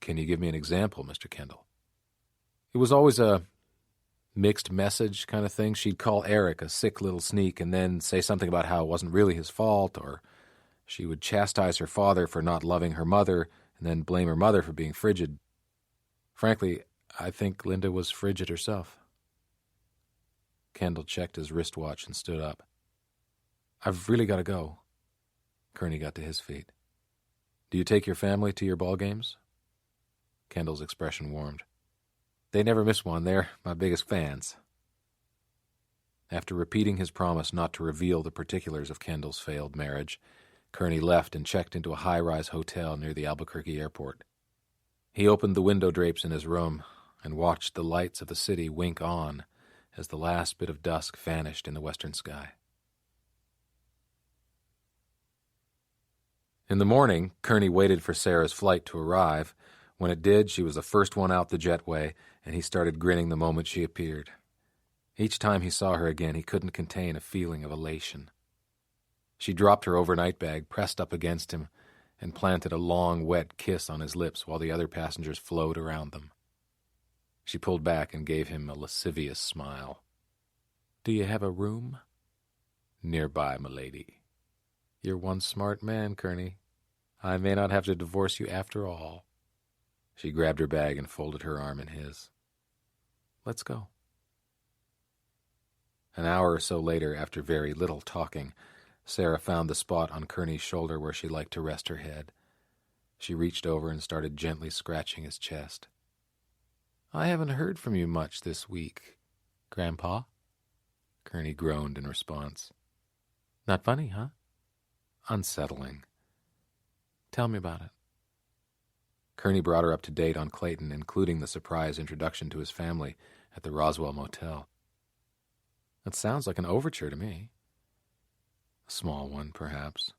B: Can you give me an example, Mr. Kendall? It was always a mixed message kind of thing. She'd call Eric a sick little sneak and then say something about how it wasn't really his fault, or she would chastise her father for not loving her mother and then blame her mother for being frigid. Frankly, I think Linda was frigid herself. Kendall checked his wristwatch and stood up. I've really got to go. Kerney got to his feet. Do you take your family to your ball games? Kendall's expression warmed. "They never miss one. They're my biggest fans." After repeating his promise not to reveal the particulars of Kendall's failed marriage, Kerney left and checked into a high-rise hotel near the Albuquerque airport. He opened the window drapes in his room and watched the lights of the city wink on as the last bit of dusk vanished in the western sky. In the morning, Kerney waited for Sarah's flight to arrive. When it did, she was the first one out the jetway, and he started grinning the moment she appeared. Each time he saw her again, he couldn't contain a feeling of elation. She dropped her overnight bag, pressed up against him, and planted a long, wet kiss on his lips while the other passengers flowed around them. She pulled back and gave him a lascivious smile. "Do you have a room?" "Nearby, milady." "You're one smart man, Kerney. I may not have to divorce you after all." She grabbed her bag and folded her arm in his. "Let's go." An hour or so later, after very little talking, Sarah found the spot on Kerney's shoulder where she liked to rest her head. She reached over and started gently scratching his chest. "I haven't heard from you much this week, Grandpa." Kerney groaned in response. "Not funny, huh?" "Unsettling." "Tell me about it." Kerney brought her up to date on Clayton, including the surprise introduction to his family at the Roswell Motel. "That sounds like an overture to me." "A small one, perhaps.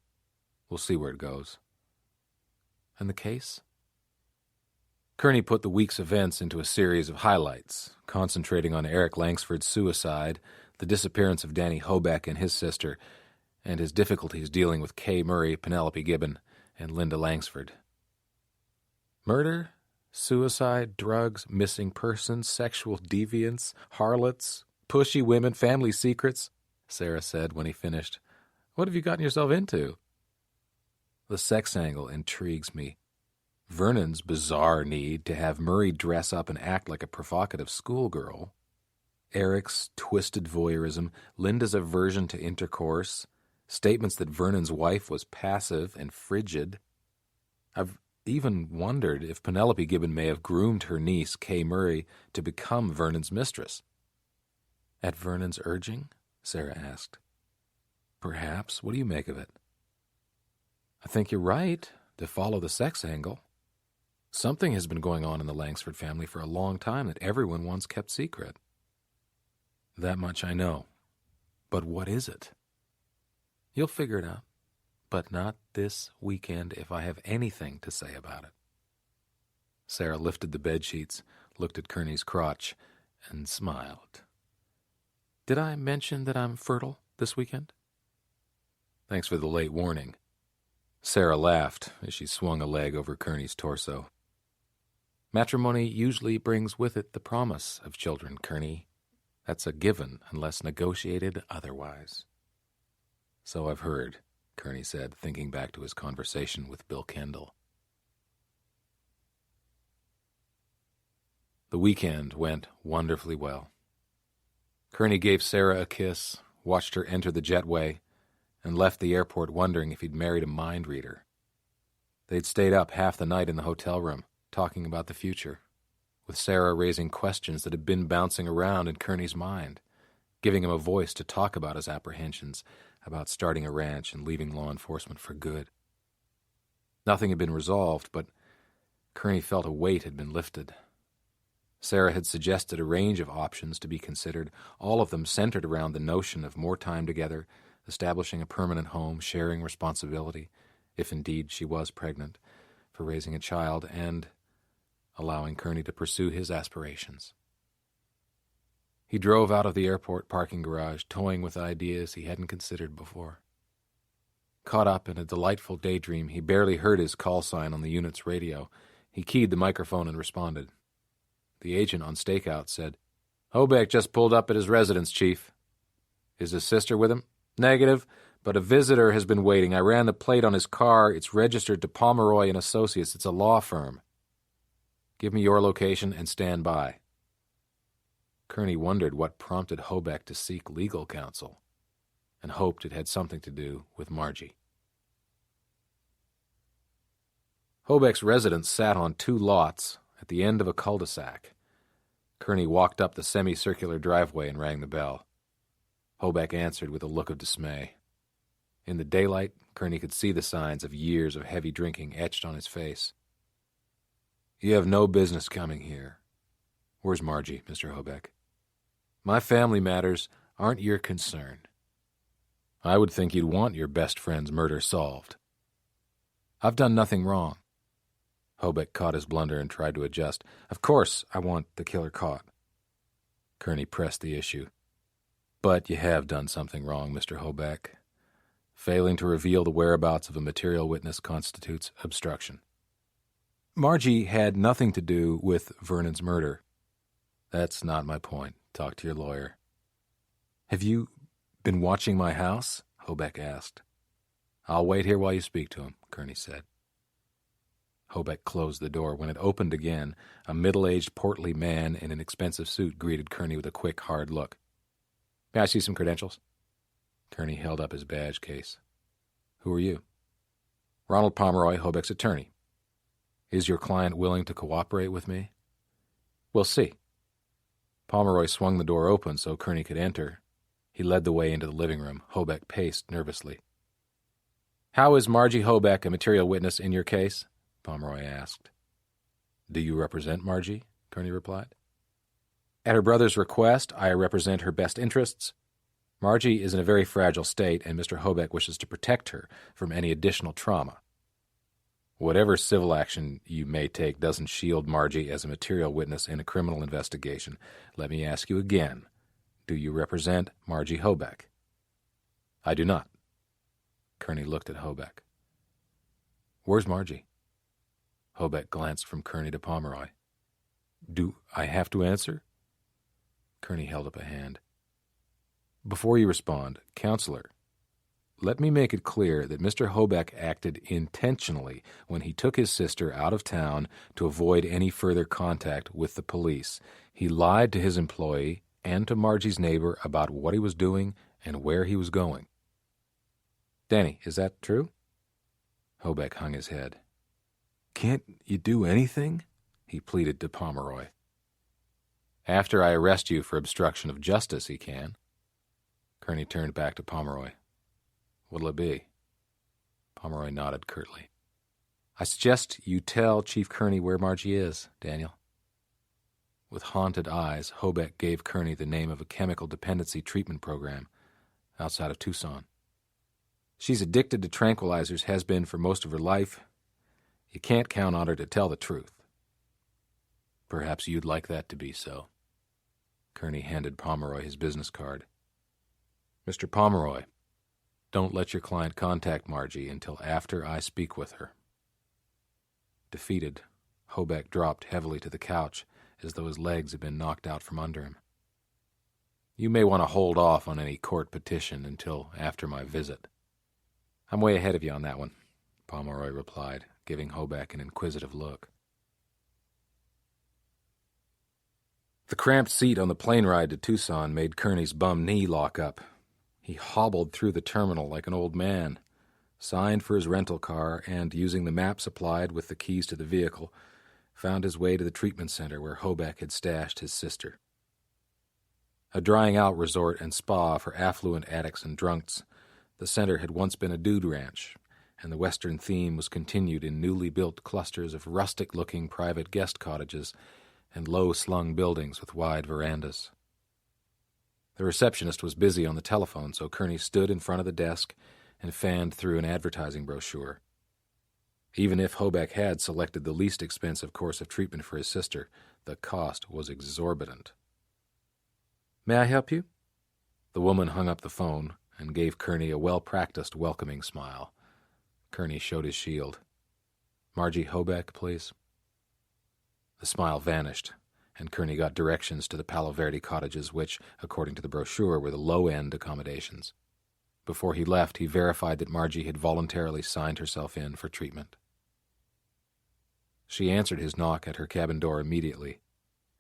B: We'll see where it goes." "And the case?" Kerney put the week's events into a series of highlights, concentrating on Eric Langsford's suicide, the disappearance of Danny Hobeck and his sister, and his difficulties dealing with Kay Murray, Penelope Gibbon, and Linda Langsford. Murder, suicide, drugs, missing persons, sexual deviance, harlots, pushy women, family secrets, Sarah said when he finished. "What have you gotten yourself into?" "The sex angle intrigues me. Vernon's bizarre need to have Murray dress up and act like a provocative schoolgirl, Eric's twisted voyeurism, Linda's aversion to intercourse, statements that Vernon's wife was passive and frigid. I've even wondered if Penelope Gibbon may have groomed her niece, Kay Murray, to become Vernon's mistress." "At Vernon's urging?" Sarah asked. "Perhaps. What do you make of it?" "I think you're right, to follow the sex angle. Something has been going on in the Langsford family for a long time that everyone once kept secret." "That much I know. But what is it?" "You'll figure it out. But not this weekend if I have anything to say about it." Sarah lifted the bedsheets, looked at Kerney's crotch, and smiled. "Did I mention that I'm fertile this weekend?" "Thanks for the late warning." Sarah laughed as she swung a leg over Kerney's torso. "Matrimony usually brings with it the promise of children, Kerney. That's a given unless negotiated otherwise." "So I've heard," Kerney said, thinking back to his conversation with Bill Kendall. The weekend went wonderfully well. Kerney gave Sarah a kiss, watched her enter the jetway, and left the airport wondering if he'd married a mind reader. They'd stayed up half the night in the hotel room, talking about the future, with Sarah raising questions that had been bouncing around in Kerney's mind, giving him a voice to talk about his apprehensions about starting a ranch and leaving law enforcement for good. Nothing had been resolved, but Kerney felt a weight had been lifted. Sarah had suggested a range of options to be considered, all of them centered around the notion of more time together, establishing a permanent home, sharing responsibility, if indeed she was pregnant, for raising a child, and allowing Kerney to pursue his aspirations. He drove out of the airport parking garage, toying with ideas he hadn't considered before. Caught up in a delightful daydream, he barely heard his call sign on the unit's radio. He keyed the microphone and responded. The agent on stakeout said, "Hobeck just pulled up at his residence, Chief." "Is his sister with him?" "Negative, but a visitor has been waiting. I ran the plate on his car. It's registered to Pomeroy and Associates. It's a law firm." "Give me your location and stand by." Kerney wondered what prompted Hobeck to seek legal counsel, and hoped it had something to do with Margie. Hobeck's residence sat on 2 lots at the end of a cul-de-sac. Kerney walked up the semicircular driveway and rang the bell. Hobeck answered with a look of dismay. In the daylight, Kerney could see the signs of years of heavy drinking etched on his face. "You have no business coming here." "Where's Margie, Mr. Hobeck?" "My family matters aren't your concern." "I would think you'd want your best friend's murder solved." "I've done nothing wrong." Hobeck caught his blunder and tried to adjust. "Of course I want the killer caught." Kerney pressed the issue. "But you have done something wrong, Mr. Hobeck. Failing to reveal the whereabouts of a material witness constitutes obstruction." "Margie had nothing to do with Vernon's murder." "That's not my point. Talk to your lawyer." "Have you been watching my house?" Hobeck asked. "I'll wait here while you speak to him," Kerney said. Hobeck closed the door. When it opened again, a middle-aged, portly man in an expensive suit greeted Kerney with a quick, hard look. "May I see some credentials?" Kerney held up his badge case. "Who are you?" "Ronald Pomeroy, Hobeck's attorney." "Is your client willing to cooperate with me?" "We'll see." Pomeroy swung the door open so Kerney could enter. He led the way into the living room. Hobeck paced nervously. "How is Margie Hobeck a material witness in your case?" Pomeroy asked. "Do you represent Margie?" Kerney replied. "At her brother's request, I represent her best interests. Margie is in a very fragile state, and Mr. Hobeck wishes to protect her from any additional trauma." "Whatever civil action you may take doesn't shield Margie as a material witness in a criminal investigation. Let me ask you again. Do you represent Margie Hobeck?" "I do not." Kerney looked at Hobeck. "Where's Margie?" Hobeck glanced from Kerney to Pomeroy. "Do I have to answer?" Kerney held up a hand. "Before you respond, Counselor, let me make it clear that Mr. Hobeck acted intentionally when he took his sister out of town to avoid any further contact with the police. He lied to his employee and to Margie's neighbor about what he was doing and where he was going." "Danny, is that true?" Hobeck hung his head. "Can't you do anything?" he pleaded to Pomeroy. "After I arrest you for obstruction of justice, he can." Kerney turned back to Pomeroy. "What'll it be?" Pomeroy nodded curtly. "I suggest you tell Chief Kerney where Margie is, Daniel." With haunted eyes, Hobeck gave Kerney the name of a chemical dependency treatment program outside of Tucson. "She's addicted to tranquilizers, has been for most of her life. You can't count on her to tell the truth." "Perhaps you'd like that to be so." Kerney handed Pomeroy his business card. "Mr. Pomeroy, don't let your client contact Margie until after I speak with her." Defeated, Hobeck dropped heavily to the couch as though his legs had been knocked out from under him. "You may want to hold off on any court petition until after my visit." "I'm way ahead of you on that one," Pomeroy replied, giving Hobeck an inquisitive look. The cramped seat on the plane ride to Tucson made Kerney's bum knee lock up. He hobbled through the terminal like an old man, signed for his rental car, and, using the map supplied with the keys to the vehicle, found his way to the treatment center where Hobeck had stashed his sister. A drying-out resort and spa for affluent addicts and drunks, the center had once been a dude ranch, and the Western theme was continued in newly built clusters of rustic-looking private guest cottages and low-slung buildings with wide verandas. The receptionist was busy on the telephone, so Kerney stood in front of the desk and fanned through an advertising brochure. Even if Hobeck had selected the least expensive course of treatment for his sister, the cost was exorbitant. "May I help you?" The woman hung up the phone and gave Kerney a well-practiced, welcoming smile. Kerney showed his shield. "Margie Hobeck, please." The smile vanished, and Kerney got directions to the Palo Verde cottages, which, according to the brochure, were the low-end accommodations. Before he left, he verified that Margie had voluntarily signed herself in for treatment. She answered his knock at her cabin door immediately.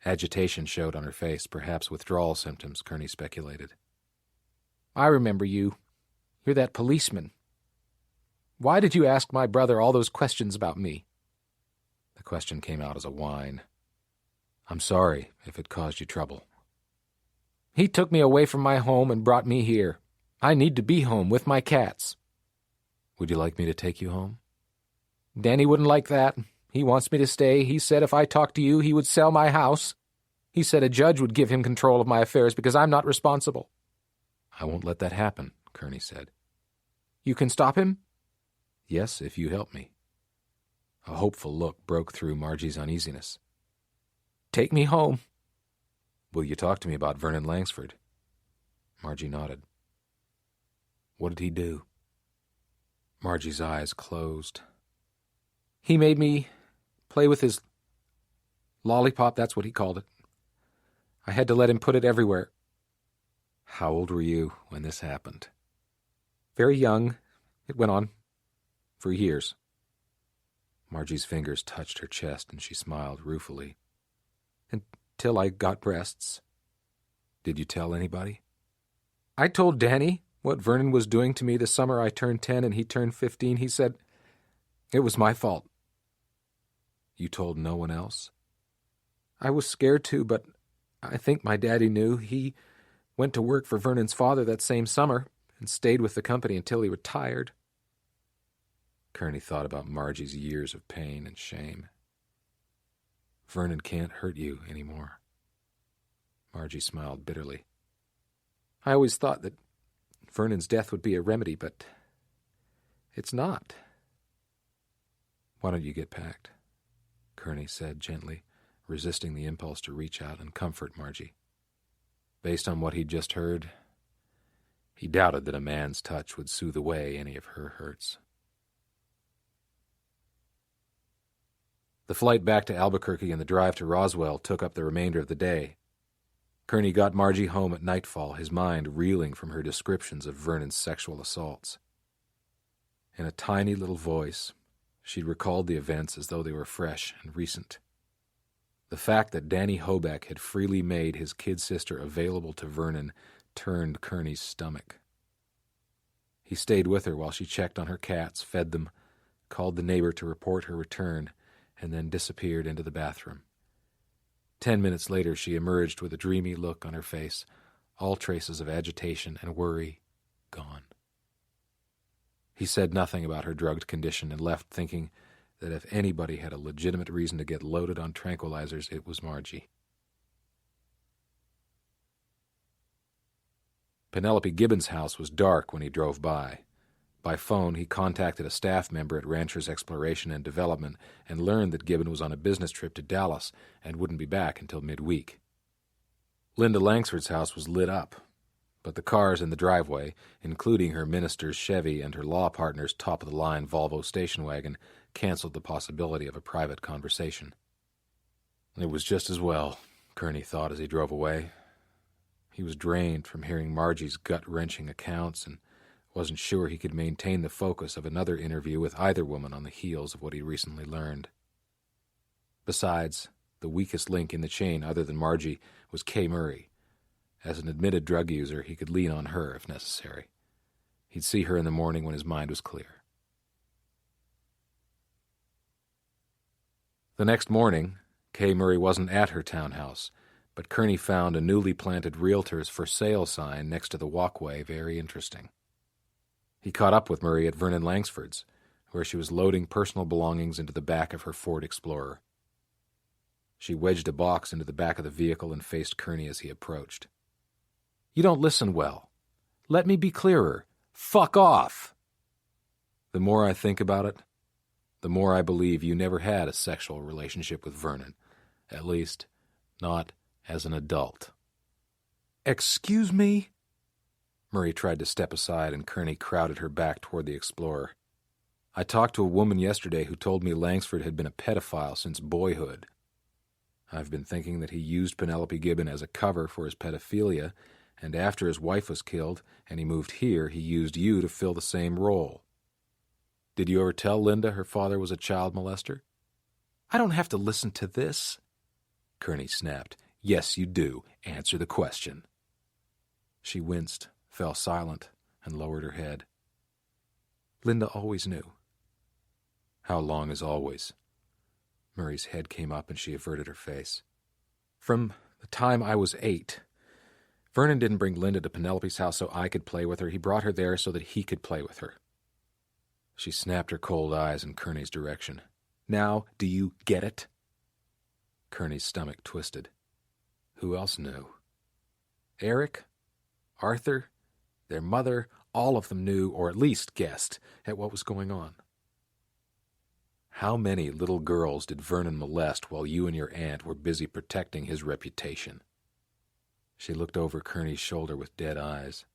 B: Agitation showed on her face, perhaps withdrawal symptoms, Kerney speculated. "I remember you. You're that policeman. Why did you ask my brother all those questions about me?" The question came out as a whine.
A: I'm sorry if it caused you trouble.
C: He took me away from my home and brought me here. I need to be home with my cats.
A: Would you like me to take you home?
C: Danny wouldn't like that. He wants me to stay. He said if I talked to you, he would sell my house. He said a judge would give him control of my affairs because I'm not responsible.
A: I won't let that happen, Kerney said.
C: You can stop him?
A: Yes, if you help me. A hopeful look broke through Margie's uneasiness.
C: Take me home.
A: Will you talk to me about Vernon Langsford? Margie nodded. What did he do? Margie's eyes closed.
C: He made me play with his lollipop, that's what he called it. I had to let him put it everywhere.
A: How old were you when this happened?
C: Very young. It went on for years.
A: Margie's fingers touched her chest and she smiled ruefully.
C: Until I got breasts.
A: Did you tell anybody?
C: I told Danny what Vernon was doing to me the summer I turned 10 and he turned 15. He said it was my fault.
A: You told no one else?
C: I was scared too, but I think my daddy knew. He went to work for Vernon's father that same summer and stayed with the company until he retired.
A: Kerney thought about Margie's years of pain and shame. Vernon can't hurt you anymore. Margie smiled bitterly.
C: I always thought that Vernon's death would be a remedy, but it's not.
A: Why don't you get packed? Kerney said gently, resisting the impulse to reach out and comfort Margie. Based on what he'd just heard, he doubted that a man's touch would soothe away any of her hurts. The flight back to Albuquerque and the drive to Roswell took up the remainder of the day. Kerney got Margie home at nightfall, his mind reeling from her descriptions of Vernon's sexual assaults. In a tiny little voice, she'd recalled the events as though they were fresh and recent. The fact that Danny Hoback had freely made his kid sister available to Vernon turned Kerney's stomach. He stayed with her while she checked on her cats, fed them, called the neighbor to report her return, and then disappeared into the bathroom. 10 minutes later, she emerged with a dreamy look on her face, all traces of agitation and worry gone. He said nothing about her drugged condition and left thinking that if anybody had a legitimate reason to get loaded on tranquilizers, it was Margie. Penelope Gibbons' house was dark when he drove by. By phone, he contacted a staff member at Ranchers Exploration and Development and learned that Gibbon was on a business trip to Dallas and wouldn't be back until midweek. Linda Langsford's house was lit up, but the cars in the driveway, including her minister's Chevy and her law partner's top-of-the-line Volvo station wagon, canceled the possibility of a private conversation. It was just as well, Kerney thought as he drove away. He was drained from hearing Margie's gut-wrenching accounts and wasn't sure he could maintain the focus of another interview with either woman on the heels of what he recently learned. Besides, the weakest link in the chain other than Margie was Kay Murray. As an admitted drug user, he could lean on her if necessary. He'd see her in the morning when his mind was clear. The next morning, Kay Murray wasn't at her townhouse, but Kerney found a newly planted realtor's for sale sign next to the walkway very interesting. He caught up with Murray at Vernon Langsford's, where she was loading personal belongings into the back of her Ford Explorer. She wedged a box into the back of the vehicle and faced Kerney as he approached. "You don't listen well. Let me be clearer. Fuck off!" "The more I think about it, the more I believe you never had a sexual relationship with Vernon. At least, not as an adult." "Excuse me?" Murray tried to step aside, and Kerney crowded her back toward the Explorer. "I talked to a woman yesterday who told me Langsford had been a pedophile since boyhood. I've been thinking that he used Penelope Gibbon as a cover for his pedophilia, and after his wife was killed and he moved here, he used you to fill the same role. Did you ever tell Linda her father was a child molester?" "I don't have to listen to this," Kerney snapped. "Yes, you do. Answer the question." She winced, fell silent, and lowered her head. "Linda always knew." "How long is always?" Murray's head came up and she averted her face.
C: From the time I was 8. Vernon didn't bring Linda to Penelope's house so I could play with her. He brought her there so that he could play with her. She snapped her cold eyes in Kerney's direction. Now, do you get it? Kerney's stomach twisted. Who else knew? Eric? Arthur? Their mother? All of them knew, or at least guessed, at what was going on. How many little girls did Vernon molest while you and your aunt were busy protecting his reputation? She looked over Kerney's shoulder with dead eyes.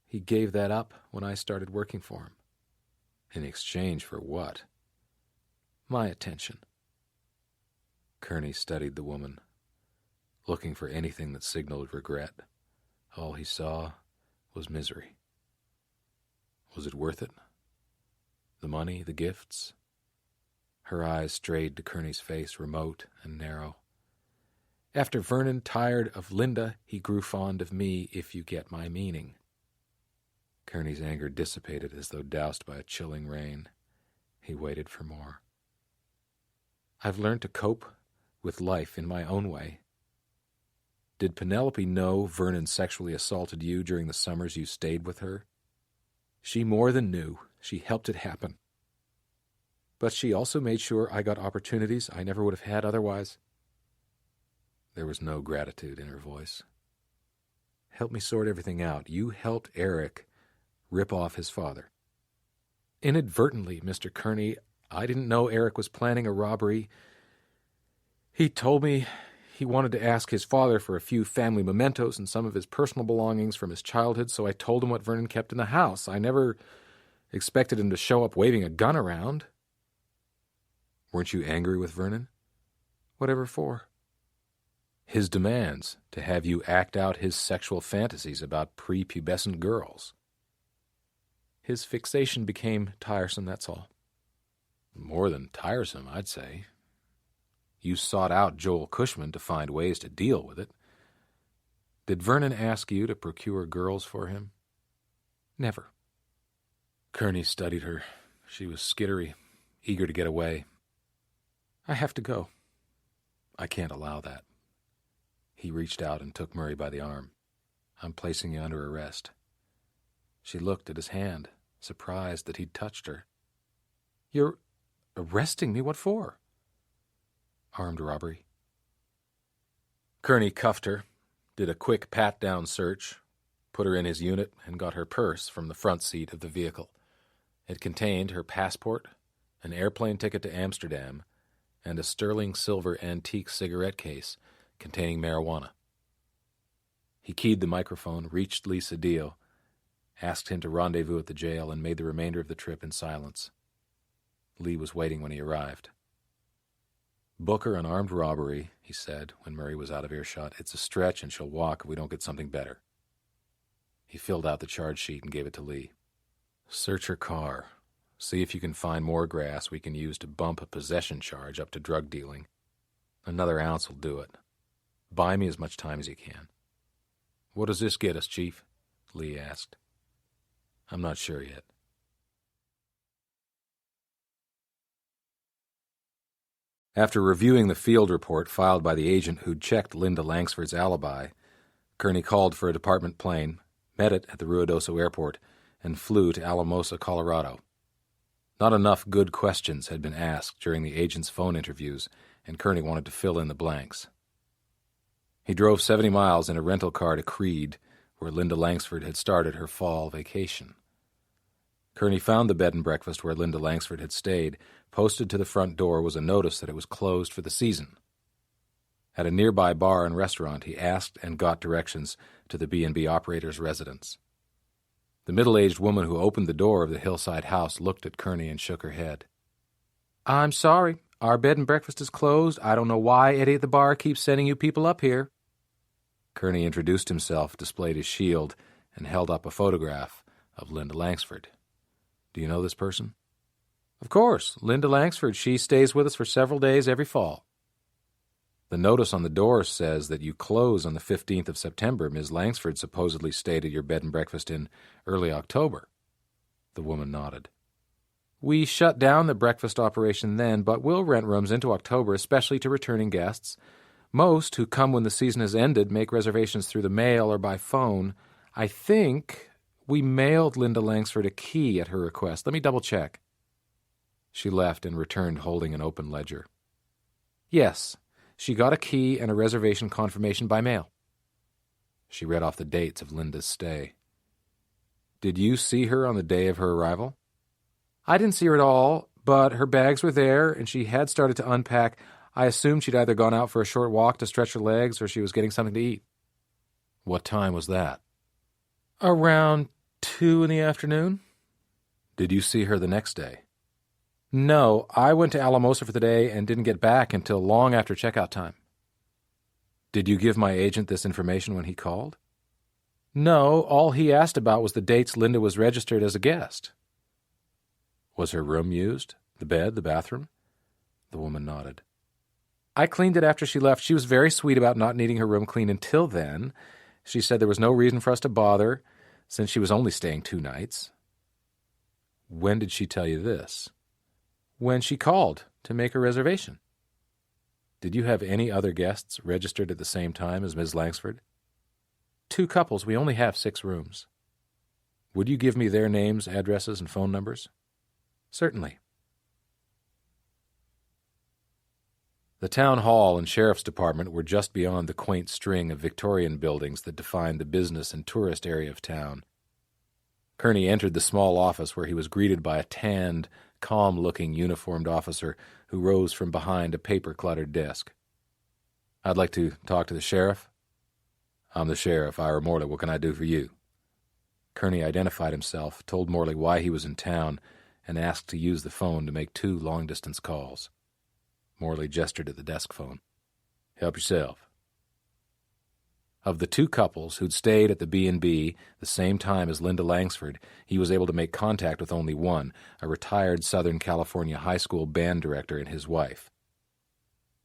C: He gave that up when I started working for him. In exchange for what? My attention. Kerney studied the woman, looking for anything that signaled regret. All he saw was misery. Was it worth it? The money, the gifts? Her eyes strayed to Kerney's face, remote and narrow. After Vernon tired of Linda, he grew fond of me, if you get my meaning. Kerney's anger dissipated as though doused by a chilling rain. He waited for more. I've learned to cope with life in my own way. Did Penelope know Vernon sexually assaulted you during the summers you stayed with her? She more than knew. She helped it happen. But she also made sure I got opportunities I never would have had otherwise. There was no gratitude in her voice. Help me sort everything out. You helped Eric rip off his father. Inadvertently, Mr. Kerney. I didn't know Eric was planning a robbery. He told me he wanted to ask his father for a few family mementos and some of his personal belongings from his childhood, so I told him what Vernon kept in the house. I never expected him to show up waving a gun around. Weren't you angry with Vernon? Whatever for? His demands to have you act out his sexual fantasies about prepubescent girls. His fixation became tiresome, that's all. More than tiresome, I'd say. You sought out Joel Cushman to find ways to deal with it. Did Vernon ask you to procure girls for him? Never. Kerney studied her. She was skittery, eager to get away. I have to go. I can't allow that. He reached out and took Murray by the arm. I'm placing you under arrest. She looked at his hand, surprised that he'd touched her. You're arresting me? What for? Armed robbery. Kerney cuffed her, did a quick pat-down search, put her in his unit, and got her purse from the front seat of the vehicle. It contained her passport, an airplane ticket to Amsterdam, and a sterling silver antique cigarette case containing marijuana. He keyed the microphone, reached Lisa Deal, asked him to rendezvous at the jail, and made the remainder of the trip in silence. Lee was waiting when he arrived. Book her an armed robbery, he said when Murray was out of earshot. It's a stretch and she'll walk if we don't get something better. He filled out the charge sheet and gave it to Lee. Search her car. See if you can find more grass we can use to bump a possession charge up to drug dealing. Another ounce will do it. Buy me as much time as you can. What does this get us, Chief? Lee asked. I'm not sure yet. After reviewing the field report filed by the agent who'd checked Linda Langsford's alibi, Kerney called for a department plane, met it at the Ruidoso Airport, and flew to Alamosa, Colorado. Not enough good questions had been asked during the agent's phone interviews, and Kerney wanted to fill in the blanks. He drove 70 miles in a rental car to Creede, where Linda Langsford had started her fall vacation. Kerney found the bed and breakfast where Linda Langsford had stayed. Posted to the front door was a notice that it was closed for the season. At a nearby bar and restaurant, he asked and got directions to the B&B operator's residence. The middle-aged woman who opened the door of the hillside house looked at Kerney and shook her head. I'm sorry. Our bed and breakfast is closed. I don't know why Eddie at the bar keeps sending you people up here. Kerney introduced himself, displayed his shield, and held up a photograph of Linda Langsford. Do you know this person? Of course, Linda Langsford. She stays with us for several days every fall. The notice on the door says that you close on the 15th of September. Ms. Langsford supposedly stayed at your bed and breakfast in early October. The woman nodded. We shut down the breakfast operation then, but we'll rent rooms into October, especially to returning guests. Most who come when the season has ended make reservations through the mail or by phone. I think we mailed Linda Langsford a key at her request. Let me double-check. She left and returned holding an open ledger. Yes, she got a key and a reservation confirmation by mail. She read off the dates of Linda's stay. Did you see her on the day of her arrival? I didn't see her at all, but her bags were there, and she had started to unpack. I assumed she'd either gone out for a short walk to stretch her legs or she was getting something to eat. What time was that? Around 2 in the afternoon. Did you see her the next day? No, I went to Alamosa for the day and didn't get back until long after checkout time. Did you give my agent this information when he called? No, all he asked about was the dates Linda was registered as a guest. Was her room used? The bed, the bathroom? The woman nodded. I cleaned it after she left. She was very sweet about not needing her room cleaned until then. She said there was no reason for us to bother, since she was only staying 2 nights. When did she tell you this? When she called to make a reservation. Did you have any other guests registered at the same time as Ms. Langsford? 2 couples. We only have 6 rooms. Would you give me their names, addresses, and phone numbers? Certainly. The town hall and sheriff's department were just beyond the quaint string of Victorian buildings that defined the business and tourist area of town. Kerney entered the small office where he was greeted by a tanned, calm-looking uniformed officer who rose from behind a paper-cluttered desk. I'd like to talk to the sheriff. I'm the sheriff, Ira Morley. What can I do for you? Kerney identified himself, told Morley why he was in town, and asked to use the phone to make 2 long-distance calls. Morley gestured at the desk phone. Help yourself. Of the 2 couples who'd stayed at the B&B the same time as Linda Langsford, he was able to make contact with only one, a retired Southern California high school band director and his wife.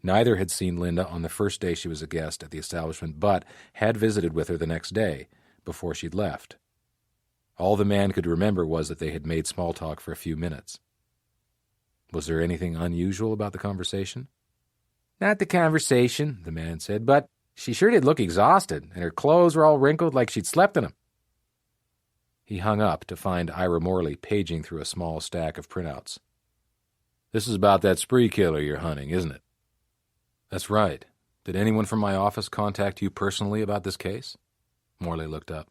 C: Neither had seen Linda on the first day she was a guest at the establishment, but had visited with her the next day, before she'd left. All the man could remember was that they had made small talk for a few minutes. Was there anything unusual about the conversation? Not the conversation, the man said, but she sure did look exhausted, and her clothes were all wrinkled like she'd slept in them. He hung up to find Ira Morley paging through a small stack of printouts. This is about that spree killer you're hunting, isn't it? That's right. Did anyone from my office contact you personally about this case? Morley looked up.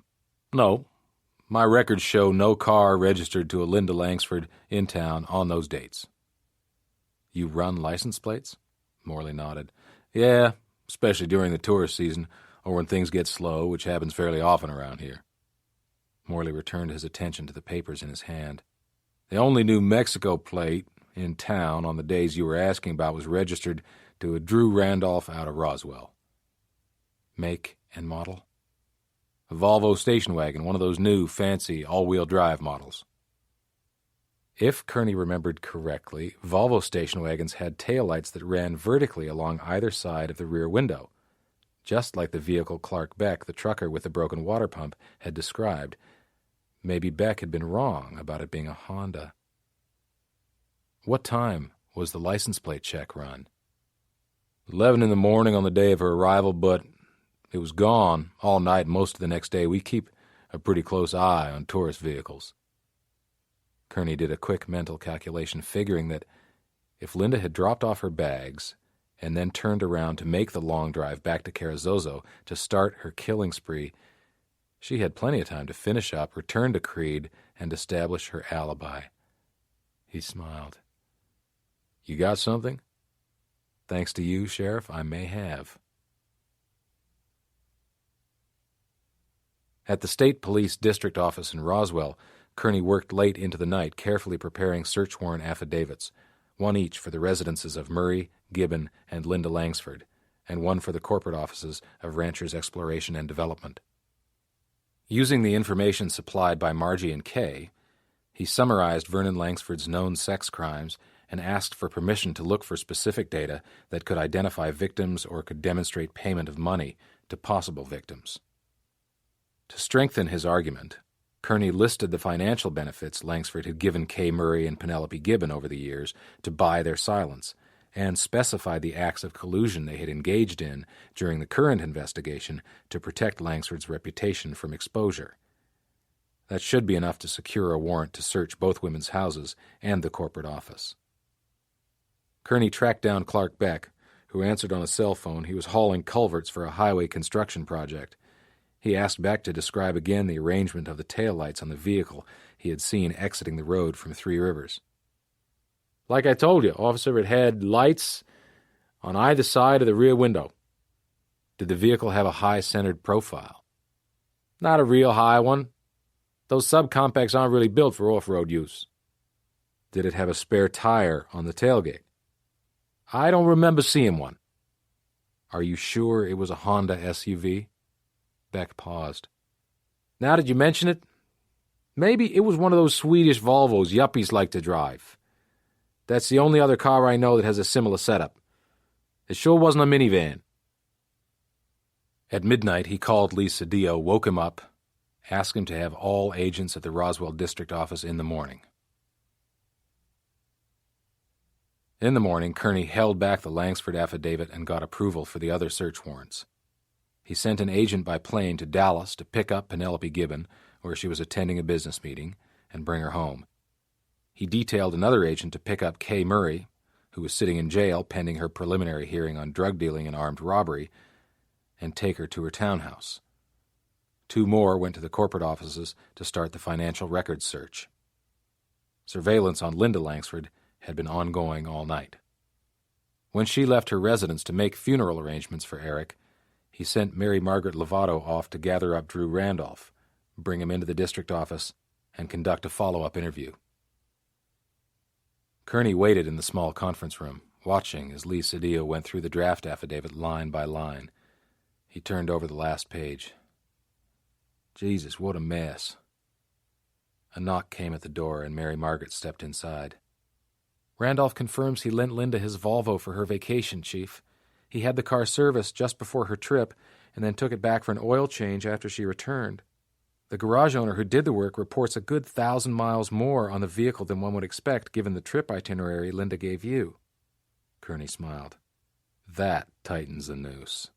C: No. My records show no car registered to a Linda Langsford in town on those dates. You run license plates? Morley nodded. Yeah, especially during the tourist season, or when things get slow, which happens fairly often around here. Morley returned his attention to the papers in his hand. The only New Mexico plate in town on the days you were asking about was registered to a Drew Randolph out of Roswell. Make and model? A Volvo station wagon, one of those new, fancy, all-wheel drive models. If Kerney remembered correctly, Volvo station wagons had taillights that ran vertically along either side of the rear window, just like the vehicle Clark Beck, the trucker with the broken water pump, had described. Maybe Beck had been wrong about it being a Honda. What time was the license plate check run? 11 in the morning on the day of her arrival, but it was gone all night and most of the next day. We keep a pretty close eye on tourist vehicles. Kerney did a quick mental calculation, figuring that if Linda had dropped off her bags and then turned around to make the long drive back to Carrizozo to start her killing spree, she had plenty of time to finish up, return to Creede, and establish her alibi. He smiled. You got something? Thanks to you, Sheriff, I may have. At the State Police District Office in Roswell, Kerney worked late into the night, carefully preparing search warrant affidavits, one each for the residences of Murray, Gibbon, and Linda Langsford, and one for the corporate offices of Ranchers Exploration and Development. Using the information supplied by Margie and Kay, he summarized Vernon Langsford's known sex crimes and asked for permission to look for specific data that could identify victims or could demonstrate payment of money to possible victims. To strengthen his argument, Kerney listed the financial benefits Langsford had given Kay Murray and Penelope Gibbon over the years to buy their silence,
B: and specified the acts of collusion they had engaged in during the current investigation to protect Langsford's reputation from exposure. That should be enough to secure a warrant to search both women's houses and the corporate office. Kerney tracked down Clark Beck, who answered on a cell phone. He was hauling culverts for a highway construction project. He asked Beck to describe again the arrangement of the taillights on the vehicle he had seen exiting the road from Three Rivers.
D: Like I told you, officer, it had lights on either side of the rear window.
B: Did the vehicle have a high-centered profile?
D: Not a real high one. Those subcompacts aren't really built for off-road use.
B: Did it have a spare tire on the tailgate?
D: I don't remember seeing one.
B: Are you sure it was a Honda SUV? Beck paused.
D: Now that you mention it, maybe it was one of those Swedish Volvos yuppies like to drive. That's the only other car I know that has a similar setup. It sure wasn't a minivan.
B: At midnight, he called Lee Cedillo, woke him up, asked him to have all agents at the Roswell District Office in the morning. In the morning, Kerney held back the Langsford affidavit and got approval for the other search warrants. He sent an agent by plane to Dallas to pick up Penelope Gibbon, where she was attending a business meeting, and bring her home. He detailed another agent to pick up Kay Murray, who was sitting in jail pending her preliminary hearing on drug dealing and armed robbery, and take her to her townhouse. 2 more went to the corporate offices to start the financial records search. Surveillance on Linda Langsford had been ongoing all night. When she left her residence to make funeral arrangements for Eric, he sent Mary Margaret Lovato off to gather up Drew Randolph, bring him into the district office, and conduct a follow-up interview. Kerney waited in the small conference room, watching as Lee Cedillo went through the draft affidavit line by line. He turned over the last page. Jesus, what a mess. A knock came at the door, and Mary Margaret stepped inside.
C: Randolph confirms he lent Linda his Volvo for her vacation, Chief. He had the car serviced just before her trip and then took it back for an oil change after she returned. The garage owner who did the work reports a good 1,000 miles more on the vehicle than one would expect given the trip itinerary Linda gave you.
B: Kerney smiled. That tightens the noose.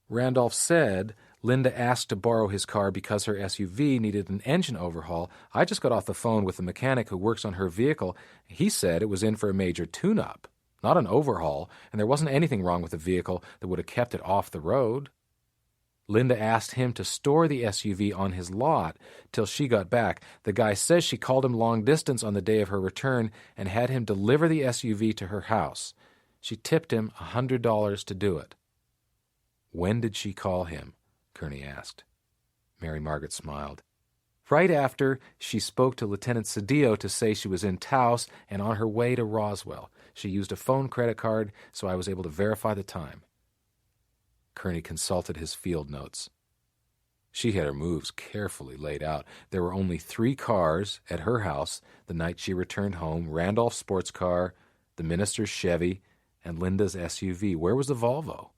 C: Randolph said Linda asked to borrow his car because her SUV needed an engine overhaul. I just got off the phone with the mechanic who works on her vehicle. He said it was in for a major tune-up, not an overhaul, and there wasn't anything wrong with the vehicle that would have kept it off the road. Linda asked him to store the SUV on his lot till she got back. The guy says she called him long distance on the day of her return and had him deliver the SUV to her house. She tipped him $100 to do it.
B: When did she call him? Kerney asked.
C: Mary Margaret smiled. Right after, she spoke to Lieutenant Cedillo to say she was in Taos and on her way to Roswell. She used a phone credit card, so I was able to verify the time.
B: Kerney consulted his field notes. She had her moves carefully laid out. There were only 3 cars at her house the night she returned home: Randolph's sports car, the minister's Chevy, and Linda's SUV. Where was the Volvo?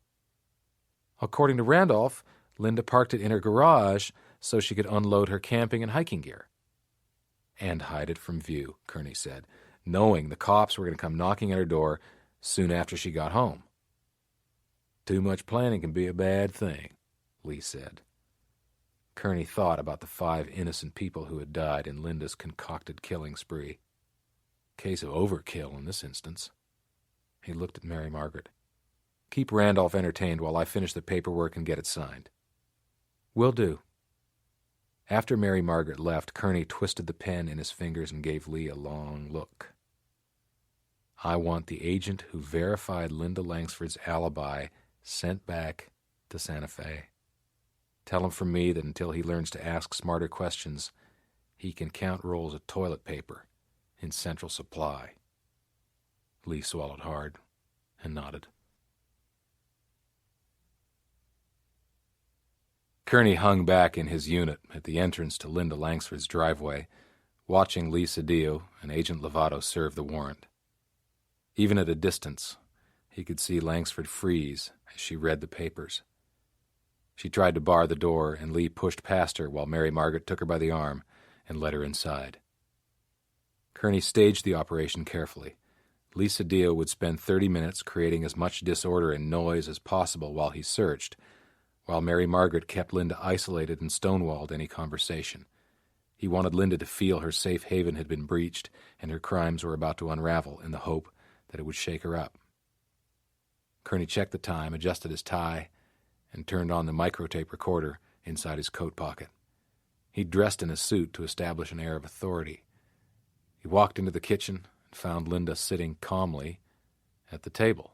C: According to Randolph, Linda parked it in her garage so she could unload her camping and hiking gear.
B: And hide it from view, Kerney said, knowing the cops were going to come knocking at her door soon after she got home.
D: Too much planning can be a bad thing, Lee said.
B: Kerney thought about the 5 innocent people who had died in Linda's concocted killing spree. Case of overkill in this instance. He looked at Mary Margaret. Keep Randolph entertained while I finish the paperwork and get it signed.
C: Will do.
B: After Mary Margaret left, Kerney twisted the pen in his fingers and gave Lee a long look. I want the agent who verified Linda Langsford's alibi sent back to Santa Fe. Tell him from me that until he learns to ask smarter questions, he can count rolls of toilet paper in Central Supply. Lee swallowed hard and nodded. Kerney hung back in his unit at the entrance to Linda Langsford's driveway, watching Lee Cedillo and Agent Lovato serve the warrant. Even at a distance, he could see Langsford freeze as she read the papers. She tried to bar the door, and Lee pushed past her while Mary Margaret took her by the arm and led her inside. Kerney staged the operation carefully, Lisa Dio would spend 30 minutes creating as much disorder and noise as possible while he searched, while Mary Margaret kept Linda isolated and stonewalled any conversation. He wanted Linda to feel her safe haven had been breached and her crimes were about to unravel in the hope that it would shake her up. Kerney checked the time, adjusted his tie, and turned on the microtape recorder inside his coat pocket. He dressed in a suit to establish an air of authority. He walked into the kitchen and found Linda sitting calmly at the table.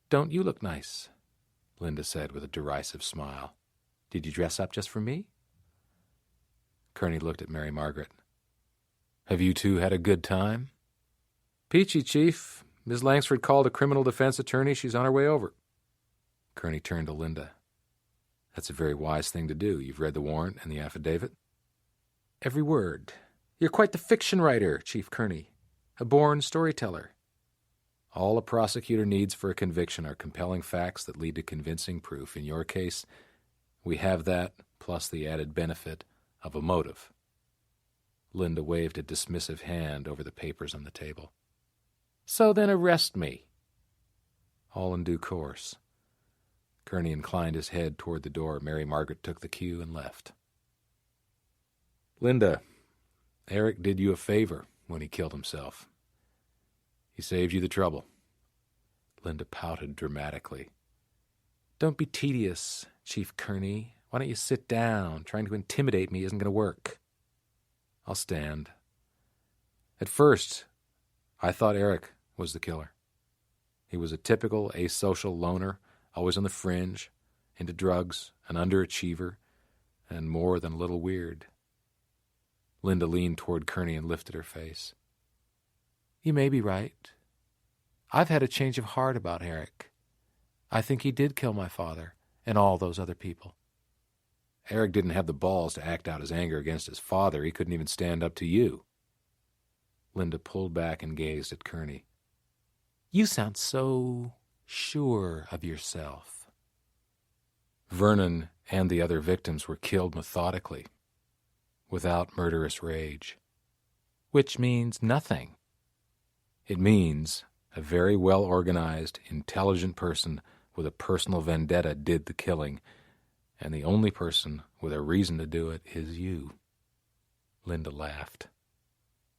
B: "Don't you look nice?" Linda said with a derisive smile. "Did you dress up just for me?" Kerney looked at Mary Margaret. "Have you two had a good time?" "Peachy, Chief. Miss Langsford called a criminal defense attorney. She's on her way over." Kerney turned to Linda. "That's a very wise thing to do. You've read the warrant and the affidavit?" "Every word. You're quite the fiction writer, Chief Kerney. A born storyteller." "All a prosecutor needs for a conviction are compelling facts that lead to convincing proof. In your case, we have that, plus the added benefit of a motive." Linda waved a dismissive hand over the papers on the table. "So then arrest me." "All in due course." Kerney inclined his head toward the door. Mary Margaret took the cue and left. "Linda, Eric did you a favor when he killed himself. He saved you the trouble." Linda pouted dramatically. "Don't be tedious, Chief Kerney. Why don't you sit down? Trying to intimidate me isn't going to work." "I'll stand. At first, I thought Eric was the killer. He was a typical asocial loner, always on the fringe, into drugs, an underachiever, and more than a little weird." Linda leaned toward Kerney and lifted her face. "You may be right. I've had a change of heart about Eric. I think he did kill my father and all those other people." "Eric didn't have the balls to act out his anger against his father. He couldn't even stand up to you." Linda pulled back and gazed at Kerney. "You sound so sure of yourself." "Vernon and the other victims were killed methodically, without murderous rage." "Which means nothing." "It means a very well-organized, intelligent person with a personal vendetta did the killing, and the only person with a reason to do it is you." Linda laughed.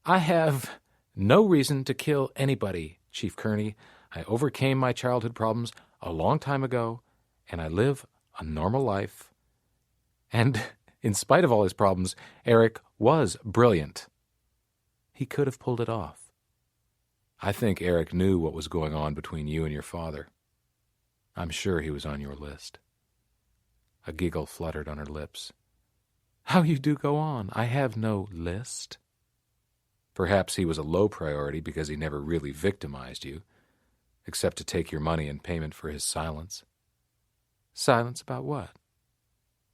B: "I have no reason to kill anybody, Chief Kerney. I overcame my childhood problems a long time ago, and I live a normal life. And in spite of all his problems, Eric was brilliant. He could have pulled it off." "I think Eric knew what was going on between you and your father. I'm sure he was on your list." A giggle fluttered on her lips. "How you do go on. I have no list." "Perhaps he was a low priority because he never really victimized you, except to take your money in payment for his silence." "Silence about what?"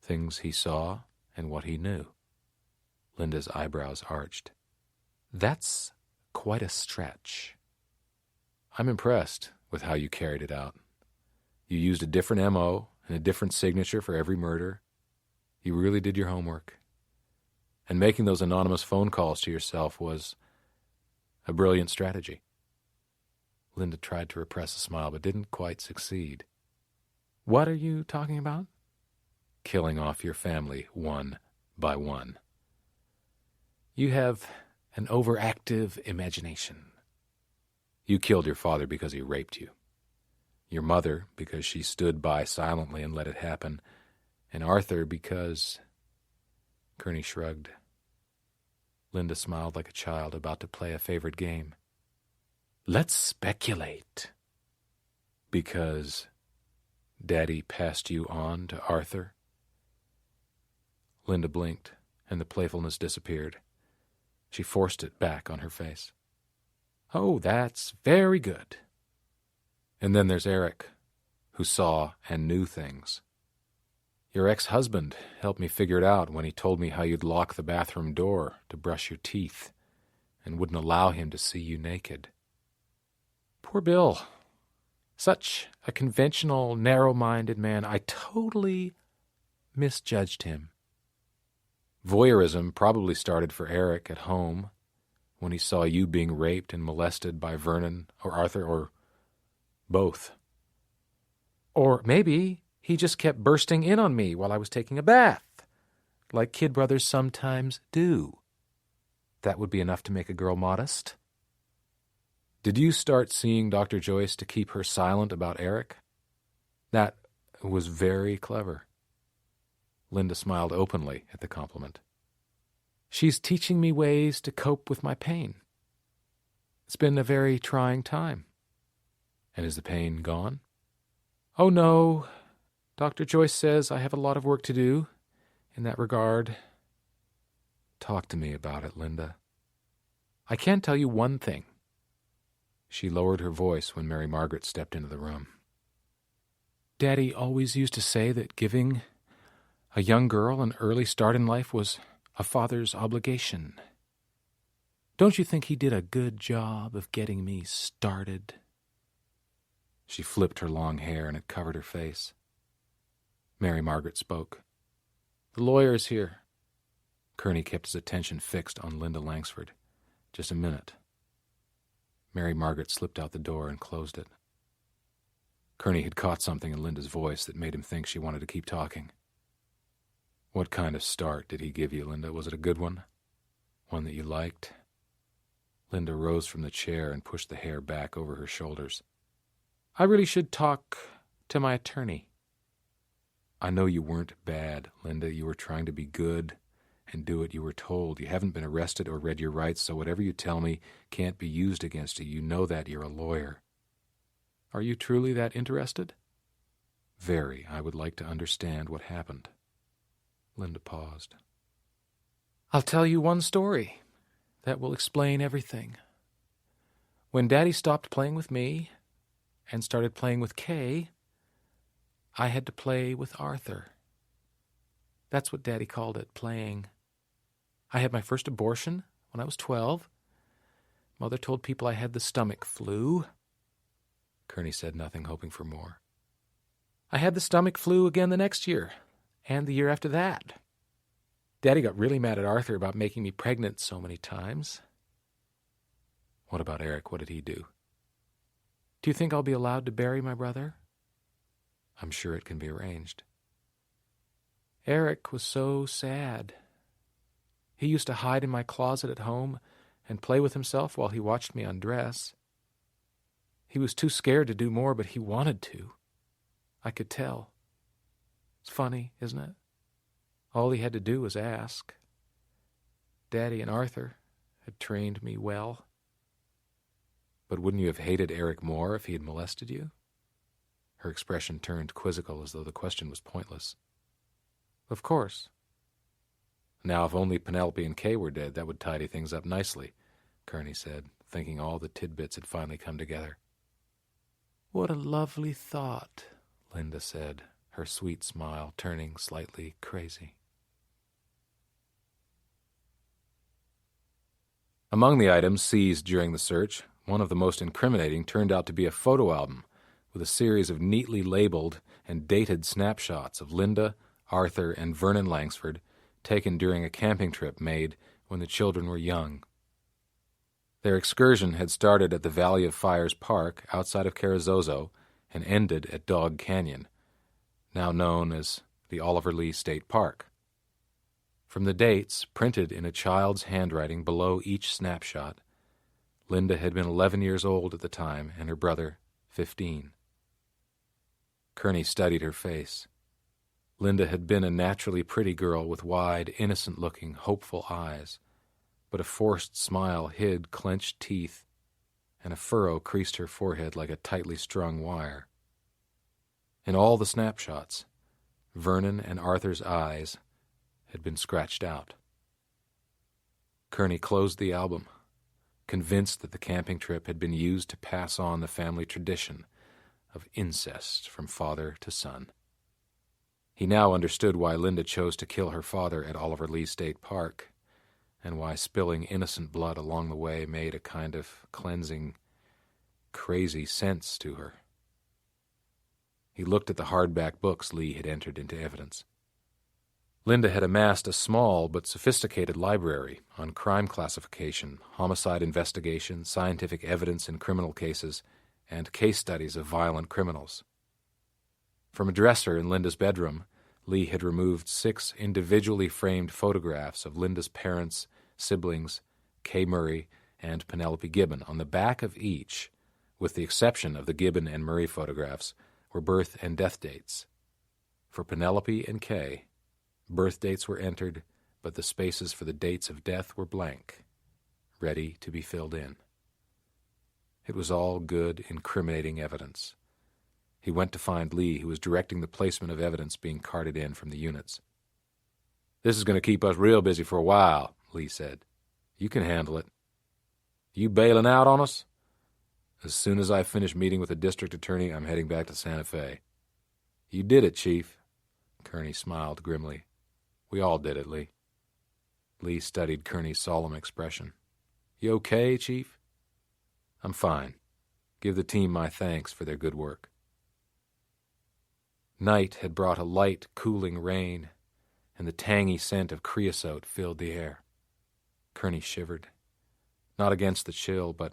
B: "Things he saw and what he knew." Linda's eyebrows arched. "That's quite a stretch." "I'm impressed with how you carried it out. You used a different M.O. and a different signature for every murder. You really did your homework. And making those anonymous phone calls to yourself was a brilliant strategy." Linda tried to repress a smile but didn't quite succeed. "What are you talking about?" "Killing off your family one by one." "You have an overactive imagination." "You killed your father because he raped you. Your mother because she stood by silently and let it happen. And Arthur because—" Kerney shrugged. Linda smiled like a child about to play a favorite game. "Let's speculate." "Because Daddy passed you on to Arthur?" Linda blinked, and the playfulness disappeared. She forced it back on her face. "Oh, that's very good." "And then there's Eric, who saw and knew things. Your ex-husband helped me figure it out when he told me how you'd lock the bathroom door to brush your teeth and wouldn't allow him to see you naked." "Poor Bill. Such a conventional, narrow-minded man. I totally misjudged him." "Voyeurism probably started for Eric at home, when he saw you being raped and molested by Vernon or Arthur or both.
C: Or maybe he just kept bursting in on me while I was taking a bath, like kid brothers sometimes do. That would be enough to make a girl modest.
B: Did you start seeing Dr. Joyce to keep her silent about Eric? That was very clever. Linda smiled openly at the compliment.
C: She's teaching me ways to cope with my pain. It's been a very trying time.
B: And is the pain gone?
C: Oh, no. Dr. Joyce says I have a lot of work to do in that regard.
B: Talk to me about it, Linda.
C: I can tell you one thing.
B: She lowered her voice when Mary Margaret stepped into the room.
C: Daddy always used to say that giving a young girl an early start in life was a father's obligation. Don't you think he did a good job of getting me started?
B: She flipped her long hair and it covered her face. Mary Margaret spoke.
C: The lawyer's here.
B: Kerney kept his attention fixed on Linda Langsford. Just a minute. Mary Margaret slipped out the door and closed it. Kerney had caught something in Linda's voice that made him think she wanted to keep talking. What kind of start did he give you, Linda? Was it a good one? One that you liked? Linda rose from the chair and pushed the hair back over her shoulders.
C: I really should talk to my attorney.
B: I know you weren't bad, Linda. You were trying to be good and do what you were told. You haven't been arrested or read your rights, so whatever you tell me can't be used against you. You know that. You're a lawyer.
C: Are you truly that interested?
B: Very. I would like to understand what happened. Linda paused.
C: I'll tell you one story that will explain everything. When Daddy stopped playing with me and started playing with Kay, I had to play with Arthur. That's what Daddy called it, playing. I had my first abortion when I was 12. Mother told people I had the stomach flu.
B: Kerney said nothing, hoping for more.
C: I had the stomach flu again the next year, and the year after that. Daddy got really mad at Arthur about making me pregnant so many times.
B: What about Eric? What did he do?
C: Do you think I'll be allowed to bury my brother?
B: I'm sure it can be arranged.
C: Eric was so sad. He used to hide in my closet at home and play with himself while he watched me undress. He was too scared to do more, but he wanted to. I could tell. It's funny, isn't it? All he had to do was ask. Daddy and Arthur had trained me well.
B: But wouldn't you have hated Eric more if he had molested you? Her expression turned quizzical as though the question was pointless.
C: Of course.
B: Now, if only Penelope and Kay were dead, that would tidy things up nicely, Kerney said, thinking all the tidbits had finally come together.
C: What a lovely thought, Linda said, her sweet smile turning slightly crazy.
B: Among the items seized during the search, one of the most incriminating turned out to be a photo album with a series of neatly labeled and dated snapshots of Linda, Arthur, and Vernon Langsford taken during a camping trip made when the children were young. Their excursion had started at the Valley of Fires Park outside of Carrizozo and ended at Dog Canyon, now known as the Oliver Lee State Park. From the dates, printed in a child's handwriting below each snapshot, Linda had been 11 years old at the time and her brother 15. Kerney studied her face. Linda had been a naturally pretty girl with wide, innocent-looking, hopeful eyes, but a forced smile hid clenched teeth, and a furrow creased her forehead like a tightly strung wire. In all the snapshots, Vernon and Arthur's eyes had been scratched out. Kerney closed the album, convinced that the camping trip had been used to pass on the family tradition of incest from father to son. He now understood why Linda chose to kill her father at Oliver Lee State Park, and why spilling innocent blood along the way made a kind of cleansing, crazy sense to her. He looked at the hardback books Lee had entered into evidence. Linda had amassed a small but sophisticated library on crime classification, homicide investigation, scientific evidence in criminal cases, and case studies of violent criminals. From a dresser in Linda's bedroom, Lee had removed 6 individually framed photographs of Linda's parents, siblings, Kay Murray, and Penelope Gibbon. On the back of each, with the exception of the Gibbon and Murray photographs, were birth and death dates. For Penelope and Kay, birth dates were entered, but the spaces for the dates of death were blank, ready to be filled in. It was all good, incriminating evidence. He went to find Lee, who was directing the placement of evidence being carted in from the units. "This is going to keep us real busy for a while," Lee said. "You can handle it. You bailing out on us?" "As soon as I finish meeting with the district attorney, I'm heading back to Santa Fe." "You did it, Chief." Kerney smiled grimly. "We all did it, Lee." Lee studied Kerney's solemn expression. "You okay, Chief?" "I'm fine. Give the team my thanks for their good work." Night had brought a light, cooling rain, and the tangy scent of creosote filled the air. Kerney shivered, not against the chill, but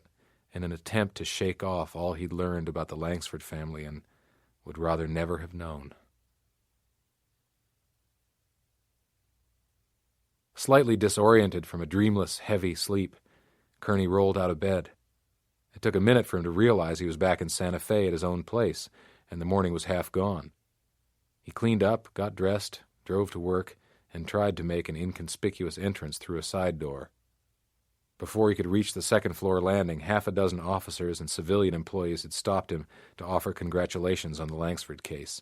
B: in an attempt to shake off all he'd learned about the Langsford family and would rather never have known. Slightly disoriented from a dreamless, heavy sleep, Kerney rolled out of bed. It took a minute for him to realize he was back in Santa Fe at his own place, and the morning was half gone. He cleaned up, got dressed, drove to work, and tried to make an inconspicuous entrance through a side door. Before he could reach the second-floor landing, 6 officers and civilian employees had stopped him to offer congratulations on the Langsford case.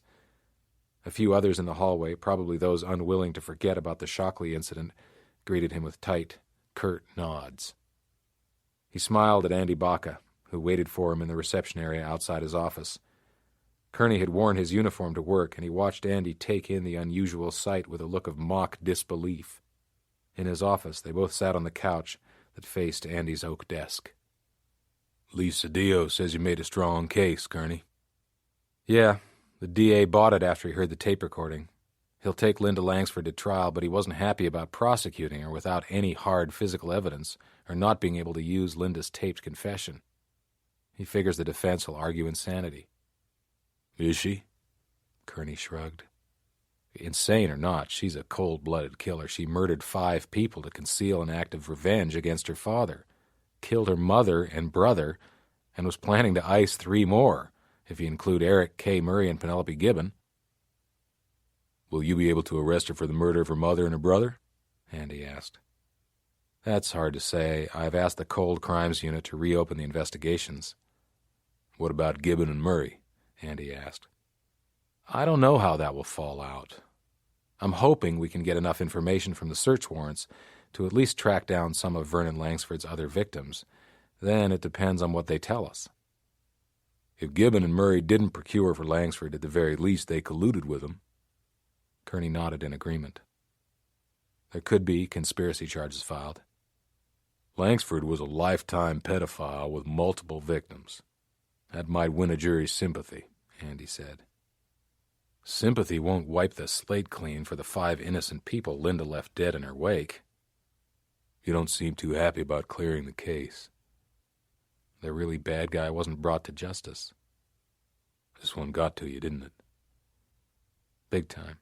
B: A few others in the hallway, probably those unwilling to forget about the Shockley incident, greeted him with tight, curt nods. He smiled at Andy Baca, who waited for him in the reception area outside his office. Kerney had worn his uniform to work, and he watched Andy take in the unusual sight with a look of mock disbelief. In his office, they both sat on the couch that faced Andy's oak desk.
D: "Lee Cedillo says you made a strong case, Kerney."
B: "Yeah, the DA bought it after he heard the tape recording. He'll take Linda Langsford to trial, but he wasn't happy about prosecuting her without any hard physical evidence or not being able to use Linda's taped confession. He figures the defense will argue insanity."
D: "Is she?"
B: Kerney shrugged. "Insane or not, she's a cold-blooded killer. She murdered 5 people to conceal an act of revenge against her father, killed her mother and brother, and was planning to ice 3 more, if you include Eric, Kay Murray, and Penelope Gibbon."
D: "Will you be able to arrest her for the murder of her mother and her brother?"
B: Andy asked. "That's hard to say. I've asked the Cold Crimes Unit to reopen the investigations."
D: "What about Gibbon and Murray?"
B: Andy asked. "I don't know how that will fall out. I'm hoping we can get enough information from the search warrants to at least track down some of Vernon Langsford's other victims. Then it depends on what they tell us."
D: "If Gibbon and Murray didn't procure for Langsford, at the very least they colluded with him."
B: Kerney nodded in agreement. "There could be conspiracy charges filed."
D: "Langsford was a lifetime pedophile with multiple victims. That might win a jury's sympathy," Andy said.
B: "Sympathy won't wipe the slate clean for the 5 innocent people Linda left dead in her wake."
D: "You don't seem too happy about clearing the case."
B: "The really bad guy wasn't brought to justice."
D: "This one got to you, didn't it?"
B: "Big time."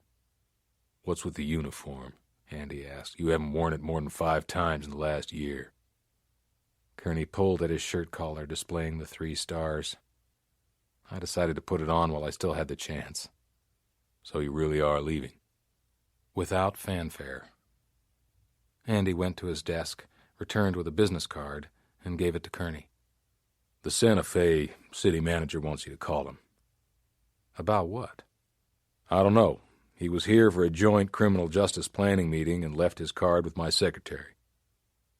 D: "What's with the uniform?" Andy asked. "You haven't worn it more than 5 times in the last year."
B: Kerney pulled at his shirt collar, displaying the 3 stars. "I decided to put it on while I still had the chance."
D: "So you really are leaving?"
B: "Without fanfare." Andy went to his desk, returned with a business card, and gave it to Kerney.
D: "The Santa Fe city manager wants you to call him."
B: "About what?"
D: "I don't know. He was here for a joint criminal justice planning meeting and left his card with my secretary.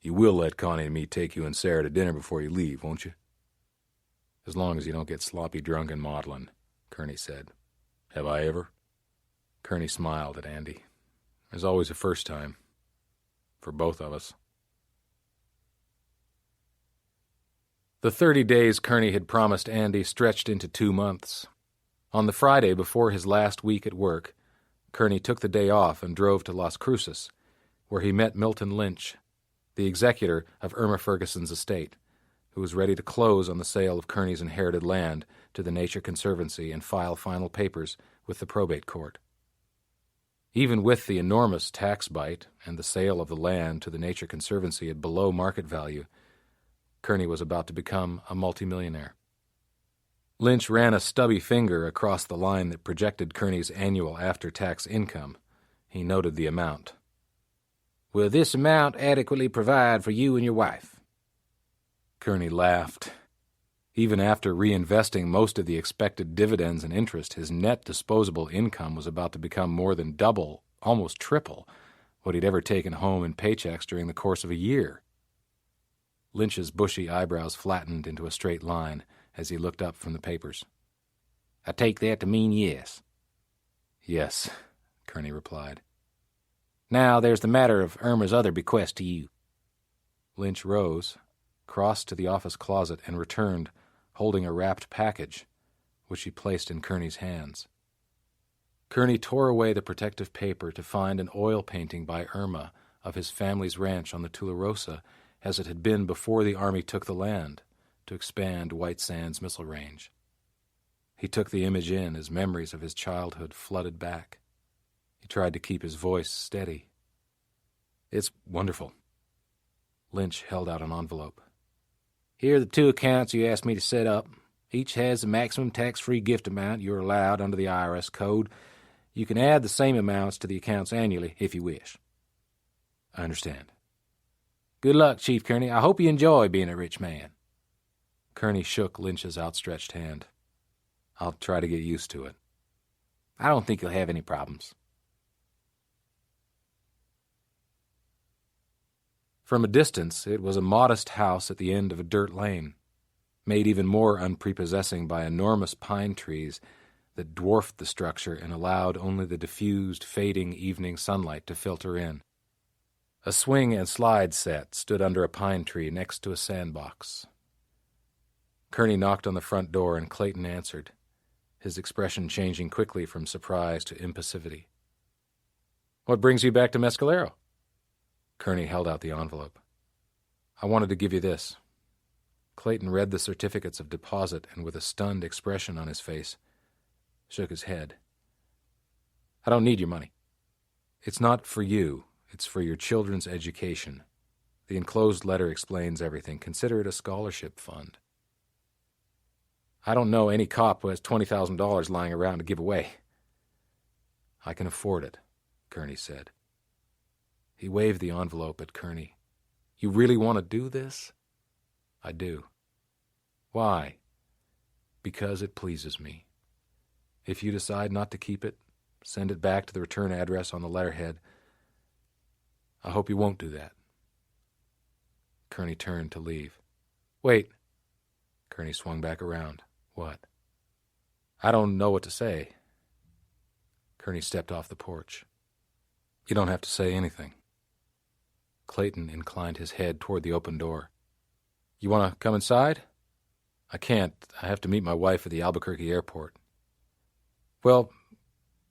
D: You will let Connie and me take you and Sarah to dinner before you leave, won't you?"
B: "As long as you don't get sloppy drunk and maudlin," Kerney said.
D: "Have I ever?"
B: Kerney smiled at Andy. "There's always a first time. For both of us." The 30 days Kerney had promised Andy stretched into 2 months. On the Friday before his last week at work, Kerney took the day off and drove to Las Cruces, where he met Milton Lynch, the executor of Irma Ferguson's estate, who was ready to close on the sale of Kerney's inherited land to the Nature Conservancy and file final papers with the probate court. Even with the enormous tax bite and the sale of the land to the Nature Conservancy at below market value, Kerney was about to become a multimillionaire. Lynch ran a stubby finger across the line that projected Kerney's annual after-tax income. He noted the amount. "Will this amount adequately provide for you and your wife?" Kerney laughed. Even after reinvesting most of the expected dividends and interest, his net disposable income was about to become more than double, almost triple, what he'd ever taken home in paychecks during the course of a year. Lynch's bushy eyebrows flattened into a straight line as he looked up from the papers. "I take that to mean yes." "Yes," Kerney replied. "Now there's the matter of Irma's other bequest to you." Lynch rose, crossed to the office closet, and returned, holding a wrapped package, which he placed in Kerney's hands. Kerney tore away the protective paper to find an oil painting by Irma of his family's ranch on the Tularosa as it had been before the Army took the land to expand White Sands Missile Range. He took the image in as memories of his childhood flooded back. He tried to keep his voice steady. "It's wonderful." Lynch held out an envelope. "Here are the 2 accounts you asked me to set up. Each has the maximum tax-free gift amount you're allowed under the IRS code. You can add the same amounts to the accounts annually if you wish." "I understand." "Good luck, Chief Kerney. I hope you enjoy being a rich man." Kerney shook Lynch's outstretched hand. "I'll try to get used to it." "I don't think you'll have any problems." From a distance, it was a modest house at the end of a dirt lane, made even more unprepossessing by enormous pine trees that dwarfed the structure and allowed only the diffused, fading evening sunlight to filter in. A swing and slide set stood under a pine tree next to a sandbox. Kerney knocked on the front door, and Clayton answered, his expression changing quickly from surprise to impassivity. "What brings you back to Mescalero?" Kerney held out the envelope. "I wanted to give you this." Clayton read the certificates of deposit and, with a stunned expression on his face, shook his head. "I don't need your money. It's not for you. It's for your children's education. The enclosed letter explains everything. Consider it a scholarship fund." "I don't know any cop who has $20,000 lying around to give away." "I can afford it," Kerney said. He waved the envelope at Kerney. "You really want to do this?" "I do." "Why?" "Because it pleases me. If you decide not to keep it, send it back to the return address on the letterhead. I hope you won't do that." Kerney turned to leave. "Wait." Kerney swung back around. "What?" "I don't know what to say." Kerney stepped off the porch. "You don't have to say anything." Clayton inclined his head toward the open door. "You want to come inside?" "I can't. I have to meet my wife at the Albuquerque airport." "Well,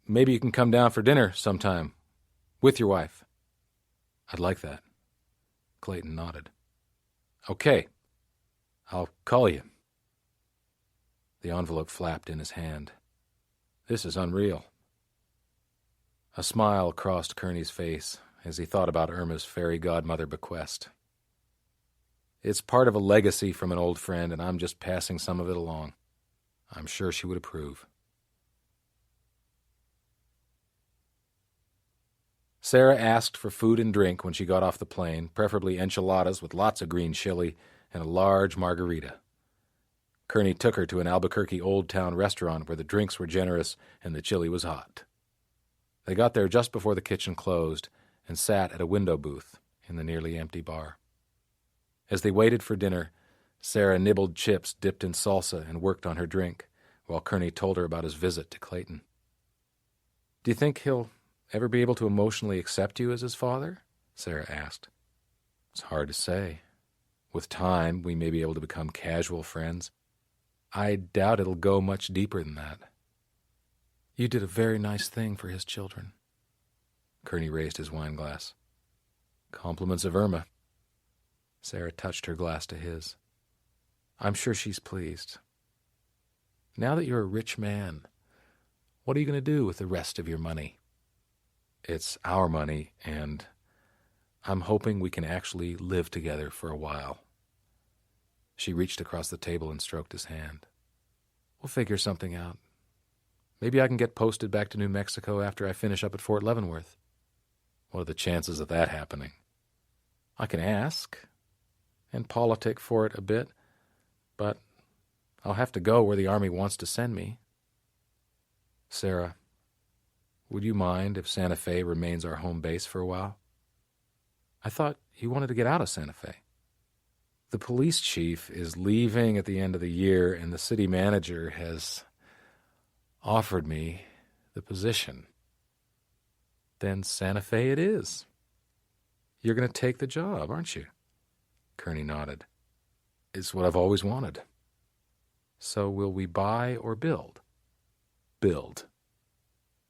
B: maybe you can come down for dinner sometime, with your wife." "I'd like that." Clayton nodded. "Okay. I'll call you." The envelope flapped in his hand. "This is unreal." A smile crossed Kerney's face as he thought about Irma's fairy godmother bequest. "It's part of a legacy from an old friend, and I'm just passing some of it along. I'm sure she would approve." Sarah asked for food and drink when she got off the plane, preferably enchiladas with lots of green chili and a large margarita. Kerney took her to an Albuquerque Old Town restaurant where the drinks were generous and the chili was hot. They got there just before the kitchen closed and sat at a window booth in the nearly empty bar. As they waited for dinner, Sarah nibbled chips dipped in salsa and worked on her drink, while Kerney told her about his visit to Clayton. "Do you think he'll ever be able to emotionally accept you as his father?" Sarah asked. "It's hard to say. With time, we may be able to become casual friends. I doubt it'll go much deeper than that."
A: You did a very nice thing for his children. Kerney raised his wine glass. Compliments of Irma. Sarah touched her glass to his. I'm sure she's pleased. Now that you're a rich man, what are you going to do with the rest of your money? It's our money, and I'm hoping we can actually live together for a while. She reached across the table and stroked his hand. We'll figure something out. Maybe I can get posted back to New Mexico after I finish up at Fort Leavenworth. What are the chances of that happening? I can ask and politic for it a bit, but I'll have to go where the Army wants to send me. Sarah, would you mind if Santa Fe remains our home base for a while? I thought you wanted to get out of Santa Fe. The police chief is leaving at the end of the year, and the city manager has offered me the position. Then Santa Fe it is. You're going to take the job, aren't you? Kerney nodded. It's what I've always wanted. So will we buy or build? Build.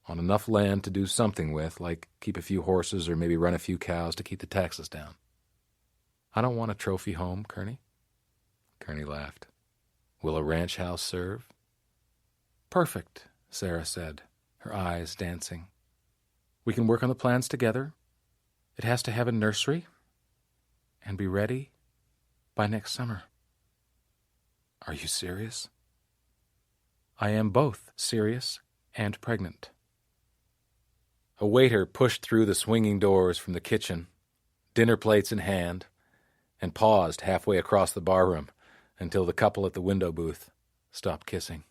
A: On enough land to do something with, like keep a few horses or maybe run a few cows to keep the taxes down. I don't want a trophy home, Kerney. Kerney laughed. Will a ranch house serve? Perfect, Sarah said, her eyes dancing. We can work on the plans together. It has to have a nursery and be ready by next summer. Are you serious? I am both serious and pregnant. A waiter pushed through the swinging doors from the kitchen, dinner plates in hand, and paused halfway across the barroom until the couple at the window booth stopped kissing.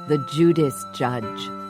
H: The Judas Judge.